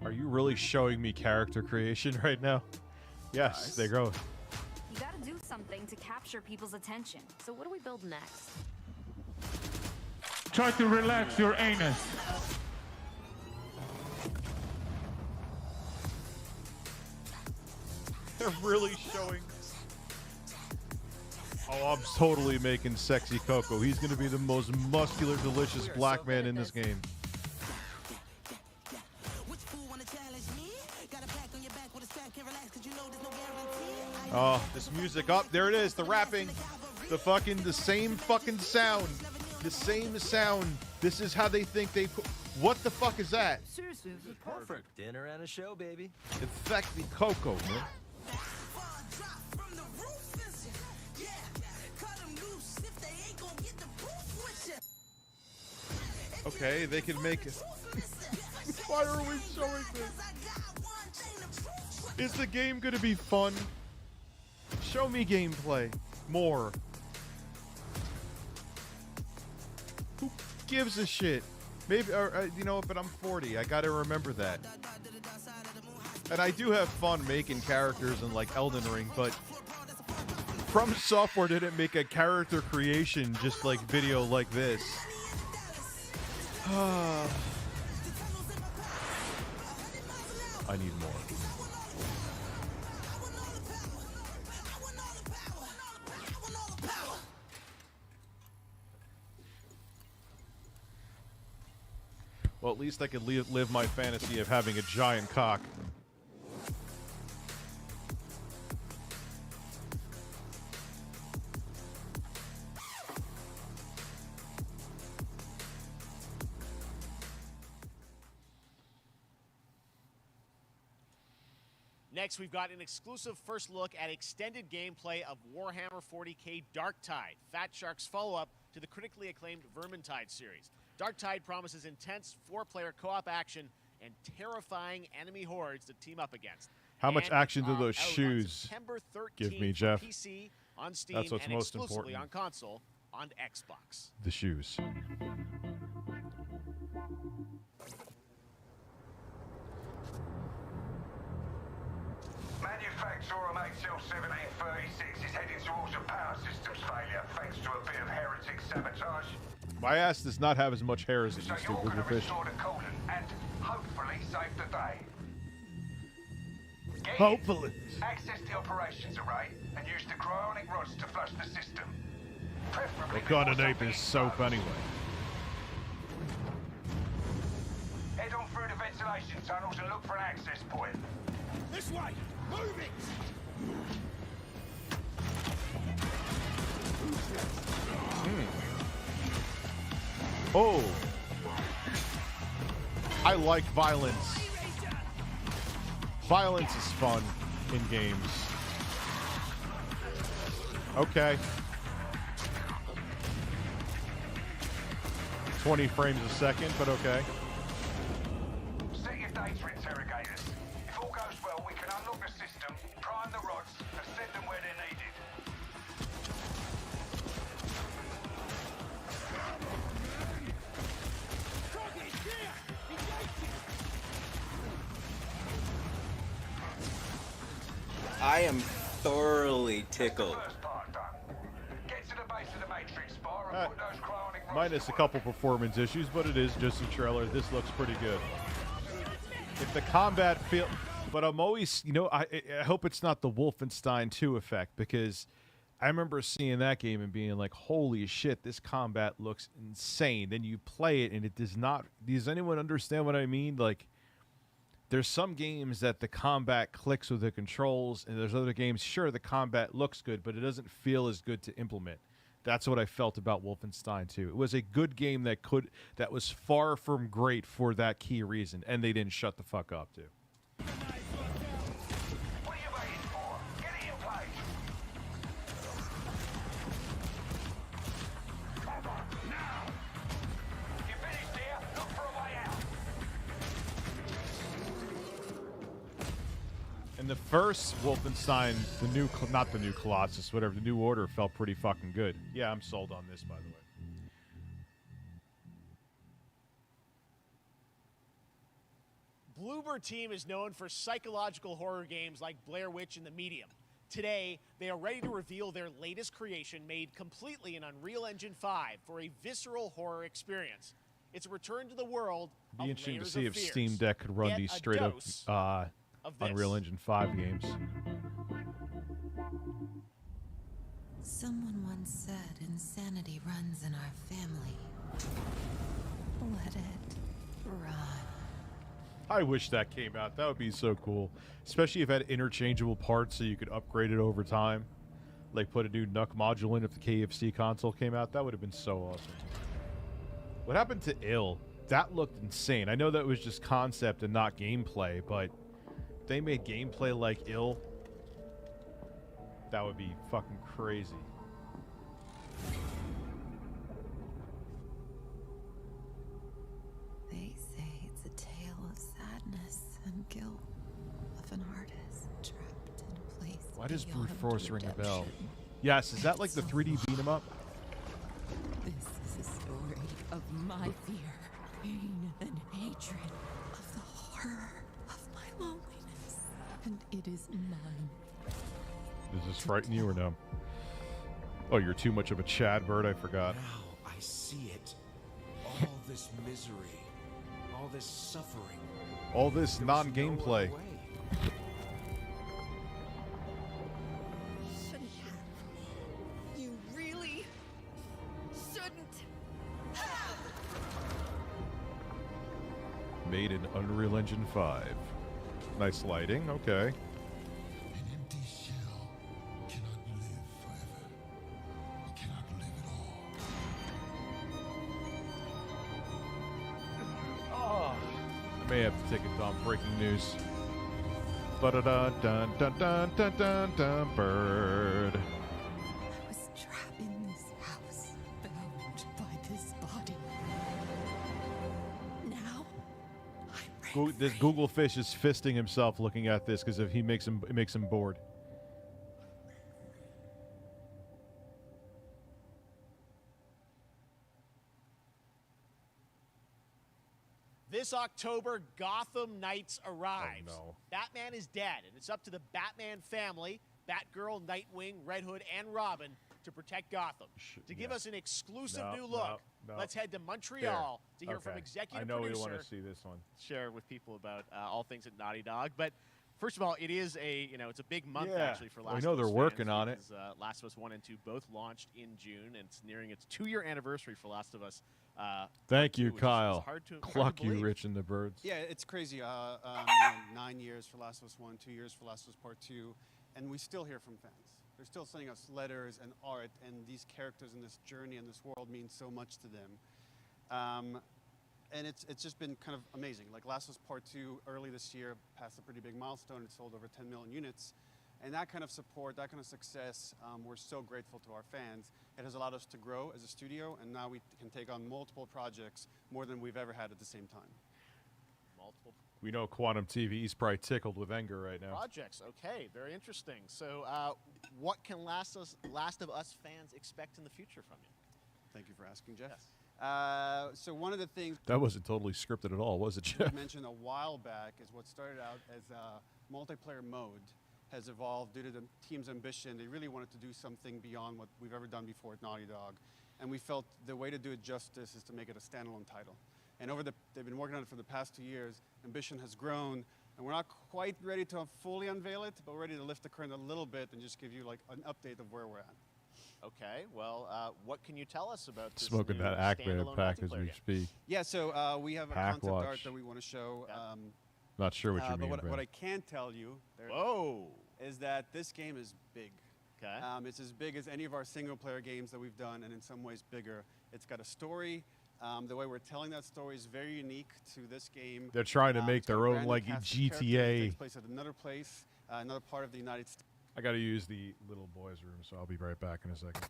Are you really showing me character creation right now? Yes, Nice. they go. You gotta do something to capture people's attention. So what do we build next? Try to relax your anus. They're really showing. Oh, I'm totally making Sexy Coco. He's going to be the most muscular, delicious black man in this game. Oh, this music up. There it is. The rapping. The same fucking sound. The same sound. This is how they think they put. What the fuck is that? Seriously, this is perfect. Dinner and a show, baby. Infect the Coco, man. Okay, they can make it. Why are we showing this? Is the game gonna be fun? Show me gameplay. More. Who gives a shit? Maybe, you know, but I'm 40. I gotta remember that. And I do have fun making characters in, like, Elden Ring, but From Software didn't make a character creation just, like, video like this. I need more. Well, at least I could live my fantasy of having a giant cock. Next, we've got an exclusive first look at extended gameplay of Warhammer 40k Darktide, Fat Shark's follow-up to the critically acclaimed Vermintide series. Darktide promises intense 4-player co-op action and terrifying enemy hordes to team up against. How much action do those shoes give me, Jeff? PC, on Steam, That's what's and most exclusively important. on console on Xbox. The shoes. Manufacturer HL1736 is heading towards a power systems failure thanks to a bit of heretic sabotage. My ass does not have as much hair as it So used to, you're going Google to Fish. restore the coolant and hopefully save the day. Get in, Hopefully. access the operations array and use the cryonic rods to flush the system. Preferably What kind of before nape something is soap anyway? Head on through the ventilation tunnels and look for an access point. This way! Move it! Oh. I like violence. Violence is fun in games. Okay. 20 frames a second, but okay. Set your data interrogators. If all goes well, we can unlock the system, prime the rods, and send them where they're needed. I am thoroughly tickled. Get to the base of the matrix bar and put those cryonic rods Minus a couple performance issues, but it is just a trailer. This looks pretty good. If the combat feel, but I'm always, you know, I hope it's not the Wolfenstein 2 effect, because I remember seeing that game and being like, holy shit, this combat looks insane. Then you play it and it does not. Does anyone understand what I mean? Like, there's some games that the combat clicks with the controls, and there's other games, sure, the combat looks good, but it doesn't feel as good to implement. That's what I felt about Wolfenstein 2. It was a good game that was far from great for that key reason, and they didn't shut the fuck up, too. What are you waiting for? Get it in place. Now. You finished here? Look for a way out. And the first Wolfenstein, not the new Colossus, whatever, the New Order felt pretty fucking good. Yeah, I'm sold on this, by the way. Bloober Team is known for psychological horror games like Blair Witch and The Medium. Today, they are ready to reveal their latest creation made completely in Unreal Engine 5 for a visceral horror experience. It's a return to the world It'd be of interesting to Layers see of if Fears. Steam Deck could run Get these a straight up dose of this. Unreal Engine 5 games. Someone once said insanity runs in our family. Let it run. I wish that came out. That would be so cool. Especially if it had interchangeable parts so you could upgrade it over time. Like put a new NUC module in if the KFC console came out. That would have been so awesome. What happened to Ill? That looked insane. I know that was just concept and not gameplay, but they made gameplay like ill. That would be fucking crazy. They say it's a tale of sadness and guilt of an artist trapped in a place. Why does Brute beyond Force ring a bell? redemption. Yes, is that like the 3D beat 'em up? This is a story of my fear, pain, and hatred, of the horror of my loneliness, and it is mine. Does this frighten you or no? Oh, you're too much of a Chad bird, I forgot. Now I see it. All this misery, all this suffering. All this There was non-gameplay. no other way. Shouldn't have. You really shouldn't. Made in Unreal Engine 5. Nice lighting, okay. An empty shell cannot live forever. It cannot live at all. I may have to take a dump. Breaking news. Ba-da-da, dun dun dun dun dun dun bird. I was trapped in this house, bound by this body. Now, This Google fish is fisting himself looking at this because if he makes him, it makes him bored. This October, Gotham Knights arrives. Oh, no. Batman is dead, and it's up to the Batman family, Batgirl, Nightwing, Red Hood, and Robin, to protect Gotham. To give us an exclusive No, new look, no. let's head to Montreal to hear from Okay. executive I know producer. we want to see this one. Share with people about all things at Naughty Dog. But first of all, it is it's a big month Yeah. actually for I Last know of Us they're working fans on it. because, Last of Us 1 and 2 both launched in June, and it's nearing its 2-year anniversary for Last of Us. Thank you, which is Kyle. hard to Cluck you, believe. Rich and the Birds. Yeah, it's crazy. 9 years for Last of Us 1, 2 years for Last of Us Part 2, and we still hear from fans. They're still sending us letters and art, and these characters in this journey and this world mean so much to them. And it's just been kind of amazing. Like Last of Us Part 2 early this year passed a pretty big milestone. It sold over 10 million units. And that kind of support, that kind of success, we're so grateful to our fans. It has allowed us to grow as a studio, and now we can take on multiple projects, more than we've ever had at the same time. Multiple We know Quantum TV is probably tickled with anger right now. projects. Okay, very interesting. So, what can Last of Us fans expect in the future from you? Thank you for asking, Jeff. So one of the things That wasn't totally scripted at all, was it, we Jeff? mentioned a while back is what started out as a multiplayer mode has evolved due to the team's ambition. They really wanted to do something beyond what we've ever done before at Naughty Dog. And we felt the way to do it justice is to make it a standalone title. And they've been working on it for the past 2 years. Ambition has grown, and we're not quite ready to fully unveil it, but we're ready to lift the curtain a little bit and just give you like an update of where we're at. Okay, well, what can you tell us about this Smoking new that Acme standalone pack as multiplayer we game? speak. Yeah, so we have a Hack concept art watch. that we want to show. Not sure what you but mean, what Ben. I can tell you is that this game is big. Okay. It's as big as any of our single-player games that we've done, and in some ways bigger. It's got a story. The way we're telling that story is very unique to this game. They're trying to make It's got their a own, brand new like, cast of characters. It GTA. takes place at another place, another part of the United States. I got to use the little boys' room, so I'll be right back in a second.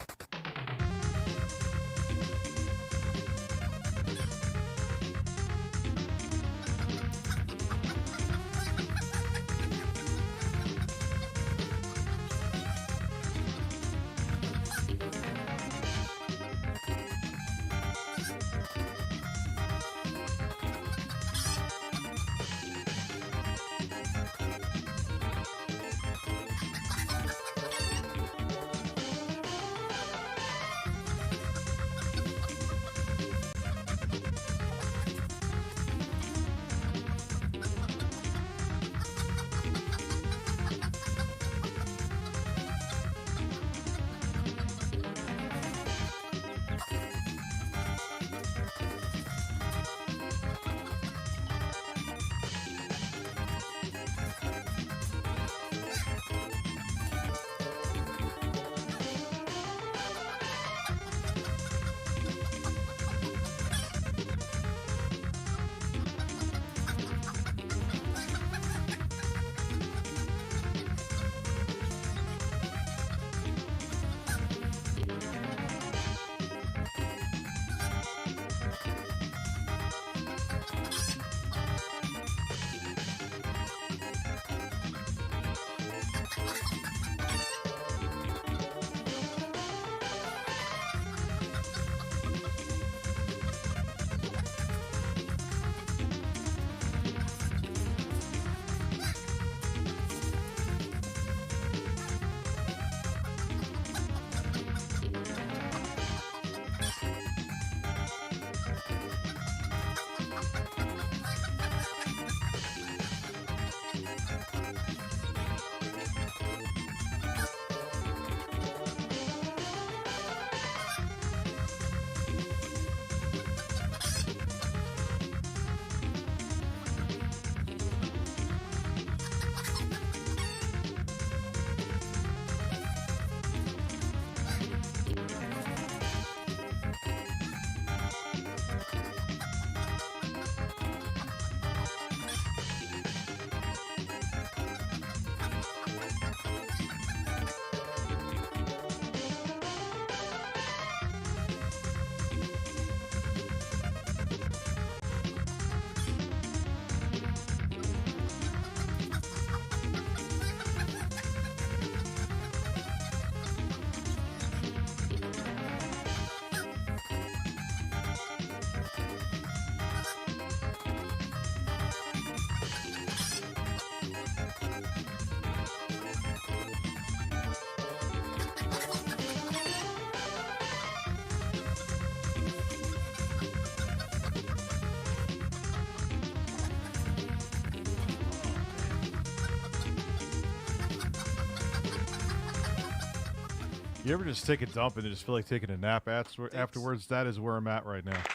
You ever just take a dump and then just feel like taking a nap afterwards? That is where I'm at right now. I'm sure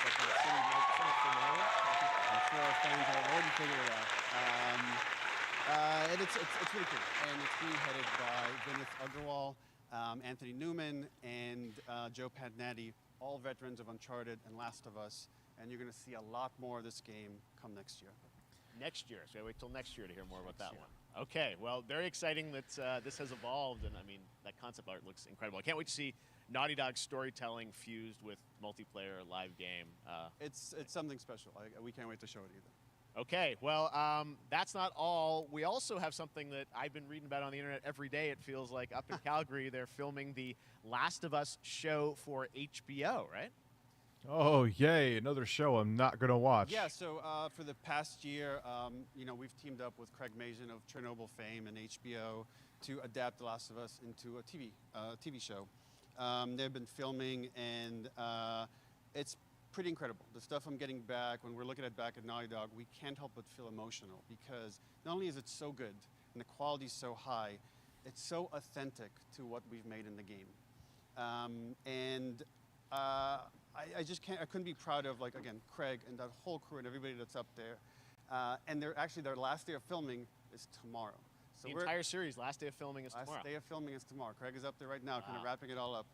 our fans have already figured it out. And it's really cool. And it's being headed by Vinith Agrawal, Anthony Newman, and Joe Pantnati, all veterans of Uncharted and Last of Us. And you're going to see a lot more of this game come next year. Next year. So wait till next year to hear more about that one. Okay, well, very exciting that this has evolved, and I mean, that concept art looks incredible. I can't wait to see Naughty Dog's storytelling fused with multiplayer live game. It's something special. We can't wait to show it either. Okay, well, that's not all. We also have something that I've been reading about on the internet every day, it feels like. Up in Calgary, they're filming the Last of Us show for HBO, right? Oh, yay, another show I'm not going to watch. Yeah, so for the past year, we've teamed up with Craig Mazin of Chernobyl fame and HBO to adapt The Last of Us into a TV show. They've been filming, and it's pretty incredible. The stuff I'm getting back, when we're looking at back at Naughty Dog, we can't help but feel emotional because not only is it so good and the quality's so high, it's so authentic to what we've made in the game. I just can't. I couldn't be proud of, like, again, Craig and that whole crew and everybody that's up there. And their last day of filming is tomorrow. So the entire series, last day of filming is tomorrow. Last day of filming is tomorrow. Craig is up there right now, kind of wrapping it all up.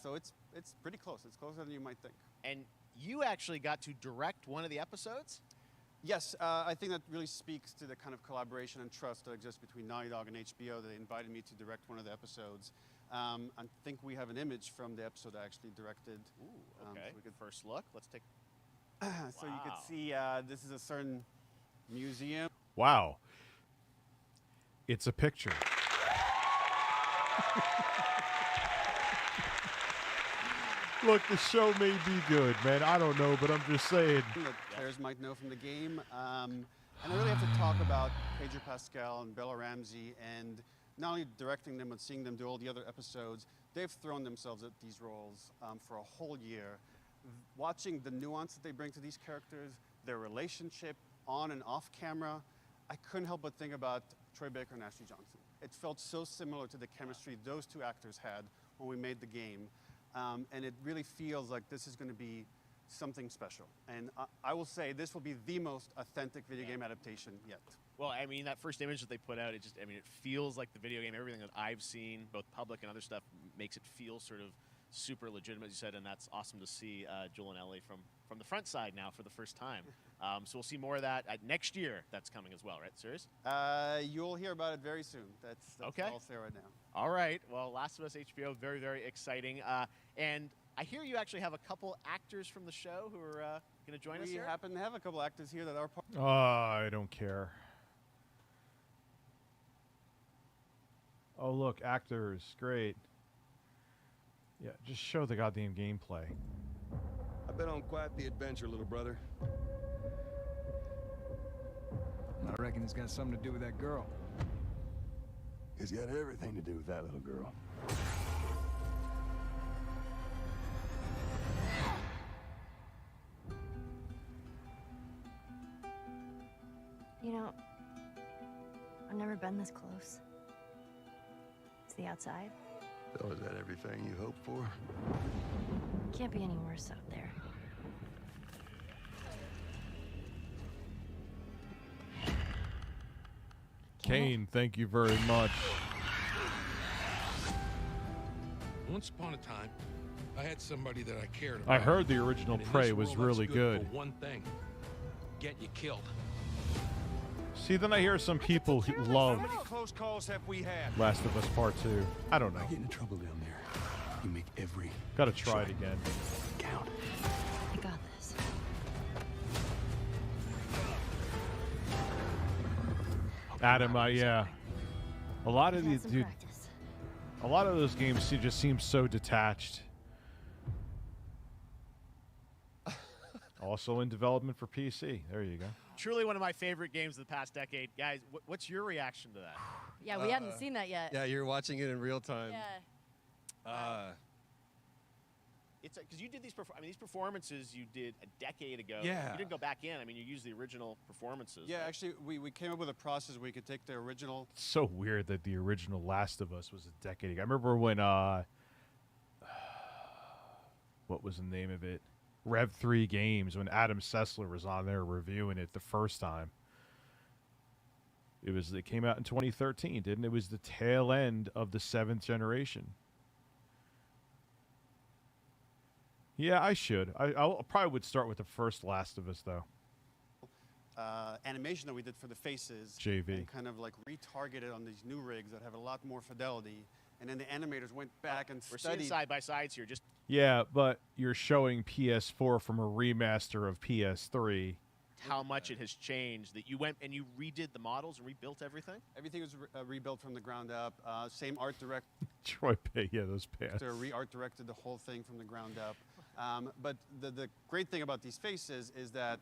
So it's pretty close. It's closer than you might think. And you actually got to direct one of the episodes? Yes, I think that really speaks to the kind of collaboration and trust that exists between Naughty Dog and HBO. They invited me to direct one of the episodes. I think we have an image from the episode I actually directed. Ooh, okay. So we could first look. Let's take. So you can see this is a certain museum. Wow. It's a picture. Look, the show may be good, man. I don't know, but I'm just saying. That players might know from the game. And I really have to talk about Pedro Pascal and Bella Ramsey, and not only directing them, but seeing them do all the other episodes. They've thrown themselves at these roles for a whole year. Watching the nuance that they bring to these characters, their relationship on and off camera, I couldn't help but think about Troy Baker and Ashley Johnson. It felt so similar to the chemistry those two actors had when we made the game. And it really feels like this is going to be something special. And I will say this will be the most authentic video game adaptation yet. Well, I mean, that first image that they put out, it feels like the video game. Everything that I've seen, both public and other stuff, makes it feel sort of super legitimate, as you said, and that's awesome to see Joel and Ellie from the front side now for the first time. So we'll see more of that next year. That's coming as well, right? Serious? You'll hear about it very soon. That's okay. All I'll say right now. All right. Well, Last of Us HBO, very, very exciting. And I hear you actually have a couple actors from the show who are going to join us here. We happen to have a couple actors here that are part. I don't care. Oh, look, actors. Great. Yeah, just show the goddamn gameplay. I've been on quite the adventure, little brother. I reckon it's got something to do with that girl. It's got everything to do with that little girl. You know, I've never been this close. It's the outside. So is that everything you hoped for? Can't be any worse out there. Kane, thank you very much. Once upon a time, I had somebody that I cared about. I heard the original And in Prey this was world, really that's good. for one thing: get you killed. See, then I hear some people who love How many close calls have we had? Last of Us Part 2. I don't know. I get in trouble down there. You make every Gotta try it again. count. I got this. Adam, yeah. A lot of these, Some dude. practice. A lot of those games just seem so detached. Also in development for PC. There you go. Truly one of my favorite games of the past decade. Guys, what's your reaction to that? Yeah, we hadn't seen that yet. Yeah, you're watching it in real time. Yeah. It's because you did these. These performances you did a decade ago. Yeah. You didn't go back in. I mean, you used the original performances. Yeah, right? actually, we came up with a process where we could take the original. It's so weird that the original Last of Us was a decade ago. I remember when what was the name of it? Rev 3 Games, when Adam Sessler was on there reviewing it the first time. It came out in 2013, didn't it? It was the tail end of the 7th generation. Yeah, I should. I probably would start with the first Last of Us, though. Animation that we did for the faces. JV. And kind of like retargeted on these new rigs that have a lot more fidelity. And then the animators went back and We're studied. seeing side by sides here. Just Yeah, but you're showing PS4 from a remaster of PS3. how much it has changed that you went and you redid the models and rebuilt everything? Everything was rebuilt from the ground up. Same art director. Troy Bay, yeah, those pants. Re-art directed the whole thing from the ground up. But the great thing about these faces is that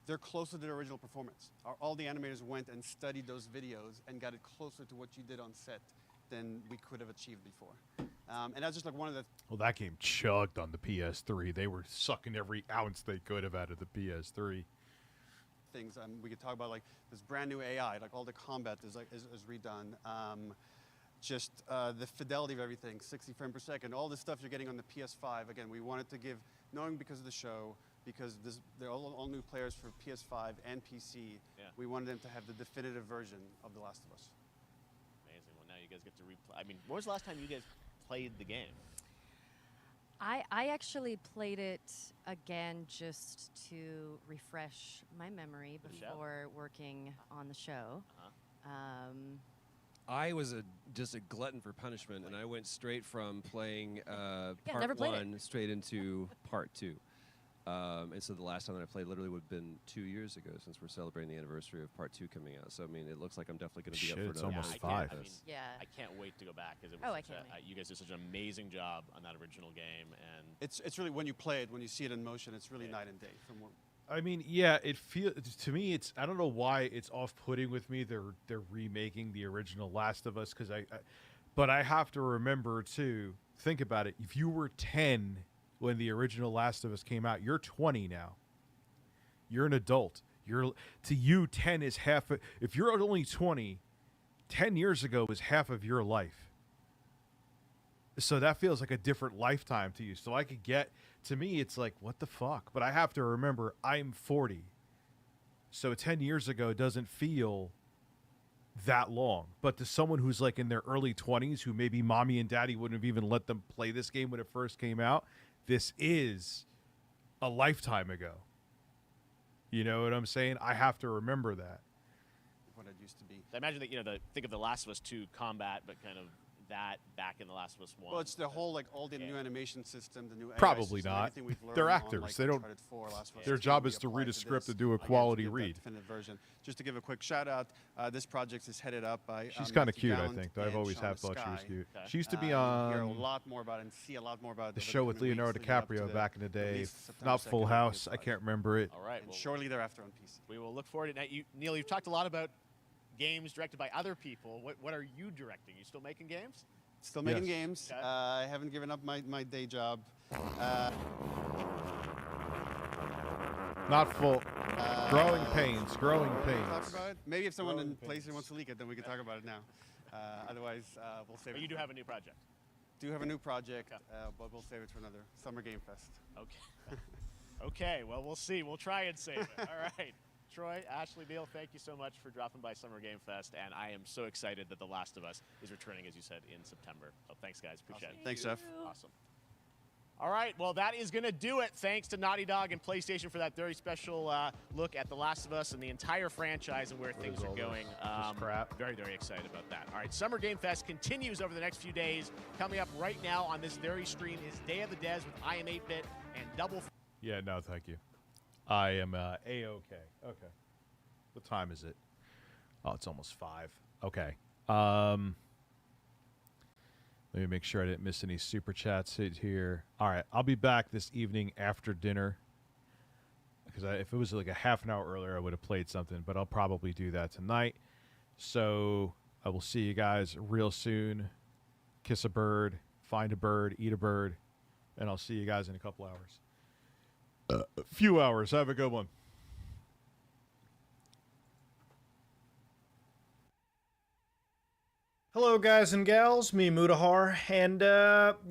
they're closer to the original performance. All the animators went and studied those videos and got it closer to what you did on set than we could have achieved before. And that's just like one of the... Well, that game chugged on the PS3. They were sucking every ounce they could have out of the PS3. things we could talk about, like this brand new AI, like all the combat is redone. Just the fidelity of everything, 60 frames per second, all this stuff you're getting on the PS5. Again, we wanted to give, knowing because of the show, because they're all new players for PS5 and PC, we wanted them to have the definitive version of The Last of Us. Amazing. Well, now you guys get to replay. I mean, when was the last time you guys played the game? I actually played it again just to refresh my memory before working on the show. I was just a glutton for punishment, and I went straight from playing never part played 1 straight into part 2. And so the last time that I played literally would have been 2 years ago, since we're celebrating the anniversary of part 2 coming out. So I mean, it looks like I'm definitely going to be up for it's it. almost 5. I can't wait to go back because it Oh, was I can't wait. you guys did such an amazing job on that original game, and It's really, when you play it, when you see it in motion, it's really night and day from what. I mean, yeah, it feels to me. It's I don't know why it's off-putting with me. They're remaking the original Last of Us because but I have to remember too. Think about it. If you were 10 when the original Last of Us came out, you're 20 now. You're an adult. To you, 10 is half. If you're only 20, 10 years ago was half of your life. So that feels like a different lifetime to you. So I could get, to me, it's like, what the fuck? But I have to remember, I'm 40. So 10 years ago doesn't feel that long. But to someone who's like in their early 20s, who maybe mommy and daddy wouldn't have even let them play this game when it first came out, this is a lifetime ago. You know what I'm saying? I have to remember that. What it used to be. I imagine that think of the Last of Us 2 combat, but kind of that back in the Last of Us 1. Well, it's the whole, like, all the new animation system, the new AI Probably system, not. everything we've learned They're on, actors. like, They don't. Uncharted 4, Last of Us Their 2, job we is to applied read a to script this, and do a again, to quality give that read. definitive version. Just to give a quick shout out, this project is headed up by. She's kind of Matthew cute, I Gallant think. I've and always Shauna have thought she was Skye. cute. She used to be You'll hear a on lot more about it and see a lot more about the it over show with coming weeks Leonardo leading up to DiCaprio back in the day. release September Not 2nd Full on House. PS5. I can't remember it. All right. And shortly thereafter on PC. We will look forward to it. Neil, you've talked a lot about games directed by other people. What are you directing? You still making games? Still making Yes. games. Okay. I haven't given up my day job. Not full. Growing pains. Growing Talk pains. about it? Maybe if someone Growing in PlayStation wants to leak it, then we can talk about it now. Otherwise, we'll save it. But you do have a new project. Do have a new project, but we'll save it for another Summer Game Fest. Okay. Okay, well, we'll see. We'll try and save it. All right. Troy, Ashley, Neil, thank you so much for dropping by Summer Game Fest, and I am so excited that The Last of Us is returning, as you said, in September. So thanks, guys. Appreciate it. Thanks, Jeff. Awesome. All right, well, that is going to do it. Thanks to Naughty Dog and PlayStation for that very special look at The Last of Us and the entire franchise and where things are going. crap? Very, very excited about that. All right, Summer Game Fest continues over the next few days. Coming up right now on this very stream is Day of the Des with I Am 8-Bit and Double. Yeah, no, thank you. I am A-OK. Okay. What time is it? Oh, it's almost 5. Okay. Let me make sure I didn't miss any super chats here. All right, I'll be back this evening after dinner. Because if it was like a half an hour earlier, I would have played something. But I'll probably do that tonight. So I will see you guys real soon. Kiss a bird, find a bird, eat a bird. And I'll see you guys in a couple hours. A few hours. Have a good one. Hello. Hello guys and gals, me Mudahar, and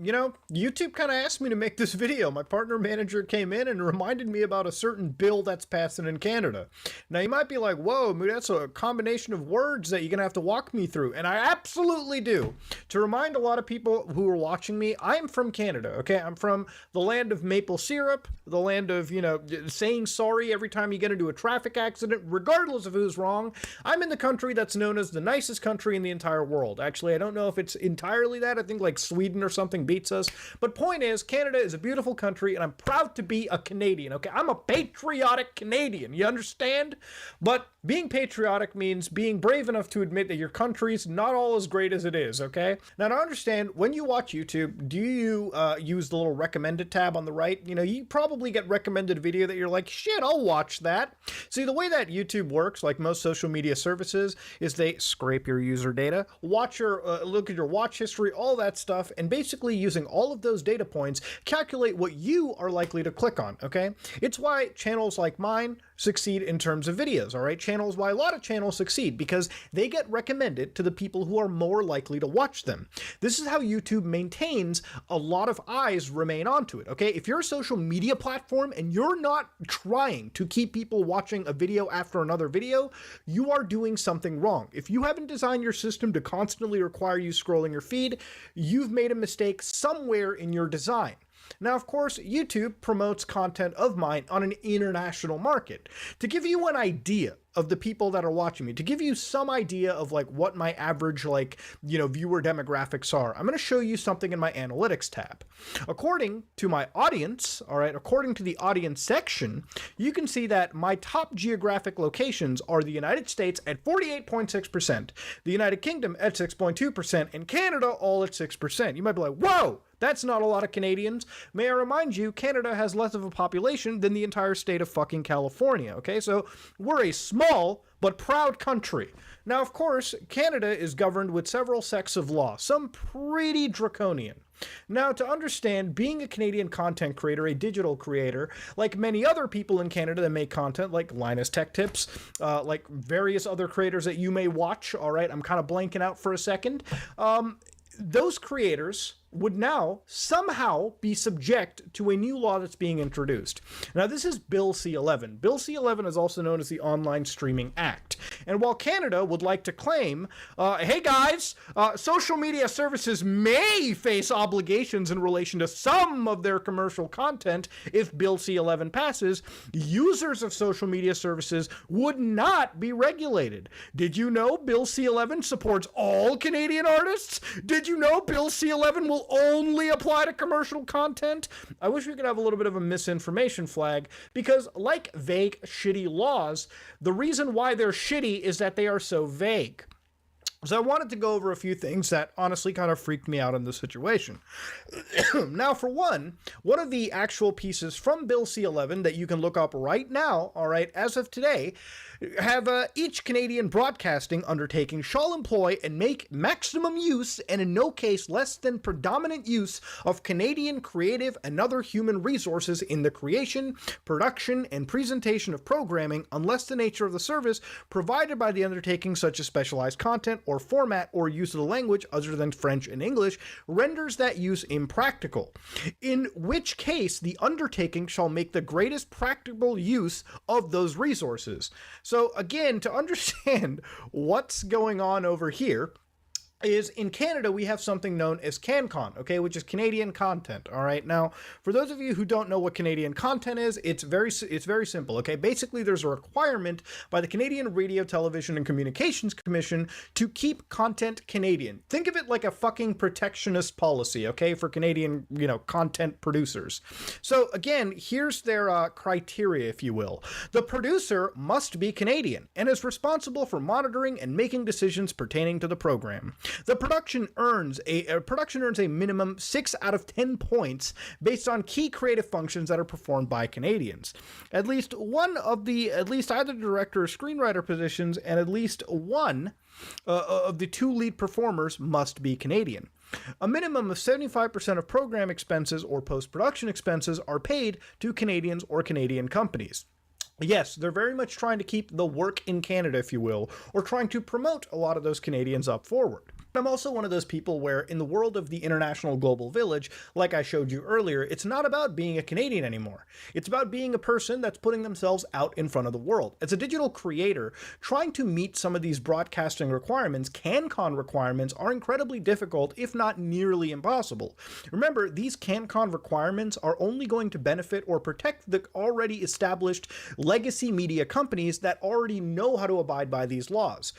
you know, YouTube kind of asked me to make this video. My partner manager came in and reminded me about a certain bill that's passing in Canada. Now you might be like, whoa, Muda, that's a combination of words that you're gonna have to walk me through, and I absolutely do. To remind a lot of people who are watching me, I'm from Canada, okay? I'm from the land of maple syrup, the land of, you know, saying sorry every time you get into a traffic accident, regardless of who's wrong. I'm in the country that's known as the nicest country in the entire world. Actually, I don't know if it's entirely that. I think like Sweden or something beats us. But point is, Canada is a beautiful country, and I'm proud to be a Canadian, okay? I'm a patriotic Canadian, you understand? But being patriotic means being brave enough to admit that your country's not all as great as it is, okay? Now, to understand, when you watch YouTube, do you use the little recommended tab on the right? You know, you probably get recommended a video that you're like, shit, I'll watch that. See, the way that YouTube works, like most social media services, is they scrape your user data, watch your look at your watch history, all that stuff, and basically using all of those data points, calculate what you are likely to click on, okay? It's why channels like mine succeed in terms of videos, all right? Why a lot of channels succeed, because they get recommended to the people who are more likely to watch them. This is how YouTube maintains a lot of eyes remain onto it, okay? If you're a social media platform and you're not trying to keep people watching a video after another video, you are doing something wrong. If you haven't designed your system to constantly require you scrolling your feed, you've made a mistake somewhere in your design. Now, of course, YouTube promotes content of mine on an international market. To give you an idea of the people that are watching me, to give you some idea of like what my average viewer demographics are, I'm going to show you something in my analytics tab. According to my audience, all right, according to the audience section, you can see that my top geographic locations are the United States at 48.6%, the United Kingdom at 6.2%, and Canada all at 6%. You might be like, whoa! That's not a lot of Canadians. May I remind you, Canada has less of a population than the entire state of fucking California, okay? So we're a small but proud country. Now, of course, Canada is governed with several sects of law, some pretty draconian. Now, to understand, being a Canadian content creator, a digital creator, like many other people in Canada that make content, like Linus Tech Tips, like various other creators that you may watch, all right? I'm kind of blanking out for a second. Those creators would now somehow be subject to a new law that's being introduced. Now, this is Bill C-11. Bill C-11 is also known as the Online Streaming Act. And while Canada would like to claim, hey guys, social media services may face obligations in relation to some of their commercial content if Bill C-11 passes, users of social media services would not be regulated. Did you know Bill C-11 supports all Canadian artists? Did you know Bill C-11 will only apply to commercial content? I wish we could have a little bit of a misinformation flag, because like vague, shitty laws, the reason why they're shitty is that they are so vague. So I wanted to go over a few things that honestly kind of freaked me out in this situation. Now, for one of the actual pieces from Bill C-11 that you can look up right now, all right, as of today, have each Canadian broadcasting undertaking shall employ and make maximum use, and in no case less than predominant use, of Canadian creative and other human resources in the creation, production, and presentation of programming, unless the nature of the service provided by the undertaking, such as specialized content or format or use of the language other than French and English, renders that use impractical, in which case the undertaking shall make the greatest practical use of those resources. So again, to understand what's going on over here, is in Canada, we have something known as CanCon, okay, which is Canadian content, all right? Now, for those of you who don't know what Canadian content is, it's very simple, okay? Basically, there's a requirement by the Canadian Radio, Television, and Communications Commission to keep content Canadian. Think of it like a fucking protectionist policy, okay, for Canadian, content producers. So again, here's their criteria, if you will. The producer must be Canadian and is responsible for monitoring and making decisions pertaining to the program. The production earns a minimum 6 out of 10 points based on key creative functions that are performed by Canadians. At least either director or screenwriter positions, and at least one of the 2 lead performers must be Canadian. A minimum of 75% of program expenses or post-production expenses are paid to Canadians or Canadian companies. Yes, they're very much trying to keep the work in Canada, if you will, or trying to promote a lot of those Canadians up forward. I'm also one of those people where in the world of the international global village, like I showed you earlier, it's not about being a Canadian anymore. It's about being a person that's putting themselves out in front of the world. As a digital creator, trying to meet some of these broadcasting requirements, CanCon requirements, are incredibly difficult, if not nearly impossible. Remember, these CanCon requirements are only going to benefit or protect the already established legacy media companies that already know how to abide by these laws.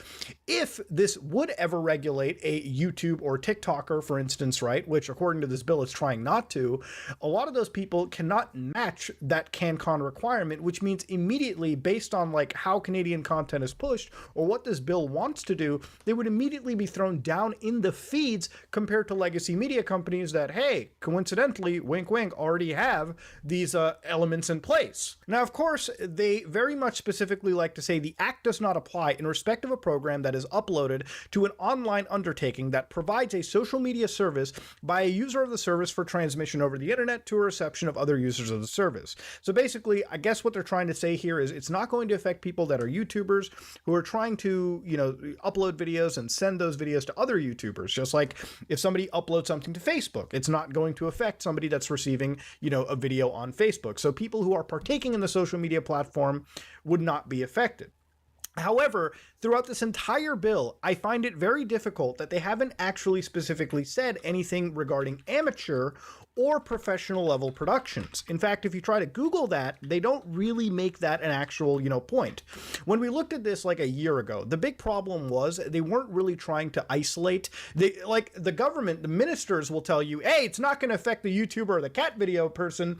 If this would ever regulate a YouTube or TikToker, for instance, right, which according to this bill it's trying not to, a lot of those people cannot match that CanCon requirement, which means immediately, based on like how Canadian content is pushed or what this bill wants to do, they would immediately be thrown down in the feeds compared to legacy media companies that, hey, coincidentally, wink wink, already have these elements in place. Now, of course, they very much specifically like to say the act does not apply in respect of a program that is uploaded to an online undertaking that provides a social media service by a user of the service for transmission over the internet to a reception of other users of the service. So basically, I guess what they're trying to say here is it's not going to affect people that are YouTubers who are trying to, you know, upload videos and send those videos to other YouTubers. Just like if somebody uploads something to Facebook, it's not going to affect somebody that's receiving, you know, a video on Facebook. So people who are partaking in the social media platform would not be affected. However, throughout this entire bill, I find it very difficult that they haven't actually specifically said anything regarding amateur or professional level productions. In fact, if you try to Google that, they don't really make that an actual, you know, point. When we looked at this like a year ago, the big problem was they weren't really trying to isolate. Like the government, the ministers will tell you, hey, it's not going to affect the YouTuber or the cat video person.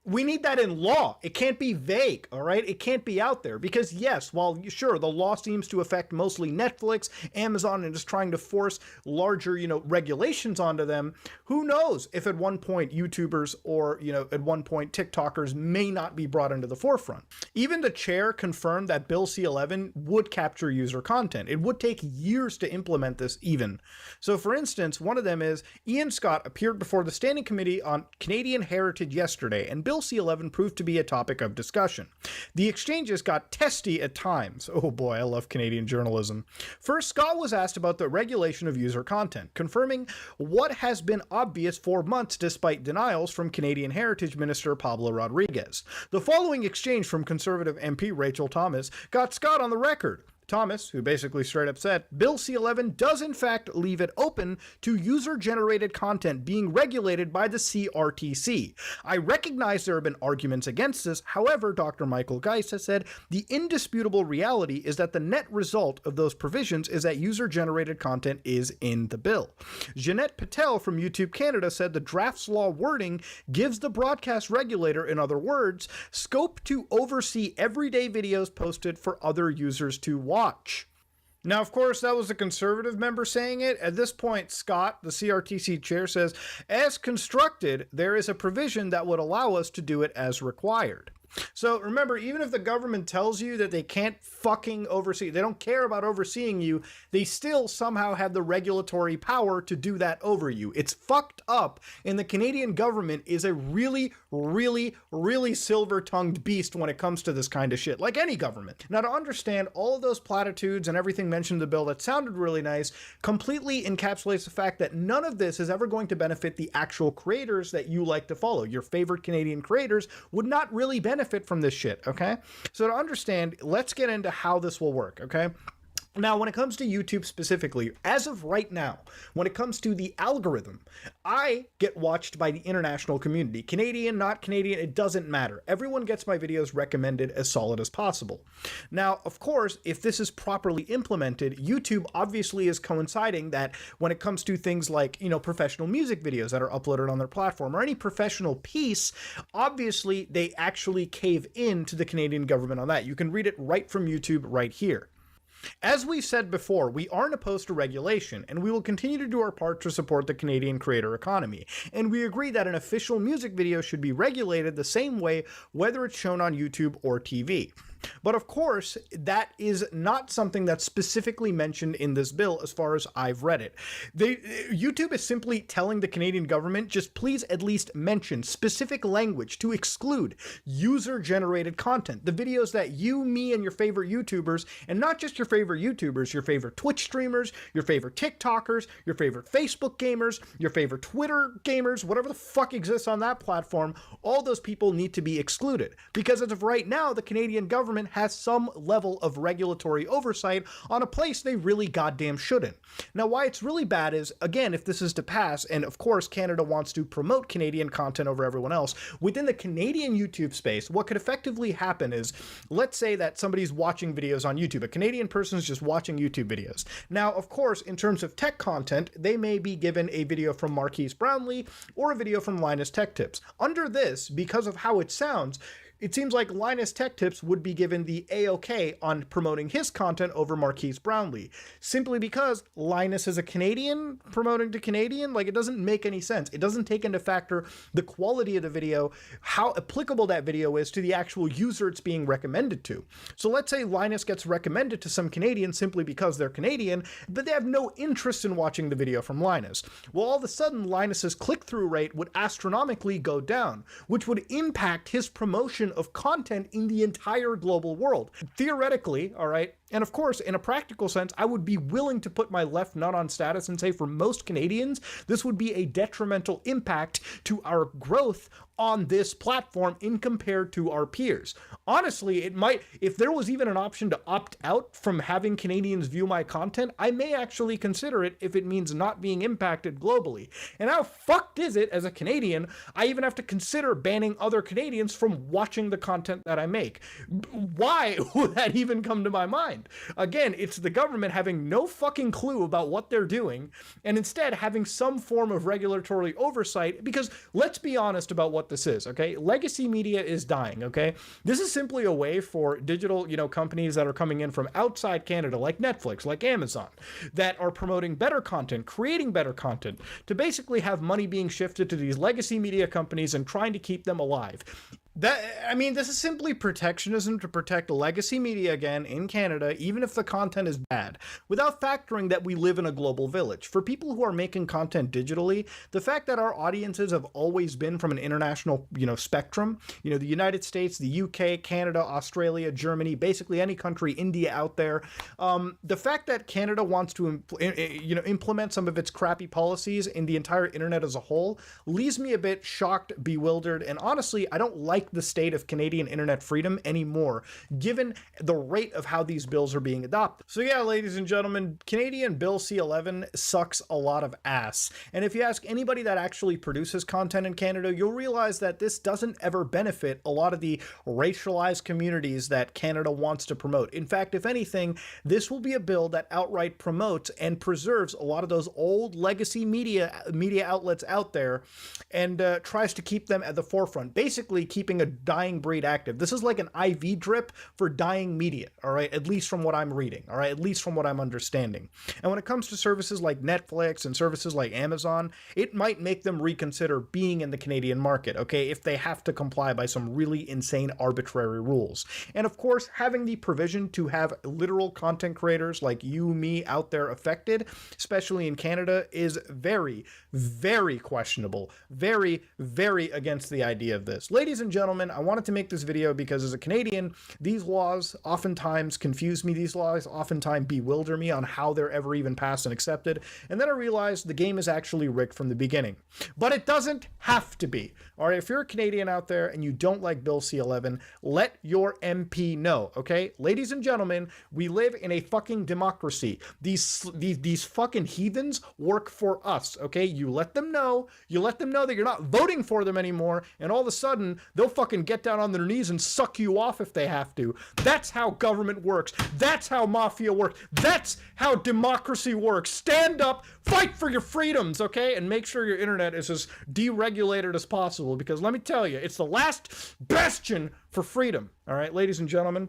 We need that in law. It can't be vague, all right? It can't be out there because yes, while sure, the law seems to affect mostly Netflix, Amazon, and just trying to force larger, you know, regulations onto them, who knows if at one point YouTubers or, you know, at one point TikTokers may not be brought into the forefront. Even the chair confirmed that Bill C-11 would capture user content. It would take years to implement this even. So for instance, one of them is Ian Scott appeared before the Standing Committee on Canadian Heritage yesterday, and Bill C-11 proved to be a topic of discussion. The exchanges got testy at times. Oh boy, I love Canadian journalism. First, Scott was asked about the regulation of user content, confirming what has been obvious for months despite denials from Canadian Heritage Minister Pablo Rodriguez. The following exchange from Conservative MP Rachel Thomas got Scott on the record. Thomas, who basically straight up said, Bill C-11 does in fact leave it open to user-generated content being regulated by the CRTC. I recognize there have been arguments against this. However, Dr. Michael Geist has said, the indisputable reality is that the net result of those provisions is that user-generated content is in the bill. Jeanette Patel from YouTube Canada said the draft's law wording gives the broadcast regulator, in other words, scope to oversee everyday videos posted for other users to watch. Now, of course, that was a Conservative member saying it. At this point, Scott, the CRTC chair, says, as constructed, there is a provision that would allow us to do it as required. So remember, even if the government tells you that they can't fucking oversee, they don't care about overseeing you, they still somehow have the regulatory power to do that over you. It's fucked up, and the Canadian government is a really, really, really silver-tongued beast when it comes to this kind of shit, like any government. Now, to understand all of those platitudes and everything mentioned in the bill that sounded really nice completely encapsulates the fact that none of this is ever going to benefit the actual creators that you like to follow. Your favorite Canadian creators would not really benefit from this shit, okay? So to understand, let's get into how this will work, okay? Now, when it comes to YouTube specifically, as of right now, when it comes to the algorithm, I get watched by the international community. Canadian, not Canadian, it doesn't matter. Everyone gets my videos recommended as solid as possible. Now, of course, if this is properly implemented, YouTube obviously is coinciding that when it comes to things like, you know, professional music videos that are uploaded on their platform or any professional piece, obviously they actually cave in to the Canadian government on that. You can read it right from YouTube right here. As we've said before, we aren't opposed to regulation, and we will continue to do our part to support the Canadian creator economy, and we agree that an official music video should be regulated the same way whether it's shown on YouTube or TV. But of course, that is not something that's specifically mentioned in this bill as far as I've read it. YouTube is simply telling the Canadian government, just please at least mention specific language to exclude user-generated content. The videos that you, me, and your favorite YouTubers, and not just your favorite YouTubers, your favorite Twitch streamers, your favorite TikTokers, your favorite Facebook gamers, your favorite Twitter gamers, whatever the fuck exists on that platform, all those people need to be excluded. Because as of right now, the Canadian government has some level of regulatory oversight on a place they really goddamn shouldn't. Now, why it's really bad is, again, if this is to pass, and of course Canada wants to promote Canadian content over everyone else, within the Canadian YouTube space, what could effectively happen is, let's say that somebody's watching videos on YouTube. A Canadian person is just watching YouTube videos. Now, of course, in terms of tech content, they may be given a video from Marquise Brownlee or a video from Linus Tech Tips. Under this, because of how it sounds, it seems like Linus Tech Tips would be given the A-OK on promoting his content over Marquise Brownlee, simply because Linus is a Canadian promoting to Canadian. Like, it doesn't make any sense. It doesn't take into factor the quality of the video, how applicable that video is to the actual user it's being recommended to. So let's say Linus gets recommended to some Canadians simply because they're Canadian, but they have no interest in watching the video from Linus. Well, all of a sudden, Linus's click-through rate would astronomically go down, which would impact his promotion of content in the entire global world. Theoretically, all right, and of course, in a practical sense, I would be willing to put my left nut on status and say for most Canadians, this would be a detrimental impact to our growth on this platform in compared to our peers. Honestly, it might, if there was even an option to opt out from having Canadians view my content, I may actually consider it if it means not being impacted globally. And how fucked is it as a Canadian, I even have to consider banning other Canadians from watching the content that I make? Why would that even come to my mind? Again, it's the government having no fucking clue about what they're doing and instead having some form of regulatory oversight, because let's be honest about what this is, okay? Legacy media is dying, okay? This is simply a way for digital, companies that are coming in from outside Canada, like Netflix, like Amazon, that are promoting better content, creating better content, to basically have money being shifted to these legacy media companies and trying to keep them alive. This is simply protectionism to protect legacy media again in Canada, even if the content is bad, without factoring that we live in a global village. For people who are making content digitally, the fact that our audiences have always been from an international, spectrum, the United States, the UK, Canada, Australia, Germany, basically any country, India out there, the fact that Canada wants to, implement some of its crappy policies in the entire internet as a whole leaves me a bit shocked, bewildered, and honestly, I don't like the state of Canadian internet freedom anymore, given the rate of how these bills are being adopted. So yeah, ladies and gentlemen, Canadian Bill C-11 sucks a lot of ass. And if you ask anybody that actually produces content in Canada, you'll realize that this doesn't ever benefit a lot of the racialized communities that Canada wants to promote. In fact, if anything, this will be a bill that outright promotes and preserves a lot of those old legacy media outlets out there and tries to keep them at the forefront, basically keeping a dying breed active. This is like an IV drip for dying media, all right? At least from what I'm reading, all right? At least from what I'm understanding. And when it comes to services like Netflix and services like Amazon, it might make them reconsider being in the Canadian market, okay? If they have to comply by some really insane arbitrary rules. And of course, having the provision to have literal content creators like you, me out there affected, especially in Canada, is very, very questionable. Very, very against the idea of this. Ladies and gentlemen, I wanted to make this video because as a Canadian, these laws oftentimes confuse me. These laws oftentimes bewilder me on how they're ever even passed and accepted. And then I realized the game is actually rigged from the beginning. But it doesn't have to be. All right, if you're a Canadian out there and you don't like Bill C-11, let your MP know, okay? Ladies and gentlemen, we live in a fucking democracy. These fucking heathens work for us, okay? You let them know that you're not voting for them anymore, and all of a sudden, they'll fucking get down on their knees and suck you off if they have to. That's how government works. That's how mafia works. That's how democracy works. Stand up, fight for your freedoms, okay? And make sure your internet is as deregulated as possible, because let me tell you, it's the last bastion for freedom. All right, ladies and gentlemen,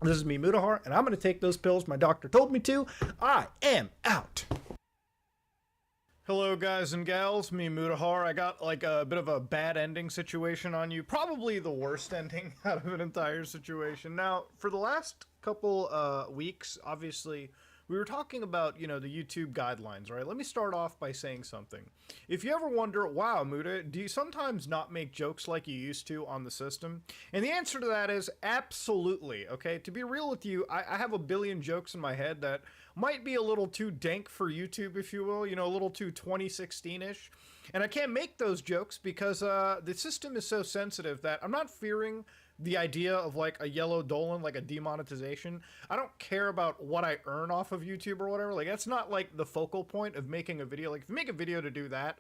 this is me, Mutahar, and I'm going to take those pills my doctor told me to. I am out. Hello guys and gals, me Mutahar. I got like a bit of a bad ending situation on you. Probably the worst ending out of an entire situation. Now, for the last couple weeks, obviously, we were talking about, you know, the YouTube guidelines, right? Let me start off by saying something. If you ever wonder, wow, Muta, do you sometimes not make jokes like you used to on the system? And the answer to that is absolutely, okay? To be real with you, I have a billion jokes in my head that might be a little too dank for YouTube, if you will, you know, a little too 2016-ish. And I can't make those jokes because the system is so sensitive that I'm not fearing the idea of like a yellow Dolan, like a demonetization. I don't care about what I earn off of YouTube or whatever. Like, that's not like the focal point of making a video. Like, if you make a video to do that,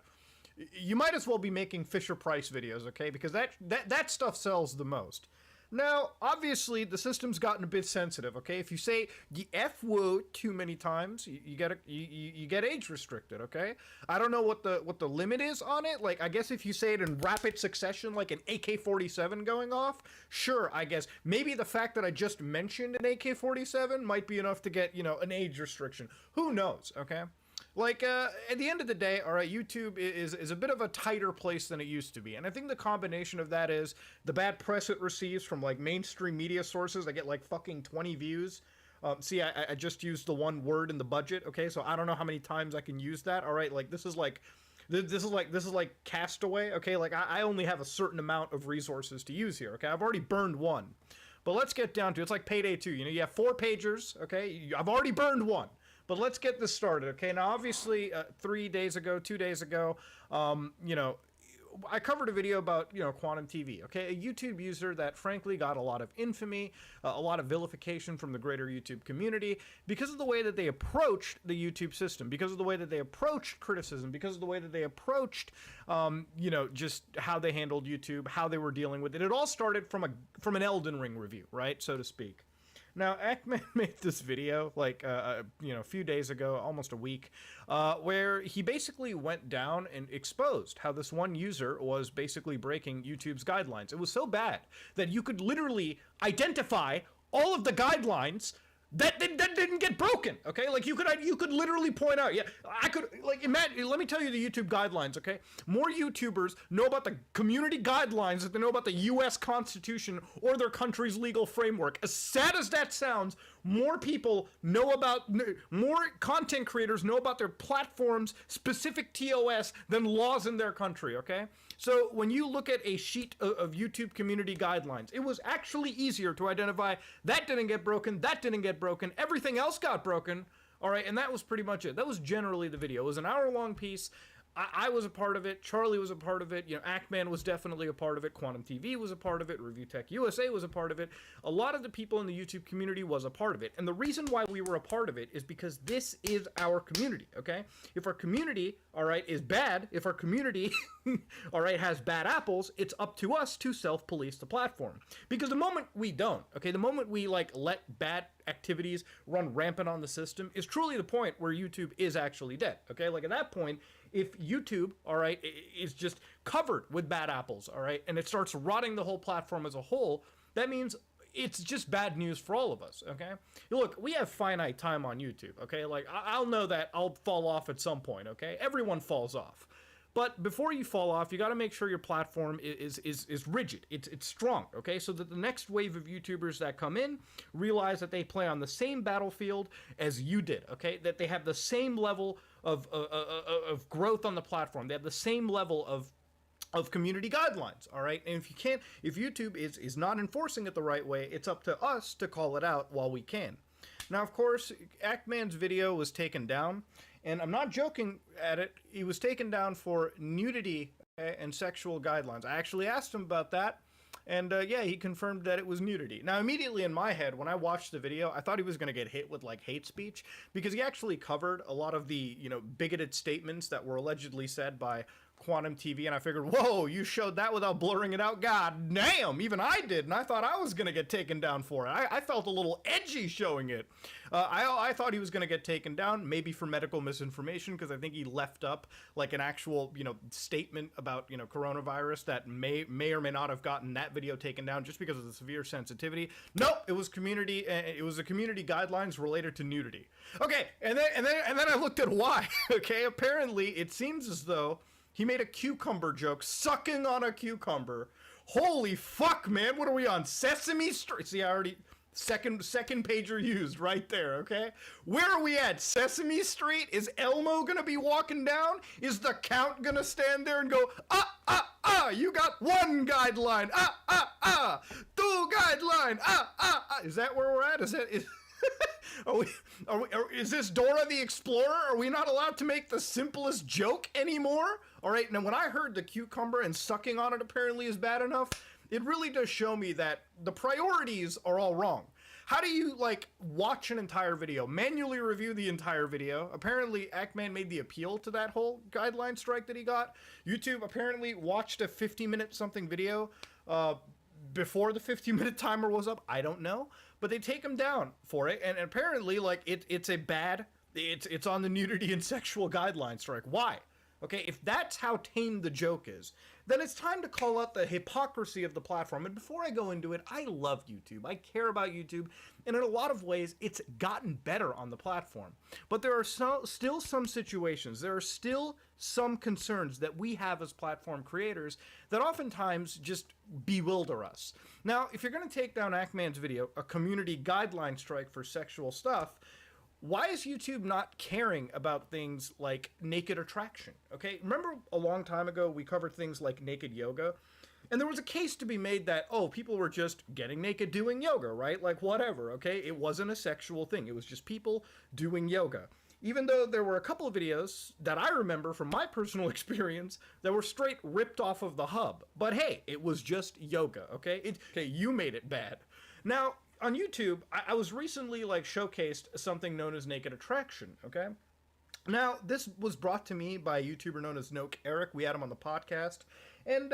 you might as well be making Fisher Price videos, okay? Because that stuff sells the most. Now, obviously, the system's gotten a bit sensitive, okay? If you say the F word too many times, you get age restricted, okay? I don't know what the limit is on it. Like, I guess if you say it in rapid succession, like an AK-47 going off, sure, I guess. Maybe the fact that I just mentioned an AK-47 might be enough to get, you know, an age restriction. Who knows, okay? Like, at the end of the day, all right, YouTube is a bit of a tighter place than it used to be. And I think the combination of that is the bad press it receives from, like, mainstream media sources. I get, like, fucking 20 views. See, I just used the one word in the budget, okay? So I don't know how many times I can use that, all right? Like, this is like Castaway, okay? Like, I only have a certain amount of resources to use here, okay? I've already burned one. But let's get down to it. It's like Payday 2, you know? You have 4 pagers, okay? I've already burned one. But let's get this started, okay? Now, obviously, 2 days ago, you know, I covered a video about, you know, Quantum TV, okay? A YouTube user that, frankly, got a lot of infamy, a lot of vilification from the greater YouTube community because of the way that they approached the YouTube system, because of the way that they approached criticism, because of the way that they approached, you know, just how they handled YouTube, how they were dealing with it. It all started from an Elden Ring review, right, so to speak. Now, Ackman made this video, like, you know, a few days ago, almost a week, where he basically went down and exposed how this one user was basically breaking YouTube's guidelines. It was so bad that you could literally identify all of the guidelines that didn't get broken, okay? Like, you could literally point out, yeah, I could, like, imagine, let me tell you the YouTube guidelines, okay? More YouTubers know about the community guidelines than they know about the U.S. Constitution or their country's legal framework. As sad as that sounds, more people know about, more content creators know about their platform's specific TOS than laws in their country, okay? So when you look at a sheet of YouTube community guidelines, it was actually easier to identify that didn't get broken, that didn't get broken, everything else got broken, all right, and that was pretty much it. That was generally the video. It was an hour-long piece. I was a part of it. Charlie was a part of it. You know, Ackman was definitely a part of it. Quantum TV was a part of it. Review Tech USA was a part of it. A lot of the people in the YouTube community was a part of it. And the reason why we were a part of it is because this is our community, okay? If our community, all right, is bad, if our community, all right, has bad apples, it's up to us to self-police the platform. Because the moment we don't, okay, the moment we, like, let bad activities run rampant on the system is truly the point where YouTube is actually dead, okay? Like, at that point, if YouTube, all right, is just covered with bad apples, all right, and it starts rotting the whole platform as a whole, that means it's just bad news for all of us, okay? Look, we have finite time on YouTube, okay? Like, I'll know that I'll fall off at some point, okay? Everyone falls off. But before you fall off, you got to make sure your platform is rigid. It's strong, okay? So that the next wave of YouTubers that come in realize that they play on the same battlefield as you did, okay? That they have the same level of growth on the platform. They have the same level of community guidelines, all right? And if YouTube is not enforcing it the right way, it's up to us to call it out while we can. Now, of course, Ackman's video was taken down. And I'm not joking at it, he was taken down for nudity and sexual guidelines. I actually asked him about that, and yeah, he confirmed that it was nudity. Now, immediately in my head, when I watched the video, I thought he was going to get hit with, like, hate speech, because he actually covered a lot of the, you know, bigoted statements that were allegedly said by Quantum TV, and I figured, whoa, you showed that without blurring it out. God damn, even I did, and I thought I was going to get taken down for it. I felt a little edgy showing it. I thought he was going to get taken down, maybe for medical misinformation, because I think he left up like an actual, statement about, coronavirus that may or may not have gotten that video taken down just because of the severe sensitivity. Nope, it was community guidelines related to nudity. Okay, and then I looked at why. Okay, apparently it seems as though he made a cucumber joke, sucking on a cucumber. Holy fuck, man! What are we on? Sesame Street? See, I already second pager used right there. Okay, where are we at? Sesame Street? Is Elmo gonna be walking down? Is the Count gonna stand there and go, you got one guideline, two guideline, Is that where we're at? Is this Dora the Explorer? Are we not allowed to make the simplest joke anymore? All right, now when I heard the cucumber and sucking on it apparently is bad enough, it really does show me that the priorities are all wrong. How do you, watch an entire video, manually review the entire video? Apparently, Ackman made the appeal to that whole guideline strike that he got. YouTube apparently watched a 50-minute something video before the 50-minute timer was up. I don't know. But they take him down for it, and apparently, it's on the nudity and sexual guideline strike. Why? Okay, if that's how tame the joke is, then it's time to call out the hypocrisy of the platform. And before I go into it, I love YouTube. I care about YouTube, and in a lot of ways, it's gotten better on the platform. But there are still some situations, there are still some concerns that we have as platform creators that oftentimes just bewilder us. Now, if you're going to take down Ackman's video, a community guideline strike for sexual stuff, why is YouTube not caring about things like naked attraction? Okay, remember a long time ago we covered things like naked yoga? And there was a case to be made that, people were just getting naked doing yoga, right? Like whatever, okay? It wasn't a sexual thing. It was just people doing yoga. Even though there were a couple of videos that I remember from my personal experience that were straight ripped off of the hub. But hey, it was just yoga, okay? You made it bad. Now, on YouTube, I was recently showcased something known as naked attraction, okay? Now, this was brought to me by a YouTuber known as Noak Eric. We had him on the podcast. And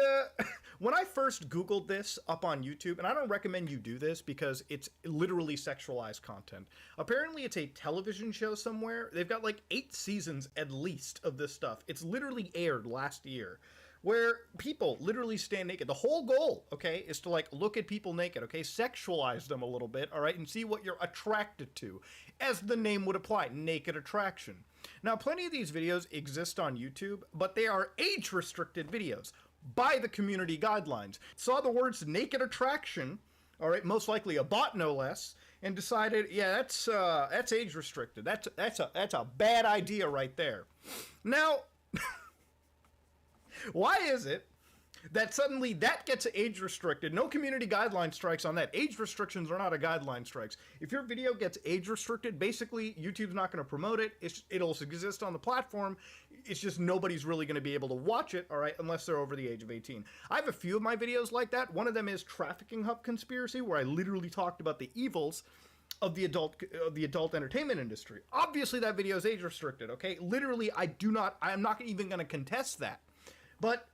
when I first Googled this up on YouTube, and I don't recommend you do this because it's literally sexualized content. Apparently, it's a television show somewhere. They've got 8 seasons at least of this stuff. It's literally aired last year, where people literally stand naked. The whole goal, okay, is to look at people naked, okay, sexualize them a little bit, all right, and see what you're attracted to, as the name would apply, naked attraction. Now, plenty of these videos exist on YouTube, but they are age-restricted videos by the community guidelines. Saw the words naked attraction, all right, most likely a bot no less, and decided, yeah, that's age-restricted. That's a bad idea right there. Now, why is it that suddenly that gets age restricted? No community guideline strikes on that. Age restrictions are not a guideline strikes. If your video gets age restricted, basically YouTube's not going to promote it. It'll exist on the platform. It's just nobody's really going to be able to watch it, all right, unless they're over the age of 18. I have a few of my videos like that. One of them is Trafficking Hub Conspiracy, where I literally talked about the evils of the adult entertainment industry. Obviously that video is age restricted, okay? Literally, I'm not even going to contest that. But,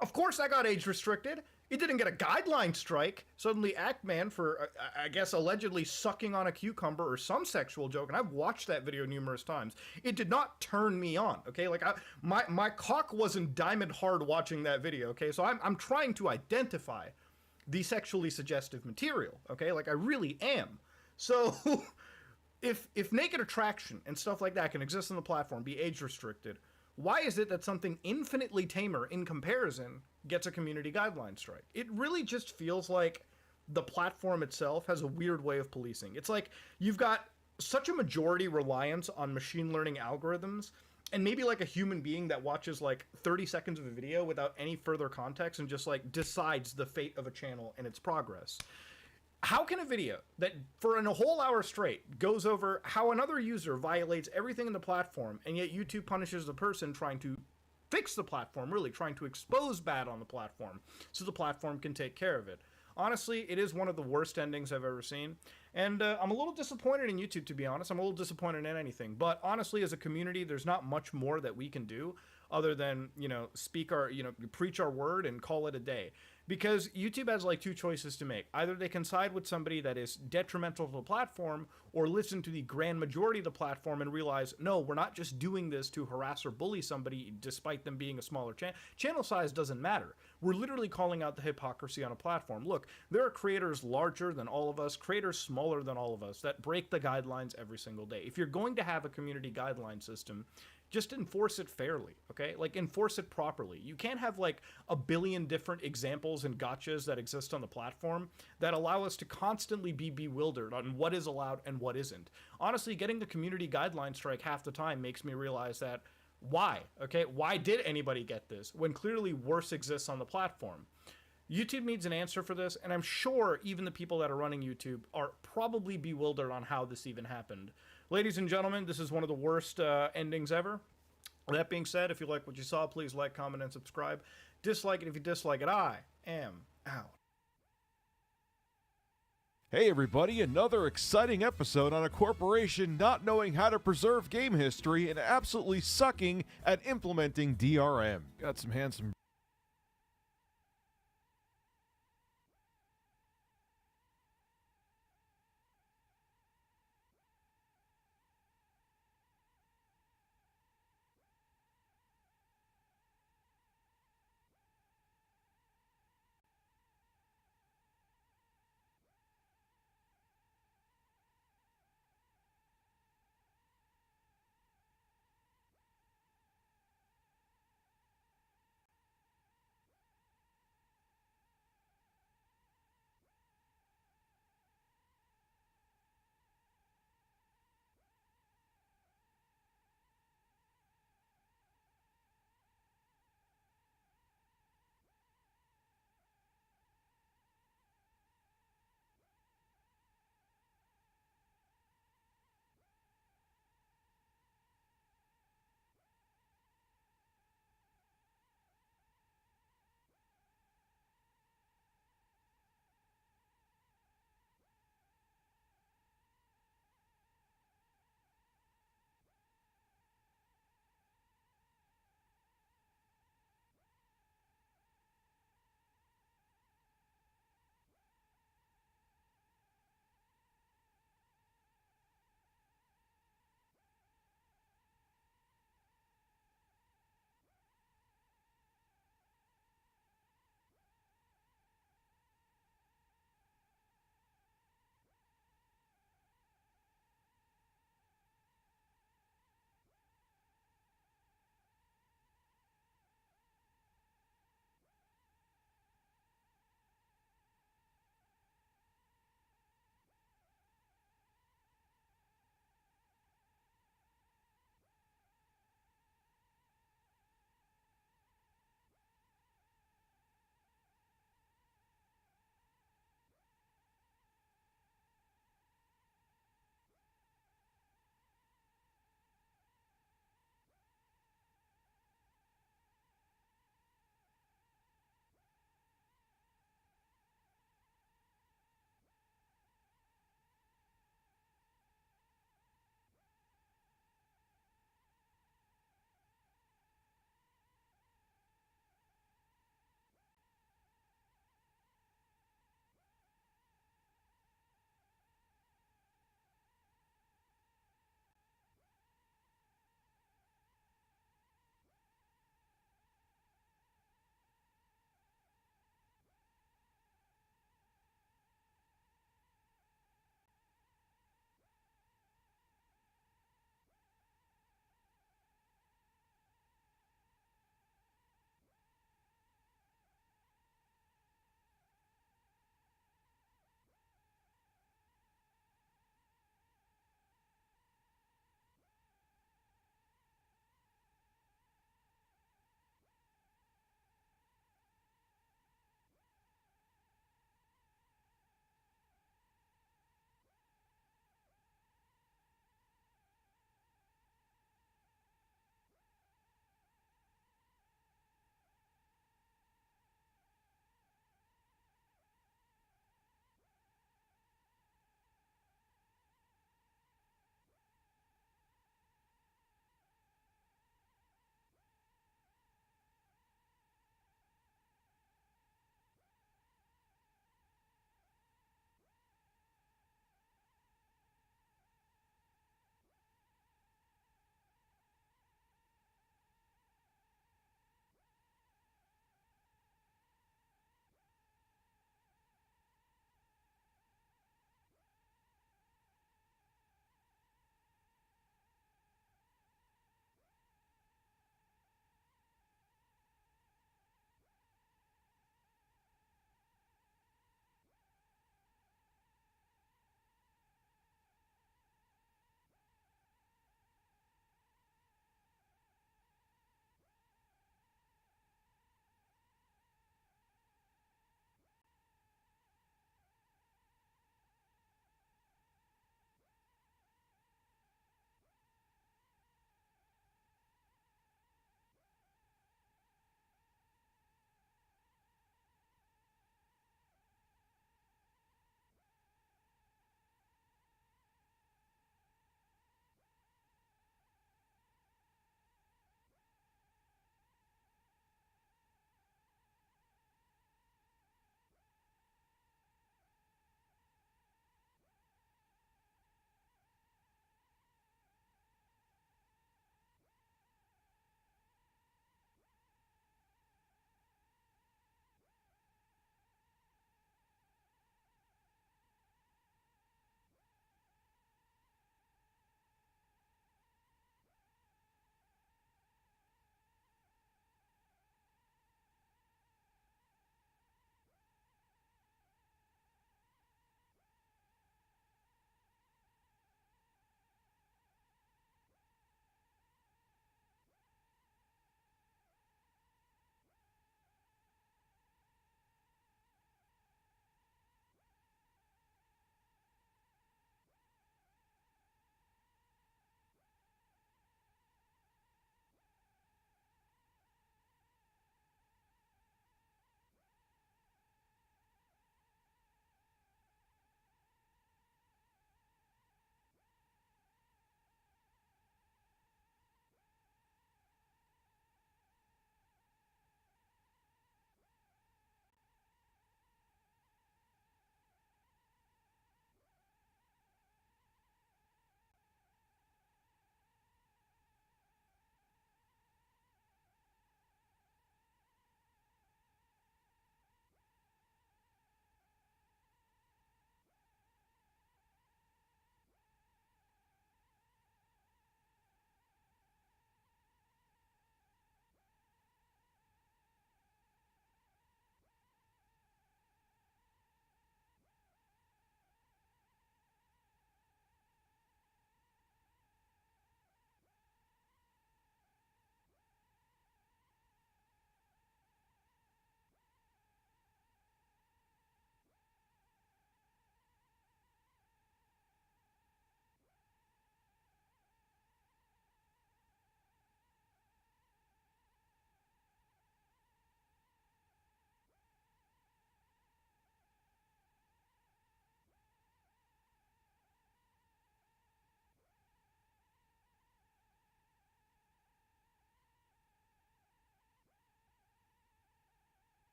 of course, I got age restricted. It didn't get a guideline strike. Suddenly, Ackman for, I guess, allegedly sucking on a cucumber or some sexual joke, and I've watched that video numerous times. It did not turn me on, okay? My cock wasn't diamond hard watching that video, okay? So I'm trying to identify the sexually suggestive material, okay? I really am. So, if naked attraction and stuff like that can exist on the platform, be age restricted, why is it that something infinitely tamer in comparison gets a community guideline strike? It really just feels like the platform itself has a weird way of policing. It's like you've got such a majority reliance on machine learning algorithms and maybe a human being that watches 30 seconds of a video without any further context and just decides the fate of a channel and its progress. How can a video that for a whole hour straight goes over how another user violates everything in the platform, and yet YouTube punishes the person trying to fix the platform, really trying to expose bad on the platform so the platform can take care of it? Honestly, it is one of the worst endings I've ever seen, and I'm a little disappointed in YouTube, to be honest. I'm a little disappointed in anything, but honestly, as a community, there's not much more that we can do other than, you know, preach our word and call it a day. Because YouTube has like two choices to make. Either they can side with somebody that is detrimental to the platform, or listen to the grand majority of the platform and realize, no, we're not just doing this to harass or bully somebody despite them being a smaller channel. Channel size doesn't matter. We're literally calling out the hypocrisy on a platform. Look, there are creators larger than all of us, creators smaller than all of us that break the guidelines every single day. If you're going to have a community guideline system, just enforce it fairly, okay? Like, enforce it properly. You can't have, like, a billion different examples and gotchas that exist on the platform that allow us to constantly be bewildered on what is allowed and what isn't. Honestly, getting the community guideline strike half the time makes me realize that, why, okay? Why did anybody get this when clearly worse exists on the platform? YouTube needs an answer for this, and I'm sure even the people that are running YouTube are probably bewildered on how this even happened. Ladies and gentlemen, this is one of the worst endings ever. That being said, if you like what you saw, please like, comment, and subscribe. Dislike it if you dislike it. I am out. Hey everybody, another exciting episode on a corporation not knowing how to preserve game history and absolutely sucking at implementing DRM. Got some handsome